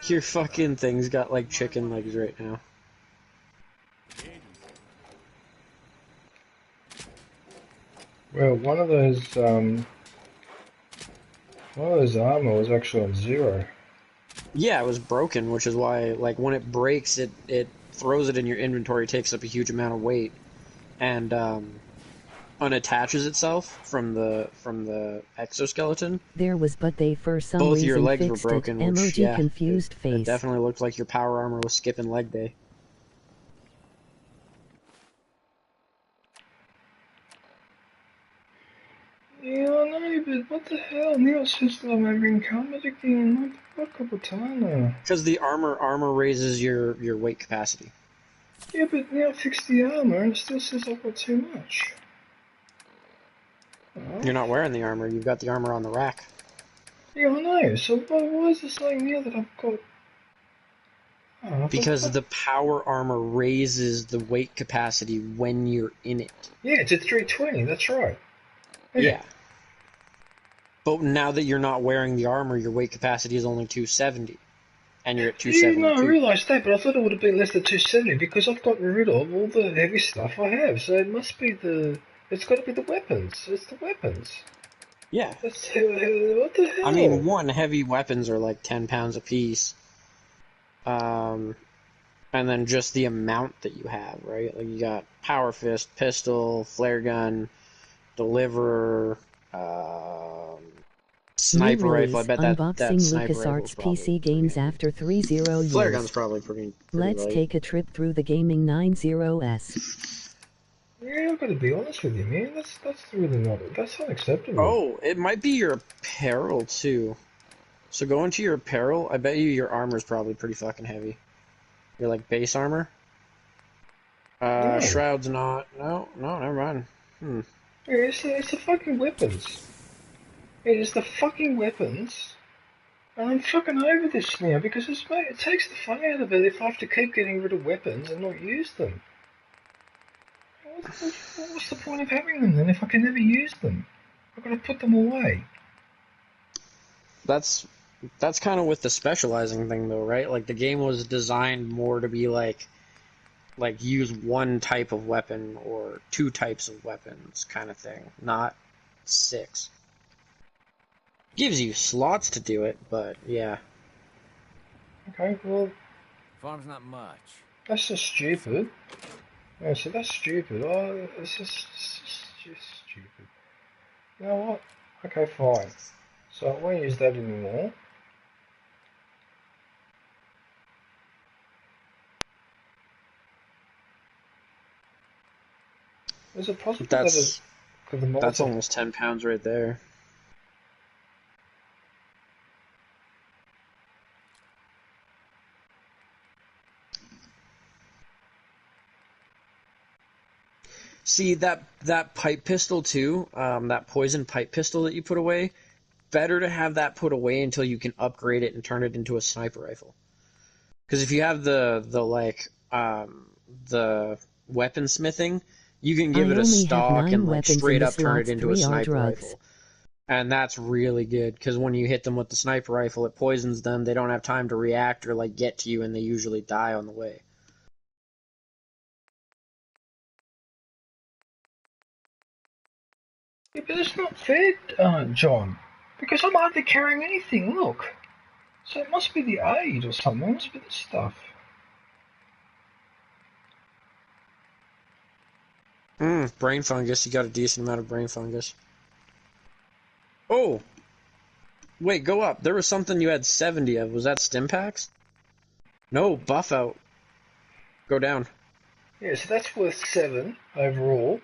[SPEAKER 16] Your fucking thing's got like chicken legs right now.
[SPEAKER 1] Well, one of those armor was actually on 0.
[SPEAKER 16] Yeah, it was broken, which is why, like, when it breaks, it throws it in your inventory, takes up a huge amount of weight, and unattaches itself from the exoskeleton.
[SPEAKER 2] There was, but they for some
[SPEAKER 16] Both
[SPEAKER 2] reason
[SPEAKER 16] your legs were
[SPEAKER 2] fixed
[SPEAKER 16] broken,
[SPEAKER 2] it.
[SPEAKER 16] which,
[SPEAKER 2] Emoji
[SPEAKER 16] yeah,
[SPEAKER 2] confused face.
[SPEAKER 16] it definitely looked like your power armor was skipping leg day.
[SPEAKER 1] Yeah, I know, but what the hell? Neil says that I'm having combat again. What a couple of times now.
[SPEAKER 16] Because the armor raises your weight capacity.
[SPEAKER 1] Yeah, but Neil fixed the armor and it still says I've got too much. Oh.
[SPEAKER 16] You're not wearing the armor, you've got the armor on the rack.
[SPEAKER 1] Yeah, I know, so why is it saying now that I've got... Oh,
[SPEAKER 16] because the power armor raises the weight capacity when you're in it.
[SPEAKER 1] Yeah, it's at 320, that's right.
[SPEAKER 16] Yeah. But now that you're not wearing the armor, your weight capacity is only 270. And you're at 272.
[SPEAKER 1] Yeah, no, I realised that, but I thought it would have been less than 270 because I've gotten rid of all the heavy stuff I have. So it must be it's got to be the weapons. It's the weapons.
[SPEAKER 16] Yeah.
[SPEAKER 1] What the hell?
[SPEAKER 16] I mean, heavy weapons are like 10 pounds a piece. And then just the amount that you have, right? Like you got power fist, pistol, flare gun, deliverer, sniper rifle. I bet that sniper
[SPEAKER 2] LucasArts
[SPEAKER 16] probably
[SPEAKER 2] PC games after 30 years.
[SPEAKER 16] Flare gun's probably pretty
[SPEAKER 2] Let's
[SPEAKER 16] light.
[SPEAKER 2] take a trip through the gaming 90s.
[SPEAKER 1] Yeah, I've got to be honest with you, man. That's really not... That's unacceptable.
[SPEAKER 16] Oh, it might be your apparel, too. So go into your apparel. I bet you your armor's probably pretty fucking heavy. Your, like, base armor?
[SPEAKER 1] No.
[SPEAKER 16] Shroud's not... No, never mind.
[SPEAKER 1] Yeah, it's the fucking weapons. It is the fucking weapons. And I'm fucking over this now because it takes the fun out of it if I have to keep getting rid of weapons and not use them. What's the point of having them then if I can never use them? I've got to put them away.
[SPEAKER 16] That's kind of with the specializing thing though, right? Like the game was designed more to be like use one type of weapon or two types of weapons kind of thing, not 6. Gives you slots to do it, but yeah.
[SPEAKER 1] Okay, well...
[SPEAKER 14] Farm's not much.
[SPEAKER 1] That's just stupid. Yeah, so that's stupid. Oh, it's just stupid. You know what? Okay, fine. So I won't use that anymore. Is it possible
[SPEAKER 16] That's
[SPEAKER 1] that the
[SPEAKER 16] almost 10 pounds right there. See, that pipe pistol too, that poison pipe pistol that you put away, better to have that put away until you can upgrade it and turn it into a sniper rifle. Because if you have the weaponsmithing, you can give it a stock and like straight up turn it into a sniper rifle. And that's really good, because when you hit them with the sniper rifle, it poisons them, they don't have time to react or like get to you, and they usually die on the way.
[SPEAKER 1] Yeah, but it's not fair, John, because I'm hardly carrying anything, look. So it must be the aid or something, it must be the stuff.
[SPEAKER 16] Brain fungus, you got a decent amount of brain fungus. Oh! Wait, go up. There was something you had 70 of. Was that stim packs? No, buff out. Go down.
[SPEAKER 1] Yeah, so that's worth 7 overall.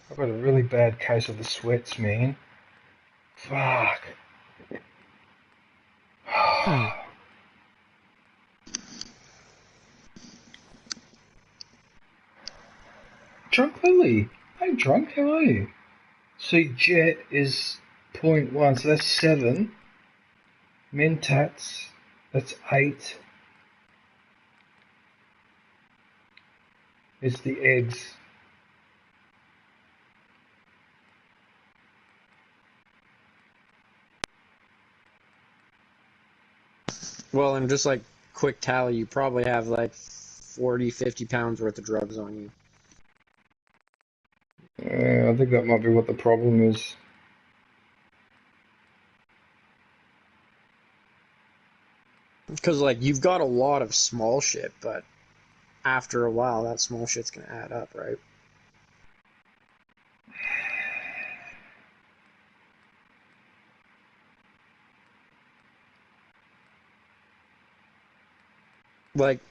[SPEAKER 1] I've got a really bad case of the sweats, man. Fuck. Drunk Lily. Hey, drunk, how are you? See, Jet is 0.1, so that's 7. Mentats, that's 8. It's the eggs.
[SPEAKER 16] Well, and just like quick tally, you probably have like 40, 50 pounds worth of drugs on you.
[SPEAKER 1] I think that might be what the problem is.
[SPEAKER 16] Because, like, you've got a lot of small shit, but after a while, that small shit's gonna add up, right? Like,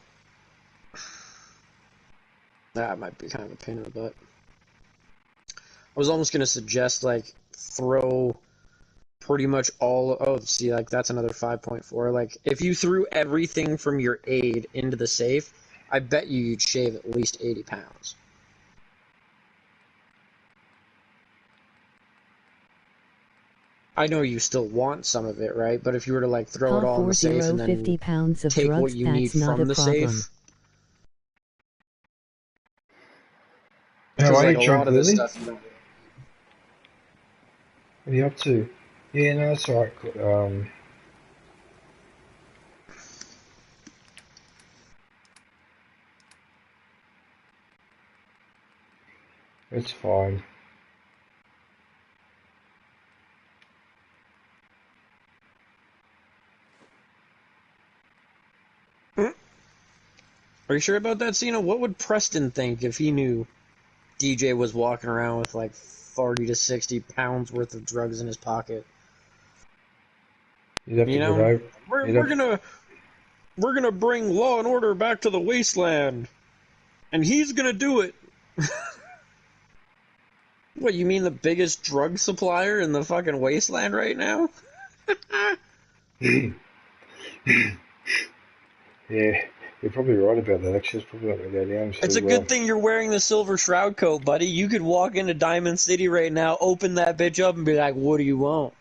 [SPEAKER 16] that might be kind of a pain in the butt. I was almost gonna suggest, like, throw pretty much all... Oh, see, like, that's another 5.4. Like, if you threw everything from your aid into the safe, I bet you'd shave at least 80 pounds. I know you still want some of it, right? But if you were to, like, throw it all in the safe and then
[SPEAKER 2] 50 pounds of
[SPEAKER 16] take
[SPEAKER 2] drugs,
[SPEAKER 16] what you need from the safe...
[SPEAKER 1] How are
[SPEAKER 16] like,
[SPEAKER 1] you,
[SPEAKER 16] a
[SPEAKER 1] Drunk
[SPEAKER 16] lot of this
[SPEAKER 1] Lily?
[SPEAKER 16] stuff you don't...
[SPEAKER 1] What are you up to? Yeah, no, that's alright. It's fine.
[SPEAKER 16] Are you sure about that, Cena? What would Preston think if he knew DJ was walking around with like 40 to 60 pounds worth of drugs in his pocket?
[SPEAKER 1] You'd have to get over.
[SPEAKER 16] We're gonna bring law and order back to the wasteland, and he's gonna do it. What, you mean the biggest drug supplier in the fucking wasteland right now?
[SPEAKER 1] Yeah, you're probably right about that. Actually, it's probably not going to go down so
[SPEAKER 16] It's a good thing you're wearing the silver shroud coat, buddy. You could walk into Diamond City right now, open that bitch up, and be like, "What do you want?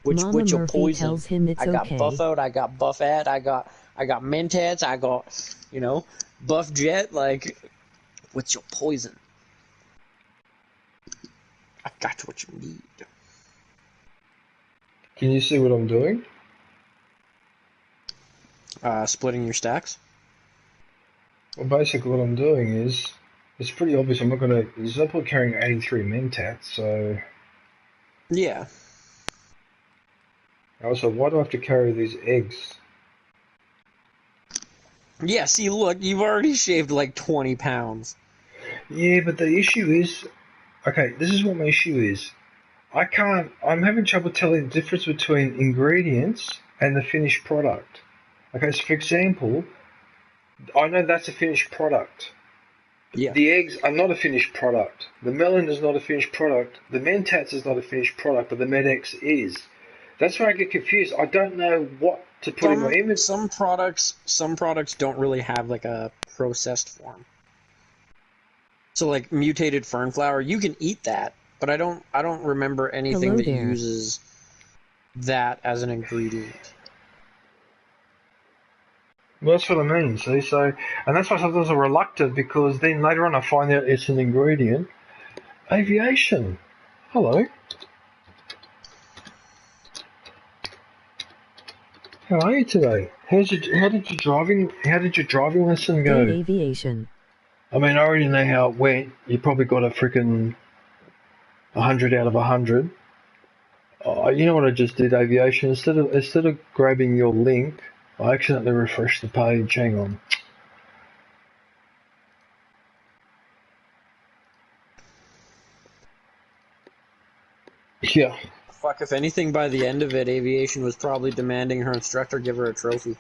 [SPEAKER 16] Which your poison?"
[SPEAKER 2] Tells him it's
[SPEAKER 16] I got
[SPEAKER 2] okay.
[SPEAKER 16] buff out. I got buff at. I got mentats. I got, buff jet. Like, what's your poison? I got what you need.
[SPEAKER 1] Can you see what I'm doing?
[SPEAKER 16] Splitting your stacks.
[SPEAKER 1] Well, basically what I'm doing is, it's pretty obvious I'm not going to, there's no point carrying 83 mentats, so...
[SPEAKER 16] Yeah.
[SPEAKER 1] Also, why do I have to carry these eggs?
[SPEAKER 16] Yeah, see, look, you've already shaved like 20 pounds.
[SPEAKER 1] Yeah, but the issue is, okay, this is what my issue is. I'm having trouble telling the difference between ingredients and the finished product. Okay, so for example, I know that's a finished product.
[SPEAKER 16] Yeah.
[SPEAKER 1] The eggs are not a finished product. The melon is not a finished product. The mentats is not a finished product, but the Med-X is. That's where I get confused. I don't know what to put in my image.
[SPEAKER 16] Some products don't really have like a processed form. So like mutated fernflower, you can eat that, but I don't remember anything that uses that as an ingredient.
[SPEAKER 1] Well, that's what I mean, see, so, and that's why sometimes I'm reluctant, because then later on I find out it's an ingredient. Aviation. Hello. How are you today? How did your driving lesson go?
[SPEAKER 2] Good aviation.
[SPEAKER 1] I mean, I already know how it went. You probably got a freaking 100 out of 100. You know what I just did, aviation? Instead of grabbing your link, I accidentally refreshed the page. Hang on. Yeah.
[SPEAKER 16] Fuck, if anything, by the end of it, aviation was probably demanding her instructor give her a trophy.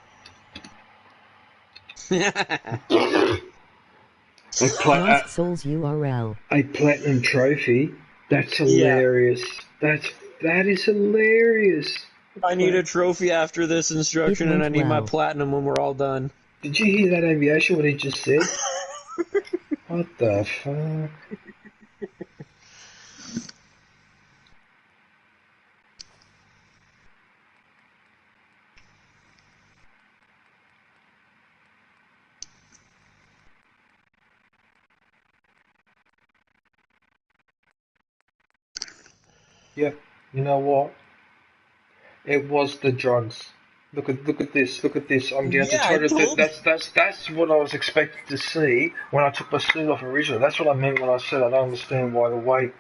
[SPEAKER 2] Lost Souls URL.
[SPEAKER 1] A platinum trophy? That's hilarious. Yeah. That is hilarious.
[SPEAKER 16] I need a trophy after this instruction, and I need my platinum when we're all done.
[SPEAKER 1] Did you hear that, aviation, what he just said? What the fuck? Yeah, you know what? It was the drugs. Look at this. Look at this. I'm down to total. That's what I was expecting to see when I took my suit off originally. That's what I meant when I said I don't understand why the weight.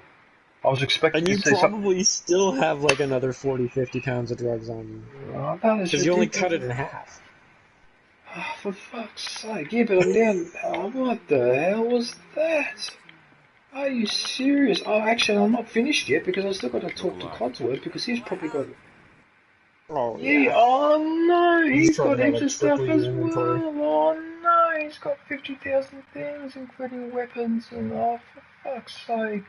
[SPEAKER 1] I was expecting to see something.
[SPEAKER 16] And you probably still have like another 40-50 pounds of drugs on you.
[SPEAKER 1] Oh, that is
[SPEAKER 16] because you only cut it in half.
[SPEAKER 1] Oh, for fuck's sake! Yeah, but I'm down. Oh, what the hell was that? Are you serious? Oh, actually, I'm not finished yet because I still got to talk to Codsworth because he's probably got.
[SPEAKER 16] Oh
[SPEAKER 1] yeah. Oh no, he's got extra stuff as well. Oh no, he's got 50,000 things, including weapons and for fuck's sake.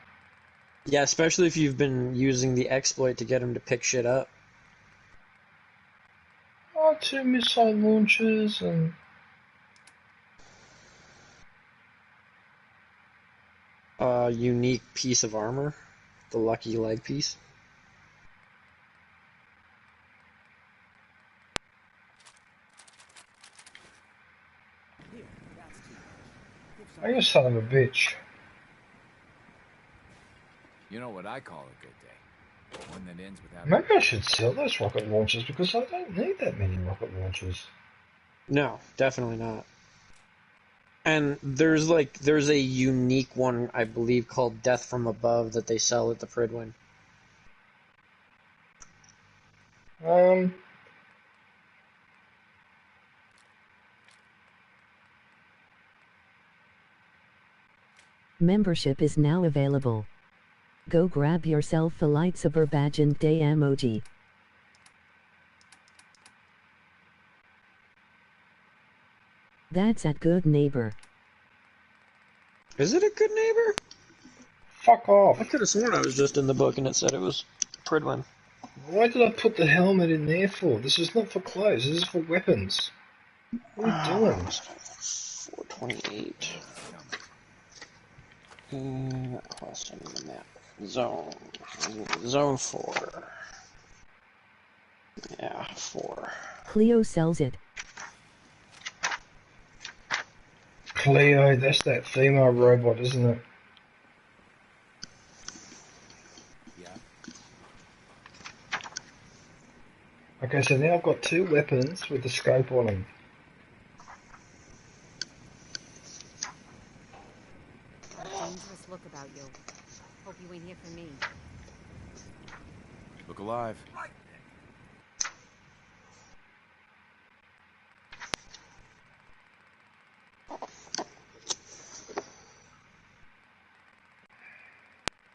[SPEAKER 16] Yeah, especially if you've been using the exploit to get him to pick shit up.
[SPEAKER 1] Oh, 2 missile launchers and.
[SPEAKER 16] Unique piece of armor, the lucky leg piece.
[SPEAKER 1] Oh, you son of a bitch.
[SPEAKER 14] You know what I call a good day? One that ends without.
[SPEAKER 1] Maybe I should sell those rocket launchers because I don't need that many rocket launchers.
[SPEAKER 16] No, definitely not. And there's a unique one, I believe, called Death from Above that they sell at the Pridwin.
[SPEAKER 2] Membership is now available. Go grab yourself a lightsaber badge and day emoji. That's a good neighbor.
[SPEAKER 16] Is it a good neighbor?
[SPEAKER 1] Fuck off.
[SPEAKER 16] I could have sworn I was just in the book and it said it was Pridwin.
[SPEAKER 1] Why did I put the helmet in there for? This is not for clothes, this is for weapons. What are you doing?
[SPEAKER 16] 428. Question in the map. Zone 4. Yeah, 4.
[SPEAKER 2] Cleo sells it.
[SPEAKER 1] Cleo, that's that female robot, isn't it?
[SPEAKER 14] Yeah.
[SPEAKER 1] Okay, so now I've got 2 weapons with the scope on them.
[SPEAKER 6] Dangerous look about you. Hope you ain't here for me.
[SPEAKER 14] Look alive.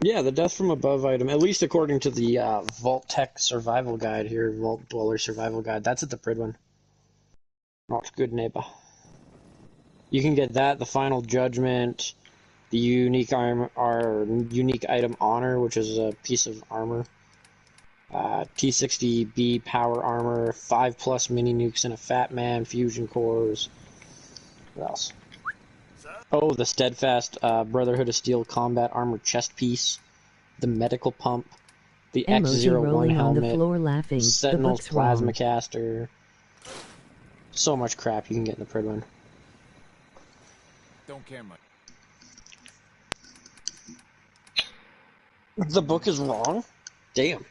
[SPEAKER 16] Yeah, the Death from Above item, at least according to the Vault Tech Survival Guide here, Vault Dweller Survival Guide, that's at the Pridwin. Not good neighbor. You can get that, the Final Judgment, the unique unique item Honor, which is a piece of armor. T-60B power armor, 5+ mini nukes and a Fat Man, fusion cores. What else? Oh, the Steadfast Brotherhood of Steel combat armor chest piece, the medical pump, the X-01
[SPEAKER 2] rolling
[SPEAKER 16] helmet,
[SPEAKER 2] on the floor laughing.
[SPEAKER 16] Sentinel's
[SPEAKER 2] The book's
[SPEAKER 16] plasma
[SPEAKER 2] wrong.
[SPEAKER 16] caster. So much crap you can get in the Pridwin.
[SPEAKER 14] Don't care much.
[SPEAKER 16] The book is wrong? Damn.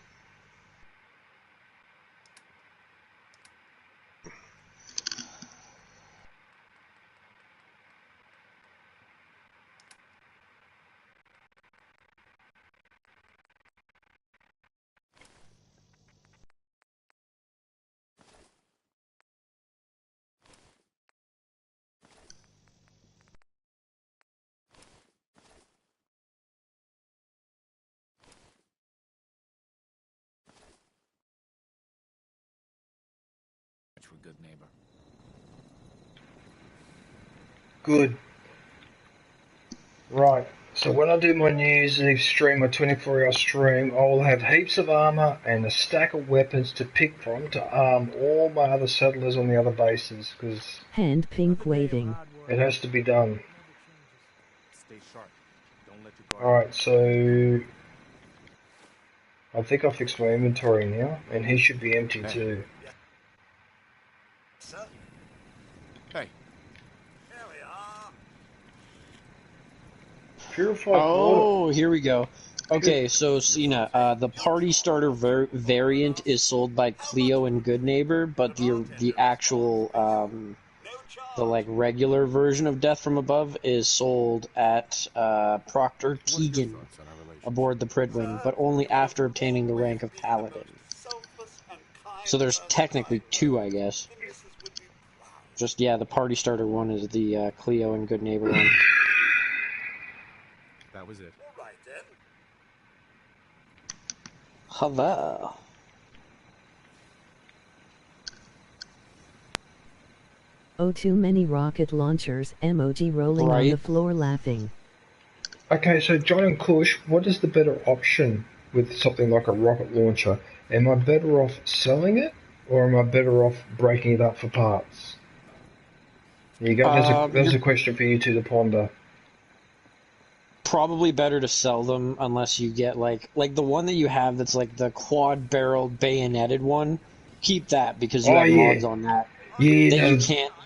[SPEAKER 14] We're good neighbor.
[SPEAKER 1] Good. Right. So when I do my New Year's Eve stream, my 24-hour stream, I will have heaps of armor and a stack of weapons to pick from to arm all my other settlers on the other bases, because
[SPEAKER 2] Hand pink waving.
[SPEAKER 1] it has to be done.
[SPEAKER 7] Stay sharp. Don't let your guard.
[SPEAKER 1] Alright, so I think I fixed my inventory now, and he should be empty too.
[SPEAKER 7] Hey.
[SPEAKER 10] Here we are.
[SPEAKER 1] Purified
[SPEAKER 16] Oh,
[SPEAKER 1] water.
[SPEAKER 16] here we go. Okay, so Cena, the party starter variant is sold by Clio and Good Neighbor, but the actual the like regular version of Death from Above is sold at Proctor Teagan aboard the Pridwin, but only after obtaining the rank of Paladin. So there's technically two, I guess. Just yeah, the party starter one is the Clio and Good Neighbor one.
[SPEAKER 7] That was it.
[SPEAKER 10] All right then.
[SPEAKER 16] Hello.
[SPEAKER 2] Oh, too many rocket launchers. Emoji rolling on the floor laughing.
[SPEAKER 1] Okay, so John and Kush, what is the better option with something like a rocket launcher? Am I better off selling it, or am I better off breaking it up for parts? There you go. There's a question for you two to ponder.
[SPEAKER 16] Probably better to sell them unless you get like the one that you have that's like the quad-barreled bayoneted one. Keep that because you have mods on that.
[SPEAKER 1] Yeah,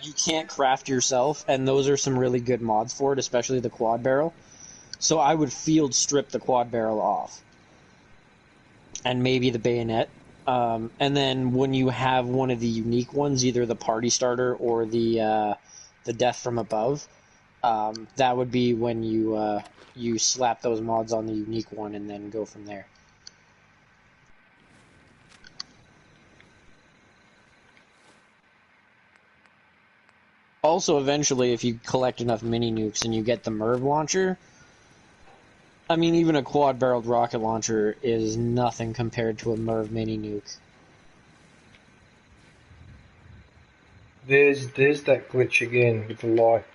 [SPEAKER 16] You can't craft yourself, and those are some really good mods for it, especially the quad barrel. So I would field strip the quad barrel off, and maybe the bayonet. And then when you have one of the unique ones, either the party starter or the Death from Above, that would be when you slap those mods on the unique one and then go from there. Also, eventually, if you collect enough mini nukes and you get the MIRV launcher, I mean, even a quad-barreled rocket launcher is nothing compared to a MIRV mini nuke.
[SPEAKER 1] There's that glitch again with the light.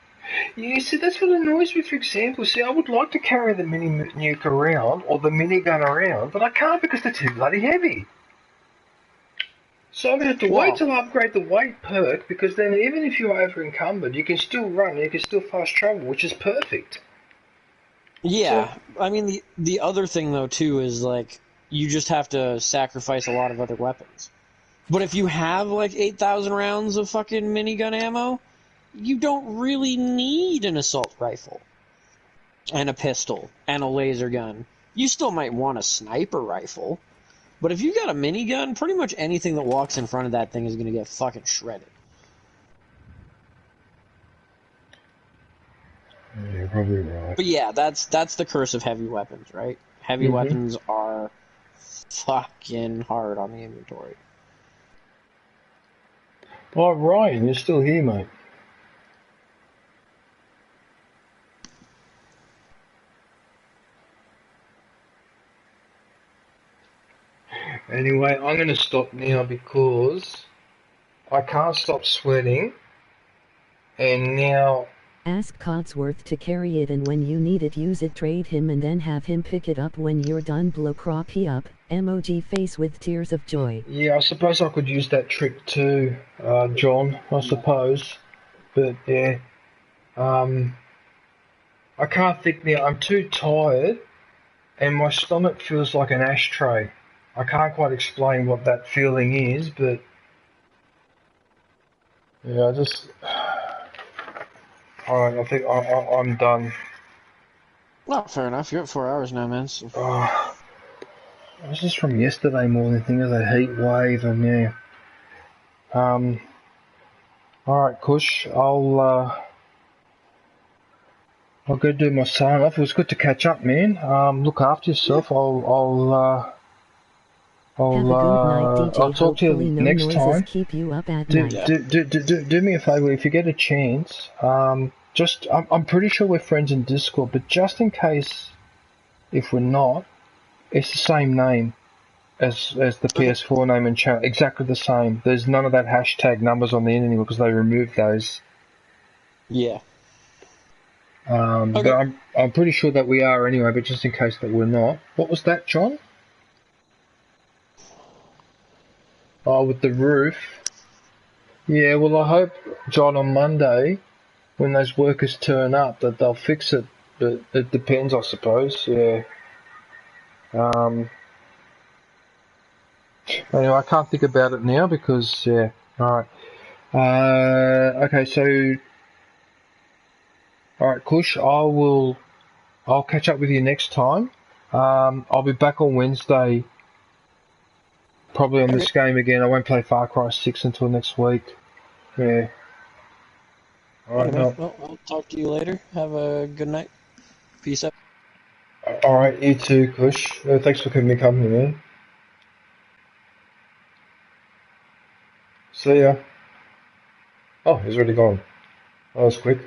[SPEAKER 1] Yeah, see, that's what annoys me, for example. See, I would like to carry the mini nuke around, or the minigun around, but I can't because they're too bloody heavy. So I'm going to have to wait till I upgrade the weight perk, because then even if you're over encumbered, you can still run, you can still fast travel, which is perfect.
[SPEAKER 16] Yeah, so, I mean, the other thing, though, too, is, like, you just have to sacrifice a lot of other weapons. But if you have, like, 8,000 rounds of fucking minigun ammo, you don't really need an assault rifle, and a pistol, and a laser gun. You still might want a sniper rifle. But if you got a minigun, pretty much anything that walks in front of that thing is going to get fucking shredded.
[SPEAKER 1] Yeah, you're probably right.
[SPEAKER 16] But yeah, that's the curse of heavy weapons, right? Heavy weapons are fucking hard on the inventory.
[SPEAKER 1] Oh, Ryan, you're still here, mate. Anyway, I'm going to stop now because I can't stop sweating, and now...
[SPEAKER 2] Ask Cotsworth to carry it, and when you need it, use it, trade him, and then have him pick it up when you're done. Blow crappy up. Emoji face with tears of joy.
[SPEAKER 1] Yeah, I suppose I could use that trick too, John, I suppose. But yeah, I can't think now. I'm too tired and my stomach feels like an ashtray. I can't quite explain what that feeling is, but yeah, I just... Alright, I think I'm done.
[SPEAKER 16] Well, fair enough. You're at 4 hours now, man. So.
[SPEAKER 1] This is from yesterday more than anything, of the heat wave and yeah. Alright, Kush, I'll go do my sign off. It was good to catch up, man. Look after yourself. I'll talk to you next time.
[SPEAKER 2] Keep you up at
[SPEAKER 1] do me a favor if you get a chance. I'm pretty sure we're friends in Discord, but just in case, if we're not, it's the same name as the PS4 name and channel, exactly the same. There's none of that hashtag numbers on the end anymore because they removed those.
[SPEAKER 16] Yeah.
[SPEAKER 1] But I'm pretty sure that we are anyway, but just in case that we're not. What was that, John? Oh, with the roof. Yeah, well I hope, John, on Monday, when those workers turn up, that they'll fix it. But it depends, I suppose, yeah. Anyway, I can't think about it now because, yeah, alright. Okay, so... Alright, Kush, I'll catch up with you next time. I'll be back on Wednesday, probably on this game again. I won't play Far Cry 6 until next week. Yeah. Alright,
[SPEAKER 16] well, I'll talk to you later. Have a good night. Peace out.
[SPEAKER 1] Alright, you too, Kush. Thanks for keeping me company, man. See ya. Oh, he's already gone. That was quick.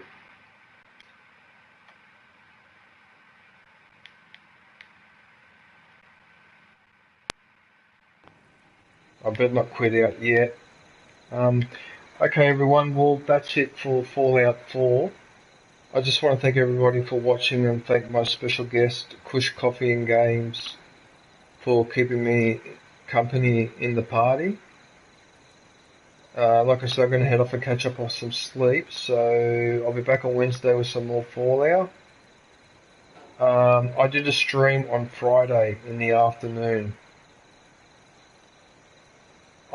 [SPEAKER 1] I better not quit out yet. Okay, everyone. Well, that's it for Fallout 4. I just want to thank everybody for watching and thank my special guest, Kush Coffee and Games, for keeping me company in the party. Like I said, I'm going to head off and catch up on some sleep, so I'll be back on Wednesday with some more Fallout. I did a stream on Friday in the afternoon.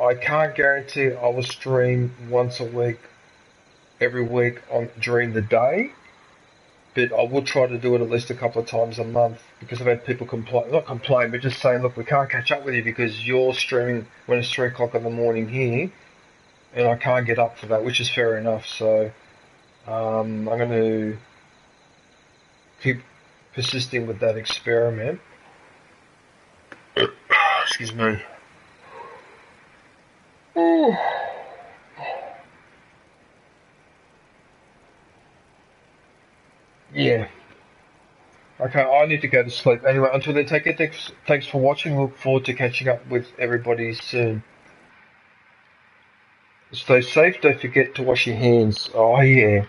[SPEAKER 1] I can't guarantee I will stream once a week, every week during the day, but I will try to do it at least a couple of times a month because I've had people not complain, but just saying, look, we can't catch up with you because you're streaming when it's 3 o'clock in the morning here, and I can't get up for that, which is fair enough. So I'm going to keep persisting with that experiment. Excuse me. Yeah. Okay, I need to go to sleep. Anyway, until then, take it. Thanks for watching. Look forward to catching up with everybody soon. Stay safe. Don't forget to wash your hands. Oh, yeah.